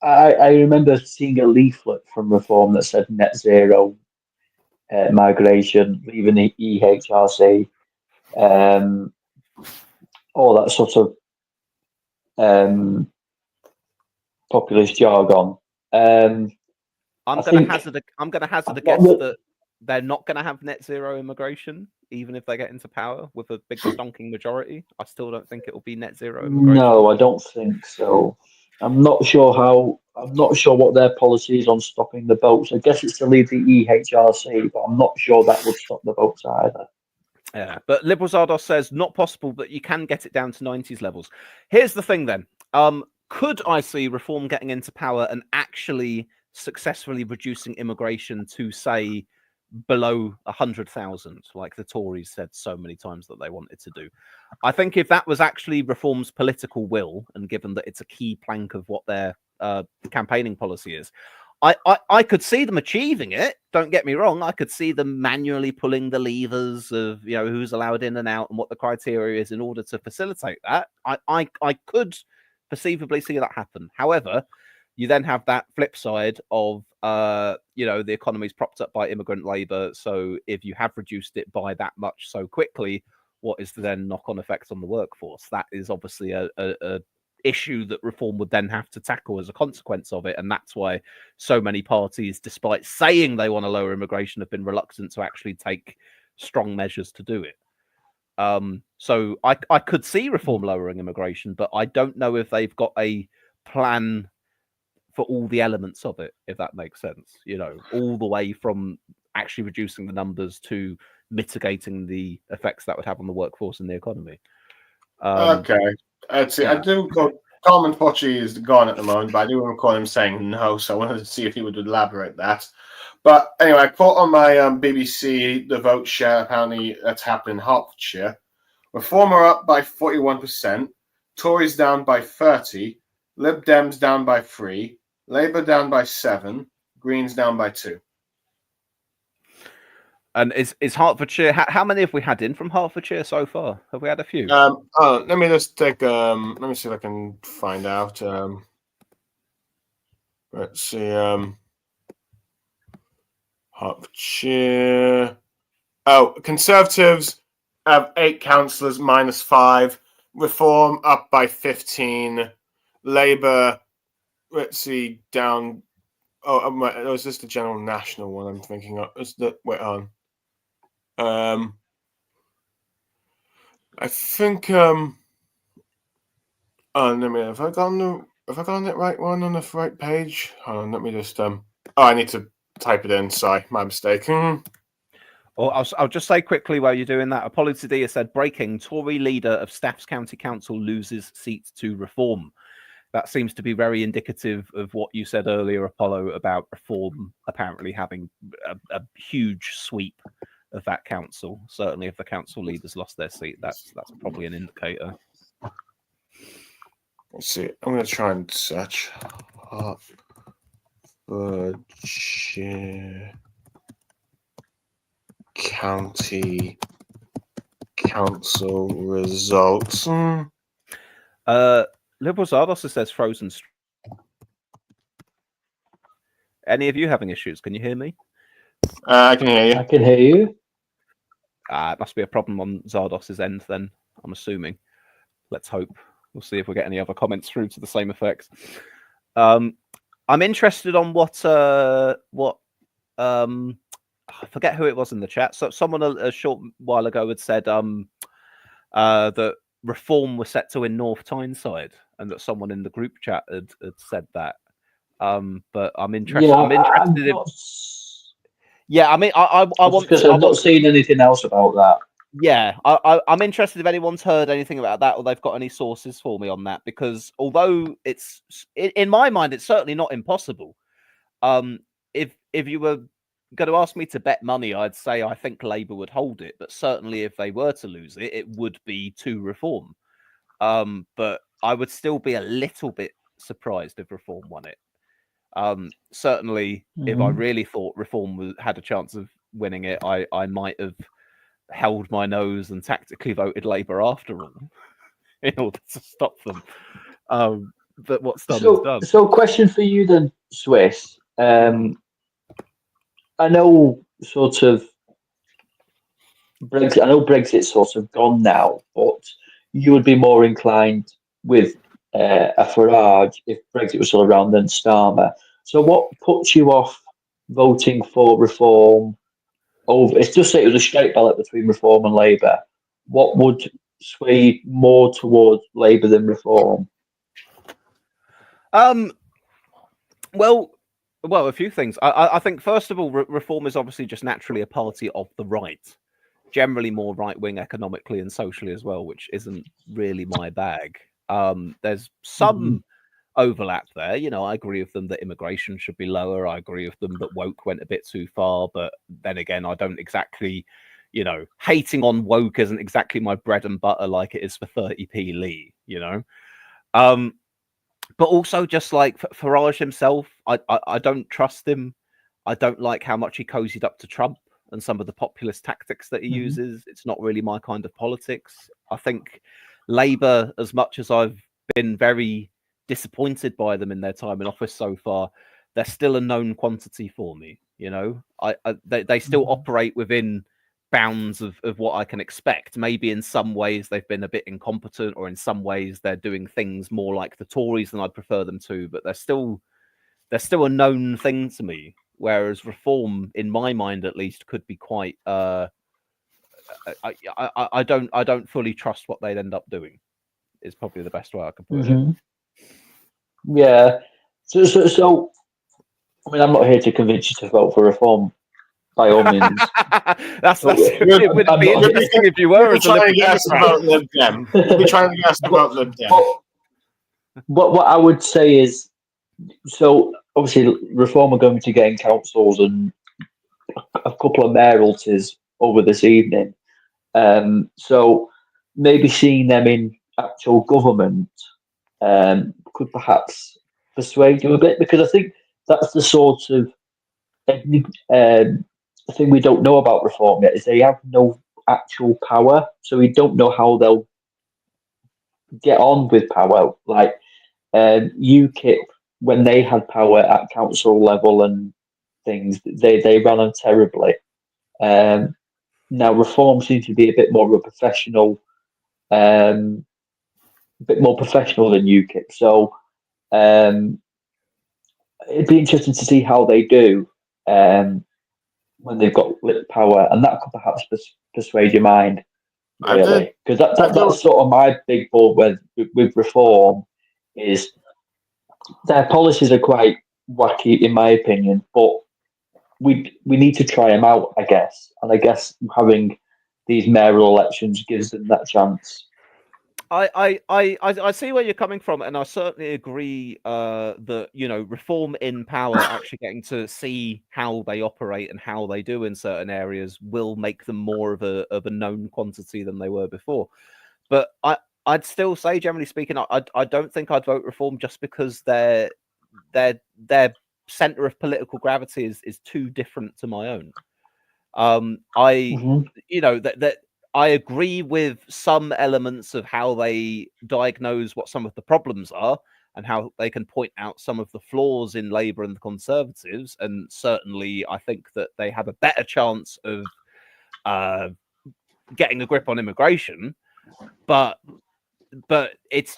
Speaker 5: I remember seeing a leaflet from Reform that said net zero migration, even the EHRC, all that sort of populist jargon.
Speaker 1: I'm going to hazard a guess that they're not going to have net zero immigration, even if they get into power with a big stonking majority. I still don't think it will be net zero immigration.
Speaker 5: No, I don't think so. I'm not sure what their policy is on stopping the boats. I guess it's to leave the EHRC, but I'm not sure that would stop the boats either.
Speaker 1: Yeah, but Liberal Zardos says not possible, but you can get it down to 90s levels. Here's the thing then. Could I see Reform getting into power and actually successfully reducing immigration to, say, below 100,000, like the Tories said so many times that they wanted to do? I think if that was actually Reform's political will, and given that it's a key plank of what their campaigning policy is, I could see them achieving it. Don't get me wrong. I could see them manually pulling the levers of who's allowed in and out and what the criteria is in order to facilitate that. I could perceivably see that happen. However, you then have that flip side of the economy's propped up by immigrant labor. So if you have reduced it by that much so quickly, what is the then knock-on effect on the workforce? That is obviously a issue that Reform would then have to tackle as a consequence of it, and that's why so many parties, despite saying they want to lower immigration, have been reluctant to actually take strong measures to do it. So I could see Reform lowering immigration, but I don't know if they've got a plan for all the elements of it, if that makes sense. All the way from actually reducing the numbers to mitigating the effects that would have on the workforce and the economy.
Speaker 2: Okay. I do call Carmen Pochi is gone at the moment, but I do recall him saying no, so I wanted to see if he would elaborate that. But anyway, I caught on my BBC the vote share. Apparently, that's happened in Hertfordshire. Reform are up by 41%, Tories down by 30%, Lib Dems down by 3%, Labour down by 7%, Greens down by 2%.
Speaker 1: And is Hertfordshire? How many have we had in from Hertfordshire so far? Have we had a few?
Speaker 2: Let me just take. Let me see if I can find out. Let's see. Hertfordshire. Oh, Conservatives have 8 councillors minus 5. Reform up by 15. Labour. Let's see, down. Oh, is this the general national one I'm thinking of? Wait on. I think have I gotten it right one on the right page? Hold on, let me just I need to type it in. Sorry, my mistake.
Speaker 1: Or I'll just say quickly while you're doing that. Apollo Todia said, breaking, Tory leader of Staffs County Council loses seat to Reform. That seems to be very indicative of what you said earlier, Apollo, about Reform apparently having a huge sweep of that council. Certainly, if the council leaders lost their seat, that's probably an indicator.
Speaker 2: Let's see. I'm going to try and search Hertfordshire County Council results.
Speaker 1: Liberal Zardos says frozen. Any of you having issues? Can you hear me?
Speaker 2: I can hear you.
Speaker 5: I can hear you.
Speaker 1: It must be a problem on Zardos's end then, I'm assuming. Let's hope. We'll see if we get any other comments through to the same effect. I'm interested on what I forget who it was in the chat. So someone a short while ago had said that Reform was set to win North Tyneside, and that someone in the group chat had said that. But I'm interested.
Speaker 5: Yeah,
Speaker 1: I'm interested in. Yeah, I mean, I want.
Speaker 5: Because I've not seen anything else about that.
Speaker 1: Yeah, I'm interested if anyone's heard anything about that or they've got any sources for me on that, because although it's in my mind, it's certainly not impossible. If you were going to ask me to bet money, I'd say I think Labour would hold it, but certainly if they were to lose it, it would be to Reform. But I would still be a little bit surprised if Reform won it. Certainly, if I really thought Reform had a chance of winning it, I might have held my nose and tactically voted Labour after all in order to stop them. But what's done is done.
Speaker 5: So, question for you then, Swiss. I know sort of Brexit. I know Brexit's sort of gone now, but you would be more inclined with a Farage if Brexit was still around than Starmer. So, what puts you off voting for Reform? Over, it's just say it was a straight ballot between Reform and Labour. What would sway more towards Labour than Reform?
Speaker 1: Well, a few things. I think first of all, Reform is obviously just naturally a party of the right, generally more right wing economically and socially as well, which isn't really my bag. There's some overlap there. You know, I agree with them that immigration should be lower. I agree with them that woke went a bit too far. But then again, I don't exactly, you know, hating on woke isn't exactly my bread and butter like it is for 30p Lee, you know. But also just like Farage himself, I don't trust him. I don't like how much he cozied up to Trump and some of the populist tactics that he uses. It's not really my kind of politics. I think Labour, as much as I've been very disappointed by them in their time in office so far, they're still a known quantity for me. You know, they still operate within bounds of what I can expect. Maybe in some ways they've been a bit incompetent, or in some ways they're doing things more like the Tories than I'd prefer them to, but they're still a known thing to me. Whereas Reform, in my mind at least, could be quite I don't fully trust what they'd end up doing, is probably the best way I could put it.
Speaker 5: Yeah. So I mean, I'm not here to convince you to vote for Reform, by all means.
Speaker 1: It would be interesting if you were.
Speaker 2: You'll be trying to guess about Lib Dem. You'll be trying to guess about Lib Dem.
Speaker 5: What I would say is, so obviously Reform are going to gain councils and a couple of mayoralties over this evening. So maybe seeing them in actual government could perhaps persuade you a bit, because I think that's the sort of thing we don't know about Reform yet, is they have no actual power, so we don't know how they'll get on with power. Like UKIP, when they had power at council level and things, they ran on terribly. Now Reform seems to be a bit more of a professional, than UKIP. So it'd be interesting to see how they do when they've got power, and that could perhaps persuade your mind, really, because that's sort of my big ball with Reform, is their policies are quite wacky in my opinion, but we need to try them out, I guess, and I guess having these mayoral elections gives them that chance.
Speaker 1: I see where you're coming from, and I certainly agree that, you know, Reform in power, actually getting to see how they operate and how they do in certain areas, will make them more of a known quantity than they were before. But I'd still say, generally speaking, I don't think I'd vote Reform just because their center of political gravity is too different to my own. You know, that I agree with some elements of how they diagnose what some of the problems are and how they can point out some of the flaws in Labour and the Conservatives. And certainly, I think that they have a better chance of getting a grip on immigration. But it's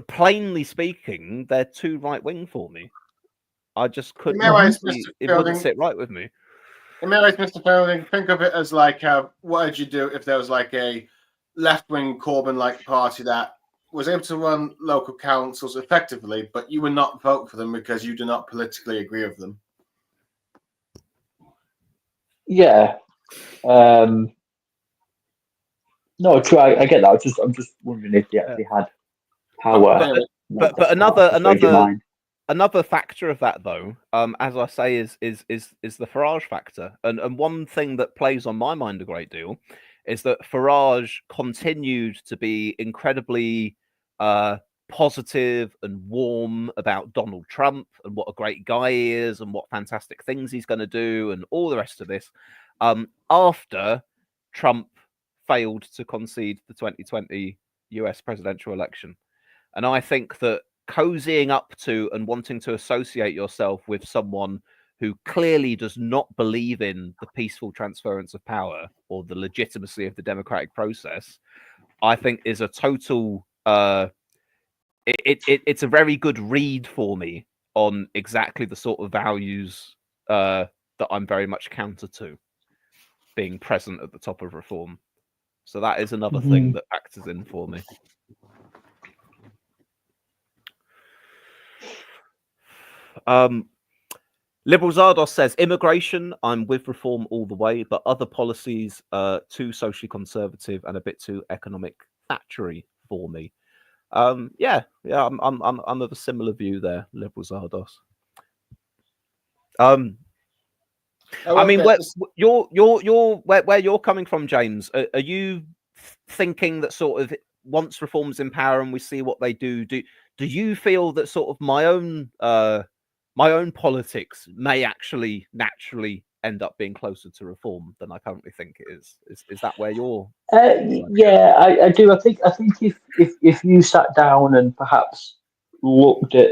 Speaker 1: plainly speaking, they're too right wing for me. I just couldn't. It wouldn't sit right with me.
Speaker 2: In many ways, Mr. Fielding, think of it as like, what would you do if there was like a left-wing Corbyn-like party that was able to run local councils effectively, but you would not vote for them because you do not politically agree with them?
Speaker 5: Yeah. No, true. I get that. I'm just wondering if they actually had power.
Speaker 1: But another factor of that, though, as I say, is the Farage factor, and one thing that plays on my mind a great deal is that Farage continued to be incredibly positive and warm about Donald Trump and what a great guy he is and what fantastic things he's going to do and all the rest of this, after Trump failed to concede the 2020 US presidential election. And I think that cozying up to and wanting to associate yourself with someone who clearly does not believe in the peaceful transference of power or the legitimacy of the democratic process, I think is a total it's a very good read for me on exactly the sort of values that I'm very much counter to being present at the top of reform. So that is another thing that factors in for me. Liberal Zardos says, immigration, I'm with reform all the way, but other policies too socially conservative and a bit too economic Thatchery for me. I'm of a similar view there, Liberal Zardos. I mean, where you're coming from, James, are you thinking that sort of once reform's in power and we see what they do you feel that sort of my own politics may actually naturally end up being closer to reform than I currently think it is? Is that where you're?
Speaker 5: Yeah, I do. I think if you sat down and perhaps looked at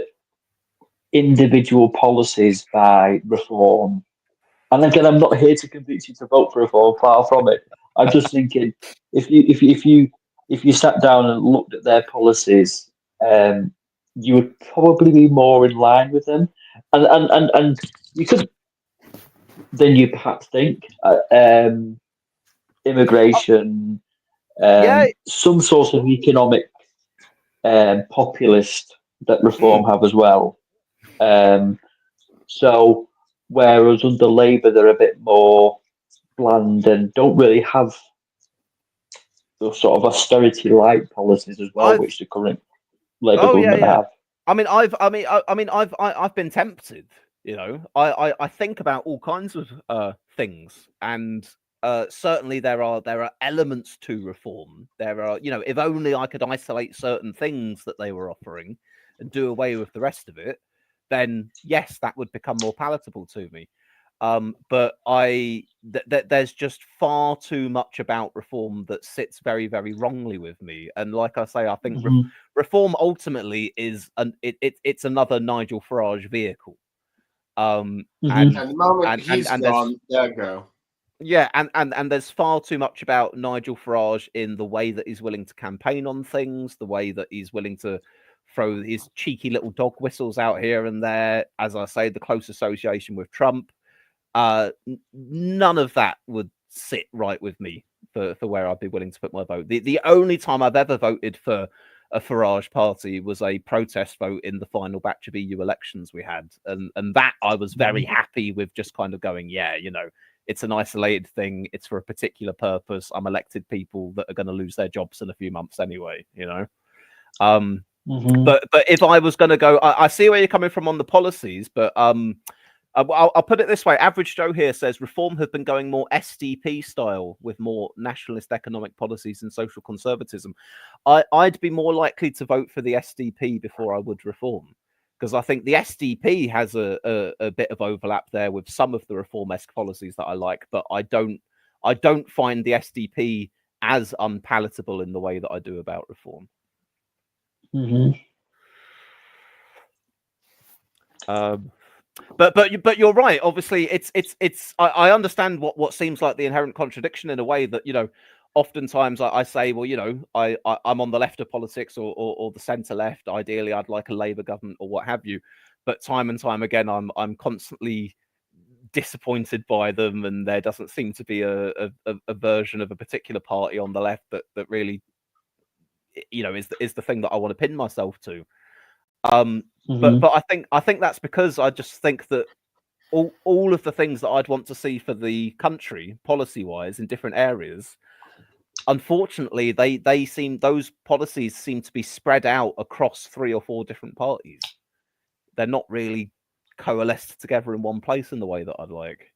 Speaker 5: individual policies by reform, and again, I'm not here to convince you to vote for reform. Far from it. I'm just thinking if you sat down and looked at their policies, you would probably be more in line with them, and you could then you perhaps think immigration, some sort of economic populist that reform have as well. So whereas under Labour they're a bit more bland and don't really have those sort of austerity-like policies as well, which the current Labour government have.
Speaker 1: I mean, I've been tempted. You know, I think about all kinds of things, and certainly there are elements to reform. There are, you know, if only I could isolate certain things that they were offering and do away with the rest of it, then yes, that would become more palatable to me. But there's just far too much about reform that sits very, very wrongly with me. And like I say, I think reform ultimately is it's another Nigel Farage vehicle.
Speaker 2: And the moment he's gone, there go.
Speaker 1: Yeah, and there's far too much about Nigel Farage in the way that he's willing to campaign on things, the way that he's willing to throw his cheeky little dog whistles out here and there. As I say, the close association with Trump. None of that would sit right with me for where I'd be willing to put my vote. The only time I've ever voted for a Farage party was a protest vote in the final batch of EU elections we had, and that I was very happy with, just kind of going, yeah, you know, it's an isolated thing, it's for a particular purpose, I'm elected people that are going to lose their jobs in a few months anyway, you know. But if I was going to go, I see where you're coming from on the policies, but I'll put it this way. Average Joe here says reform have been going more SDP style with more nationalist economic policies and social conservatism. I'd be more likely to vote for the SDP before I would reform, because I think the SDP has a bit of overlap there with some of the reform-esque policies that I like, but I don't I don't find the SDP as unpalatable in the way that I do about reform. But you're right. Obviously, it's. I understand what seems like the inherent contradiction in a way that, you know, oftentimes I say, well, you know, I'm on the left of politics or the centre left. Ideally, I'd like a Labour government or what have you. But time and time again, I'm constantly disappointed by them, and there doesn't seem to be a version of a particular party on the left that really, you know, is the thing that I want to pin myself to. But I think that's because I just think that all of the things that I'd want to see for the country policy wise in different areas, unfortunately, those policies seem to be spread out across 3 or 4 different parties. They're not really coalesced together in one place in the way that I'd like.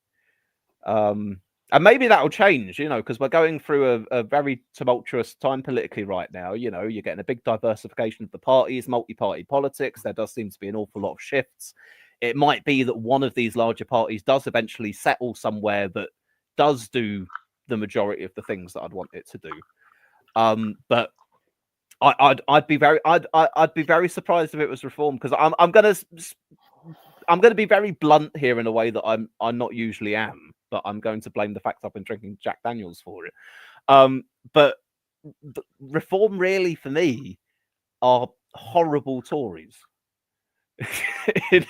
Speaker 1: And maybe that'll change, you know, because we're going through a very tumultuous time politically right now. You know, you're getting a big diversification of the parties, multi-party politics. There does seem to be an awful lot of shifts. It might be that one of these larger parties does eventually settle somewhere that does do the majority of the things that I'd want it to do. But I'd be very surprised if it was reform, because I'm gonna be very blunt here in a way that I'm not usually am, but I'm going to blame the fact I've been drinking Jack Daniels for it. But reform really for me are horrible Tories. in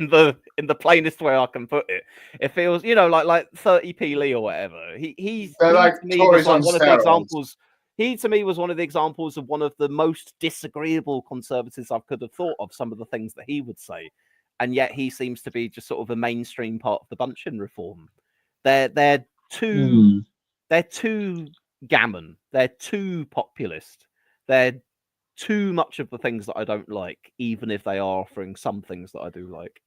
Speaker 1: the plainest way I can put it. It feels, you know, like 30p Lee or whatever. He
Speaker 2: like
Speaker 1: to me
Speaker 2: Tories
Speaker 1: was like
Speaker 2: on
Speaker 1: one of the
Speaker 2: steroids.
Speaker 1: examples. He to me was one of the examples of one of the most disagreeable conservatives I could have thought of. Some of the things that he would say, and yet he seems to be just sort of a mainstream part of the bunch in reform. They're too gammon. They're too populist. They're too much of the things that I don't like, even if they are offering some things that I do like.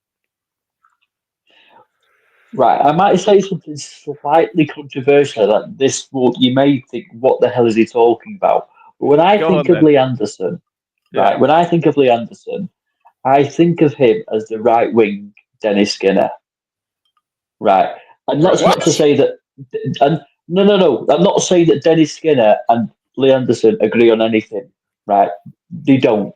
Speaker 5: Right, I might say something slightly controversial that you may think, what the hell is he talking about? But when I think of Lee Anderson, right, when I think of Lee Anderson, I think of him as the right wing Dennis Skinner. Right. And that's not to say that, and no, I'm not saying that Dennis Skinner and Lee Anderson agree on anything, right? They don't.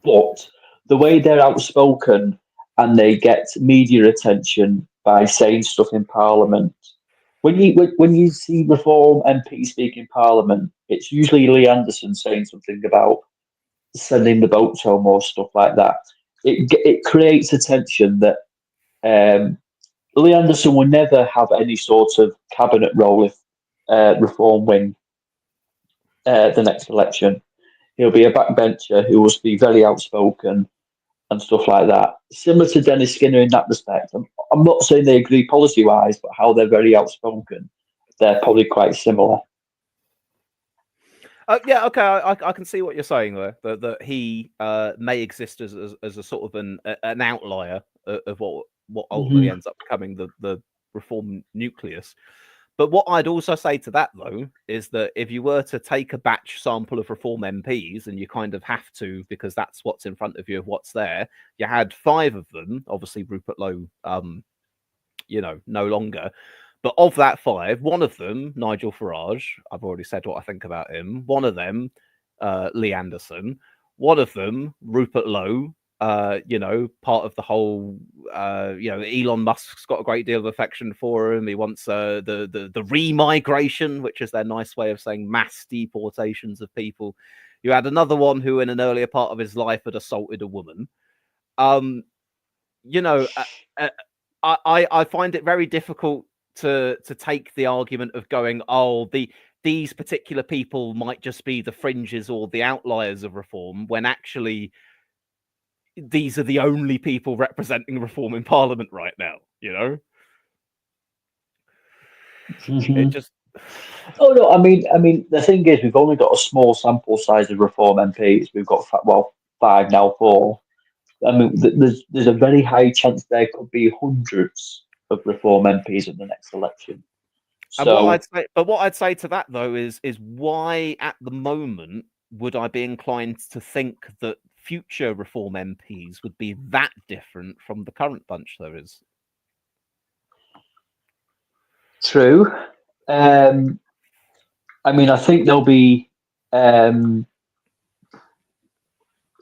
Speaker 5: But the way they're outspoken and they get media attention by saying stuff in Parliament, when you see Reform MP speak in Parliament, it's usually Lee Anderson saying something about sending the boats home or stuff like that. It creates attention that Lee Anderson will never have any sort of cabinet role if Reform win the next election. He'll be a backbencher who will be very outspoken and stuff like that. Similar to Dennis Skinner in that respect. I'm not saying they agree policy-wise, but how they're very outspoken, they're probably quite similar.
Speaker 1: Yeah, okay, I can see what you're saying there. That he may exist as a sort of an outlier of what ultimately ends up becoming the reform nucleus. But what I'd also say to that, though, is that if you were to take a batch sample of Reform MPs, and you kind of have to, because that's what's in front of you of what's there, you had 5 of them, obviously Rupert Lowe, you know, no longer. But of that 5, one of them, Nigel Farage, I've already said what I think about him. One of them, Lee Anderson. One of them, Rupert Lowe, you know, part of the whole, you know, Elon Musk's got a great deal of affection for him. He wants the remigration, which is their nice way of saying mass deportations of people. You had another one who in an earlier part of his life had assaulted a woman. You know, I find it very difficult to take the argument of going, oh, these particular people might just be the fringes or the outliers of reform, when actually these are the only people representing reform in Parliament right now, you know? It just...
Speaker 5: Oh no, I mean, the thing is, we've only got a small sample size of Reform MPs. We've got 5 now, 4. I mean, there's a very high chance there could be hundreds of Reform MPs in the next election. So,
Speaker 1: and what I'd say to that, though, is why at the moment would I be inclined to think that future Reform MPs would be that different from the current bunch there is?
Speaker 5: True. I mean, I think there'll be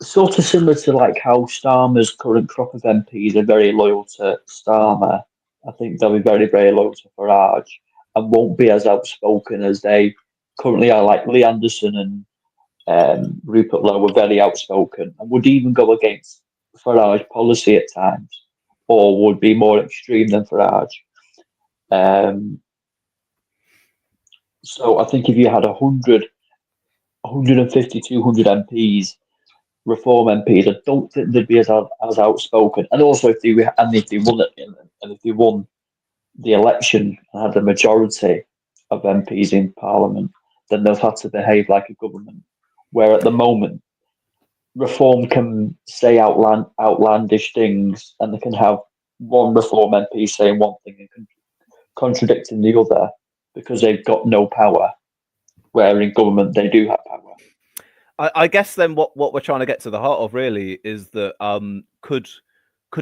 Speaker 5: sort of similar to like how Starmer's current crop of MPs are very loyal to Starmer. I think they'll be very, very loyal to Farage and won't be as outspoken as they currently are. Like Lee Anderson and Rupert Lowe were very outspoken and would even go against Farage policy at times, or would be more extreme than Farage. So I think if you had 100, 150, 200 MPs, Reform MPs, I don't think they'd be as outspoken. And also, if they won the election and had a majority of MPs in Parliament, then they'll have to behave like a government. Where at the moment, Reform can say outlandish things, and they can have one Reform MP saying one thing and contradicting the other because they've got no power. Where in government they do have power.
Speaker 1: I guess then what we're trying to get to the heart of really is that could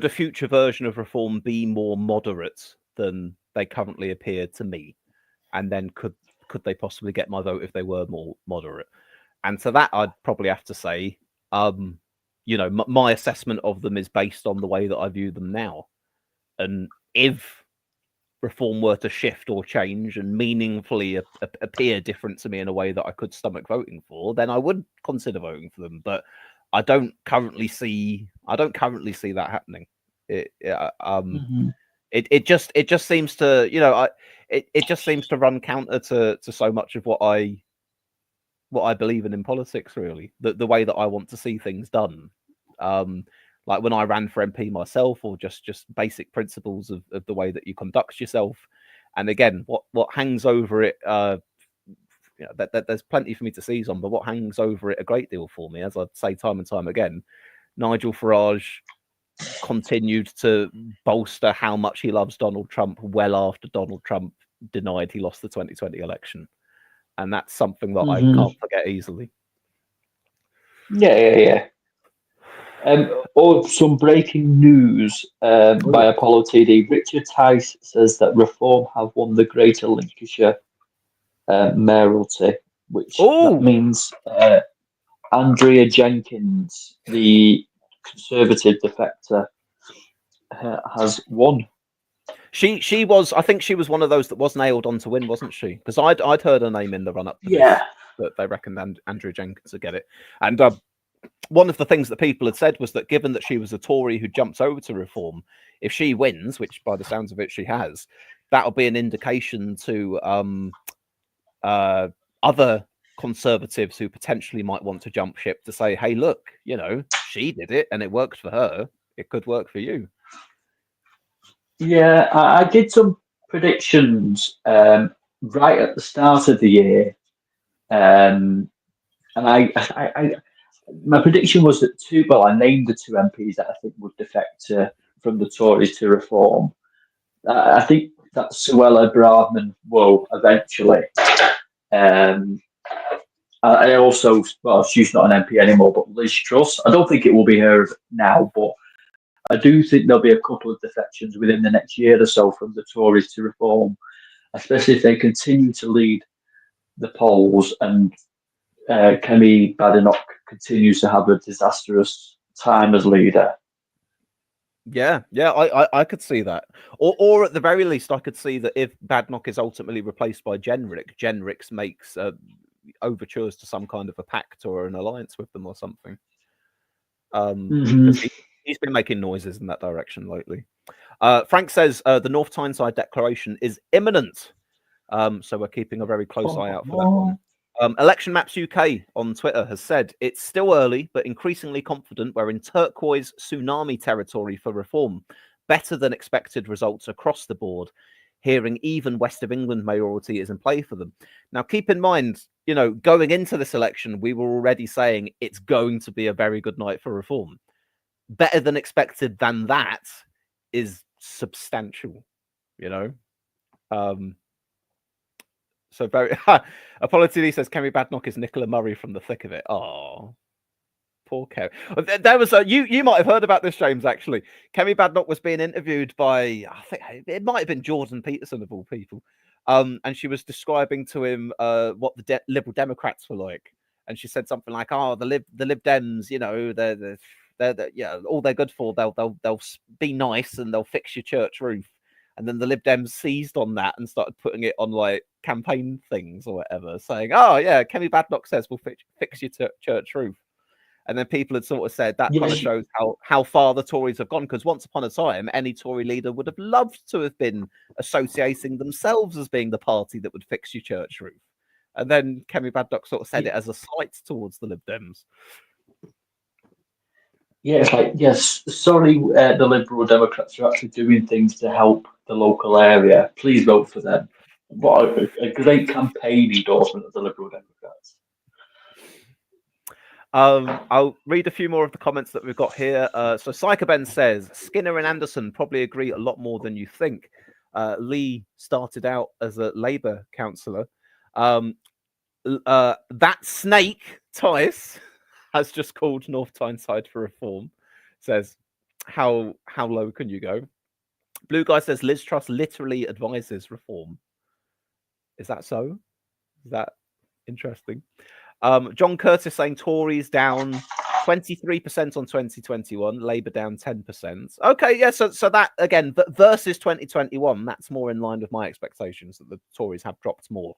Speaker 1: a future version of Reform be more moderate than they currently appear to me, and then could they possibly get my vote if they were more moderate? And to that, I'd probably have to say, my assessment of them is based on the way that I view them now, and if Reform were to shift or change and meaningfully appear different to me in a way that I could stomach voting for, then I would consider voting for them. But I don't currently see that happening. It just seems to it just seems to run counter to so much of what I believe in politics. Really, the way that I want to see things done. Like when I ran for MP myself, or just basic principles of the way that you conduct yourself. And again, what hangs over it, there's plenty for me to seize on, but what hangs over it a great deal for me, as I say time and time again, Nigel Farage continued to bolster how much he loves Donald Trump well after Donald Trump denied he lost the 2020 election. And that's something that I can't forget easily.
Speaker 5: Yeah. Or some breaking news by Apollo TD. Richard Tice says that Reform have won the Greater Lincolnshire mayoralty, which that means Andrea Jenkins, the Conservative defector, has won.
Speaker 1: She was, I think she was one of those that was nailed on to win, wasn't she? Because I'd heard her name in the run up to this, that they reckoned Andrea Jenkins would get it. And one of the things that people had said was that given that she was a Tory who jumps over to Reform, if she wins, which by the sounds of it she has, that'll be an indication to other Conservatives who potentially might want to jump ship to say, hey, look, she did it and it worked for her. It could work for you.
Speaker 5: Yeah, I did some predictions right at the start of the year. And my prediction was that I named the two MPs that I think would defect from the Tories to Reform. I think that Suella Braverman will eventually. I also, she's not an MP anymore, but Liz Truss. I don't think it will be her now, but I do think there'll be a couple of defections within the next year or so from the Tories to Reform, especially if they continue to lead the polls and Kemi Badenoch continues to have a disastrous time as leader.
Speaker 1: Yeah, I could see that. Or at the very least, I could see that if Badenoch is ultimately replaced by Jenrick makes overtures to some kind of a pact or an alliance with them or something. Because he's been making noises in that direction lately. Frank says the North Tyneside declaration is imminent. So we're keeping a very close eye out for that one. Election Maps UK on Twitter has said it's still early, but increasingly confident we're in turquoise tsunami territory for Reform. Better than expected results across the board. Hearing even West of England mayoralty is in play for them. Now, keep in mind, going into this election, we were already saying it's going to be a very good night for Reform. Better than expected than that is substantial, So very Apollo TV says Kemi Badenoch is Nicola Murray from the thick of it. Oh, poor Kemi. There was you might have heard about this, James. Actually, Kemi Badenoch was being interviewed by, I think it might have been Jordan Peterson of all people, and she was describing to him what the Liberal Democrats were like, and she said something like, "Oh, the Lib Dems, you know, they're yeah, all they're good for, they'll be nice and they'll fix your church roof." And then the Lib Dems seized on that and started putting it on like campaign things or whatever, saying, "Oh yeah, Kemi Badenoch says we'll fix your church roof." And then people had sort of said that kind of shows how far the Tories have gone, because once upon a time, any Tory leader would have loved to have been associating themselves as being the party that would fix your church roof. And then Kemi Badenoch sort of said it as a slight towards the Lib Dems.
Speaker 5: Yeah, it's like, yes, sorry, the Liberal Democrats are actually doing things to help the local area. Please vote for them. What a great campaign endorsement of the Liberal Democrats.
Speaker 1: I'll read a few more of the comments that we've got here. So Psychoben says, Skinner and Anderson probably agree a lot more than you think. Lee started out as a Labour councillor. That snake, Tice, has just called North Tyneside for reform. Says, how low can you go? Blue Guy says, Liz Truss literally advises reform. Is that so? Is that interesting? John Curtis saying Tories down 23% on 2021, Labour down 10%. Okay, yeah, so that again versus 2021, that's more in line with my expectations that the Tories have dropped more.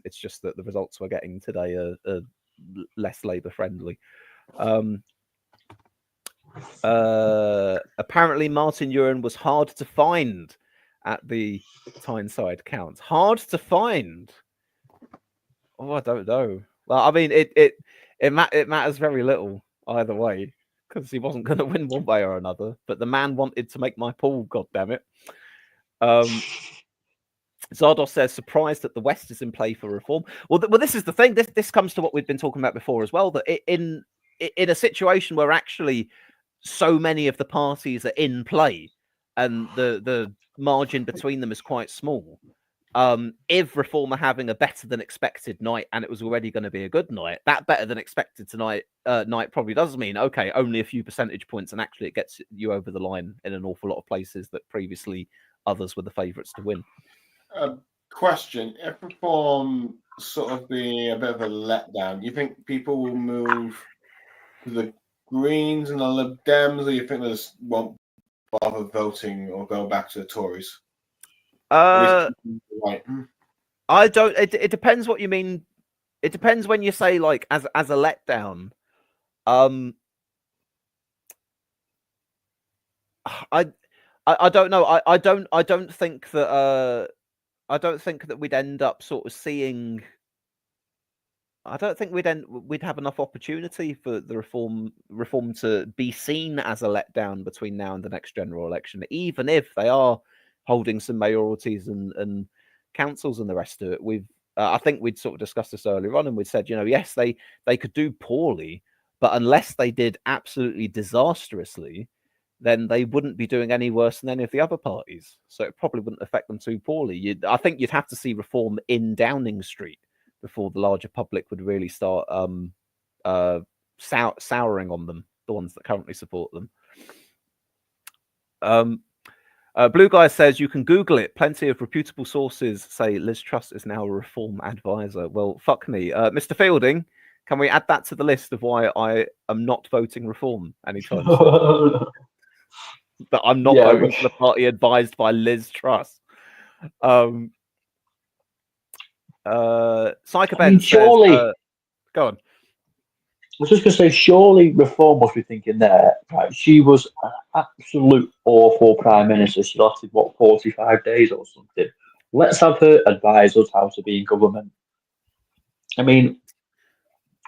Speaker 1: It's just that the results we're getting today are less Labour friendly. Apparently Martin Uren was hard to find at the Tyneside count. Hard to find. Oh, I don't know. Well, I mean, it matters very little either way, because he wasn't going to win one way or another. But the man wanted to make my pool. God damn it! Zardos says, surprised that the West is in play for reform. Well, this is the thing. This comes to what we've been talking about before as well. That in a situation where actually so many of the parties are in play, and the margin between them is quite small. If Reform are having a better than expected night, and it was already going to be a good night, that better than expected tonight night probably does mean, okay, only a few percentage points, and actually it gets you over the line in an awful lot of places that previously others were the favourites to win.
Speaker 2: Question: if Reform sort of be a bit of a letdown, do you think people will move to the Greens and the Lib Dems, or you think they just won't bother voting or go back to the Tories?
Speaker 1: I don't. It depends what you mean. It depends when you say like as a letdown. I don't know. I don't think that. I don't think that we'd end up sort of seeing. I don't think we'd have enough opportunity for the reform to be seen as a letdown between now and the next general election, even if they are holding some mayoralties and councils and the rest of it. I think we'd sort of discussed this earlier on, and we'd said, yes, they could do poorly, but unless they did absolutely disastrously, then they wouldn't be doing any worse than any of the other parties. So it probably wouldn't affect them too poorly. I think you'd have to see reform in Downing Street before the larger public would really start souring on them, the ones that currently support them. Blue Guy says, you can Google it. Plenty of reputable sources say Liz Truss is now a reform advisor. Well, fuck me. Mr. Fielding, can we add that to the list of why I am not voting reform anytime soon? That I'm not voting for the party advised by Liz Truss. Psychoben
Speaker 5: surely,
Speaker 1: says, go on.
Speaker 5: I was just going to say, surely Reform must be thinking there, right? She was an absolute awful Prime Minister. She lasted, 45 days or something. Let's have her advise us how to be in government. I mean,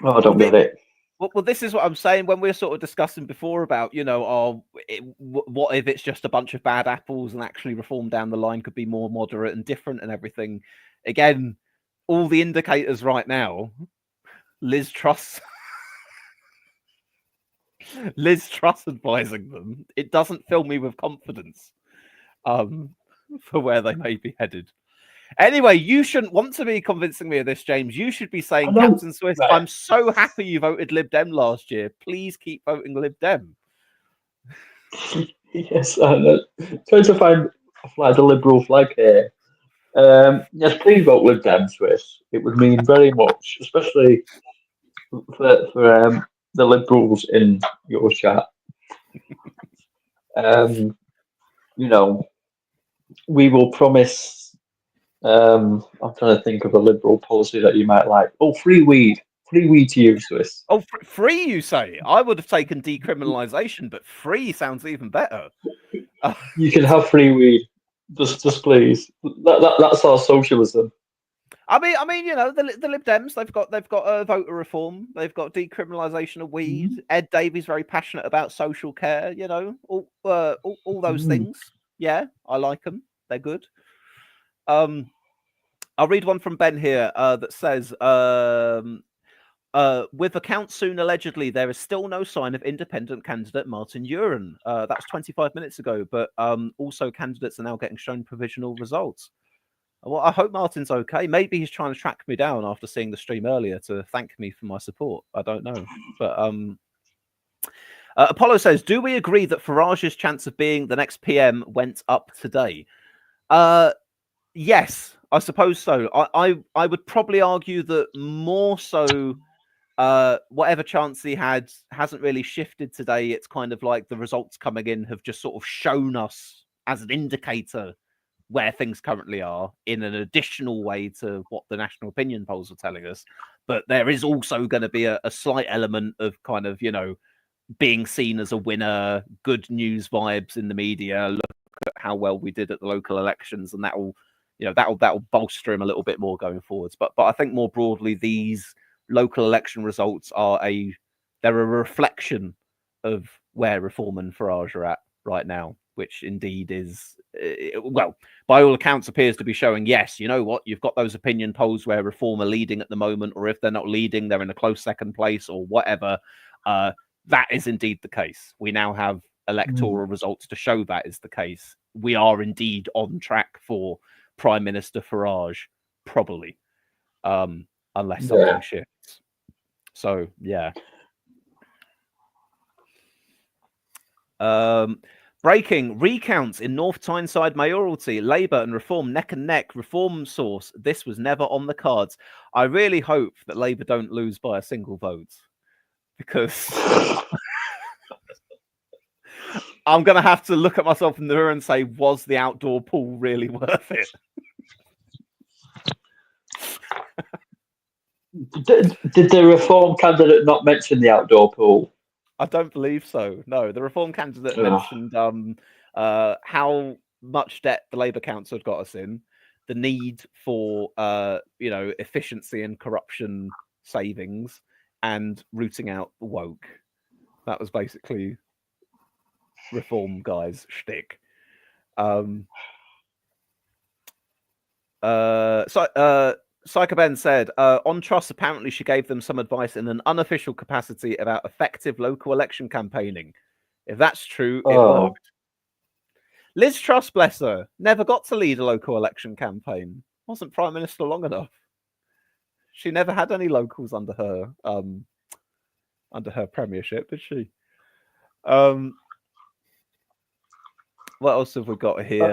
Speaker 5: I don't get it.
Speaker 1: Well, this is what I'm saying when we're sort of discussing before about, what if it's just a bunch of bad apples and actually Reform down the line could be more moderate and different and everything. Again, all the indicators right now, Liz Truss advising them, it doesn't fill me with confidence for where they may be headed. Anyway, you shouldn't want to be convincing me of this, James. You should be saying, Captain Swiss, right. I'm so happy you voted Lib Dem last year. Please keep voting Lib Dem.
Speaker 5: Yes, I know. Trying to find the Liberal flag here. Yes, please vote Lib Dem, Swiss. It would mean very much, especially for the Liberals in your chat. You know, we will promise. I'm trying to think of a Liberal policy that you might like. Oh, free weed to you, Swiss.
Speaker 1: Oh, free, you say? I would have taken decriminalisation, but free sounds even better.
Speaker 5: You can have free weed, just please. That's our socialism.
Speaker 1: I mean, you know, the Lib Dems, they've got voter reform, they've got decriminalisation of weed. Ed Davey's very passionate about social care. You know, all those things. Yeah, I like them. They're good. I'll read one from Ben here that says, with accounts soon allegedly, there is still no sign of independent candidate Martin Uren. That was 25 minutes ago, but also candidates are now getting shown provisional results. Well, I hope Martin's okay. Maybe he's trying to track me down after seeing the stream earlier to thank me for my support. I don't know. But Apollo says, do we agree that Farage's chance of being the next PM went up today? Yes, I suppose so. I would probably argue that more so whatever chance he had hasn't really shifted today. It's kind of like the results coming in have just sort of shown us as an indicator where things currently are in an additional way to what the national opinion polls are telling us. But there is also going to be a slight element of kind of, you know, being seen as a winner, good news vibes in the media. Look at how well we did at the local elections, and that'll bolster him a little bit more going forwards. But I think more broadly, these local election results they're a reflection of where Reform and Farage are at right now, which indeed is, well, by all accounts appears to be showing, yes, you know what, you've got those opinion polls where Reform are leading at the moment, or if they're not leading, they're in a close second place or whatever. That is indeed the case. We now have electoral results to show that is the case. We are indeed on track for Prime Minister Farage, probably, unless something shifts. So, yeah. Breaking recounts in North Tyneside mayoralty, Labour and Reform neck and neck. Reform source: this was never on the cards. I really hope that Labour don't lose by a single vote, because I'm going to have to look at myself in the mirror and say, was the outdoor pool really worth it?
Speaker 5: Did the Reform candidate not mention the outdoor pool?
Speaker 1: I don't believe so. No, the Reform candidate mentioned how much debt the Labour Council had got us in, the need for efficiency and corruption savings, and rooting out the woke. That was basically Reform guys' shtick. Psycho Ben said, on Truss, apparently she gave them some advice in an unofficial capacity about effective local election campaigning. If that's true, it worked. Liz Truss, bless her, never got to lead a local election campaign. Wasn't Prime Minister long enough. She never had any locals under her premiership, did she? What else have we got here?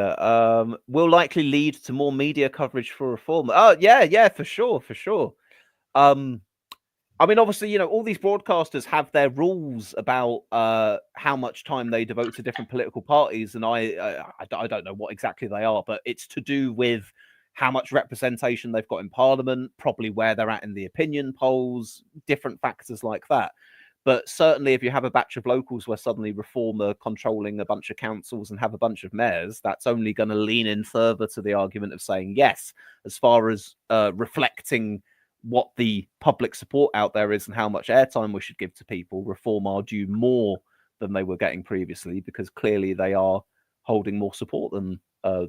Speaker 1: Will likely lead to more media coverage for Reform. Oh, yeah, for sure. I mean, obviously, you know, all these broadcasters have their rules about how much time they devote to different political parties, and I don't know what exactly they are, but it's to do with how much representation they've got in Parliament, probably where they're at in the opinion polls, different factors like that. But certainly, if you have a batch of locals where suddenly Reform are controlling a bunch of councils and have a bunch of mayors, that's only going to lean in further to the argument of saying, yes, as far as reflecting what the public support out there is and how much airtime we should give to people, Reform are due more than they were getting previously, because clearly they are holding more support than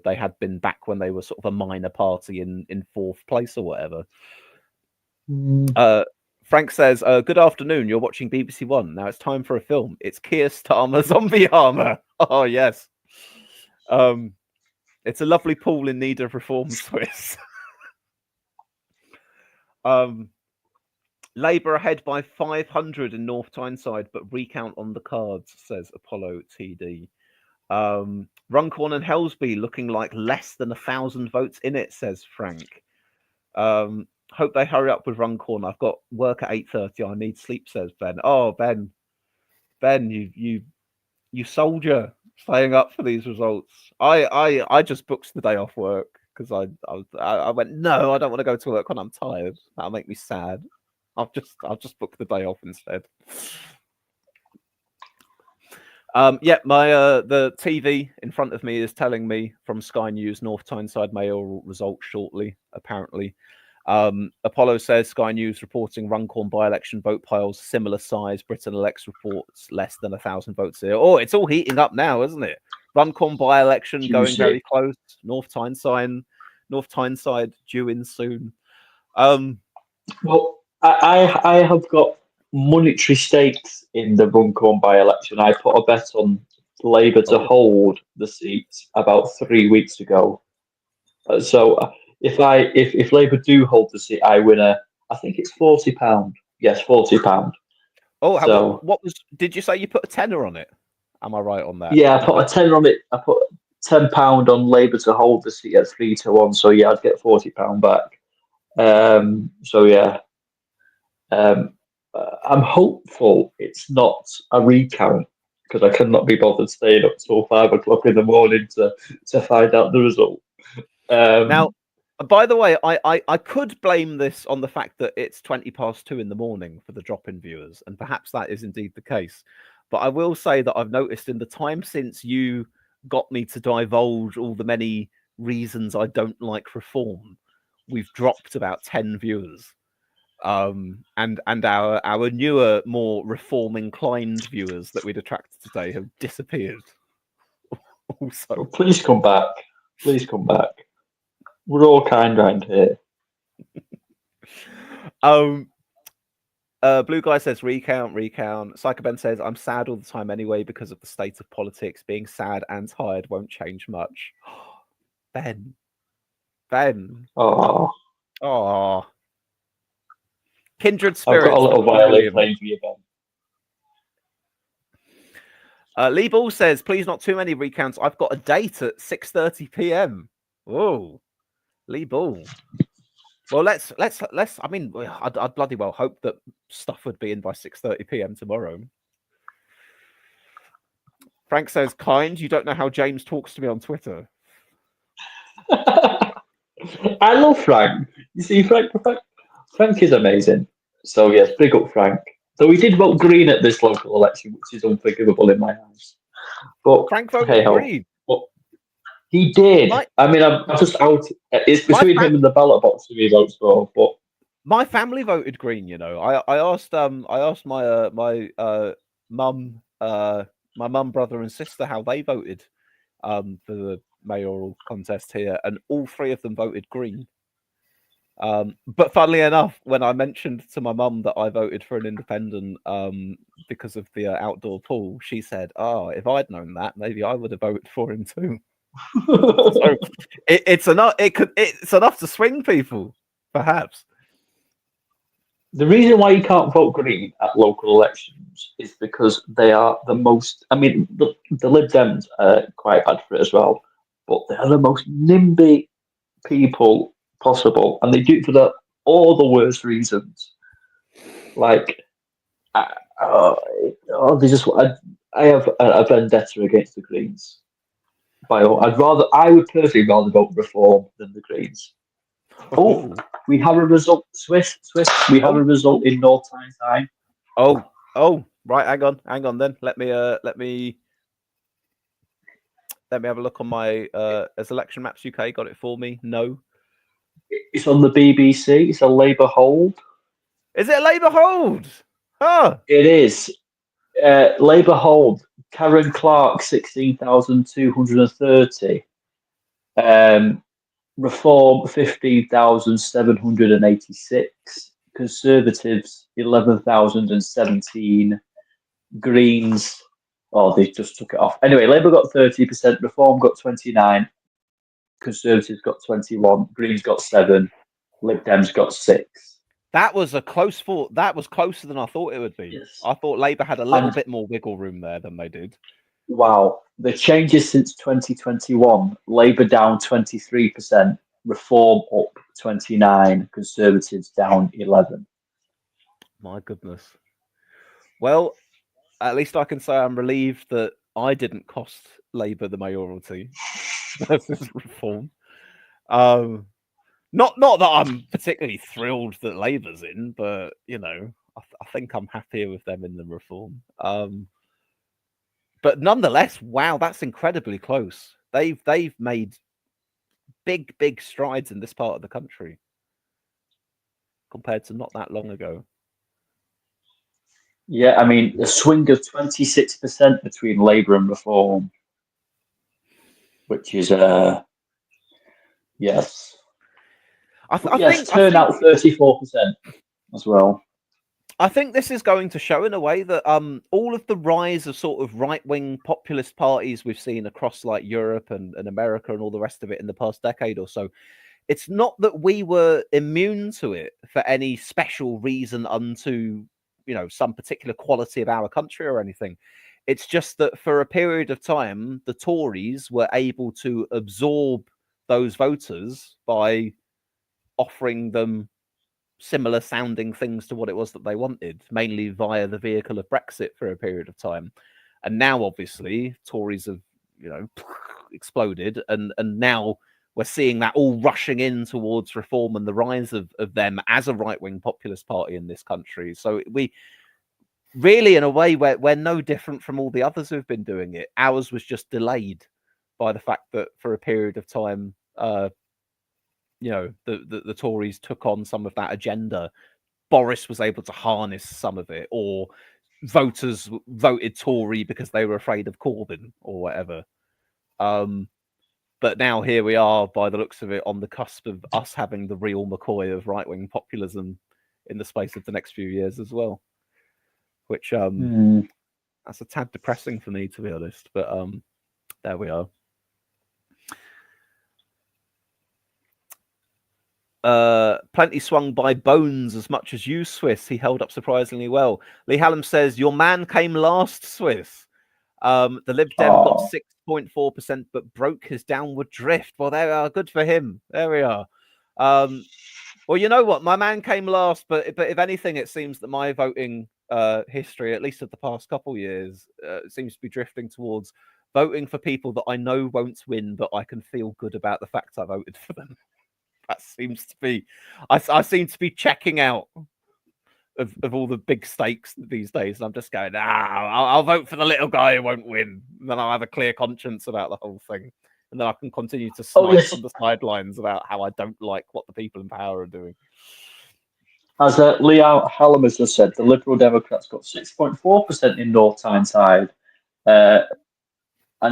Speaker 1: they had been back when they were sort of a minor party in fourth place or whatever. Frank says, good afternoon. You're watching BBC One. Now it's time for a film. It's Keir Starmer Zombie Armour. Oh, yes. It's a lovely pool in need of reform, Swiss. Labour ahead by 500 in North Tyneside, but recount on the cards, says Apollo TD. Runcorn and Helsby looking like less than 1,000 votes in it, says Frank. Hope they hurry up with Runcorn. I've got work at 8:30. I need sleep, says Ben. Oh, Ben, you soldier, staying up for these results. I just booked the day off work because I went, no, I don't want to go to work when I'm tired. That'll make me sad. I've just booked the day off instead. Yeah, my the TV in front of me is telling me from Sky News North Tyneside mayoral results shortly, apparently. Apollo says Sky News reporting Runcorn by-election vote piles similar size. Britain Elects reports less than 1,000 votes here. Oh, it's all heating up now, isn't it? Runcorn by-election going very close. North Tyneside due in soon.
Speaker 5: Well, I have got monetary stakes in the Runcorn by-election. I put a bet on Labour to hold the seat about 3 weeks ago. So if Labour do hold the seat, I win I think it's £40. Yes, £40.
Speaker 1: Oh,
Speaker 5: so
Speaker 1: what was? Did you say you put a tenner on it? Am I right on that?
Speaker 5: Yeah, I put a tenner on it. I put £10 on Labour to hold the seat at 3-1. So yeah, I'd get £40 back. So yeah. I'm hopeful it's not a recount because I cannot be bothered staying up till 5 o'clock in the morning to find out the result.
Speaker 1: Now, by the way, I could blame this on the fact that it's 2:20 in the morning for the drop-in viewers, and perhaps that is indeed the case. But I will say that I've noticed in the time since you got me to divulge all the many reasons I don't like reform, we've dropped about 10 viewers. And our newer, more reform-inclined viewers that we'd attracted today have disappeared. Also,
Speaker 5: well, please come back. Please come back. We're all kind around here.
Speaker 1: Blue Guy says recount. Psycho Ben says I'm sad all the time anyway because of the state of politics. Being sad and tired won't change much. Ben.
Speaker 5: Oh.
Speaker 1: Kindred spirits.
Speaker 5: I've got a little violin playing for you, Ben.
Speaker 1: Lee Ball says, please not too many recounts. I've got a date at 6:30 p.m. Oh, Lee Ball. Well, let's. I mean, I'd bloody well hope that stuff would be in by 6:30 p.m. tomorrow. Frank says, kind. You don't know how James talks to me on Twitter.
Speaker 5: I love Frank. You see, Frank is amazing. So yes, big up Frank. Though he did vote green at this local election, which is unforgivable in my eyes. But
Speaker 1: Frank voted green.
Speaker 5: But he did. I mean, I'm just out. It's between him and the ballot box who he votes for. But
Speaker 1: my family voted green. You know, I asked my mum, my mum, brother, and sister how they voted for the mayoral contest here, and all three of them voted green. But funnily enough, when I mentioned to my mum that I voted for an independent because of the outdoor pool, she said, "Oh, if I'd known that, maybe I would have voted for him too." So it's enough. It's enough to swing people, perhaps.
Speaker 5: The reason why you can't vote green at local elections is because they are the most. I mean, the Lib Dems are quite bad for it as well, but they are the most NIMBY people possible, and they do it for all the worst reasons. Like, they just. I have a vendetta against the Greens. I would personally rather vote Reform than the Greens. Oh, we have a result, Swiss. We have a result in North Tyneside.
Speaker 1: Oh, right. Hang on. Then let me have a look on my has Election Maps UK got it for me? No.
Speaker 5: It's on the BBC. It's a Labour hold.
Speaker 1: Is it a Labour hold? Oh,
Speaker 5: it is. Labour hold. Karen Clark 16,230. Reform 15,786. Conservatives 11,017. Greens, they just took it off. Anyway, Labour got 30%, Reform got 29%, Conservatives got 21%, Greens got 7%, Lib Dems got 6%.
Speaker 1: That was a close fought. That was closer than I thought it would be.
Speaker 5: Yes.
Speaker 1: I thought Labour had a little bit more wiggle room there than they did.
Speaker 5: Wow. The changes since 2021, Labour down 23%, Reform up 29, Conservatives down 11.
Speaker 1: My goodness. Well, at least I can say I'm relieved that I didn't cost Labour the mayoralty versus Reform. Not that I'm particularly thrilled that Labour's in, but you know, I think I'm happier with them in the Reform. But nonetheless, wow, that's incredibly close. They've made big strides in this part of the country compared to not that long ago.
Speaker 5: Yeah, I mean, a swing of 26% between Labour and Reform, which is, yes.
Speaker 1: I
Speaker 5: Yes,
Speaker 1: think
Speaker 5: turnout 34% as well.
Speaker 1: I think this is going to show in a way that all of the rise of sort of right-wing populist parties we've seen across like Europe and America and all the rest of it in the past decade or so, it's not that we were immune to it for any special reason unto, you know, some particular quality of our country or anything. It's just that for a period of time, the Tories were able to absorb those voters by offering them similar sounding things to what it was that they wanted, mainly via the vehicle of Brexit for a period of time. And now, obviously, Tories have, you know, exploded, and now we're seeing that all rushing in towards Reform and the rise of them as a right-wing populist party in this country. So we really, in a way, we're no different from all the others who've been doing it. Ours was just delayed by the fact that for a period of time, you know, the Tories took on some of that agenda. Boris was able to harness some of it, or voters voted Tory because they were afraid of Corbyn or whatever. But now here we are, by the looks of it, on the cusp of us having the real McCoy of right-wing populism in the space of the next few years as well, which that's a tad depressing for me, to be honest. But there we are. Plenty swung by Bones as much as you, Swiss. He held up surprisingly well. Lee Hallam says, your man came last, Swiss. The Lib Dem got 6.4%, but broke his downward drift. Well, there we are. Good for him. There we are. Well, you know what? My man came last, but if anything, it seems that my voting history, at least of the past couple years, seems to be drifting towards voting for people that I know won't win, but I can feel good about the fact I voted for them. That seems to be, I seem to be checking out of all the big stakes these days. And I'm just going, I'll vote for the little guy who won't win. And then I'll have a clear conscience about the whole thing. And then I can continue to snipe on the sidelines about how I don't like what the people in power are doing.
Speaker 5: As Leo Hallam has just said, the Liberal Democrats got 6.4% in North Tyneside, and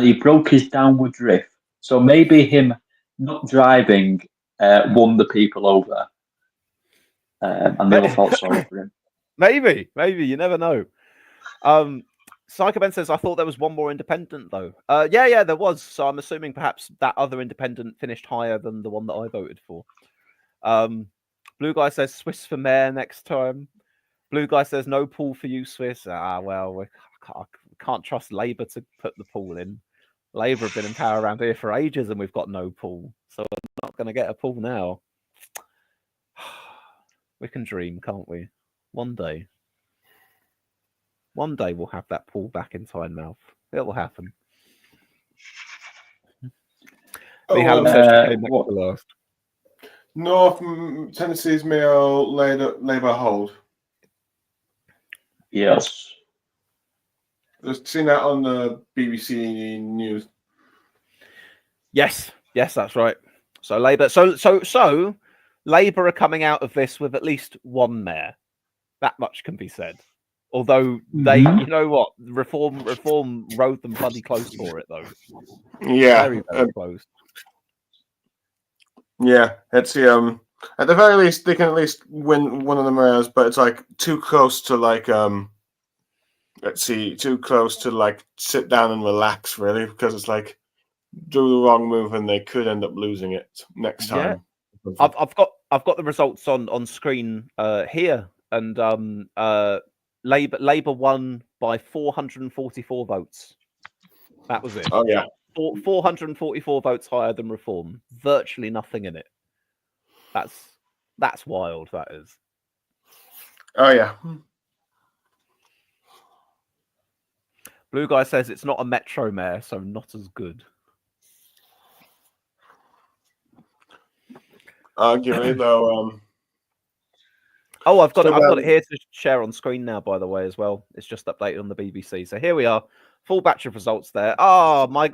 Speaker 5: he broke his downward drift. So maybe him not driving won the people over, and they all felt sorry for him.
Speaker 1: Maybe, you never know. Psycho Ben says, I thought there was one more independent, though. Yeah, there was. So I'm assuming perhaps that other independent finished higher than the one that I voted for. Blue Guy says, Swiss for mayor next time. Blue Guy says, no pool for you, Swiss. Well, we can't trust Labour to put the pool in. Labour have been in power around here for ages, and we've got no pool. So we're not going to get a pool now. We can dream, can't we? One day we'll have that pool back in Tynemouth. It will happen.
Speaker 2: Last. North Tennessee's mayor Labour hold.
Speaker 5: Yes.
Speaker 2: I've seen that on the BBC News.
Speaker 1: Yes, that's right. So Labour, so Labour are coming out of this with at least one mayor. That much can be said. Although they, you know what, Reform rode them bloody close for it, though.
Speaker 2: Yeah,
Speaker 1: very close.
Speaker 2: Yeah, it's at the very least they can at least win one of the mayors, but it's like too close to like too close to like sit down and relax, really, because it's like do the wrong move and they could end up losing it next time.
Speaker 1: Yeah. I've got the results on screen here, and Labour won by 444 votes. That was it.
Speaker 2: Oh yeah.
Speaker 1: 444 votes higher than Reform. Virtually nothing in it. That's wild. That is.
Speaker 2: Oh yeah.
Speaker 1: Blue Guy says it's not a Metro Mayor, so not as good.
Speaker 2: Arguably, though.
Speaker 1: Oh, I've got
Speaker 2: So,
Speaker 1: it here to share on screen now, by the way, as well. It's just updated on the BBC. So here we are, full batch of results there. Oh, my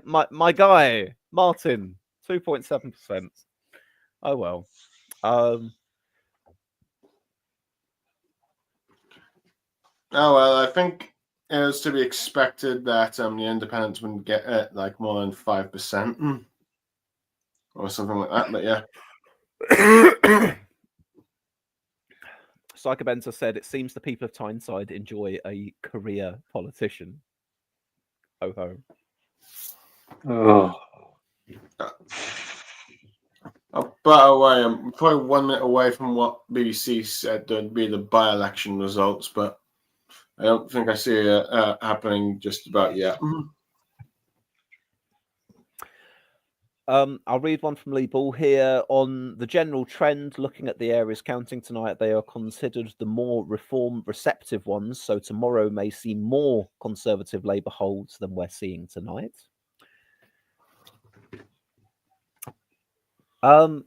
Speaker 1: guy Martin, 2.7%. Oh well.
Speaker 2: Oh well, I think it was to be expected that the independents wouldn't get like more than 5% or something like that. But yeah.
Speaker 1: Psychobenter said it seems the people of Tyneside enjoy a career politician. Ho ho.
Speaker 5: Oh.
Speaker 2: Oh, by the way, I'm probably 1 minute away from what BBC said would be the by-election results, but I don't think I see it happening just about yet.
Speaker 1: I'll read one from Lee Ball here. On the general trend, looking at the areas counting tonight, they are considered the more reform receptive ones. So tomorrow may see more Conservative Labour holds than we're seeing tonight. So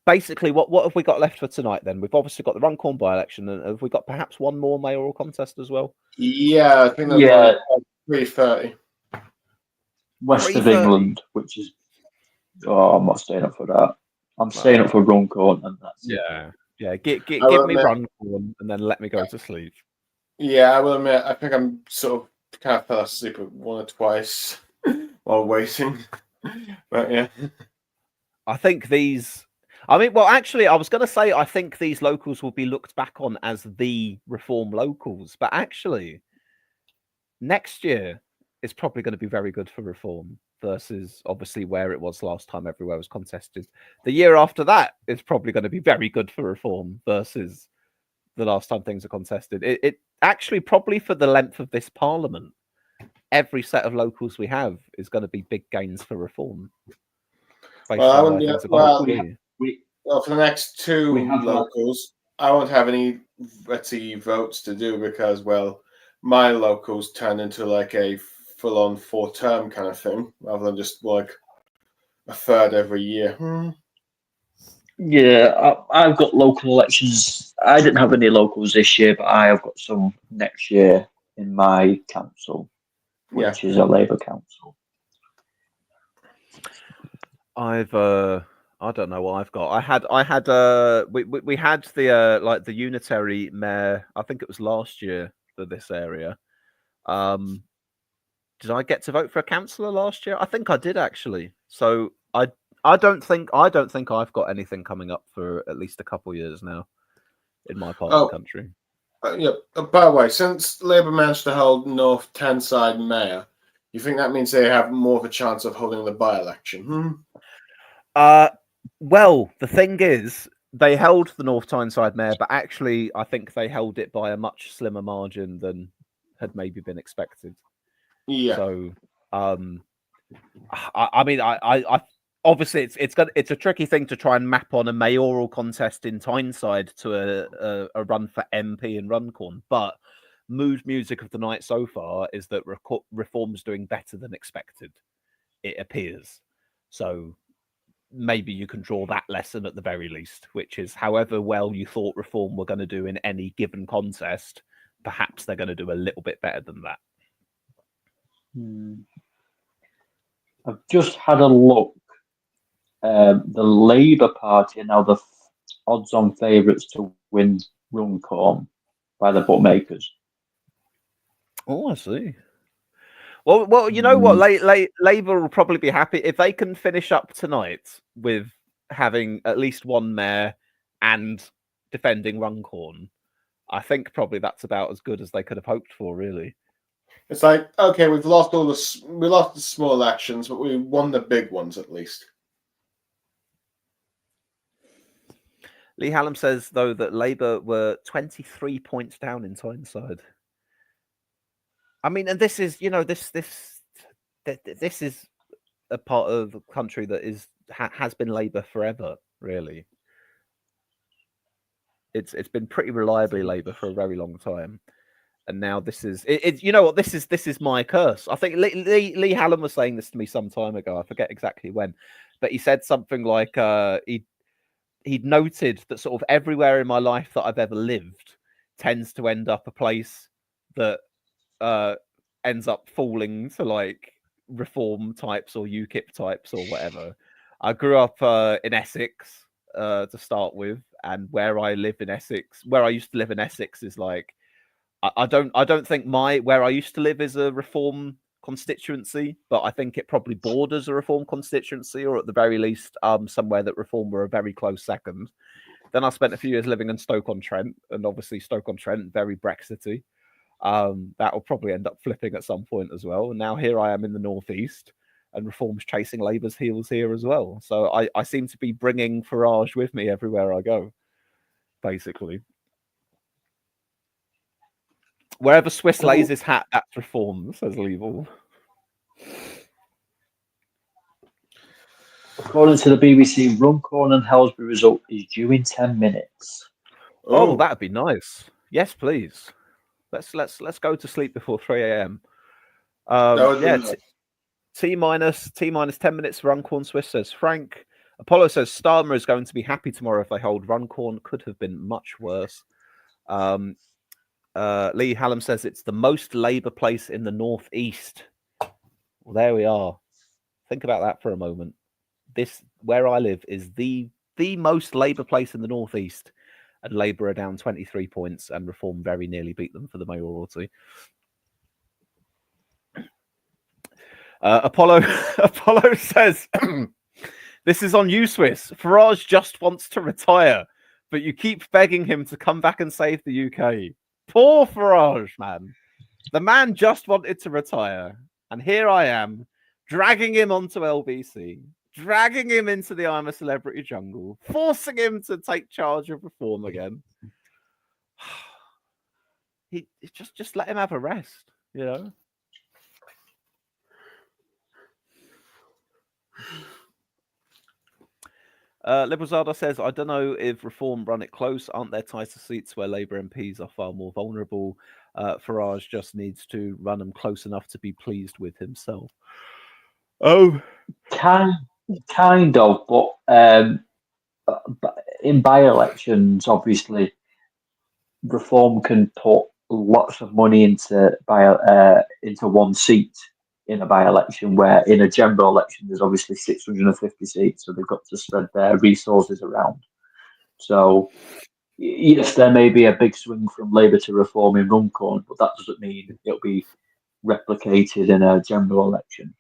Speaker 1: basically, what have we got left for tonight then? We've obviously got the Runcorn by-election, and have we got perhaps one more mayoral contest as well?
Speaker 2: Yeah, I think that's
Speaker 5: Yeah.
Speaker 2: 3:30.
Speaker 5: West of
Speaker 1: 3:30.
Speaker 5: England, which is I'm not staying up for that. I'm staying up for Runcorn, and that's it.
Speaker 1: Yeah. Give me
Speaker 2: admit-
Speaker 1: Runcorn and then let me go to sleep.
Speaker 2: Yeah, I will admit, I think I'm sort of kind of fell asleep one or twice while waiting. But yeah.
Speaker 1: I think these. I mean, well, actually, I was going to say I think these locals will be looked back on as the reform locals, but actually, next year is probably going to be very good for reform versus obviously where it was last time everywhere was contested. The year after that is probably going to be very good for reform versus the last time things are contested. It actually probably for the length of this parliament, every set of locals we have is going to be big gains for reform.
Speaker 2: Well, for the next two
Speaker 5: have
Speaker 2: locals, I won't have any votes to do because, well, my locals turn into like a full-on 4-term kind of thing rather than just like a third every year.
Speaker 5: Yeah, I've got local elections. I didn't have any locals this year, but I have got some next year in my council, which is a Labour council.
Speaker 1: I don't know what I've got. we had the like the unitary mayor. I think it was last year for this area. Did I get to vote for a councillor last year? I think I did actually. So I don't think I've got anything coming up for at least a couple of years now in my part of the country.
Speaker 2: By the way, since Labour managed to hold North Tyneside mayor, you think that means they have more of a chance of holding the by-election?
Speaker 1: Well, the thing is, they held the North Tyneside mayor, but actually, I think they held it by a much slimmer margin than had maybe been expected.
Speaker 2: Yeah.
Speaker 1: So, I mean, I obviously it's a tricky thing to try and map on a mayoral contest in Tyneside to a run for MP in Runcorn, but mood music of the night so far is that reform's doing better than expected. It appears so. Maybe you can draw that lesson at the very least, which is however well you thought reform were going to do in any given contest, perhaps they're going to do a little bit better than that.
Speaker 5: I've just had a look. The Labour Party are now the odds-on favourites to win Runcorn by the bookmakers.
Speaker 1: Oh, I see. Well, you know what? Labour will probably be happy if they can finish up tonight with having at least one mayor and defending Runcorn. I think probably that's about as good as they could have hoped for, really.
Speaker 2: It's like, okay, we lost the small elections, but we won the big ones at least.
Speaker 1: Lee Hallam says, though, that Labour were 23 points down in Tyneside. I mean, and this is, this is a part of the country that has been Labour forever, really. It's been pretty reliably Labour for a very long time, and now this is it. You know what? This is my curse. I think Lee Hallam was saying this to me some time ago. I forget exactly when, but he said something like he'd noted that sort of everywhere in my life that I've ever lived tends to end up a place that ends up falling to like reform types or UKIP types or whatever. I grew up in Essex to start with, and where I live in Essex, where I used to live in Essex, is like I don't think where I used to live is a reform constituency, but I think it probably borders a reform constituency, or at the very least somewhere that reform were a very close second. Then I spent a few years living in Stoke-on-Trent, and obviously Stoke-on-Trent, very Brexity. That will probably end up flipping at some point as well. And now here I am in the northeast, and reform's chasing Labour's heels here as well. So I seem to be bringing Farage with me everywhere I go, basically. Wherever Swiss lays his hat, that's reform, says Level.
Speaker 5: According to the BBC, Runcorn and Helsby result is due in 10 minutes.
Speaker 1: Oh, that'd be nice. Yes, please. Let's go to sleep before 3 a.m. T minus 10 minutes. Runcorn Swiss, says Frank. Apollo says Starmer is going to be happy tomorrow if they hold. Runcorn could have been much worse. Lee Hallam says it's the most Labour place in the northeast. Well, there we are. Think about that for a moment. This, where I live, is the most Labour place in the northeast, and Labour are down 23 points, and Reform very nearly beat them for the mayoralty. Apollo says, this is on you, Swiss. Farage just wants to retire, but you keep begging him to come back and save the UK. Poor Farage, man. The man just wanted to retire, and here I am, dragging him onto LBC, dragging him into the I'm a Celebrity jungle, forcing him to take charge of Reform again. He just let him have a rest, you know. Liberzada says, I don't know if Reform run it close. Aren't there tighter seats where Labour MPs are far more vulnerable? Farage just needs to run them close enough to be pleased with himself. Oh,
Speaker 5: kind of, but in by-elections, obviously, Reform can put lots of money into one seat in a by-election, where in a general election there's obviously 650 seats, so they've got to spread their resources around. So yes, there may be a big swing from Labour to Reform in Runcorn, but that doesn't mean it'll be replicated in a general election.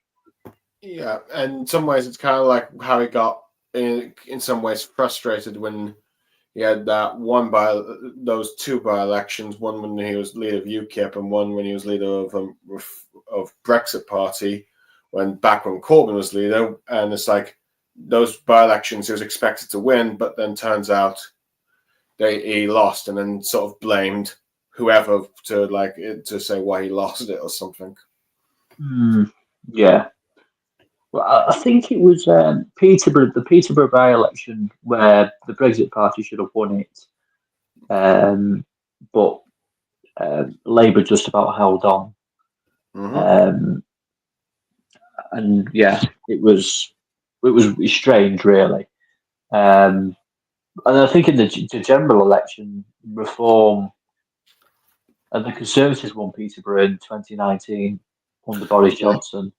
Speaker 2: Yeah, and in some ways it's kind of like how he got in some ways frustrated when he had those two by-elections, one when he was leader of UKIP and one when he was leader of Brexit Party, back when Corbyn was leader. And it's like those by-elections he was expected to win, but then turns out he lost, and then sort of blamed whoever to say why he lost it or something.
Speaker 5: Yeah. Well, I think it was Peterborough, the Peterborough by-election, where the Brexit Party should have won it, but Labour just about held on.
Speaker 2: Mm-hmm.
Speaker 5: And yeah, it was strange, really. And I think in the general election, Reform and the Conservatives won Peterborough in 2019 under Boris Johnson.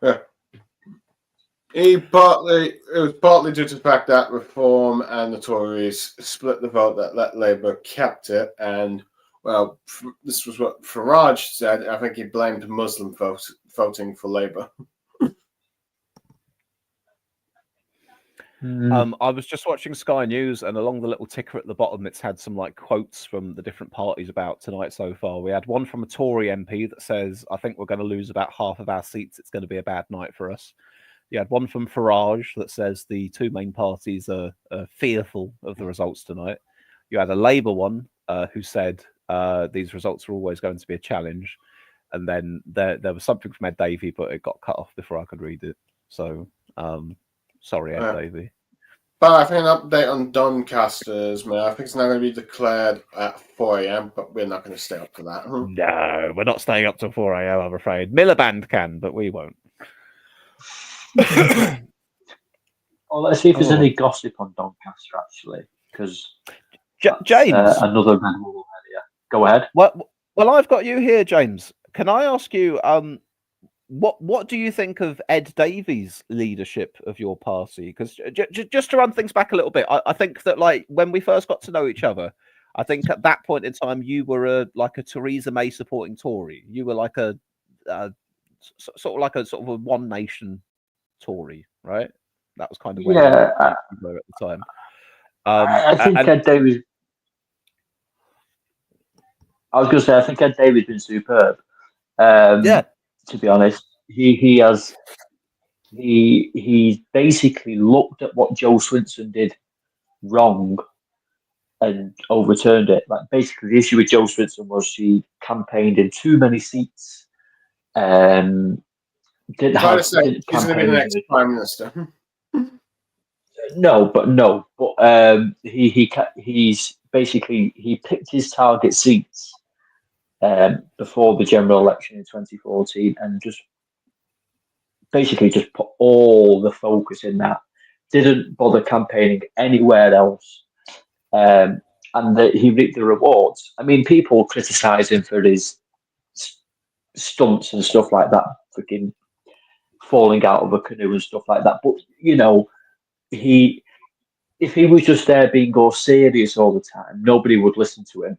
Speaker 2: Yeah. It was partly due to the fact that Reform and the Tories split the vote that let Labour kept it, and well, this was what Farage said. I think he blamed Muslim voting for Labour.
Speaker 1: I was just watching Sky News, and along the little ticker at the bottom, it's had some like quotes from the different parties about tonight so far. We had one from a Tory MP that says, I think we're going to lose about half of our seats. It's going to be a bad night for us. You had one from Farage that says the two main parties are fearful of the results tonight. You had a Labour one who said these results are always going to be a challenge. And then there was something from Ed Davey, but it got cut off before I could read it. So sorry, Ed Davey.
Speaker 2: But I think an update on Doncaster's, man. I think it's now going to be declared at 4 a.m., but we're not going to stay up for that.
Speaker 1: No, we're not staying up till 4 a.m., I'm afraid. Miliband can, but we won't.
Speaker 5: Well, let's see if there's any gossip on Doncaster, actually, because
Speaker 1: James,
Speaker 5: another red wall area. Go ahead.
Speaker 1: Well, I've got you here, James. Can I ask you, what do you think of Ed Davies' leadership of your party? Because just to run things back a little bit, I think that, like, when we first got to know each other, I think at that point in time you were a Theresa May supporting Tory. You were like a sort of a One Nation Tory, right? That was kind of where you were at the time.
Speaker 5: I think Ed Davies. I was going to say, I think Ed Davies has been superb. To be honest, he basically looked at what Jo Swinson did wrong and overturned it. Like, basically, the issue with Jo Swinson was she campaigned in too many seats. Didn't
Speaker 2: he's going to be the next Prime Minister.
Speaker 5: No, but he's basically, he picked his target seats before the general election in 2014 and just put all the focus in that. Didn't bother campaigning anywhere else, and he reaped the rewards. I mean, people criticise him for his stunts and stuff like that, freaking falling out of a canoe and stuff like that. But if he was just there being all serious all the time, nobody would listen to him.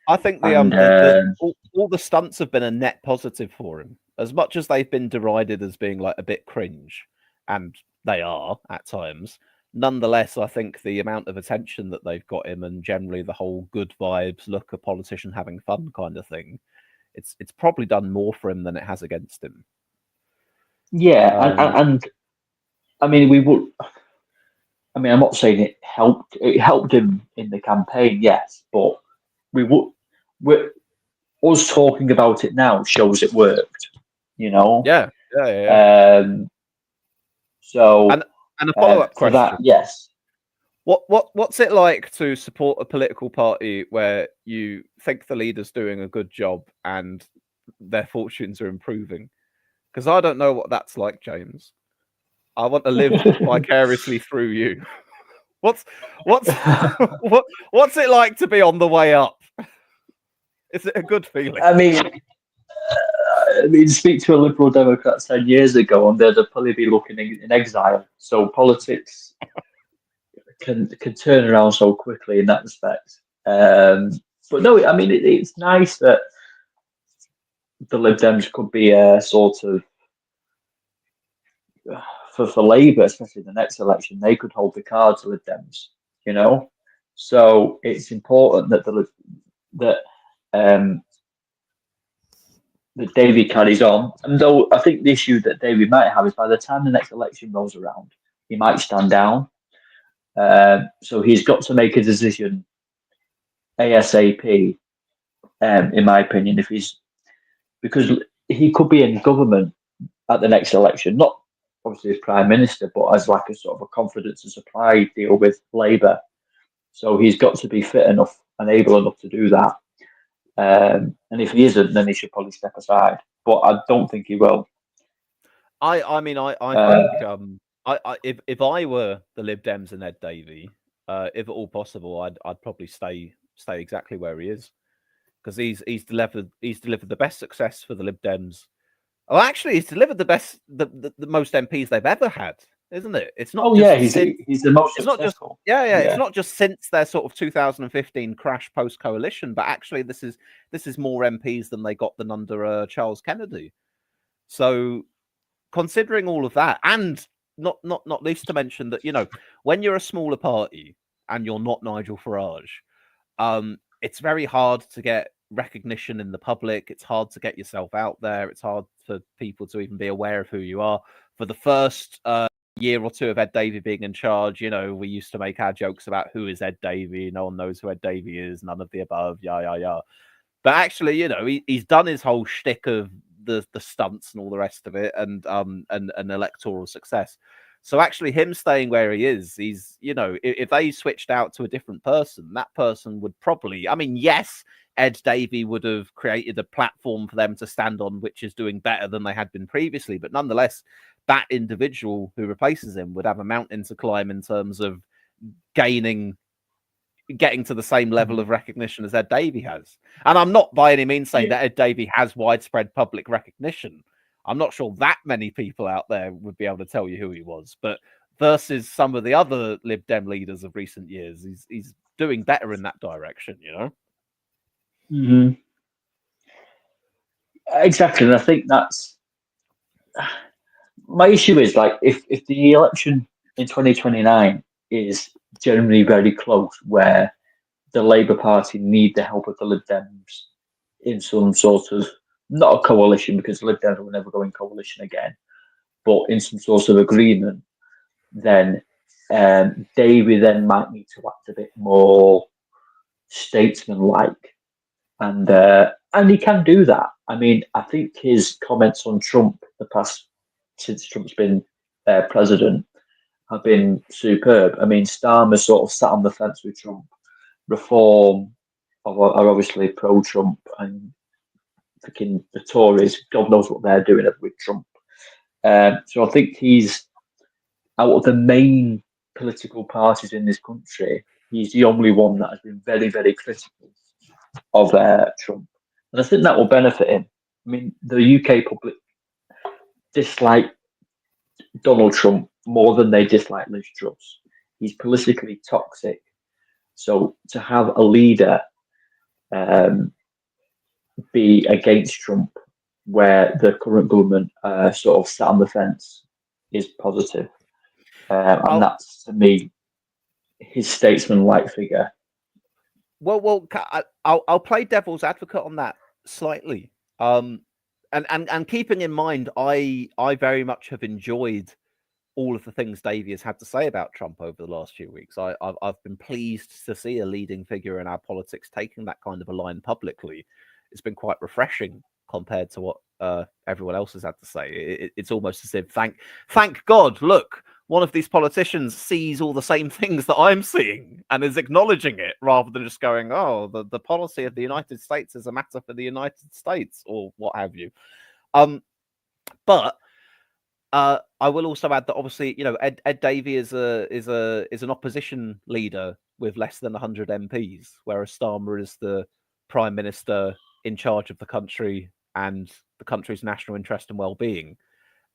Speaker 1: I think all the stunts have been a net positive for him, as much as they've been derided as being like a bit cringe, and they are at times. Nonetheless, I think the amount of attention that they've got him, and generally the whole good vibes, look, a politician having fun kind of thing, it's probably done more for him than it has against him.
Speaker 5: Yeah, and I mean, I'm not saying it helped. It helped him in the campaign, yes, but us talking about it now shows it worked. You know.
Speaker 1: Yeah.
Speaker 5: So,
Speaker 1: and a follow-up question.
Speaker 5: That, yes.
Speaker 1: What's it like to support a political party where you think the leader's doing a good job and their fortunes are improving? Because I don't know what that's like, James. I want to live vicariously through you. What's it like to be on the way up? Is it a good feeling?
Speaker 5: I mean, speak to a Liberal Democrat 10 years ago, and they'd probably be looking in exile. So politics can turn around so quickly in that respect. But no, I mean, it's nice that the Lib Dems could be a sort of for Labour, especially the next election, they could hold the cards to Lib Dems. You know, so it's important that that Davey carries on. And though I think the issue that Davey might have is by the time the next election rolls around, he might stand down. So he's got to make a decision ASAP, in my opinion, because he could be in government at the next election, not obviously as Prime Minister, but as like a sort of a confidence and supply deal with Labour. So he's got to be fit enough and able enough to do that. And if he isn't, then he should probably step aside. But I don't think he will.
Speaker 1: I think if I were the Lib Dems and Ed Davey, if at all possible, I'd probably stay exactly where he is, because he's delivered the best success for the Lib Dems. Oh, actually, he's delivered the most MPs they've ever had, isn't it? It's not.
Speaker 5: He's the most successful.
Speaker 1: It's not just since their sort of 2015 crash post coalition, but actually this is more MPs than they got under Charles Kennedy. So, considering all of that, and not least to mention that, you know, when you're a smaller party and you're not Nigel Farage, it's very hard to get recognition in the public. It's hard to get yourself out there. It's hard for people to even be aware of who you are. For the first year or two of Ed Davey being in charge, we used to make our jokes about who is Ed Davey. No one knows who Ed Davey is. None of the above. Yeah. But actually, he's done his whole shtick of the stunts and all the rest of it, and electoral success. So actually, him staying where he is, he's if they switched out to a different person, that person would probably. I mean, yes, Ed Davey would have created a platform for them to stand on, which is doing better than they had been previously. But nonetheless, that individual who replaces him would have a mountain to climb in terms of getting to the same level of recognition as Ed Davey has. And I'm not by any means saying that Ed Davey has widespread public recognition. I'm not sure that many people out there would be able to tell you who he was, but versus some of the other Lib Dem leaders of recent years, he's doing better in that direction,
Speaker 5: Mm-hmm. Exactly. And I think that's my issue is like if the election in 2029 is generally very close, where the Labour Party need the help of the Lib Dems in some sort of, not a coalition, because the Lib Dems will never go in coalition again, but in some sort of agreement, then Davey then might need to act a bit more statesman-like, and he can do that. I mean, I think his comments on Trump since Trump's been president have been superb. I mean, Starmer sort of sat on the fence with Trump. Reform are obviously pro-Trump, and freaking the Tories, God knows what they're doing with Trump. So I think he's, out of the main political parties in this country, he's the only one that has been very, very critical of Trump. And I think that will benefit him. I mean, the UK public dislike Donald Trump more than they dislike Liz Truss. He's politically toxic. So to have a leader be against Trump, where the current government sort of sat on the fence, is positive. And that's, to me, his statesman-like figure.
Speaker 1: Well, I'll play devil's advocate on that slightly. And keeping in mind, I very much have enjoyed all of the things Davey has had to say about Trump over the last few weeks. I've been pleased to see a leading figure in our politics taking that kind of a line publicly. It's been quite refreshing compared to what everyone else has had to say. It's almost as if, thank God, look, one of these politicians sees all the same things that I'm seeing and is acknowledging it, rather than just going, oh, the policy of the United States is a matter for the United States, or what have you. But I will also add that obviously, Ed Davey is an opposition leader with less than 100 MPs, whereas Starmer is the prime minister in charge of the country and the country's national interest and well-being.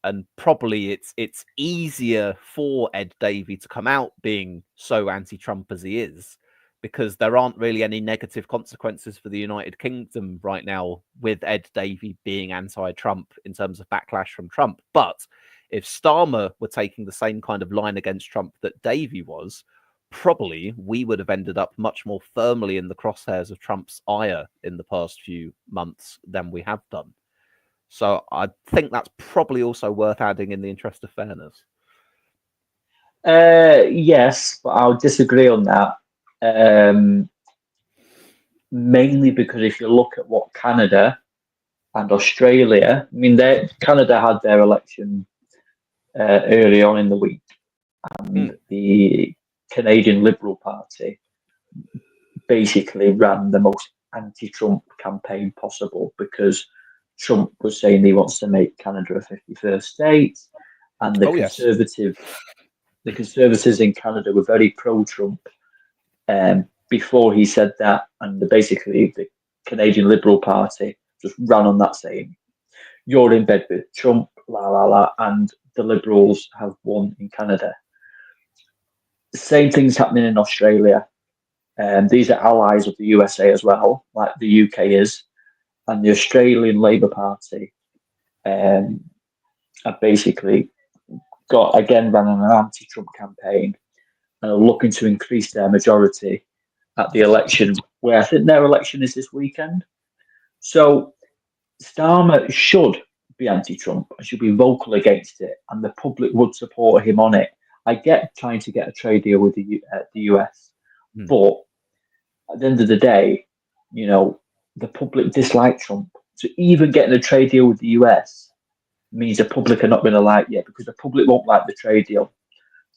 Speaker 1: And probably it's easier for Ed Davey to come out being so anti-Trump as he is, because there aren't really any negative consequences for the United Kingdom right now with Ed Davey being anti-Trump in terms of backlash from Trump. But if Starmer were taking the same kind of line against Trump that Davey was, probably we would have ended up much more firmly in the crosshairs of Trump's ire in the past few months than we have done. So I think that's probably also worth adding in the interest of fairness.
Speaker 5: Yes, but I'll disagree on that. Mainly because if you look at what Canada and Australia, I mean, Canada had their election early on in the week, and the Canadian Liberal Party basically ran the most anti-Trump campaign possible, because Trump was saying he wants to make Canada a 51st state, and the Conservatives in Canada were very pro-Trump before he said that, and basically the Canadian Liberal Party just ran on that, saying, you're in bed with Trump, la la la, and the Liberals have won in Canada. The same thing's happening in Australia. These are allies of the USA as well, like the UK is, and the Australian Labour Party have basically ran an anti-Trump campaign and are looking to increase their majority at the election, where I think their election is this weekend. So Starmer should be anti-Trump and should be vocal against it, and the public would support him on it. I get trying to get a trade deal with the US, but at the end of the day, you know, the public dislike Trump. So even getting a trade deal with the US means the public are not going to like you, because the public won't like the trade deal.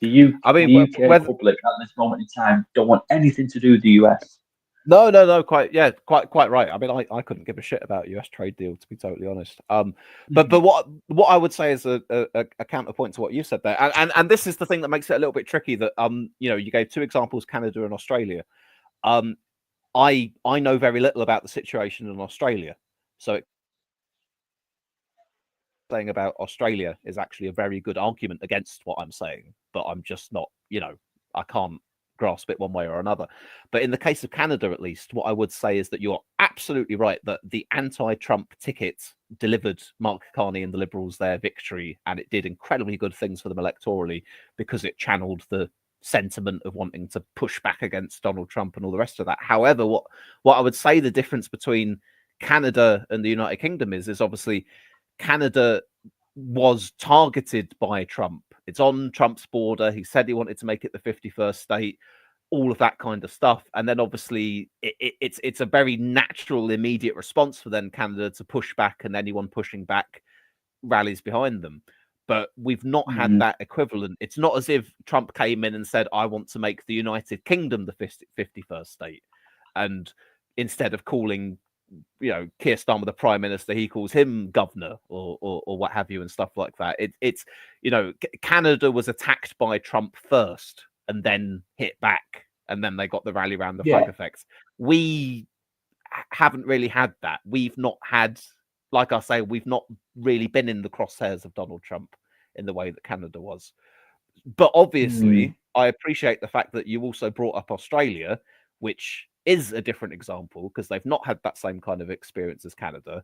Speaker 5: The UK public at this moment in time don't want anything to do with the US.
Speaker 1: No, quite right. I mean, I couldn't give a shit about US trade deal, to be totally honest. But what I would say is a counterpoint to what you said there, and this is the thing that makes it a little bit tricky. That you know, you gave two examples, Canada and Australia. I know very little about the situation in Australia, so saying about Australia is actually a very good argument against what I'm saying, but I'm just not, you know, I can't grasp it one way or another. But in the case of Canada, at least, what I would say is that you're absolutely right that the anti-Trump ticket delivered Mark Carney and the Liberals their victory, and it did incredibly good things for them electorally because it channeled the sentiment of wanting to push back against Donald Trump and all the rest of that. However, what I would say the difference between Canada and the United Kingdom is obviously Canada was targeted by Trump. It's on Trump's border. He said he wanted to make it the 51st state, all of that kind of stuff. And then obviously it's a very natural, immediate response for then Canada to push back, and anyone pushing back rallies behind them. But we've not had that equivalent. It's not as if Trump came in and said, I want to make the United Kingdom the 51st state. And instead of calling, you know, Keir Starmer the prime minister, he calls him governor or what have you and stuff like that. It's you know, Canada was attacked by Trump first and then hit back, and then they got the rally around the flag effects. We haven't really had that. We've not had, like I say, we've not really been in the crosshairs of Donald Trump in the way that Canada was. But obviously, I appreciate the fact that you also brought up Australia, which is a different example because they've not had that same kind of experience as Canada.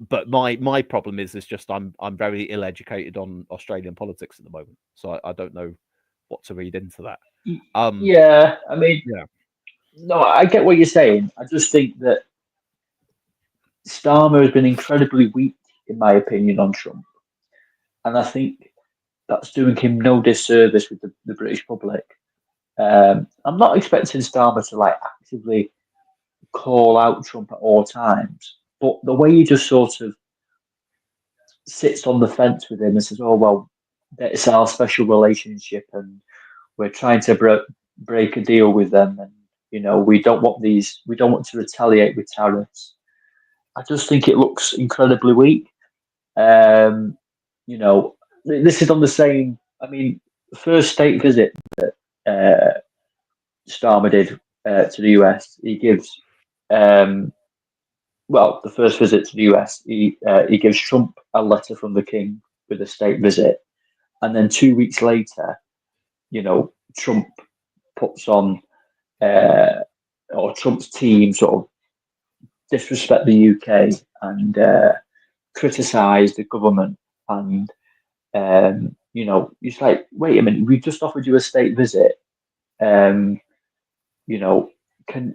Speaker 1: But my problem is just I'm very ill-educated on Australian politics at the moment, so I don't know what to read into that.
Speaker 5: Yeah, I mean, no, I get what you're saying. I just think that Starmer has been incredibly weak, in my opinion, on Trump, and I think that's doing him no disservice with the British public. I'm not expecting Starmer to like actively call out Trump at all times, but the way he just sort of sits on the fence with him and says, "Oh well, it's our special relationship, and we're trying to break a deal with them, and you know we don't want to retaliate with tariffs." I just think it looks incredibly weak. You know, this is on the same. I mean, the first state visit that Starmer did to the US, he gives. Well, the first visit to the US, he gives Trump a letter from the King with a state visit, and then 2 weeks later, you know, Trump puts on or Trump's team sort of disrespect the UK and criticise the government, and you know, it's like, wait a minute, we just offered you a state visit. You know, can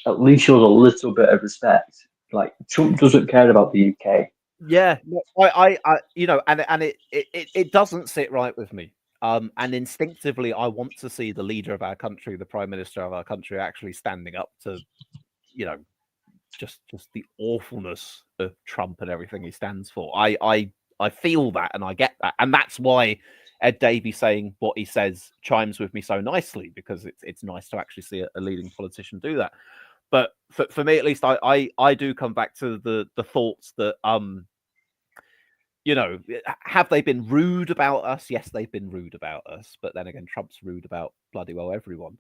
Speaker 5: at least show a little bit of respect. Like Trump doesn't care about the UK.
Speaker 1: Yeah, I you know, and it doesn't sit right with me. And instinctively, I want to see the leader of our country, the prime minister of our country, actually standing up to, you know, just the awfulness of Trump and everything he stands for. I feel that, and I get that, and that's why Ed Davey saying what he says chimes with me so nicely, because it's nice to actually see a leading politician do that. But for me, at least, I do come back to the thoughts that you know, have they been rude about us? Yes, they've been rude about us. But then again, Trump's rude about bloody well everyone.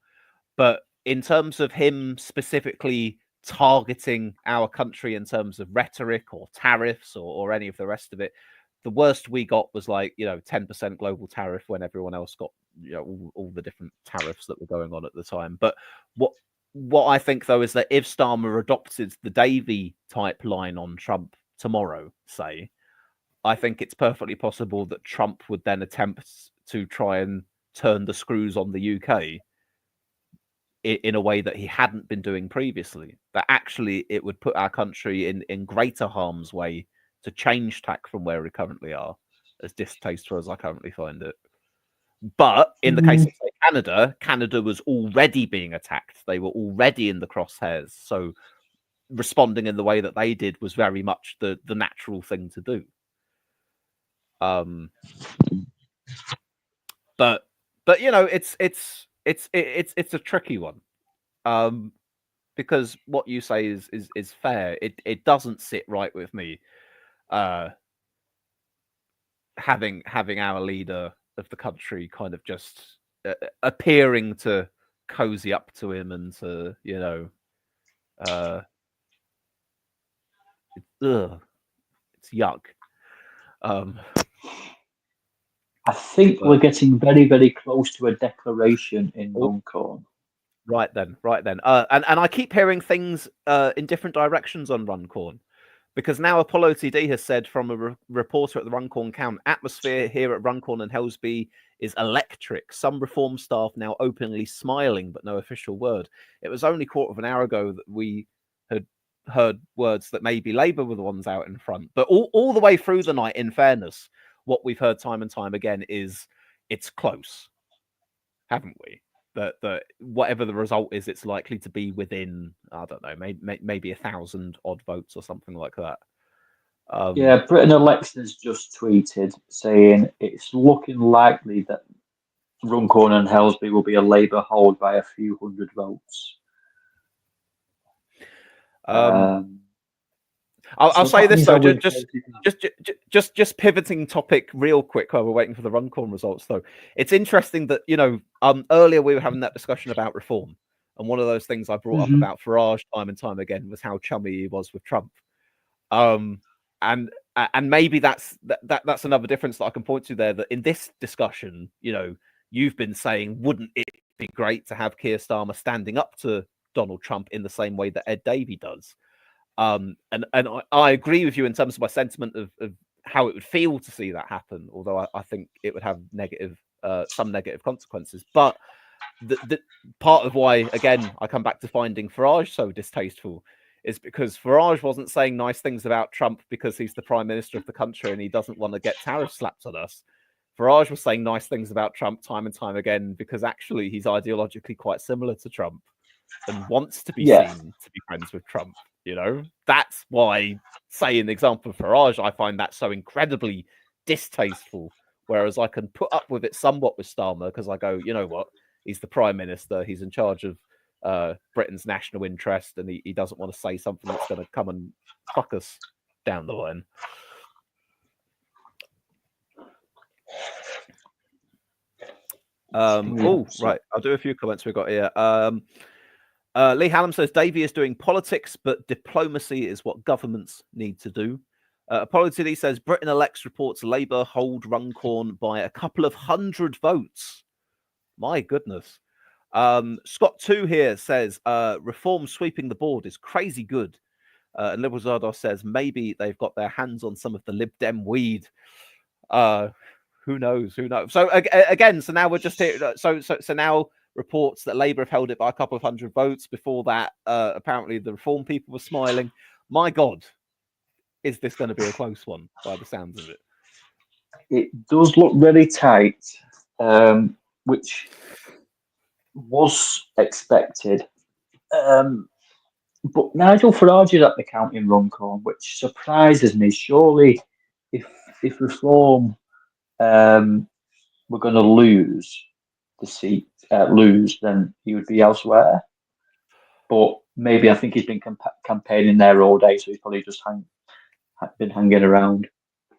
Speaker 1: But in terms of him specifically targeting our country in terms of rhetoric or tariffs or any of the rest of it, the worst we got was like, you know, 10% global tariff when everyone else got, you know, all the different tariffs that were going on at the time. But what I think, though, is that if Starmer adopted the Davey type line on Trump tomorrow, say, I think it's perfectly possible that Trump would then attempt to try and turn the screws on the UK in a way that he hadn't been doing previously. That actually it would put our country in greater harm's way to change tack from where we currently are, as distasteful as I currently find it. But in the case of say, Canada was already being attacked. They were already in the crosshairs. So responding in the way that they did was very much the natural thing to do. But you know, it's a tricky one. Because what you say is fair. It doesn't sit right with me. Having our leader of the country kind of just appearing to cozy up to him and to, you know, it's yuck.
Speaker 5: I think we're getting very, very close to a declaration in Runcorn.
Speaker 1: Right then. And I keep hearing things in different directions on Runcorn, because now Apollo TD has said from a reporter at the Runcorn Count, atmosphere here at Runcorn and Helsby is electric. Some Reform staff now openly smiling, but no official word. It was only a quarter of an hour ago that we had heard words that maybe Labour were the ones out in front. But all the way through the night, in fairness, what we've heard time and time again is it's close, haven't we? That whatever the result is, it's likely to be within, I don't know, maybe 1,000 odd votes or something like that.
Speaker 5: Yeah, Britain Elections just tweeted saying it's looking likely that Runcorn and Helsby will be a Labour hold by a few hundred votes.
Speaker 1: I'll say this though, just pivoting topic real quick while we're waiting for the Runcorn results though. It's interesting that, you know, earlier we were having that discussion about reform, and one of those things I brought up about Farage time and time again was how chummy he was with Trump. And maybe that's another difference that I can point to there, that in this discussion, you know, you've been saying, wouldn't it be great to have Keir Starmer standing up to Donald Trump in the same way that Ed Davey does? And I agree with you in terms of my sentiment of how it would feel to see that happen, although I think it would have some negative consequences. But the part of why, again, I come back to finding Farage so distasteful is because Farage wasn't saying nice things about Trump because he's the prime minister of the country and he doesn't want to get tariffs slapped on us. Farage was saying nice things about Trump time and time again because actually he's ideologically quite similar to Trump and wants to be seen to be friends with Trump. You know, that's why, say, in the example of Farage, I find that so incredibly distasteful. Whereas I can put up with it somewhat with Starmer because I go, you know what, he's the prime minister, he's in charge of Britain's national interest, and he doesn't want to say something that's going to come and fuck us down the line. Right, I'll do a few comments we've got here. Lee Hallam says Davey is doing politics, but diplomacy is what governments need to do. Apollo TD says Britain elects reports Labour hold Runcorn by a couple of hundred votes. My goodness. Scott 2 here says reform sweeping the board is crazy good. And Liberal Zardos says maybe they've got their hands on some of the Lib Dem weed. Who knows? So again, so now we're just here. So now reports that Labour have held it by a couple of hundred votes. Before that, apparently the Reform people were smiling. My God, is this going to be a close one by the sounds of it?
Speaker 5: It does look really tight, which was expected. But Nigel Farage is at the count in Runcorn, which surprises me. Surely, if Reform were going to lose the seat, then he would be elsewhere. But maybe I think he's been campaigning there all day, so he's probably just been hanging around.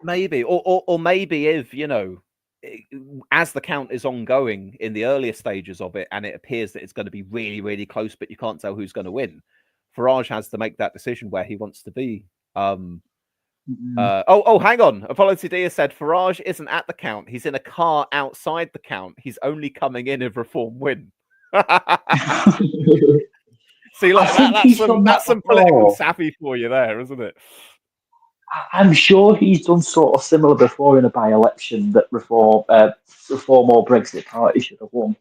Speaker 1: Maybe, or maybe if, you know, as the count is ongoing in the earlier stages of it, and it appears that it's going to be really, really close, but you can't tell who's going to win, Farage has to make that decision where he wants to be. Hang on. Apollo TD has said Farage isn't at the count. He's in a car outside the count. He's only coming in if Reform win. See, like that's some political savvy for you there, isn't it?
Speaker 5: I'm sure he's done sort of similar before in a by-election that Reform or Brexit Party should have won,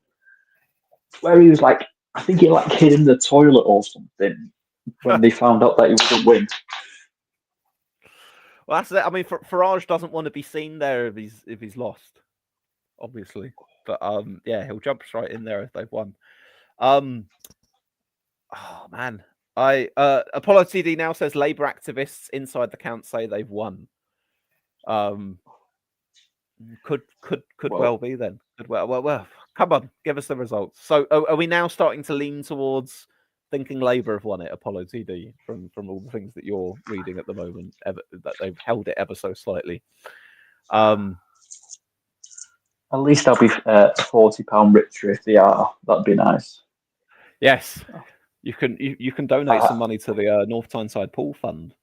Speaker 5: where he was like, I think he like hid in the toilet or something when they found out that he wouldn't win.
Speaker 1: Well, that's it. I mean, Farage doesn't want to be seen there if he's lost, obviously. But yeah, he'll jump straight in there if they've won. Oh man, Apollo TD now says Labour activists inside the count say they've won. Could well be then. Could well. Come on, give us the results. So, are we now starting to lean towards thinking Labour have won it? Apollo TD from all the things that you're reading at the moment, that they've held it ever so slightly.
Speaker 5: At least I'll be £40 richer if they are. That'd be nice.
Speaker 1: Yes, you can donate some money to the North Tyneside Pool Fund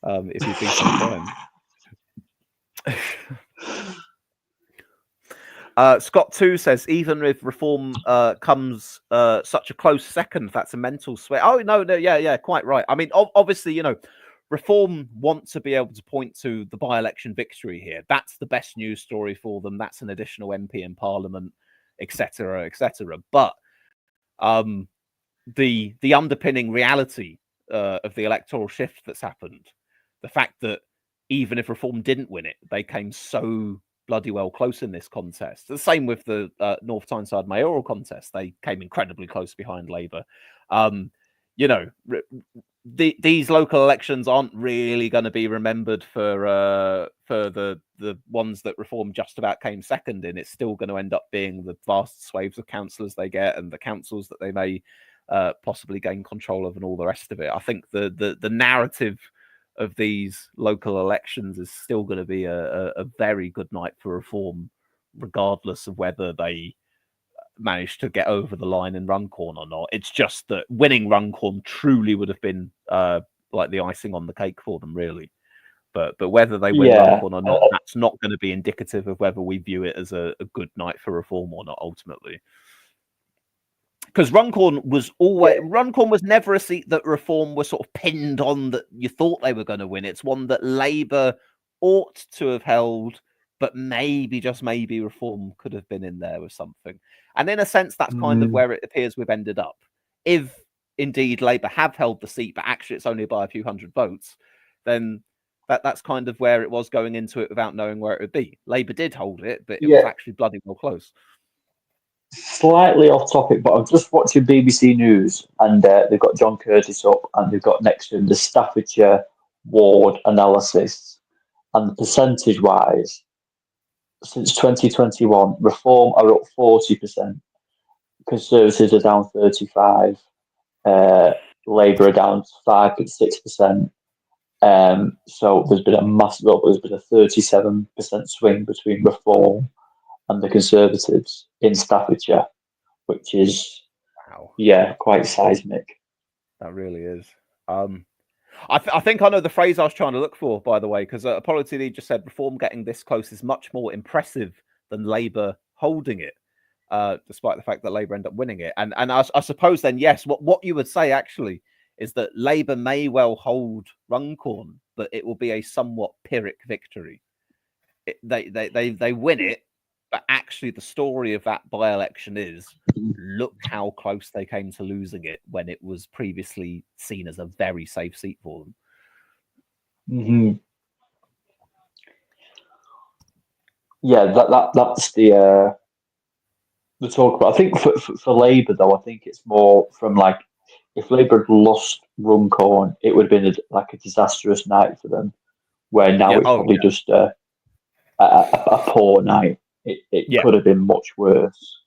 Speaker 1: if you beat some crime. Scott 2 says, even if reform comes such a close second, that's a mental sweat. Oh, no, yeah, quite right. I mean, obviously, reform want to be able to point to the by-election victory here. That's the best news story for them. That's an additional MP in Parliament, etc., etc. But the underpinning reality of the electoral shift that's happened, the fact that even if reform didn't win it, they came so bloody well close in this contest. The same with the North Tyneside mayoral contest. They came incredibly close behind Labour. These local elections aren't really going to be remembered for the ones that reform just about came second in. It's still going to end up being the vast swathes of councillors they get and the councils that they may possibly gain control of and all the rest of it. I think the narrative of these local elections is still going to be a very good night for reform, regardless of whether they manage to get over the line in Runcorn or not. It's just that winning Runcorn truly would have been like the icing on the cake for them, really. But whether they win Runcorn or not, that's not going to be indicative of whether we view it as a good night for reform or not, ultimately. Because Runcorn was never a seat that reform was sort of pinned on that you thought they were going to win. It's one that Labour ought to have held, but maybe, just maybe, reform could have been in there with something. And in a sense, that's kind of where it appears we've ended up. If indeed Labour have held the seat, but actually it's only by a few hundred votes, then that's kind of where it was going into it without knowing where it would be. Labour did hold it, but it was actually bloody well close.
Speaker 5: Slightly off topic, but I'm just watching BBC News and they've got John Curtis up and they've got next to him the Staffordshire ward analysis, and percentage-wise, since 2021, Reform are up 40%, Conservatives are down 35%, Labour are down 5.6%. So there's been a massive up. There's been a 37% swing between Reform and the Conservatives in Staffordshire, which is quite seismic.
Speaker 1: That really is. I think I know the phrase I was trying to look for, by the way, because Apollo TD just said reform getting this close is much more impressive than Labour holding it, despite the fact that Labour end up winning it. And I suppose then, yes, what you would say actually is that Labour may well hold Runcorn, but it will be a somewhat Pyrrhic victory. They win it, but actually the story of that by-election is, look how close they came to losing it when it was previously seen as a very safe seat for them.
Speaker 5: Mm-hmm. Yeah, that's the talk about. I think for Labour though, I think it's more from like, if Labour had lost Runcorn, it would have been a disastrous night for them. Where now it's probably just a poor night. It could have been much worse.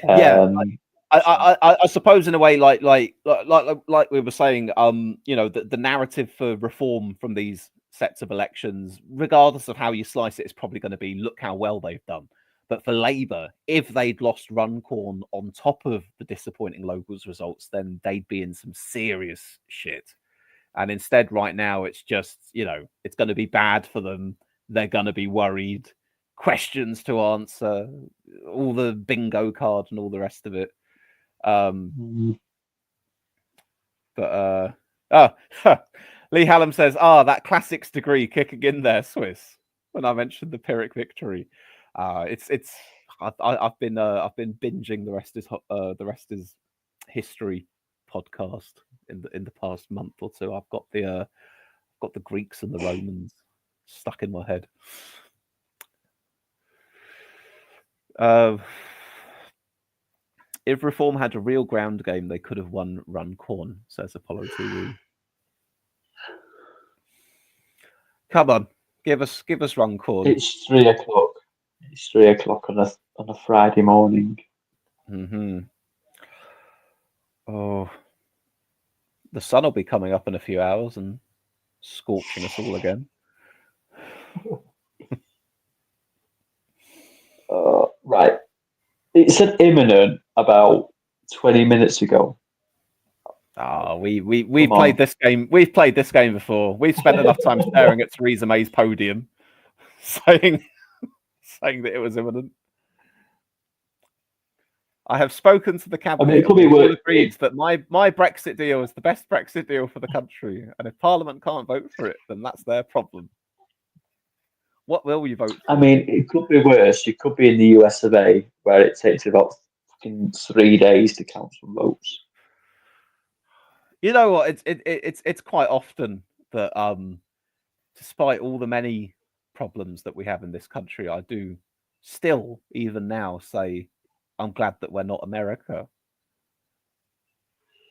Speaker 1: I suppose in a way, like we were saying, the narrative for reform from these sets of elections, regardless of how you slice it, is probably going to be, look how well they've done. But for Labour, if they'd lost Runcorn on top of the disappointing locals results, then they'd be in some serious shit. And instead, right now, it's just, it's going to be bad for them. They're going to be worried, questions to answer, all the bingo card and all the rest of it. Lee Hallam says, that classics degree kicking in there, Swiss, when I mentioned the Pyrrhic victory. I've been binging the rest is history podcast in the past month or two. I've got the Greeks and the Romans stuck in my head. If Reform had a real ground game, they could have won Runcorn, says Apollo TV. Come on, give us Runcorn.
Speaker 5: It's 3 o'clock. It's 3 o'clock on a Friday morning.
Speaker 1: Mm-hmm. Oh, the sun will be coming up in a few hours and scorching us all again.
Speaker 5: Right. It said imminent about 20 minutes ago.
Speaker 1: We've played this game. We've played this game before. We've spent enough time staring at Theresa May's podium, saying that it was imminent. I have spoken to the cabinet.
Speaker 5: I mean, it could be
Speaker 1: and we all
Speaker 5: worse.
Speaker 1: agreed that my Brexit deal is the best Brexit deal for the country, and if Parliament can't vote for it, then that's their problem. What will you vote for?
Speaker 5: I mean, it could be worse. You could be in the US of A, where it takes about 3 days to count some votes.
Speaker 1: You know what? It's quite often that despite all the many problems that we have in this country, I do still, even now, say I'm glad that we're not America.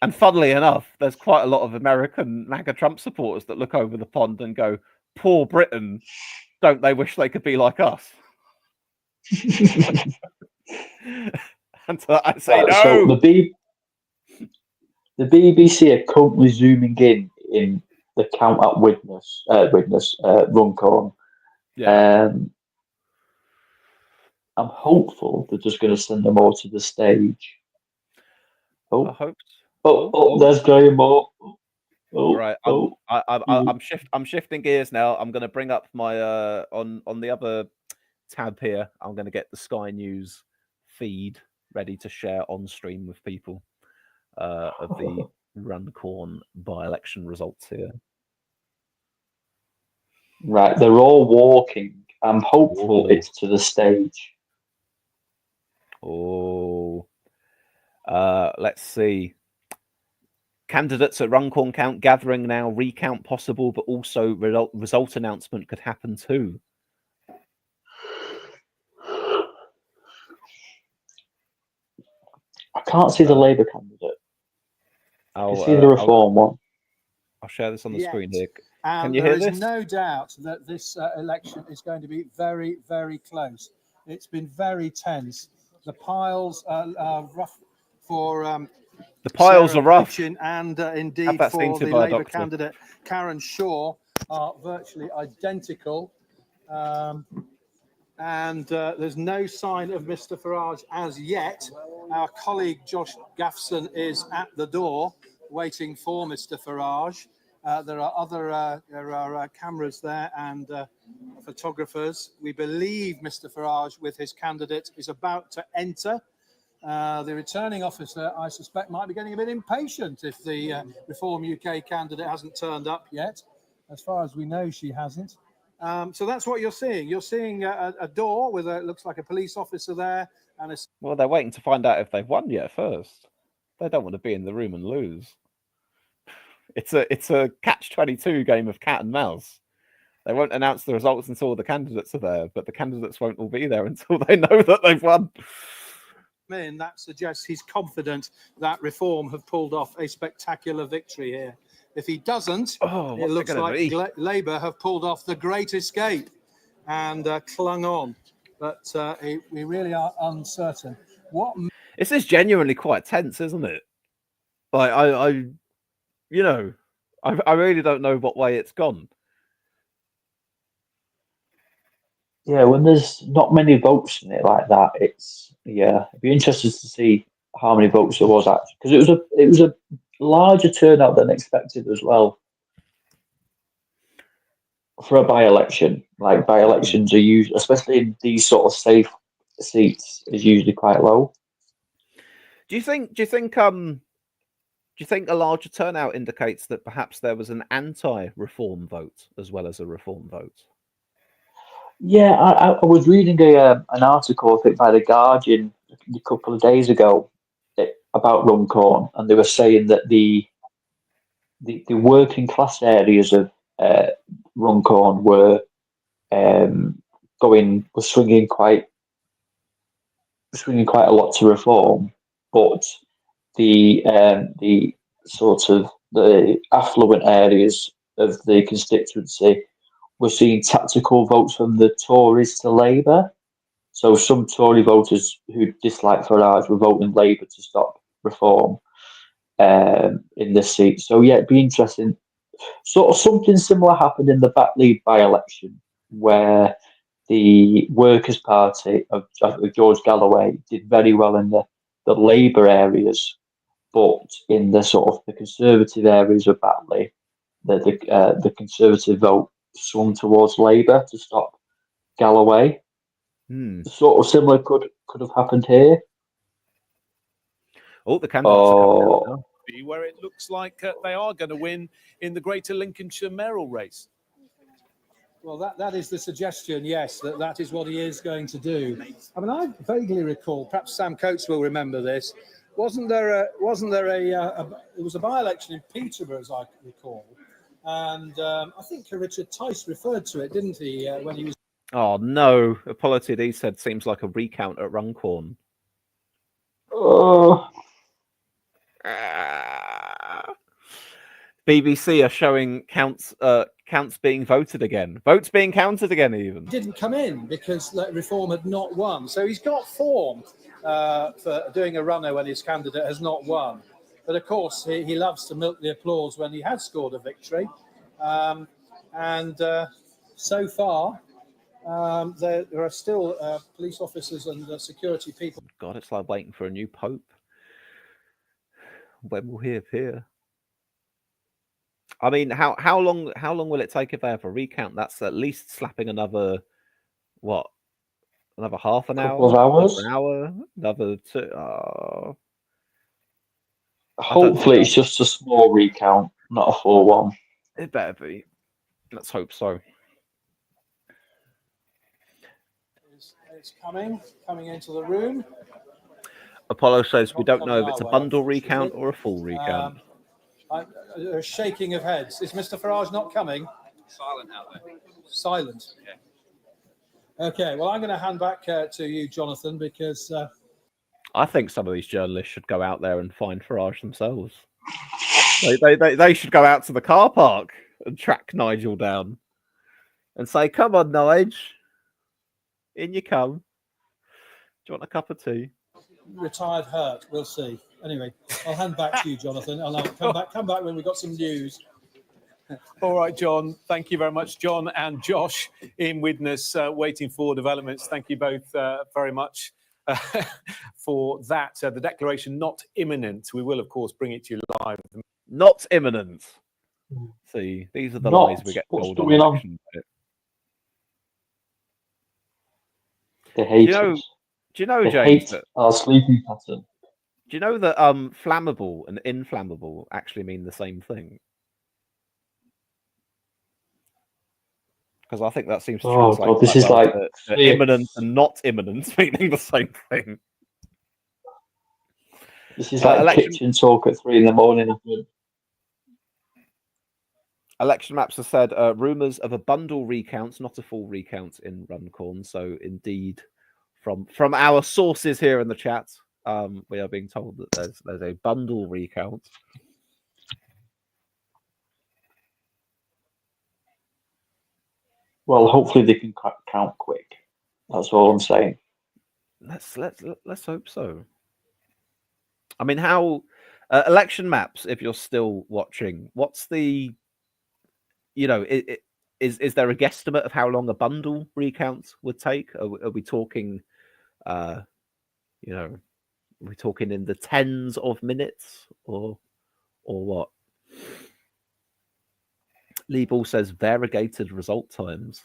Speaker 1: And funnily enough, there's quite a lot of American MAGA Trump supporters that look over the pond and go, "Poor Britain, don't they wish they could be like us?" And so I say no.
Speaker 5: So the BBC are currently zooming in the count at Runcorn.
Speaker 1: Yeah.
Speaker 5: I'm hopeful they're just going to send them all to the stage.
Speaker 1: I hope.
Speaker 5: There's Graham Moore.
Speaker 1: Right. I'm shifting gears now. I'm going to bring up my on the other tab here. I'm going to get the Sky News feed ready to share on stream with people of the Runcorn by-election results here.
Speaker 5: Right, they're all walking. I'm hopeful it's to the stage.
Speaker 1: Oh, let's see. Candidates at Runcorn count gathering now. Recount possible, but also result announcement could happen too.
Speaker 5: I can't see the Labour candidate. I can see the Reform one.
Speaker 1: I'll share this on the screen here.
Speaker 6: And
Speaker 1: Can you hear
Speaker 6: there
Speaker 1: this?
Speaker 6: is no doubt that this election is going to be very, very close. It's been very tense. The piles are rough for
Speaker 1: The piles
Speaker 6: Sarah
Speaker 1: are rough.
Speaker 6: Kitchen and indeed
Speaker 1: Have that
Speaker 6: for
Speaker 1: seen to
Speaker 6: the
Speaker 1: by a
Speaker 6: Labour
Speaker 1: doctor.
Speaker 6: candidate Karen Shaw are virtually identical. And there's no sign of Mr. Farage as yet. Our colleague Josh Gaffson is at the door waiting for Mr. Farage. There are other cameras there and photographers. We believe Mr. Farage with his candidate is about to enter. The returning officer, I suspect, might be getting a bit impatient if the Reform UK candidate hasn't turned up yet. As far as we know, she hasn't. So that's what you're seeing. You're seeing a door with it looks like a police officer there. And
Speaker 1: Well, they're waiting to find out if they've won yet first. They don't want to be in the room and lose. It's a catch-22 game of cat and mouse. They won't announce the results until the candidates are there, but the candidates won't all be there until they know that they've won.
Speaker 6: that suggests he's confident that Reform have pulled off a spectacular victory here. If he doesn't, it looks like Labour have pulled off the great escape and clung on. But we really are uncertain.
Speaker 1: This is genuinely quite tense, isn't it? Like I really don't know what way it's gone.
Speaker 5: Yeah, when there's not many votes in it like that, it'd be interesting to see how many votes there was actually, because it was a larger turnout than expected as well for a by-election. Like by-elections are usually, especially in these sort of safe seats, is usually quite low.
Speaker 1: Do you think a larger turnout indicates that perhaps there was an anti-reform vote as well as a reform vote?
Speaker 5: Yeah, I was reading an article, I think, by The Guardian a couple of days ago about Runcorn, and they were saying that the working class areas of Runcorn were was swinging quite a lot to reform, but the sort of the affluent areas of the constituency were seeing tactical votes from the Tories to Labour. So some Tory voters who disliked Farage were voting Labour to stop reform in this seat. So yeah, it'd be interesting. Sort of something similar happened in the Batley by-election, where the Workers' Party of George Galloway did very well in the Labour areas, but in the sort of the Conservative areas of Batley, the Conservative vote swung towards Labour to stop Galloway. Sort of similar could have happened here.
Speaker 1: Oh, the candidates are coming out now.
Speaker 7: Where it looks like they are going to win in the Greater Lincolnshire mayoral race.
Speaker 6: Well, that is the suggestion, yes, that is what he is going to do. I mean, I vaguely recall, perhaps Sam Coates will remember this, there was a by-election in Peterborough, as I recall, and I think Richard Tice referred to it, didn't he, when he was...
Speaker 1: Oh, no. Apollo TD said seems like a recount at Runcorn.
Speaker 5: Oh...
Speaker 1: BBC are showing counts being voted again. Votes being counted again, even.
Speaker 6: Didn't come in because Reform had not won. So he's got form for doing a runner when his candidate has not won. But of course, he loves to milk the applause when he has scored a victory. So far, there are still police officers and security people.
Speaker 1: God, it's like waiting for a new pope. When will he appear? I mean, how long will it take if they have a recount? That's at least slapping another half an hour,
Speaker 5: of hours,
Speaker 1: another hour, another two.
Speaker 5: Hopefully, it's just a small recount, not a full one.
Speaker 1: It better be. Let's hope so.
Speaker 6: It's coming into the room.
Speaker 1: Apollo says we don't know if it's a bundle recount or a full recount.
Speaker 6: A shaking of heads. Is Mr. Farage not coming?
Speaker 8: Silent out there.
Speaker 6: Silent. Yeah. Okay. Well, I'm going to hand back to you, Jonathan, because
Speaker 1: I think some of these journalists should go out there and find Farage themselves. They should go out to the car park and track Nigel down and say, "Come on, Nigel, in you come. Do you want a cup of tea?"
Speaker 6: Retired hurt. We'll see. Anyway, I'll hand back to you, Jonathan. I'll come back when we've got some news.
Speaker 7: All right, John. Thank you very much. John and Josh in Widnes, waiting for developments. Thank you both very much for that. The declaration not imminent. We will, of course, bring it to you live.
Speaker 1: Not imminent. See, these are the lies we get told on election day.
Speaker 5: They hate us.
Speaker 1: Do you know,
Speaker 5: they
Speaker 1: James?
Speaker 5: hate our sleeping pattern.
Speaker 1: Do you know that flammable and inflammable actually mean the same thing? Because I think that seems to translate.
Speaker 5: God, this is like
Speaker 1: imminent and not imminent meaning the same thing.
Speaker 5: This is like kitchen talk at 3 a.m.
Speaker 1: Election Maps have said rumours of a bundle recount, not a full recount in Runcorn. So indeed, from our sources here in the chat, we are being told that there's a bundle recount.
Speaker 5: Well, hopefully they can count quick. That's all I'm saying.
Speaker 1: Let's hope so. I mean, how Election Maps? If you're still watching, what's the, is there a guesstimate of how long a bundle recount would take? Are we talking, are we talking in the tens of minutes or what? Lee Ball says variegated result times.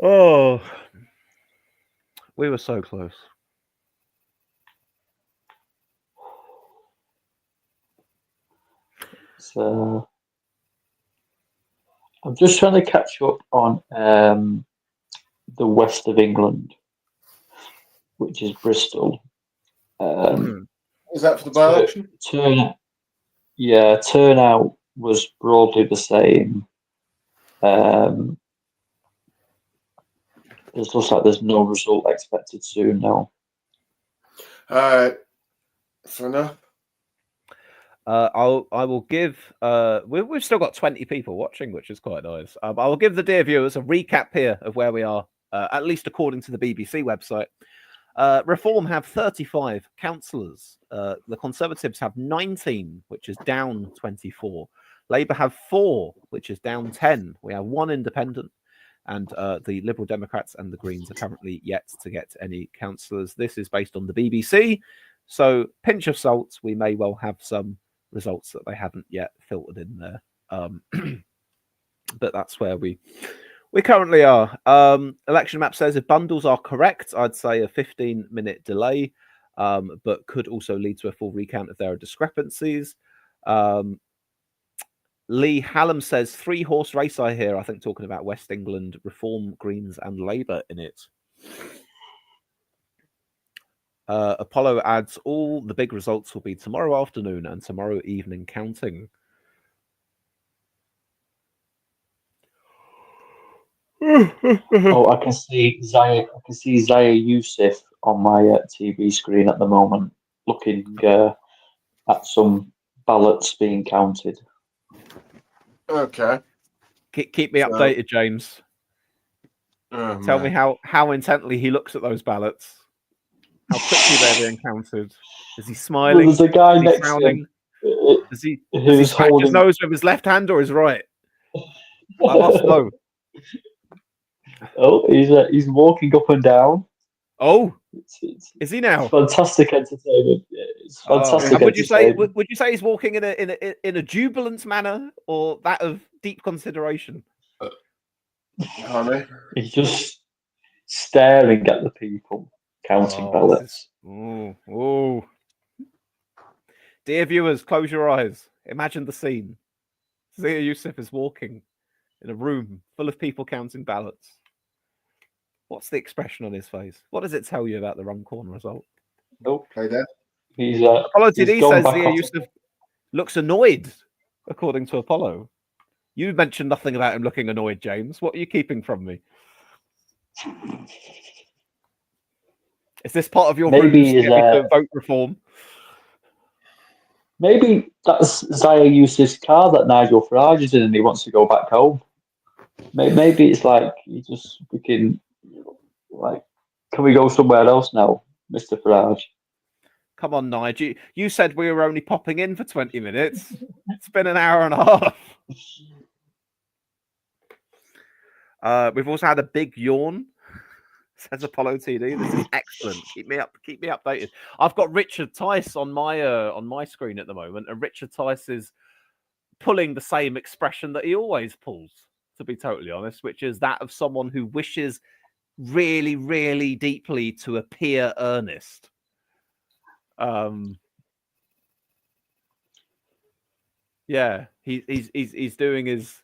Speaker 1: Oh, we were so close.
Speaker 5: So I'm just trying to catch up on the west of England, which is Bristol.
Speaker 2: Is that for the by-election?
Speaker 5: Turnout was broadly the same. It looks like there's no result expected soon now.
Speaker 2: Fair enough.
Speaker 1: I will give. We've still got 20 people watching, which is quite nice. I will give the dear viewers a recap here of where we are, at least according to the BBC website. Reform have 35 councillors. The Conservatives have 19, which is down 24. Labour have 4, which is down 10. We have 1 independent. And the Liberal Democrats and the Greens are currently yet to get any councillors. This is based on the BBC. So, pinch of salt, we may well have some results that they haven't yet filtered in there. But that's where we currently are. Election map says if bundles are correct, I'd say a 15-minute delay, but could also lead to a full recount if there are discrepancies. Lee Hallam says 3-horse race, I hear, I think talking about West England, Reform, Greens and Labour in it. Apollo adds all the big results will be tomorrow afternoon and tomorrow evening counting.
Speaker 5: Oh, I can see Zaya Youssef on my TV screen at the moment, looking at some ballots being counted.
Speaker 2: Okay.
Speaker 1: Keep me updated, James. Tell me how intently he looks at those ballots. How quickly they're being counted. Is he smiling?
Speaker 5: Well, there's a guy next to him.
Speaker 1: Does he scratch his nose with his left hand or his right? I must know.
Speaker 5: Oh, he's walking up and down.
Speaker 1: Oh, is he now?
Speaker 5: Fantastic entertainment. It's fantastic.
Speaker 1: Would you say he's walking in a jubilant manner or that of deep consideration?
Speaker 5: He's just staring at the people counting ballots.
Speaker 1: Oh. Dear viewers, close your eyes. Imagine the scene. Zia Youssef is walking in a room full of people counting ballots. What's the expression on his face? What does it tell you about the Runcorn result?
Speaker 2: Okay, there.
Speaker 1: Apollo TD says Zia Youssef looks annoyed, according to Apollo. You mentioned nothing about him looking annoyed, James. What are you keeping from me? Is this part of your ruse to get me to vote reform?
Speaker 5: Maybe that's Zia Youssef's car that Nigel Farage is in and he wants to go back home. Maybe it's like he just freaking like, can we go somewhere else now, Mr. Farage?
Speaker 1: Come on, Nigel. You said we were only popping in for 20 minutes. It's been an hour and a half. We've also had a big yawn, says Apollo TD. This is excellent. Keep me updated. I've got Richard Tice on my screen at the moment, and Richard Tice is pulling the same expression that he always pulls, to be totally honest, which is that of someone who wishes really, really deeply to appear earnest. Yeah, he's doing his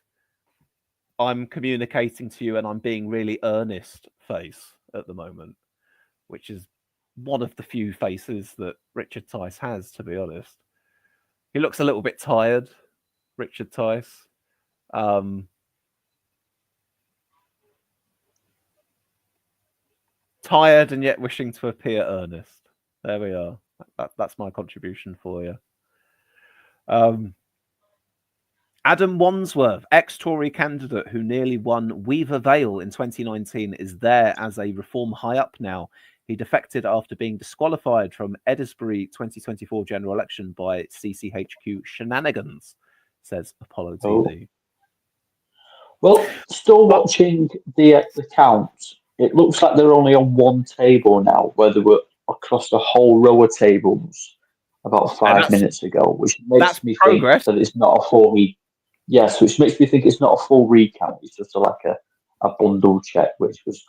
Speaker 1: I'm communicating to you and I'm being really earnest face at the moment, which is one of the few faces that Richard Tice has, to be honest. He looks a little bit tired, Richard Tice. Tired and yet wishing to appear earnest. There we are. That's my contribution for you. Adam Wandsworth, ex-Tory candidate who nearly won Weaver Vale in 2019, is there as a Reform high-up now. He defected after being disqualified from Edinburgh 2024 general election by CCHQ shenanigans, says Apollo TV.
Speaker 5: Well, still watching the count. It looks like they're only on one table now, where they were across a whole row of tables about 5 minutes ago, which makes me think that it's not a full Yes, which makes me think it's not a full recount. It's just like a bundle check, which was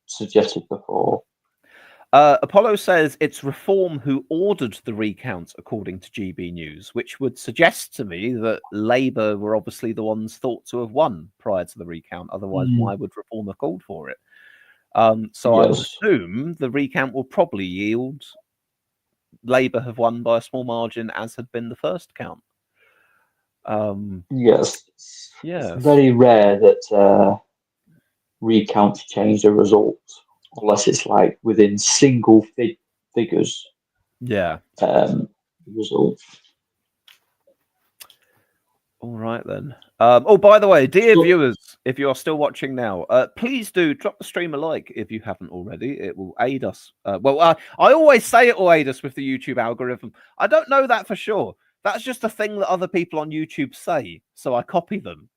Speaker 5: suggested before.
Speaker 1: Apollo says it's Reform who ordered the recount, according to GB News, which would suggest to me that Labour were obviously the ones thought to have won prior to the recount. Otherwise, why would Reform have called for it? So I would assume the recount will probably yield Labour have won by a small margin, as had been the first count.
Speaker 5: Yes.
Speaker 1: Yes.
Speaker 5: It's very rare that recounts change the result unless it's like within single figures
Speaker 1: Yeah.
Speaker 5: result.
Speaker 1: All right then. Oh, by the way, dear
Speaker 5: So-
Speaker 1: viewers, if you are still watching now, please do drop the stream a like if you haven't already. It will aid us. I always say it will aid us with the YouTube algorithm. I don't know that for sure. That's just a thing that other people on YouTube say, so I copy them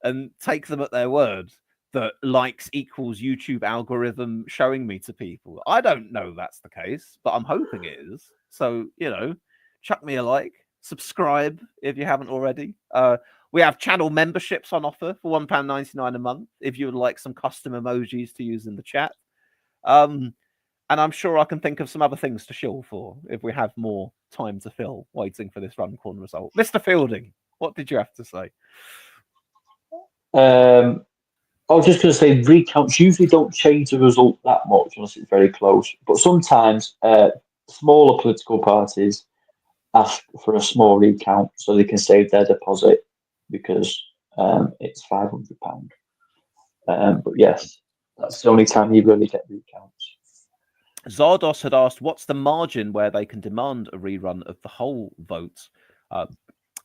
Speaker 1: and take them at their word. That likes equals YouTube algorithm showing me to people. I don't know that's the case, but I'm hoping it is. So, chuck me a like, subscribe if you haven't already. We have channel memberships on offer for £1.99 a month if you would like some custom emojis to use in the chat. And I'm sure I can think of some other things to shill for if we have more time to fill waiting for this Runcorn result. Mr. Fielding, what did you have to say?
Speaker 5: I was just going to say recounts usually don't change the result that much unless it's very close. But sometimes smaller political parties ask for a small recount so they can save their deposit because it's £500. But yes, that's the only time you really get recounts.
Speaker 1: Zardos had asked, what's the margin where they can demand a rerun of the whole vote?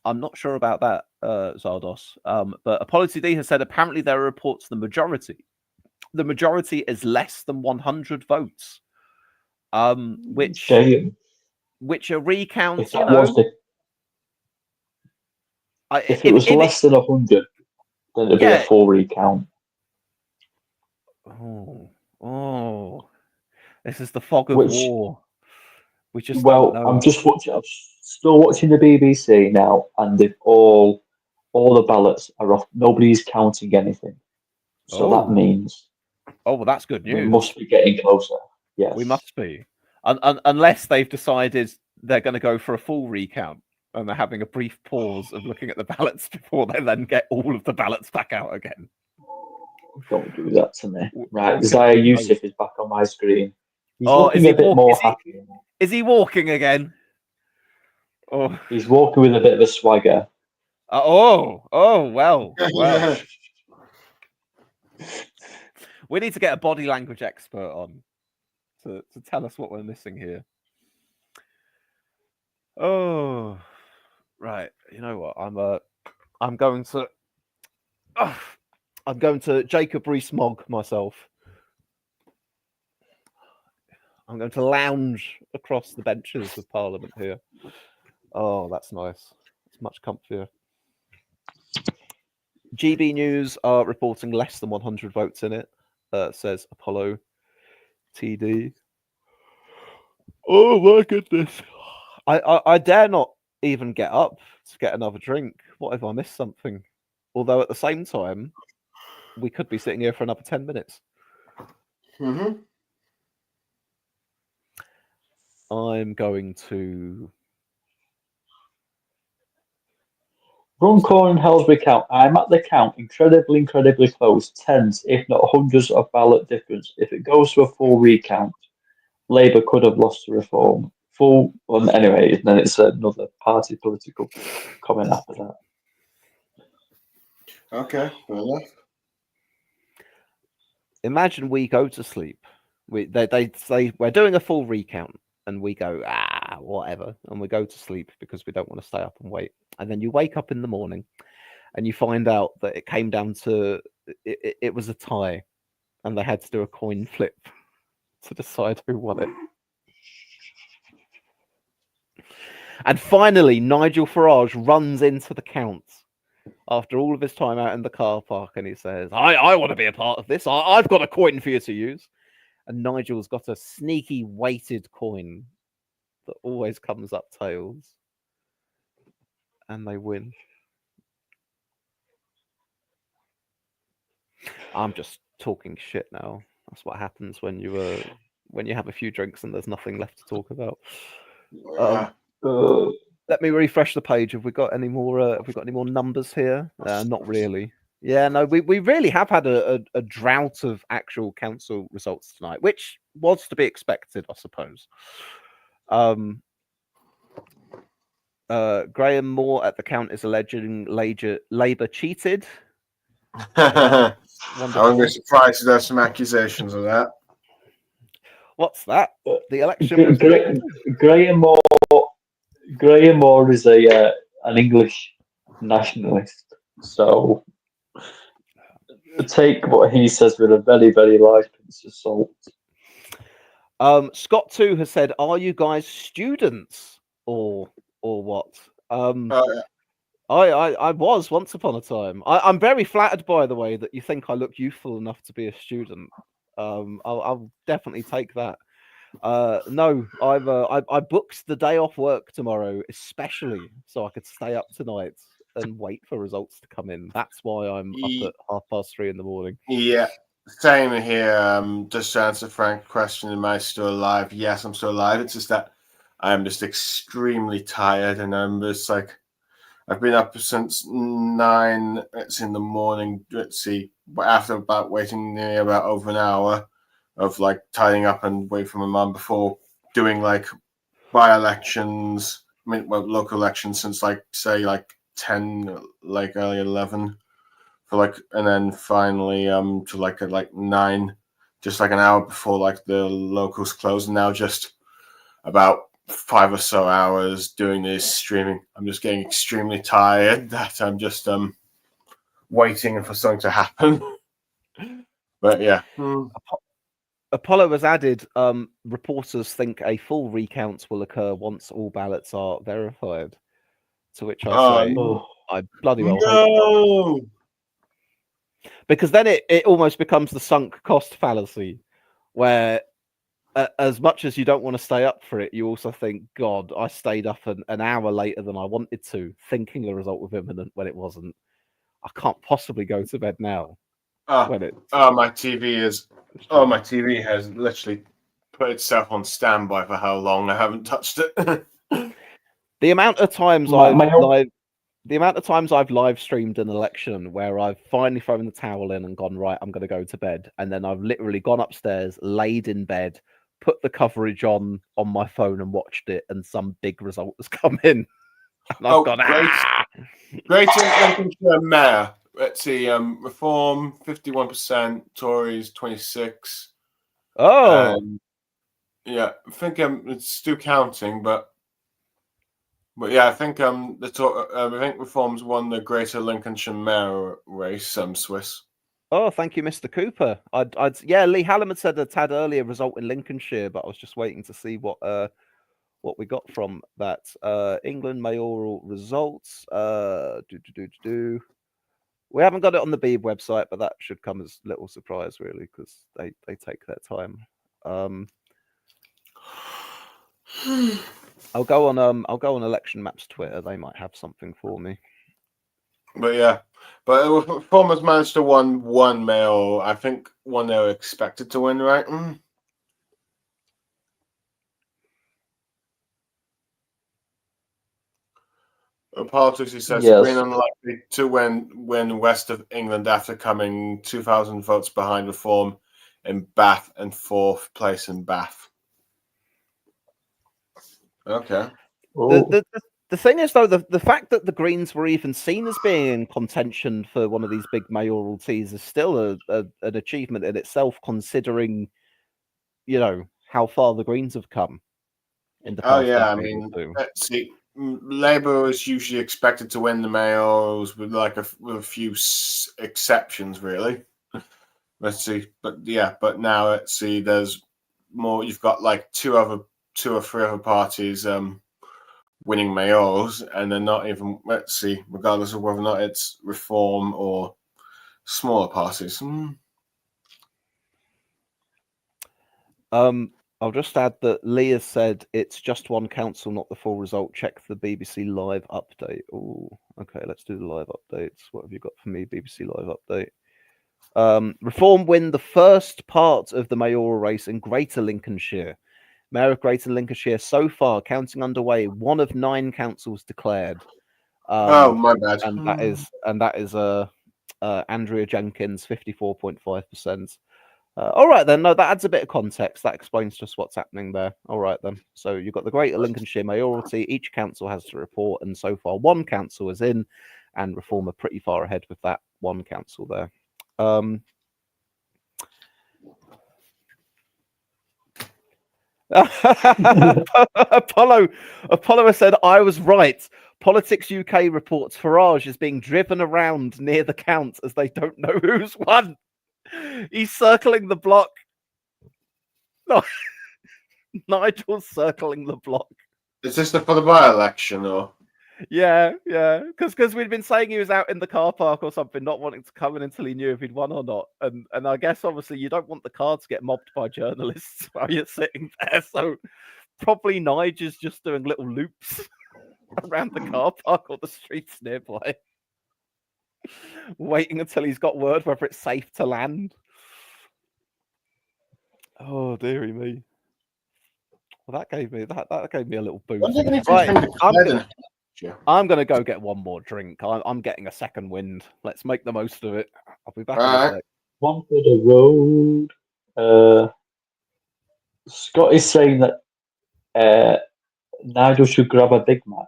Speaker 1: I'm not sure about that, Zardos. But Apology D has said apparently there are reports the majority is less than 100 votes. Which a recount,
Speaker 5: if that was if it was less than 100, then it'd be a full recount.
Speaker 1: Oh, this is the fog of war. We just
Speaker 5: well,
Speaker 1: don't know.
Speaker 5: I'm still watching the BBC now, and they've all the ballots are off. Nobody's counting anything, so that means.
Speaker 1: Oh, well, that's good news.
Speaker 5: We must be getting closer. Yes,
Speaker 1: we must be, unless they've decided they're going to go for a full recount and they're having a brief pause of looking at the ballots before they then get all of the ballots back out again.
Speaker 5: Don't do that to me. Right, Zaya Yusuf is back on my screen. He's looking a bit more happy.
Speaker 1: Is he walking again? Oh,
Speaker 5: he's walking with a bit of a swagger.
Speaker 1: Well. We need to get a body language expert on to tell us what we're missing here. Oh, right. You know what? I'm going to Jacob Rees-Mogg myself. I'm going to lounge across the benches of Parliament here. Oh, that's nice. It's much comfier. GB News are reporting less than 100 votes in it, says Apollo TD. Oh, my goodness. I dare not even get up to get another drink. What if I missed something? Although at the same time, we could be sitting here for another 10 minutes.
Speaker 2: Mm-hmm.
Speaker 1: I'm going to...
Speaker 5: Runcorn and Hellsbury count. I'm at the count. Incredibly close. Tens, if not hundreds of ballot difference. If it goes to a full recount, Labour could have lost the reform. Anyway, then it's another party political comment after that.
Speaker 2: Okay, fair enough.
Speaker 1: Imagine we go to sleep. They say we're doing a full recount, and we go, whatever, and we go to sleep because we don't want to stay up and wait. And then you wake up in the morning, and you find out that it came down to it was a tie, and they had to do a coin flip to decide who won it. And finally, Nigel Farage runs into the count after all of his time out in the car park, and he says, I want to be a part of this. I've got a coin for you to use. And Nigel's got a sneaky weighted coin that always comes up tails. And they win. I'm just talking shit now. That's what happens when you have a few drinks and there's nothing left to talk about. Let me refresh the page. Have we got any more? Have we got any more numbers here? Not really. Yeah, no. We really have had a drought of actual council results tonight, which was to be expected, I suppose. Graham Moore at the count is alleging Labour cheated.
Speaker 2: I
Speaker 1: Wonderful.
Speaker 2: wouldn't be surprised if there's some accusations of that.
Speaker 1: What's that? The election was
Speaker 5: Graham Moore is an English nationalist, so take what he says with a very, very large pinch of salt.
Speaker 1: Scott 2 has said, "Are you guys students or what?" I was once upon a time. I'm very flattered, by the way, that you think I look youthful enough to be a student. I'll definitely take that. No, I booked the day off work tomorrow, especially so I could stay up tonight and wait for results to come in. That's why I'm up at 3:30 in the morning.
Speaker 2: Yeah, same here. Just to answer Frank's question, am I still alive? Yes, I'm still alive. It's just that I'm just extremely tired, and I'm just like, I've been up since 9. It's in the morning. Let's see, after about waiting nearly about over an hour of like tidying up and waiting for my mum before doing like by-elections. I mean, well, local elections since like say like 10, like early 11. For like, and then finally to like at like 9, just like an hour before like the locals close, and now just about 5 or so hours doing this streaming. I'm just getting extremely tired that I'm just waiting for something to happen. But yeah.
Speaker 1: Apollo has added, reporters think a full recount will occur once all ballots are verified. To which I say, I bloody well hope not. Because then it almost becomes the sunk cost fallacy, where as much as you don't want to stay up for it, you also think, God, I stayed up an hour later than I wanted to, thinking the result was imminent when it wasn't. I can't possibly go to bed now.
Speaker 2: My TV has literally put itself on standby for how long? I haven't touched it.
Speaker 1: The amount of times I've live streamed an election where I've finally thrown the towel in and gone, right, I'm going to go to bed, and then I've literally gone upstairs, laid in bed, put the coverage on my phone and watched it, and some big result has come in, and I've gone,
Speaker 2: Greater Lincolnshire Mayor. Let's see, Reform 51%, Tories 26.
Speaker 1: Oh,
Speaker 2: yeah, I think it's still counting, but yeah, I think I think Reform's won the Greater Lincolnshire Mayor race. Swiss.
Speaker 1: Oh, thank you, Mr. Cooper. Yeah, Lee Hallam had said a tad earlier result in Lincolnshire, but I was just waiting to see what we got from that. England mayoral results. We haven't got it on the Beeb website, but that should come as little surprise, really, because they take their time. I'll go on Election Maps Twitter. They might have something for me.
Speaker 2: But yeah, Reform has managed to win one mayoral. I think one they were expected to win, right? Politics, he says,
Speaker 5: Yes.
Speaker 2: Green unlikely to win west of England after coming 2,000 votes behind Reform in Bath and 4th place in Bath. Okay.
Speaker 1: The thing is, though, the fact that the Greens were even seen as being in contention for one of these big mayoralties is still an achievement in itself, considering, how far the Greens have come in the past.
Speaker 2: I mean, let's see. Labour is usually expected to win the mayorals with a few exceptions, really. Let's see, but now let's see. There's more. You've got like two or three other parties winning mayorals, and they're not even. Let's see, regardless of whether or not it's Reform or smaller parties.
Speaker 1: I'll just add that Leah said it's just one council, not the full result. Check the BBC Live update. Oh, okay, let's do the live updates. What have you got for me, BBC Live update? Reform win the first part of the mayoral race in Greater Lincolnshire. Mayor of Greater Lincolnshire so far, counting underway, 1 of 9 councils declared.
Speaker 2: My bad.
Speaker 1: And that is Andrea Jenkins, 54.5%. All right then. No, that adds a bit of context. That explains just what's happening there. All right then. So you've got the Greater Lincolnshire mayoralty. Each council has to report, and so far one council is in, and Reform are pretty far ahead with that one council there. Apollo has said, I was right. Politics UK reports Farage is being driven around near the count as they don't know who's won. He's circling the block. No, Nigel's circling the block.
Speaker 2: Is this for the by-election or?
Speaker 1: Yeah, because we'd been saying he was out in the car park or something, not wanting to come in until he knew if he'd won or not. And I guess obviously you don't want the car to get mobbed by journalists while you're sitting there. So probably Nigel's just doing little loops around the car park or the streets nearby, waiting until he's got word whether it's safe to land. Oh dearie me. Well, that gave me a little boost. Right, I'm gonna go get one more drink. I'm getting a second wind. Let's make the most of it. I'll be back in a sec.
Speaker 5: One for the road. Scott is saying that Nigel should grab a Big Mac.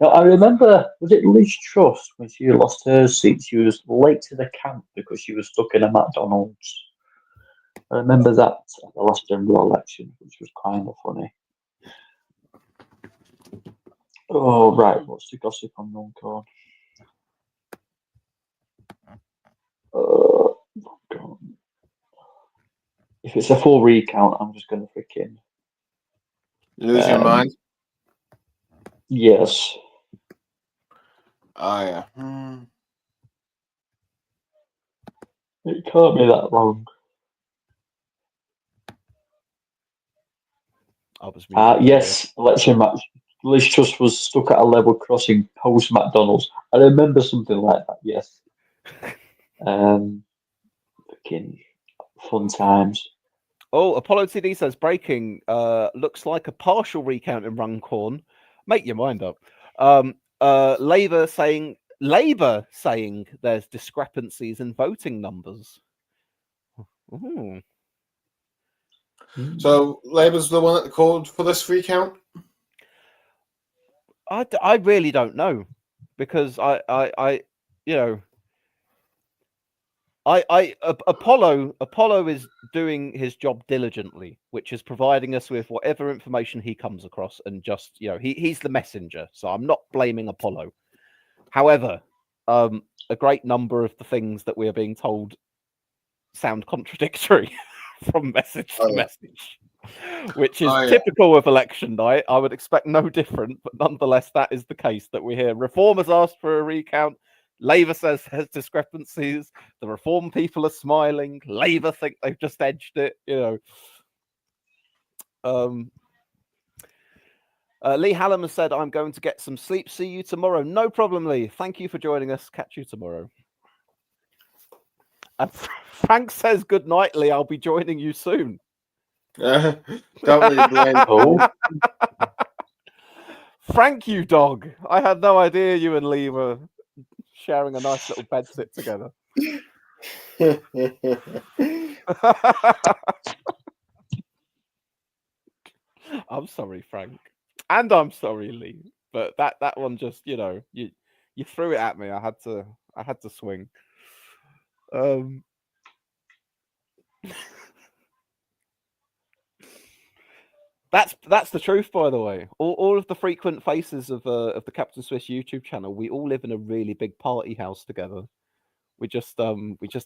Speaker 5: Now, I remember, was it Liz Truss when she lost her seat? She was late to the camp because she was stuck in a McDonald's. I remember that at the last general election, which was kind of funny. Oh, right. What's the gossip on Runcorn? Oh, God. If it's a full recount, I'm just going to freaking
Speaker 2: lose your mind.
Speaker 5: Yes.
Speaker 2: Oh yeah.
Speaker 5: It can't be that long. Yes, election match. Liz Truss was stuck at a level crossing post McDonald's. I remember something like that. Yes. Fucking fun times.
Speaker 1: Oh, Apollo TD says breaking. Looks like a partial recount in Runcorn. Make your mind up. Labour saying there's discrepancies in voting numbers. Ooh.
Speaker 2: So Labour's the one that called for this recount?
Speaker 1: I really don't know, because Apollo is doing his job diligently, which is providing us with whatever information he comes across, and just he's the messenger. So I'm not blaming Apollo. However, a great number of the things that we are being told sound contradictory from message to message, which is typical of election night. I would expect no different, but nonetheless, that is the case that we hear. Reform has asked for a recount. Labour says has discrepancies. The Reform people are smiling. Labour think they've just edged it. Lee Hallam has said, I'm going to get some sleep. See you tomorrow. No problem, Lee. Thank you for joining us. Catch you tomorrow. And Frank says, good night, Lee. I'll be joining you soon.
Speaker 2: Don't really blame
Speaker 1: Frank, you dog. I had no idea you and Lee were sharing a nice little bed sit together. I'm sorry, Frank. And I'm sorry, Lee. But that one just, you threw it at me. I had to swing. That's the truth, by the way. All of the frequent faces of the Captain Swiss YouTube channel, we all live in a really big party house together. We just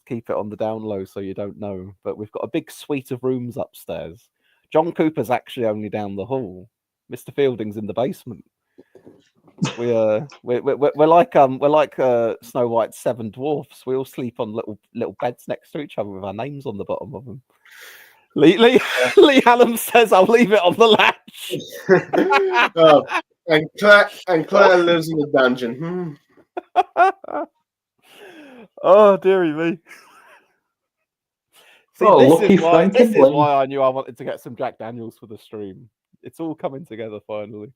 Speaker 1: keep it on the down low so you don't know. But we've got a big suite of rooms upstairs. John Cooper's actually only down the hall. Mr. Fielding's in the basement. We're like Snow White's 7 dwarfs. We all sleep on little beds next to each other with our names on the bottom of them. Lee Hallam says, "I'll leave it on the latch."
Speaker 2: and Claire lives in the dungeon.
Speaker 1: Oh dearie me! See, this is why I knew I wanted to get some Jack Daniels for the stream. It's all coming together finally.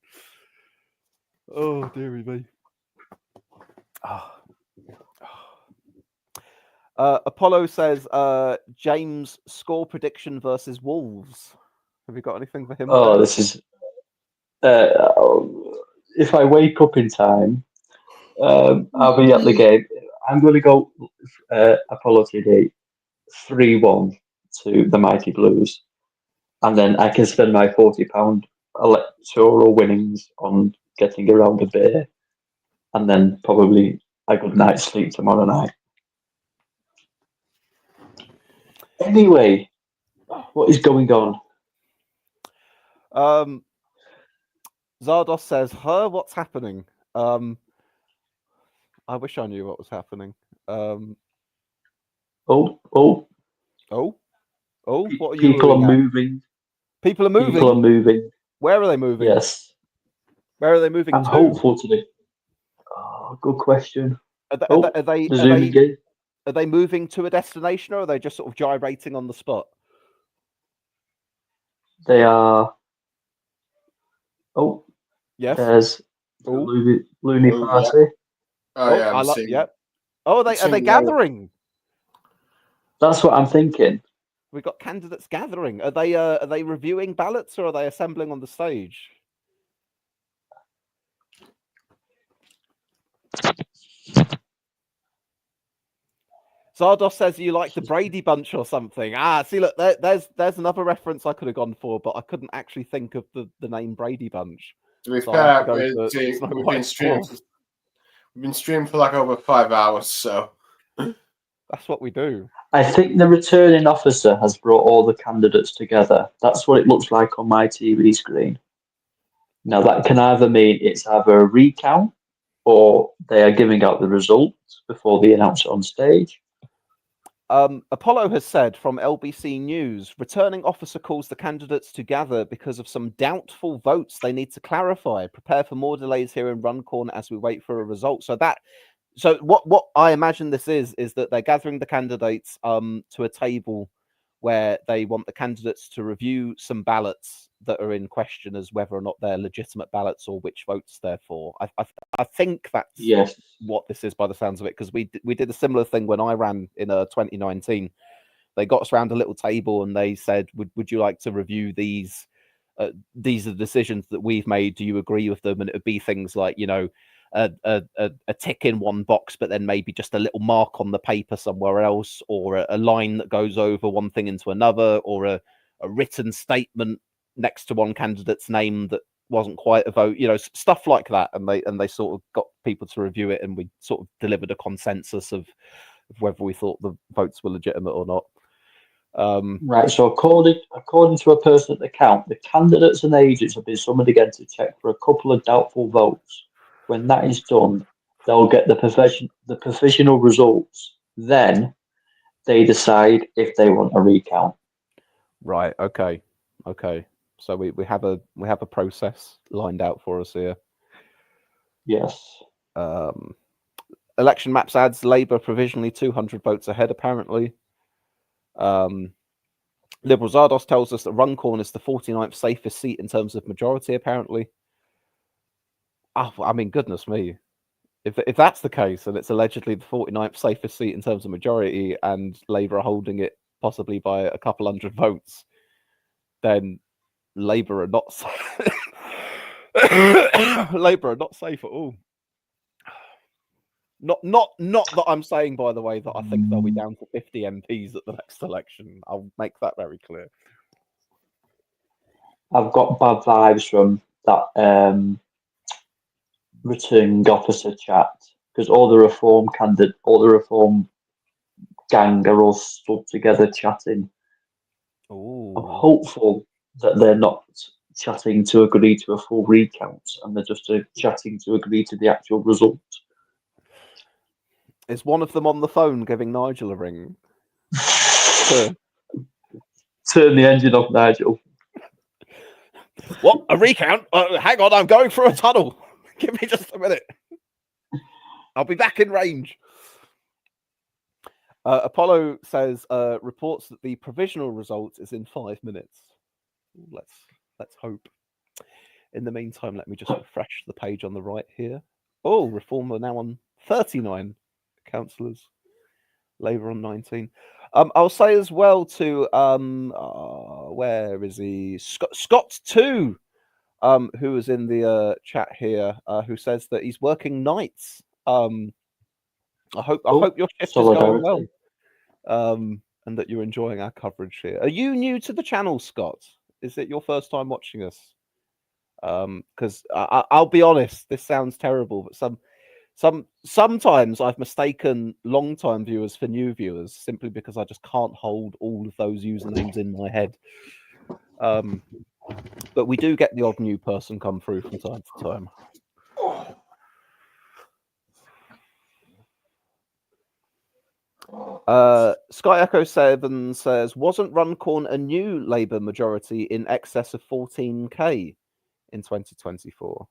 Speaker 1: Oh dearie me! Apollo says James score prediction versus Wolves. Have you got anything for him?
Speaker 5: Oh,
Speaker 1: there?
Speaker 5: this is. If I wake up in time, I'll be at the game. I'm going to go Apollo TD 3-1 to the Mighty Blues, and then I can spend my £40 electoral winnings on getting a round of beer, and then probably a good night's sleep tomorrow night. Anyway, what is going on?
Speaker 1: Zardos says, what's happening? I wish I knew what was happening.
Speaker 5: Oh,
Speaker 1: what are you
Speaker 5: people are
Speaker 1: ruling out?
Speaker 5: moving.
Speaker 1: People are moving?
Speaker 5: People are moving.
Speaker 1: Where are they moving?
Speaker 5: Yes.
Speaker 1: Where are they moving
Speaker 5: I'm
Speaker 1: to?
Speaker 5: hopeful today. Oh, good question.
Speaker 1: Are they moving to a destination, or are they just sort of gyrating on the spot?
Speaker 5: They are. Oh,
Speaker 1: yes.
Speaker 5: There's Looney Party.
Speaker 2: Yeah. Oh yeah, I'm seeing.
Speaker 1: Yep. Oh, are they gathering?
Speaker 5: That's what I'm thinking.
Speaker 1: We've got candidates gathering. Are they reviewing ballots, or are they assembling on the stage? Zardos says you like the Brady Bunch or something. See, look, there's another reference I could have gone for, but I couldn't actually think of the name Brady Bunch.
Speaker 2: To be fair, we've been streaming for like over 5 hours, so
Speaker 1: that's what we do.
Speaker 5: I think the returning officer has brought all the candidates together. That's what it looks like on my TV screen. Now, that can either mean it's either a recount or they are giving out the results before they announce it on stage.
Speaker 1: Apollo has said from LBC News, returning officer calls the candidates to gather because of some doubtful votes they need to clarify. Prepare for more delays here in Runcorn as we wait for a result. So what I imagine this is that they're gathering the candidates to a table where they want the candidates to review some ballots that are in question as whether or not they're legitimate ballots or which votes they're for. I think that's what this is by the sounds of it, because we did a similar thing when I ran in 2019. They got us around a little table and they said, would you like to review these? These are the decisions that we've made. Do you agree with them? And it would be things like, a tick in one box, but then maybe just a little mark on the paper somewhere else, or a line that goes over one thing into another, or a written statement next to one candidate's name that wasn't quite a vote, stuff like that. And they sort of got people to review it, and we sort of delivered a consensus of whether we thought the votes were legitimate or not.
Speaker 5: Right, so according to a person at the count, the candidates and agents have been summoned again to check for a couple of doubtful votes. When that is done, they'll get the provisional results. Then they decide if they want a recount.
Speaker 1: Right. Okay. So we have a process lined out for us here.
Speaker 5: Yes.
Speaker 1: Election maps adds Labour provisionally 200 votes ahead, apparently. Liberal Zardos tells us that Runcorn is the 49th safest seat in terms of majority, apparently. I mean, goodness me. If that's the case, and it's allegedly the 49th safest seat in terms of majority, and Labour are holding it possibly by a couple hundred votes, then Labour are not Labour are not safe at all. Not that I'm saying, by the way, that I think they'll be down to 50 MPs at the next election. I'll make that very clear.
Speaker 5: I've got bad vibes from that returning officer chat, because all the reform gang are all stood together chatting.
Speaker 1: Ooh.
Speaker 5: I'm hopeful that they're not chatting to agree to a full recount, and they're just chatting to agree to the actual result.
Speaker 1: Is one of them on the phone giving Nigel a ring?
Speaker 5: Turn the engine off, Nigel.
Speaker 1: What? A recount? Hang on, I'm going through a tunnel. Give me just a minute. I'll be back in range. Apollo says reports that the provisional result is in 5 minutes. Let's hope. In the meantime, let me just refresh the page on the right here. Oh, Reform are now on 39 councillors. Labour on 19. I'll say as well to where is he? Scott 2, who was in the chat here, who says that he's working nights. I hope your shift is going well. And that you're enjoying our coverage here. Are you new to the channel, Scott? Is it your first time watching us? Because I'll be honest, this sounds terrible, but sometimes I've mistaken long-time viewers for new viewers simply because I just can't hold all of those usernames in my head. But we do get the odd new person come through from time to time. Sky Echo 7 says, wasn't Runcorn a new Labour majority in excess of 14k in 2024?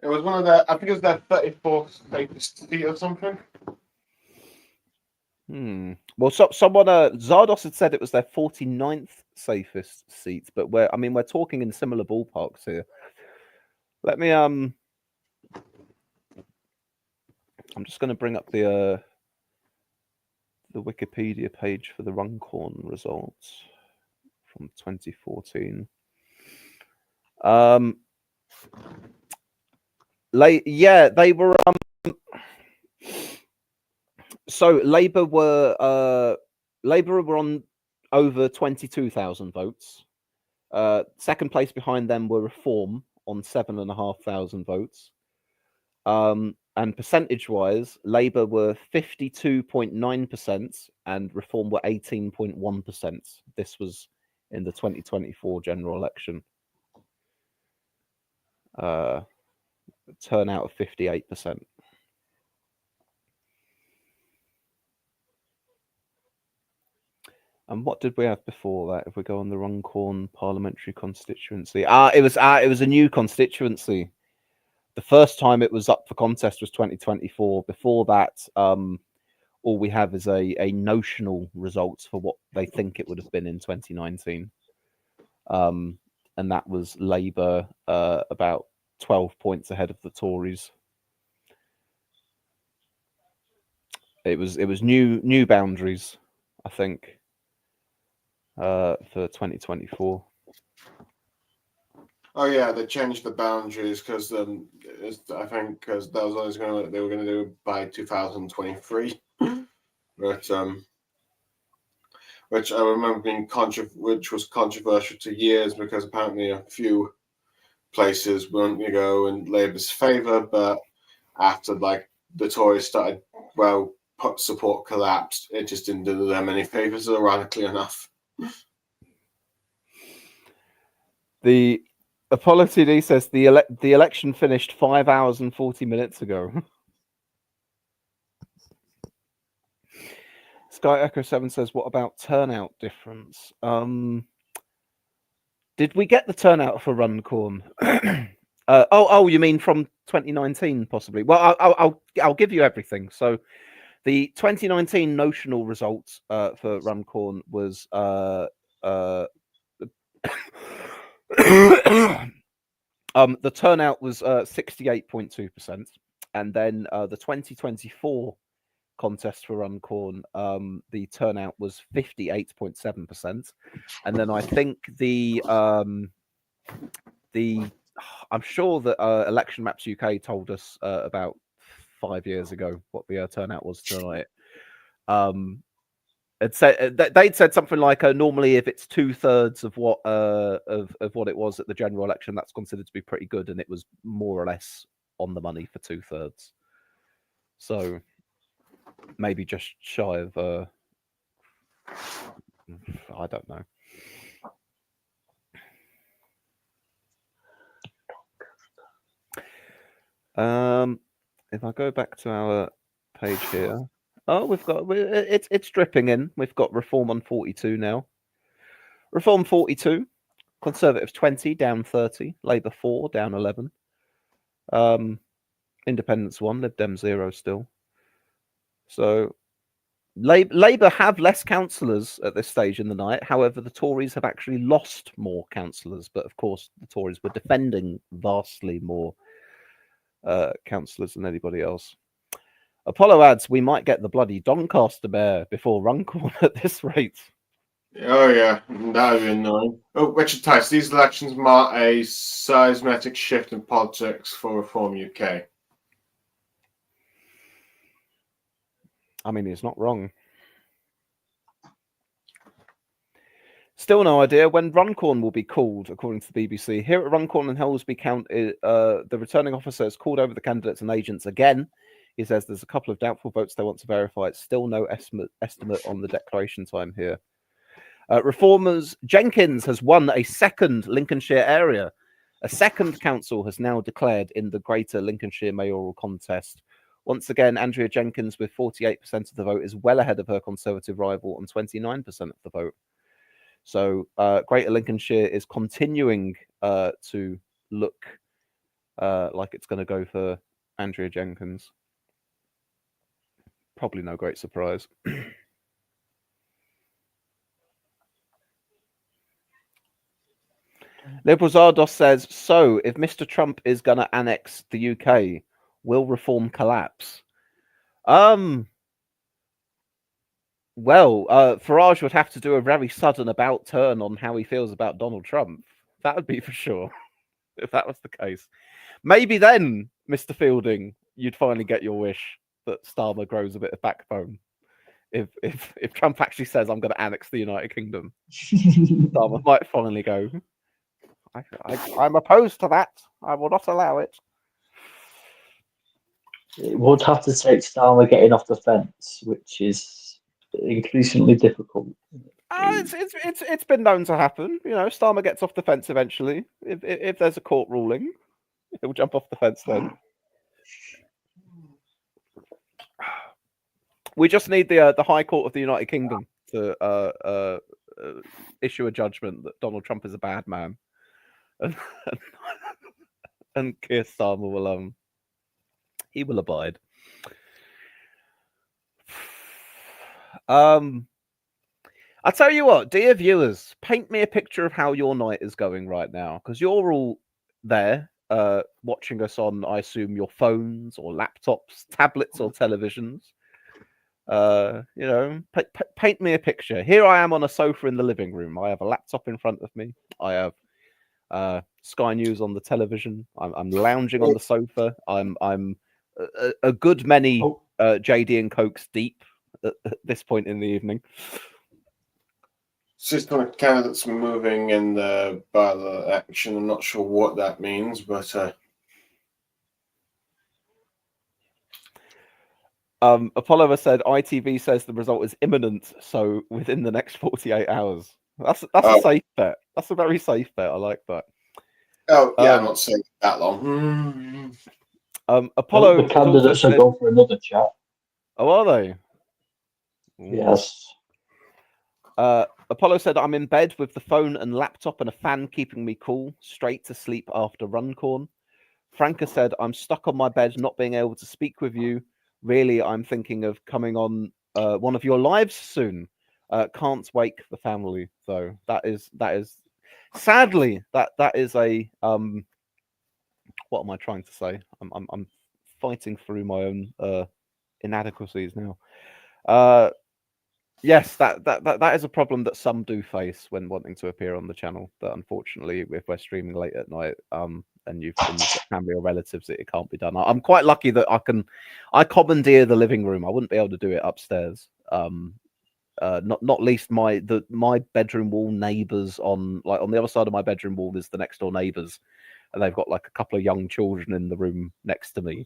Speaker 2: It was one of the, I think it was their 34th safest seat or something.
Speaker 1: Well, someone, Zardos had said it was their 49th safest seat, but we're talking in similar ballparks here. Let me, I'm just going to bring up the Wikipedia page for the Runcorn results from 2014. They were so Labour were on over 22,000 votes. Second place behind them were Reform on 7,500 votes. And percentage-wise, Labour were 52.9% and Reform were 18.1%. This was in the 2024 general election. Turnout of 58%. And what did we have before that? If we go on the Runcorn parliamentary constituency, it was a new constituency. The first time it was up for contest was 2024. Before that, all we have is a notional results for what they think it would have been in 2019. And that was Labour about 12 points ahead of the Tories. It was new boundaries, I think, for 2024.
Speaker 2: Oh yeah, they changed the boundaries because I think because that was always they were going to do by 2023, but which I remember being which was controversial to years because apparently a few places weren't going to go in Labour's favour, but after like the Tories started, support collapsed, it just didn't do them any favours, ironically enough.
Speaker 1: The Apollo TD says the election finished 5 hours and 40 minutes ago. Sky Echo 7 says, what about turnout difference? Did we get the turnout for Runcorn? You mean from 2019, possibly? Well, I'll give you everything. So the 2019 notional results for Runcorn was the turnout was 68.2%, and then the 2024 contest for Runcorn, the turnout was 58.7%, and then I think I'm sure that Election Maps UK told us about 5 years ago what the turnout was tonight. They'd said something like normally if it's 2/3 of what it was at the general election, that's considered to be pretty good, and it was more or less on the money for 2/3. So maybe just shy of I don't know. If I go back to our page here, it's dripping in. We've got Reform on 42 now. Reform 42, Conservative 20, down 30, Labour 4, down 11. Independents 1, Lib Dem 0 still. So Labour have less councillors at this stage in the night. However, the Tories have actually lost more councillors. But of course, the Tories were defending vastly more councillors than anybody else. Apollo adds, we might get the bloody Doncaster Bear before Runcorn at this rate.
Speaker 2: Oh yeah, that would be annoying. Oh, Richard Tice, these elections mark a seismic shift in politics for Reform UK.
Speaker 1: I mean, he's not wrong. Still no idea when Runcorn will be called, according to the BBC. Here at Runcorn and Helsby County, the returning officer has called over the candidates and agents again. He says there's a couple of doubtful votes they want to verify. It's still no estimate on the declaration time here. Reformers Jenkins has won a second Lincolnshire area. A second council has now declared in the Greater Lincolnshire mayoral contest. Once again, Andrea Jenkins, with 48% of the vote, is well ahead of her Conservative rival on 29% of the vote. So Greater Lincolnshire is continuing to look like it's going to go for Andrea Jenkins. Probably no great surprise. Liberal Zardos says, so if Mr. Trump is going to annex the UK, will reform collapse? Well, Farage would have to do a very sudden about turn on how he feels about Donald Trump. That would be for sure, if that was the case. Maybe then, Mr. Fielding, you'd finally get your wish that Starmer grows a bit of backbone. If Trump actually says, I'm going to annex the United Kingdom, Starmer might finally go, I'm opposed to that. I will not allow it.
Speaker 5: It would have to take Starmer getting off the fence, which is increasingly difficult.
Speaker 1: It's been known to happen. You know, Starmer gets off the fence eventually. If there's a court ruling, he'll jump off the fence then. We just need the High Court of the United Kingdom to issue a judgment that Donald Trump is a bad man, and Keir Starmer will he will abide. I'll tell you what, dear viewers, paint me a picture of how your night is going right now, because you're all there watching us on, I assume, your phones or laptops, tablets or televisions. You know, paint me a picture. Here I am on a sofa in the living room. I have a laptop in front of me. I have Sky News on the television. I'm lounging on the sofa. I'm a good many JD and Cokes deep at this point in the evening.
Speaker 2: System of candidates moving in the by-election. I'm not sure what that means, but
Speaker 1: Apollo has said ITV says the result is imminent, so within the next 48 hours. That's a safe bet. That's a very safe bet. I like that.
Speaker 2: Oh yeah, I'm not saying that long.
Speaker 1: Apollo.
Speaker 5: The candidates are going for another chat.
Speaker 1: Oh, are they?
Speaker 5: Yes.
Speaker 1: Apollo said, I'm in bed with the phone and laptop and a fan keeping me cool, straight to sleep after Runcorn. Franca said, I'm stuck on my bed, not being able to speak with you. Really, I'm thinking of coming on one of your lives soon. Can't wake the family, though. That is sadly that is a what am I trying to say? I'm fighting through my own inadequacies now. Yes, that is a problem that some do face when wanting to appear on the channel. That unfortunately, if we're streaming late at night, and you've got family or relatives, it can't be done. I'm quite lucky that I commandeer the living room. I wouldn't be able to do it upstairs. Not least my bedroom wall neighbours on the other side of my bedroom wall is the next door neighbours, and they've got like a couple of young children in the room next to me,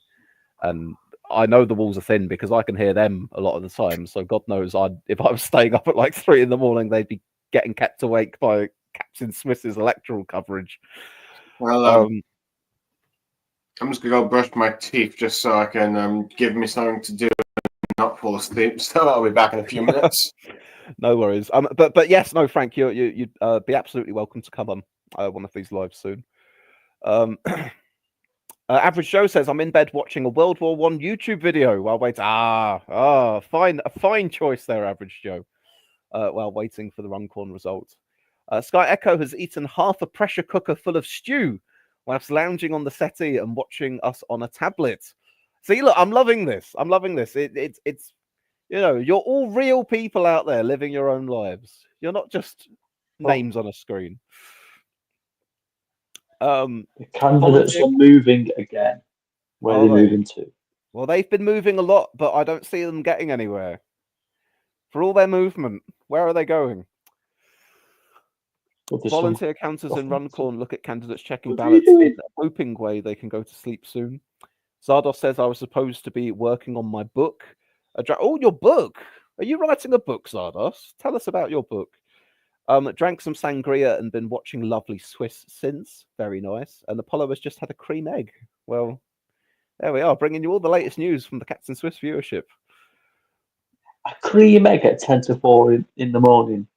Speaker 1: and I know the walls are thin because I can hear them a lot of the time. So God knows, if I was staying up at like 3 a.m, they'd be getting kept awake by Captain Smith's electoral coverage.
Speaker 2: Well, I'm just gonna go brush my teeth just so I can give me something to do and not fall asleep. So I'll be back in a few minutes.
Speaker 1: No worries. But yes, no, Frank, you'd be absolutely welcome to come on one of these lives soon. Average Joe says, I'm in bed watching a World War I YouTube video while waiting. A fine choice there, Average Joe, while waiting for the Runcorn result. Sky Echo has eaten half a pressure cooker full of stew whilst lounging on the settee and watching us on a tablet. See, look, I'm loving this. I'm loving this. It's you know, you're all real people out there living your own lives. You're not just names on a screen.
Speaker 5: The candidates
Speaker 1: volunteer-
Speaker 5: are moving again. Where are they
Speaker 1: Are they?
Speaker 5: moving to?
Speaker 1: Well, they've been moving a lot, but I don't see them getting anywhere. For all their movement, where are they going?
Speaker 5: Well, there's
Speaker 1: Volunteer counters in Runcorn look at candidates checking
Speaker 5: What are you
Speaker 1: ballots in
Speaker 5: doing?
Speaker 1: a hoping way they can go to sleep soon. Zardos says I was supposed to be working on my book. Oh, your book! Are you writing a book, Zardos? Tell us about your book. Drank some sangria and been watching Lovely Swiss since. Very nice. And Apollo has just had a cream egg. Well, there we are, bringing you all the latest news from the Captain Swiss viewership.
Speaker 5: A cream egg at 10 to 4 in the morning.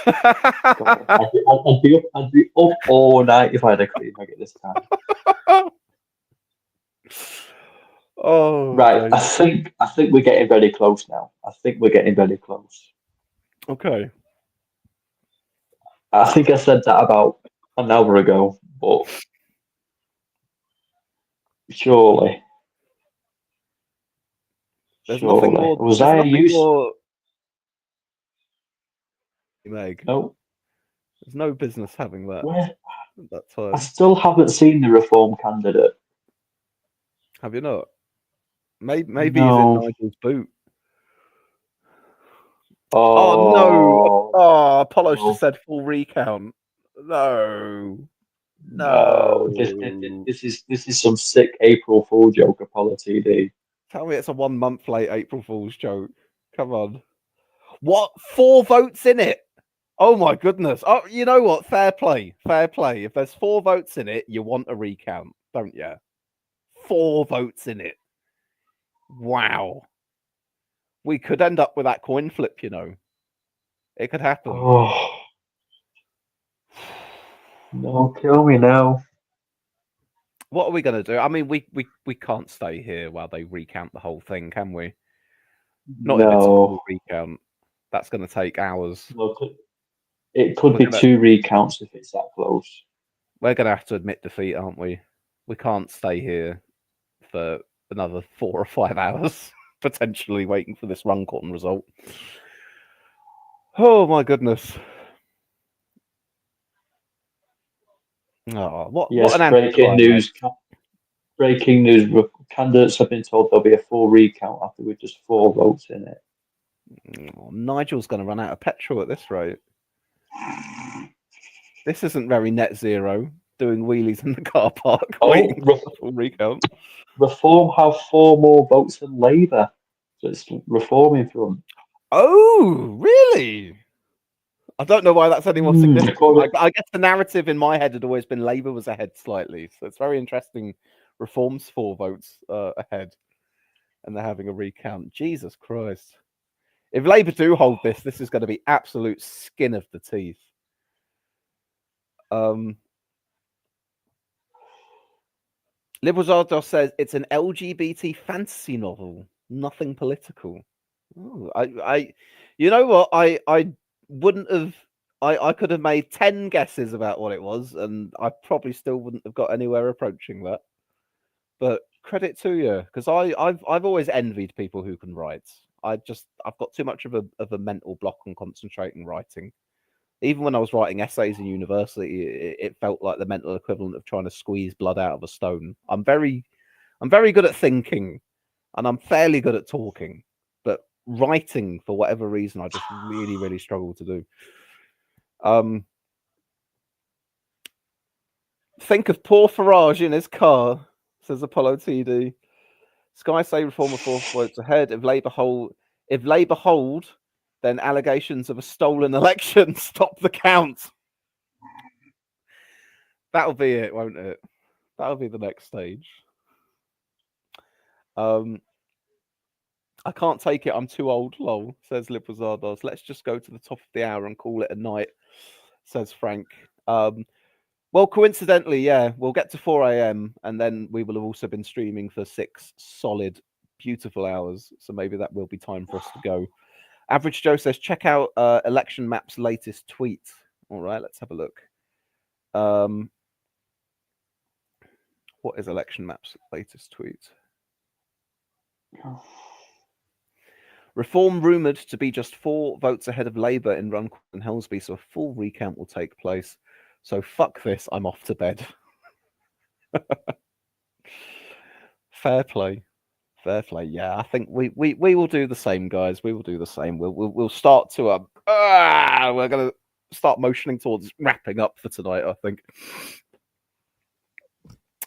Speaker 5: God, I'd be up all night if I had a cream egg at this time.
Speaker 1: Oh,
Speaker 5: Right,
Speaker 1: Dave.
Speaker 5: I think we're getting very close now. I think we're getting very close.
Speaker 1: Okay.
Speaker 5: I think I said that about an hour ago, but surely.
Speaker 1: There's nothing
Speaker 5: Surely.
Speaker 1: more.
Speaker 5: Was
Speaker 1: There's
Speaker 5: I a
Speaker 1: nothing
Speaker 5: use?
Speaker 1: more. Meg,
Speaker 5: No.
Speaker 1: there's no business having that
Speaker 5: Where?
Speaker 1: at that
Speaker 5: I
Speaker 1: time.
Speaker 5: still haven't seen the reform candidate.
Speaker 1: Have you not? Maybe he's in
Speaker 5: No.
Speaker 1: Nigel's boot.
Speaker 5: Oh,
Speaker 1: Oh no! Oh, Apollo's
Speaker 5: no.
Speaker 1: just said full recount. No,
Speaker 5: No.
Speaker 1: no.
Speaker 5: This is some sick April Fool joke, Apollo TD.
Speaker 1: Tell me it's a 1 month late April Fool's joke. Come on. What? 4 votes in it? Oh my goodness. Oh, you know what? Fair play. Fair play. If there's 4 votes in it, you want a recount, don't you? 4 votes in it. Wow. We could end up with that coin flip, you know. It could happen.
Speaker 5: Oh. No, kill me now.
Speaker 1: What are we going to do? I mean, we can't stay here while they recount the whole thing, can we? Not if it's a full recount. That's going to take hours.
Speaker 5: Look, it could be 2 recounts if it's that close.
Speaker 1: We're going to have to admit defeat, aren't we? We can't stay here for another 4 or 5 hours, potentially waiting for this Runcorn result. Oh my goodness. Oh, what an
Speaker 5: breaking news. Breaking news. Candidates have been told there'll be a full recount after with just 4 votes in it.
Speaker 1: Oh, Nigel's going to run out of petrol at this rate. This isn't very net zero, doing wheelies in the car park, waiting for a full recount.
Speaker 5: Reform have 4 more votes than Labour. So it's Reform in front.
Speaker 1: Oh, really? I don't know why that's any more significant. I guess the narrative in my head had always been Labour was ahead slightly. So it's very interesting. Reform's 4 votes ahead. And they're having a recount. Jesus Christ. If Labour do hold this, this is going to be absolute skin of the teeth. Liberals says it's an LGBT fantasy novel, nothing political. Ooh, you know what? I wouldn't have. I could have made 10 guesses about what it was, and I probably still wouldn't have got anywhere approaching that. But credit to you, because I've always envied people who can write. I've got too much of a mental block on concentrating writing. Even when I was writing essays in university, it felt like the mental equivalent of trying to squeeze blood out of a stone. I'm very good at thinking, and I'm fairly good at talking, but writing, for whatever reason, I just really, really struggle to do. Think of poor Farage in his car, says Apollo TD. Sky say Reform are 4 votes ahead. If Labour hold, then allegations of a stolen election stop the count. That'll be it, won't it? That'll be the next stage. I can't take it. I'm too old, lol, says Librazados. Let's just go to the top of the hour and call it a night, says Frank. Well, coincidentally, yeah, we'll get to 4 a.m. and then we will have also been streaming for 6 solid, beautiful hours. So maybe that will be time for us to go. Average Joe says, check out Election Map's latest tweet. All right, let's have a look. What is Election Map's latest tweet? Reform rumoured to be just 4 votes ahead of Labour in Runcorn and Helsby, so a full recount will take place. So fuck this, I'm off to bed. Fair play. Fair play. Yeah, I think we will do the same, guys. We will do the same. We'll start to we're gonna start motioning towards wrapping up for tonight, I think.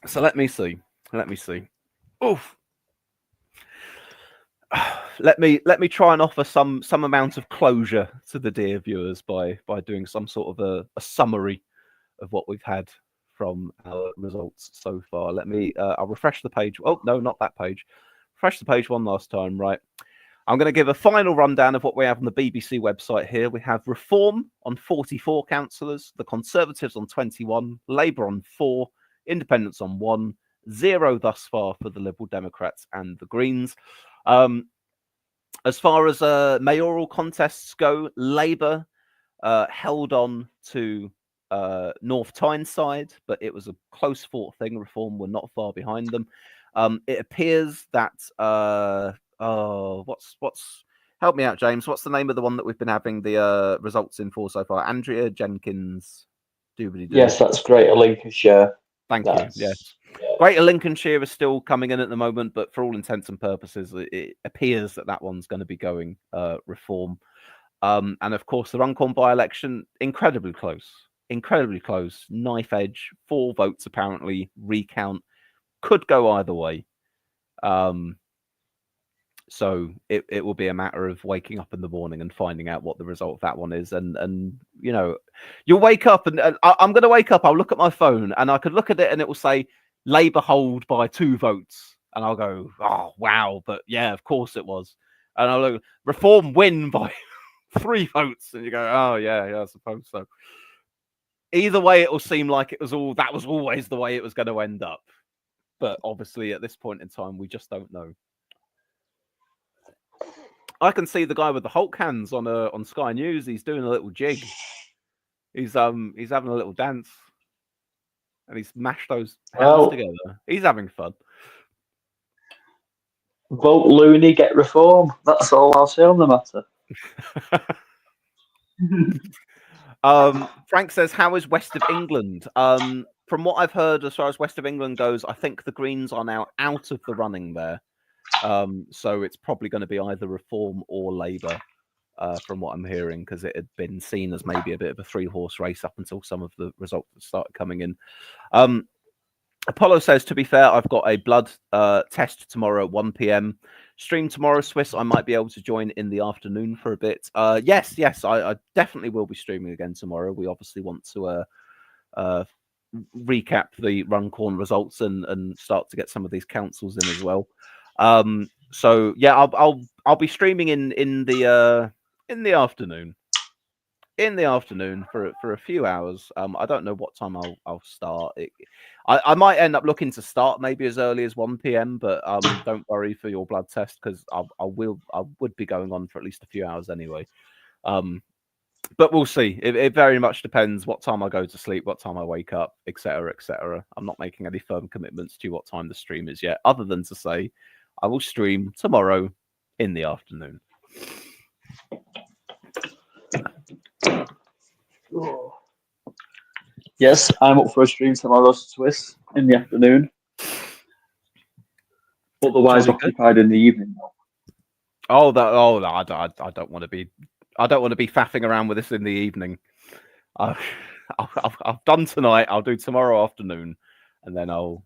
Speaker 1: So let me see. Oof. Let me try and offer some amount of closure to the dear viewers by doing some sort of a summary of what we've had from our results so far. Let me I'll refresh the page. Oh no, not that page. Refresh the page one last time, right? I'm going to give a final rundown of what we have on the BBC website here. We have Reform on 44 councillors, the Conservatives on 21, Labour on 4, Independents on 1, 0 thus far for the Liberal Democrats and the Greens. As far as mayoral contests go, Labour held on to North Tyneside, but it was a close fought thing. Reform were not far behind them. It appears that what's help me out, James. What's the name of the one that we've been having the results in for so far? Andrea Jenkins.
Speaker 5: Yes, that's Greater Lincolnshire.
Speaker 1: Thank you. Yes. Greater Lincolnshire is still coming in at the moment, but for all intents and purposes, it appears that that one's going to be going Reform. And of course, the Runcorn by-election, incredibly close. Knife edge, 4 votes apparently, recount. Could go either way. So it will be a matter of waking up in the morning and finding out what the result of that one is. And you know, you'll wake up and I'm going to wake up. I'll look at my phone and I could look at it and it will say Labour hold by 2 votes. And I'll go, oh, wow. But yeah, of course it was. And I'll look, Reform win by 3 votes. And you go, oh, yeah, I suppose so. Either way, it will seem like that was always the way it was going to end up. But obviously, at this point in time, we just don't know. I can see the guy with the Hulk hands on Sky News. He's doing a little jig. He's having a little dance, and he's mashed those hands together. He's having fun.
Speaker 5: Vote Looney, get Reform. That's all I'll say on the matter.
Speaker 1: Frank says, "How is West of England?" From what I've heard, as far as West of England goes, I think the Greens are now out of the running there. So it's probably going to be either Reform or Labour, from what I'm hearing, because it had been seen as maybe a bit of a 3-horse race up until some of the results started coming in. Apollo says, to be fair, I've got a blood test tomorrow at 1 p.m. Stream tomorrow, Swiss. I might be able to join in the afternoon for a bit. Yes, I definitely will be streaming again tomorrow. We obviously want to recap the Runcorn results and start to get some of these councils in as well. So yeah, I'll be streaming in the afternoon. In the afternoon for a few hours. I don't know what time I'll start. I might end up looking to start maybe as early as 1 p.m. But don't worry for your blood test, because I would be going on for at least a few hours anyway. But we'll see. It very much depends what time I go to sleep, what time I wake up, etc., etc. I'm not making any firm commitments to what time the stream is yet, other than to say I will stream tomorrow in the afternoon.
Speaker 5: Yes, I'm up for a stream tomorrow, Swiss, in the afternoon. Otherwise, occupied in the evening.
Speaker 1: I don't want to be. I don't want to be faffing around with this in the evening. I've done tonight. I'll do tomorrow afternoon, and then I'll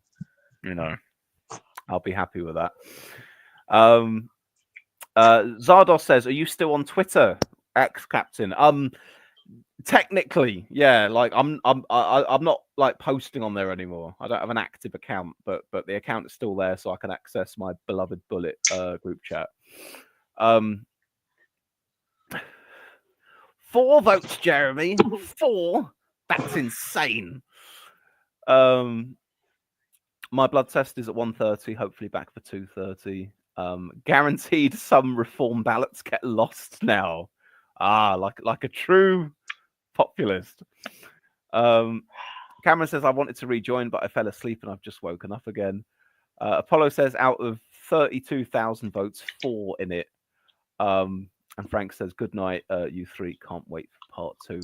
Speaker 1: be happy with that. Zardos says, "Are you still on Twitter, ex-captain?" Technically, yeah. Like I'm not like posting on there anymore. I don't have an active account, but the account is still there, so I can access my beloved Bullet group chat. 4 votes, Jeremy. 4. That's insane. My blood test is at 1:30. Hopefully back for 2:30. Guaranteed some Reform ballots get lost now. Like a true populist. Cameron says, I wanted to rejoin, but I fell asleep and I've just woken up again. Apollo says, out of 32,000 votes for in it. And Frank says, "Good night, you three. Can't wait for part 2."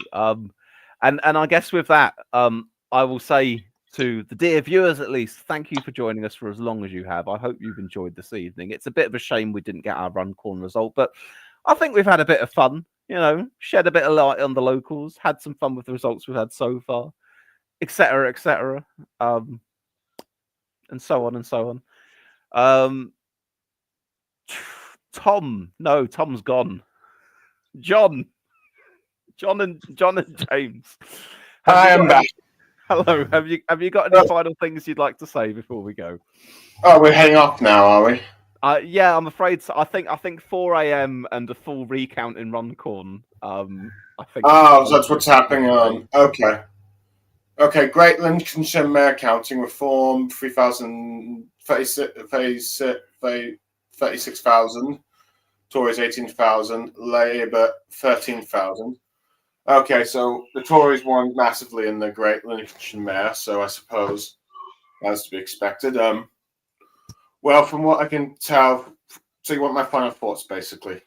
Speaker 1: And I guess with that, I will say to the dear viewers, at least, thank you for joining us for as long as you have. I hope you've enjoyed this evening. It's a bit of a shame we didn't get our Runcorn result, but I think we've had a bit of fun. You know, shed a bit of light on the locals, had some fun with the results we've had so far, etc., etc., and so on and so on. Tom's gone. John and James.
Speaker 2: I am back.
Speaker 1: Hello. Have you got any final things you'd like to say before we go?
Speaker 2: Oh, we're heading off now, are we?
Speaker 1: Yeah, I'm afraid so. I think 4 a.m. and a full recount in Runcorn. I think.
Speaker 2: Oh, so that's what's happening on. Okay. Okay, Great Lincolnshire Mayor Counting Reform, 36,000. Tories 18,000. Labour 13,000. Okay, so the Tories won massively in the Great Lincolnshire Mayor, so I suppose that's to be expected. Well, from what I can tell, so you want my final thoughts, basically,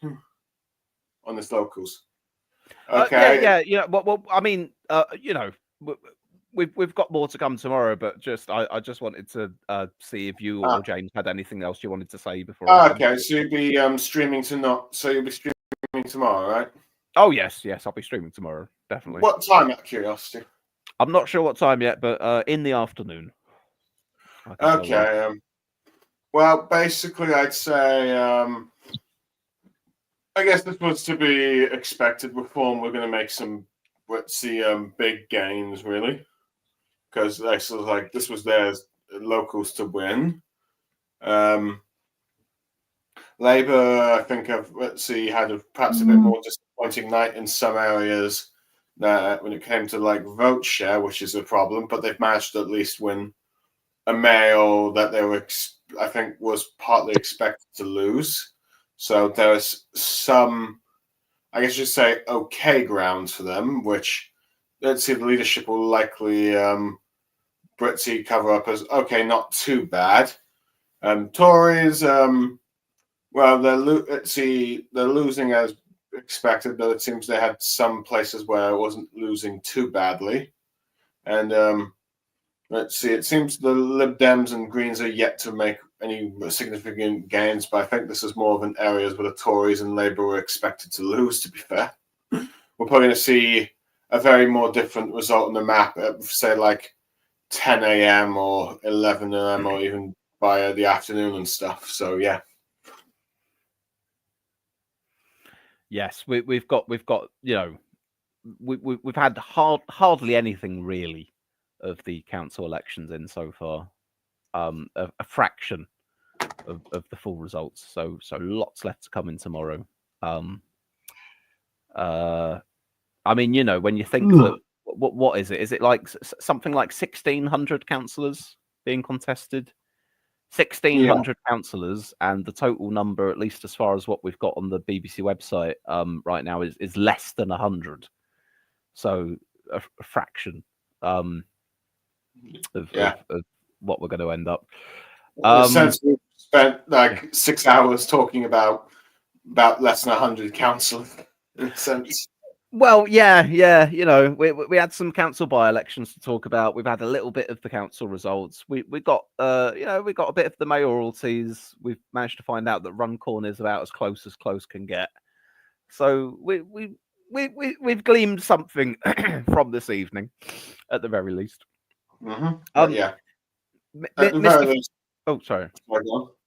Speaker 2: on this locals? Okay.
Speaker 1: Yeah. Well, I mean, you know, we've got more to come tomorrow, but I just wanted to see if you or James had anything else you wanted to say before.
Speaker 2: Okay, so you'll be streaming so you'll be streaming tomorrow, right?
Speaker 1: Oh yes, I'll be streaming tomorrow, definitely.
Speaker 2: What time, out of curiosity?
Speaker 1: I'm not sure what time yet, but in the afternoon.
Speaker 2: Okay. Well, basically, I'd say I guess this was to be expected. Reform, we're going to make some, big gains, really, because this was their locals to win. Labour, I think, had perhaps a bit more disappointing night in some areas when it came to vote share, which is a problem. But they've managed to at least win a mayor that they were, I think, was partly expected to lose. So there's some, I guess you'd say, okay grounds for them, which the leadership will likely Britsy cover up as okay, not too bad. Tories, well, they're losing as expected, but it seems they had some places where it wasn't losing too badly. And it seems the Lib Dems and Greens are yet to make any significant gains, but I think this is more of an areas where the Tories and Labour were expected to lose, to be fair. We're probably going to see a very more different result on the map at, say, 10 a.m. or 11 a.m. or even by the afternoon and stuff. So, yeah.
Speaker 1: Yes, we've got you know we've had hardly anything really of the council elections in so far, a fraction of the full results. So lots left to come in tomorrow. I mean, when you think that what is it? Is it something like 1,600 councillors being contested? 1,600 councillors, and the total number, at least as far as what we've got on the BBC website right now, is less than 100. So a fraction of what we're going to end up.
Speaker 2: In a sense, we've spent 6 hours talking about less than 100 councillors. In a sense.
Speaker 1: Well, yeah. We had some council by-elections to talk about. We've had a little bit of the council results. We got we got a bit of the mayoralties. We've managed to find out that Runcorn is about as close can get. So we've gleaned something from this evening, at the very least.
Speaker 2: Yeah. At the very least,
Speaker 1: oh, sorry.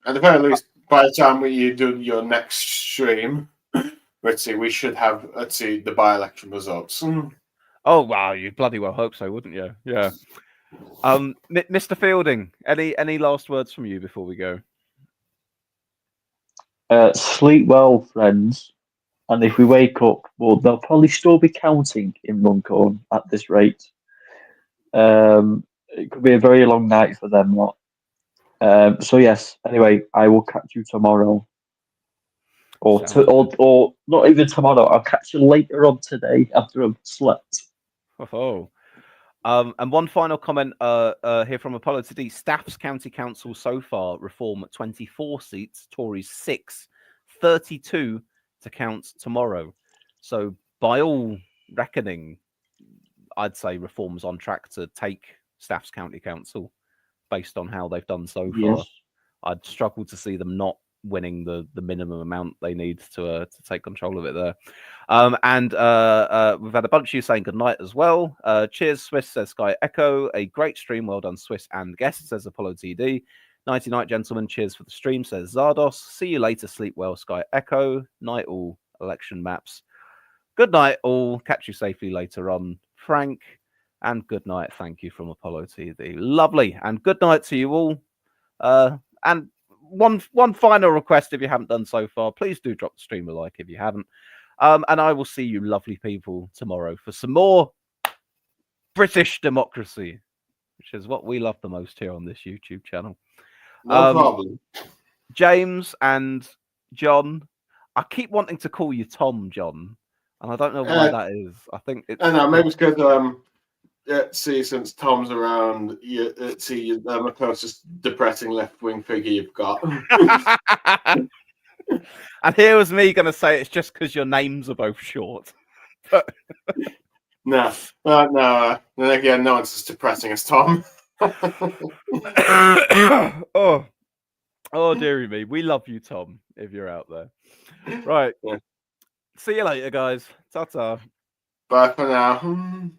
Speaker 2: At the very least, by the time you do your next stream, we should have, the by-election results.
Speaker 1: Oh, wow, you bloody well hope so, wouldn't you? Yeah. Mr. Fielding, any last words from you before we go?
Speaker 5: Sleep well, friends. And if we wake up, well, they'll probably still be counting in Runcorn at this rate. It could be a very long night for them lot. So yes, anyway, I will catch you tomorrow. Or not even tomorrow. I'll catch you later on today after I've slept.
Speaker 1: Oh. And one final comment here from Apollo today. Staff's County Council so far reform at 24 seats, Tories 6, 32 to count tomorrow. So by all reckoning, I'd say reform's on track to take Staff's County Council based on how they've done so far. I'd struggle to see them not winning the minimum amount they need to take control of it there. And we've had a bunch of you saying good night as well. Cheers, Swiss, says Sky Echo. A great stream. Well done, Swiss and guests, says Apollo TD. Nighty night, gentlemen. Cheers for the stream, says Zardos. See you later. Sleep well, Sky Echo. Night all, election maps. Good night all. Catch you safely later on, Frank. And good night. Thank you from Apollo TD. Lovely. And good night to you all. And one final request, if you haven't done so far, please do drop the stream a like if you haven't. And I will see you lovely people tomorrow for some more British democracy, which is what we love the most here on this YouTube channel.
Speaker 2: No problem.
Speaker 1: James and John, I keep wanting to call you Tom, John, and I don't know why that is. I think it's...
Speaker 2: I know, maybe it's because see, since Tom's around, you're the closest depressing left-wing figure you've got.
Speaker 1: And here was me going to say it's just because your names are both short. But...
Speaker 2: no. Then again, no one's as depressing as Tom.
Speaker 1: Oh, dearie me. We love you, Tom, if you're out there. Right.
Speaker 2: Yeah.
Speaker 1: See you later, guys. Ta-ta.
Speaker 2: Bye for now.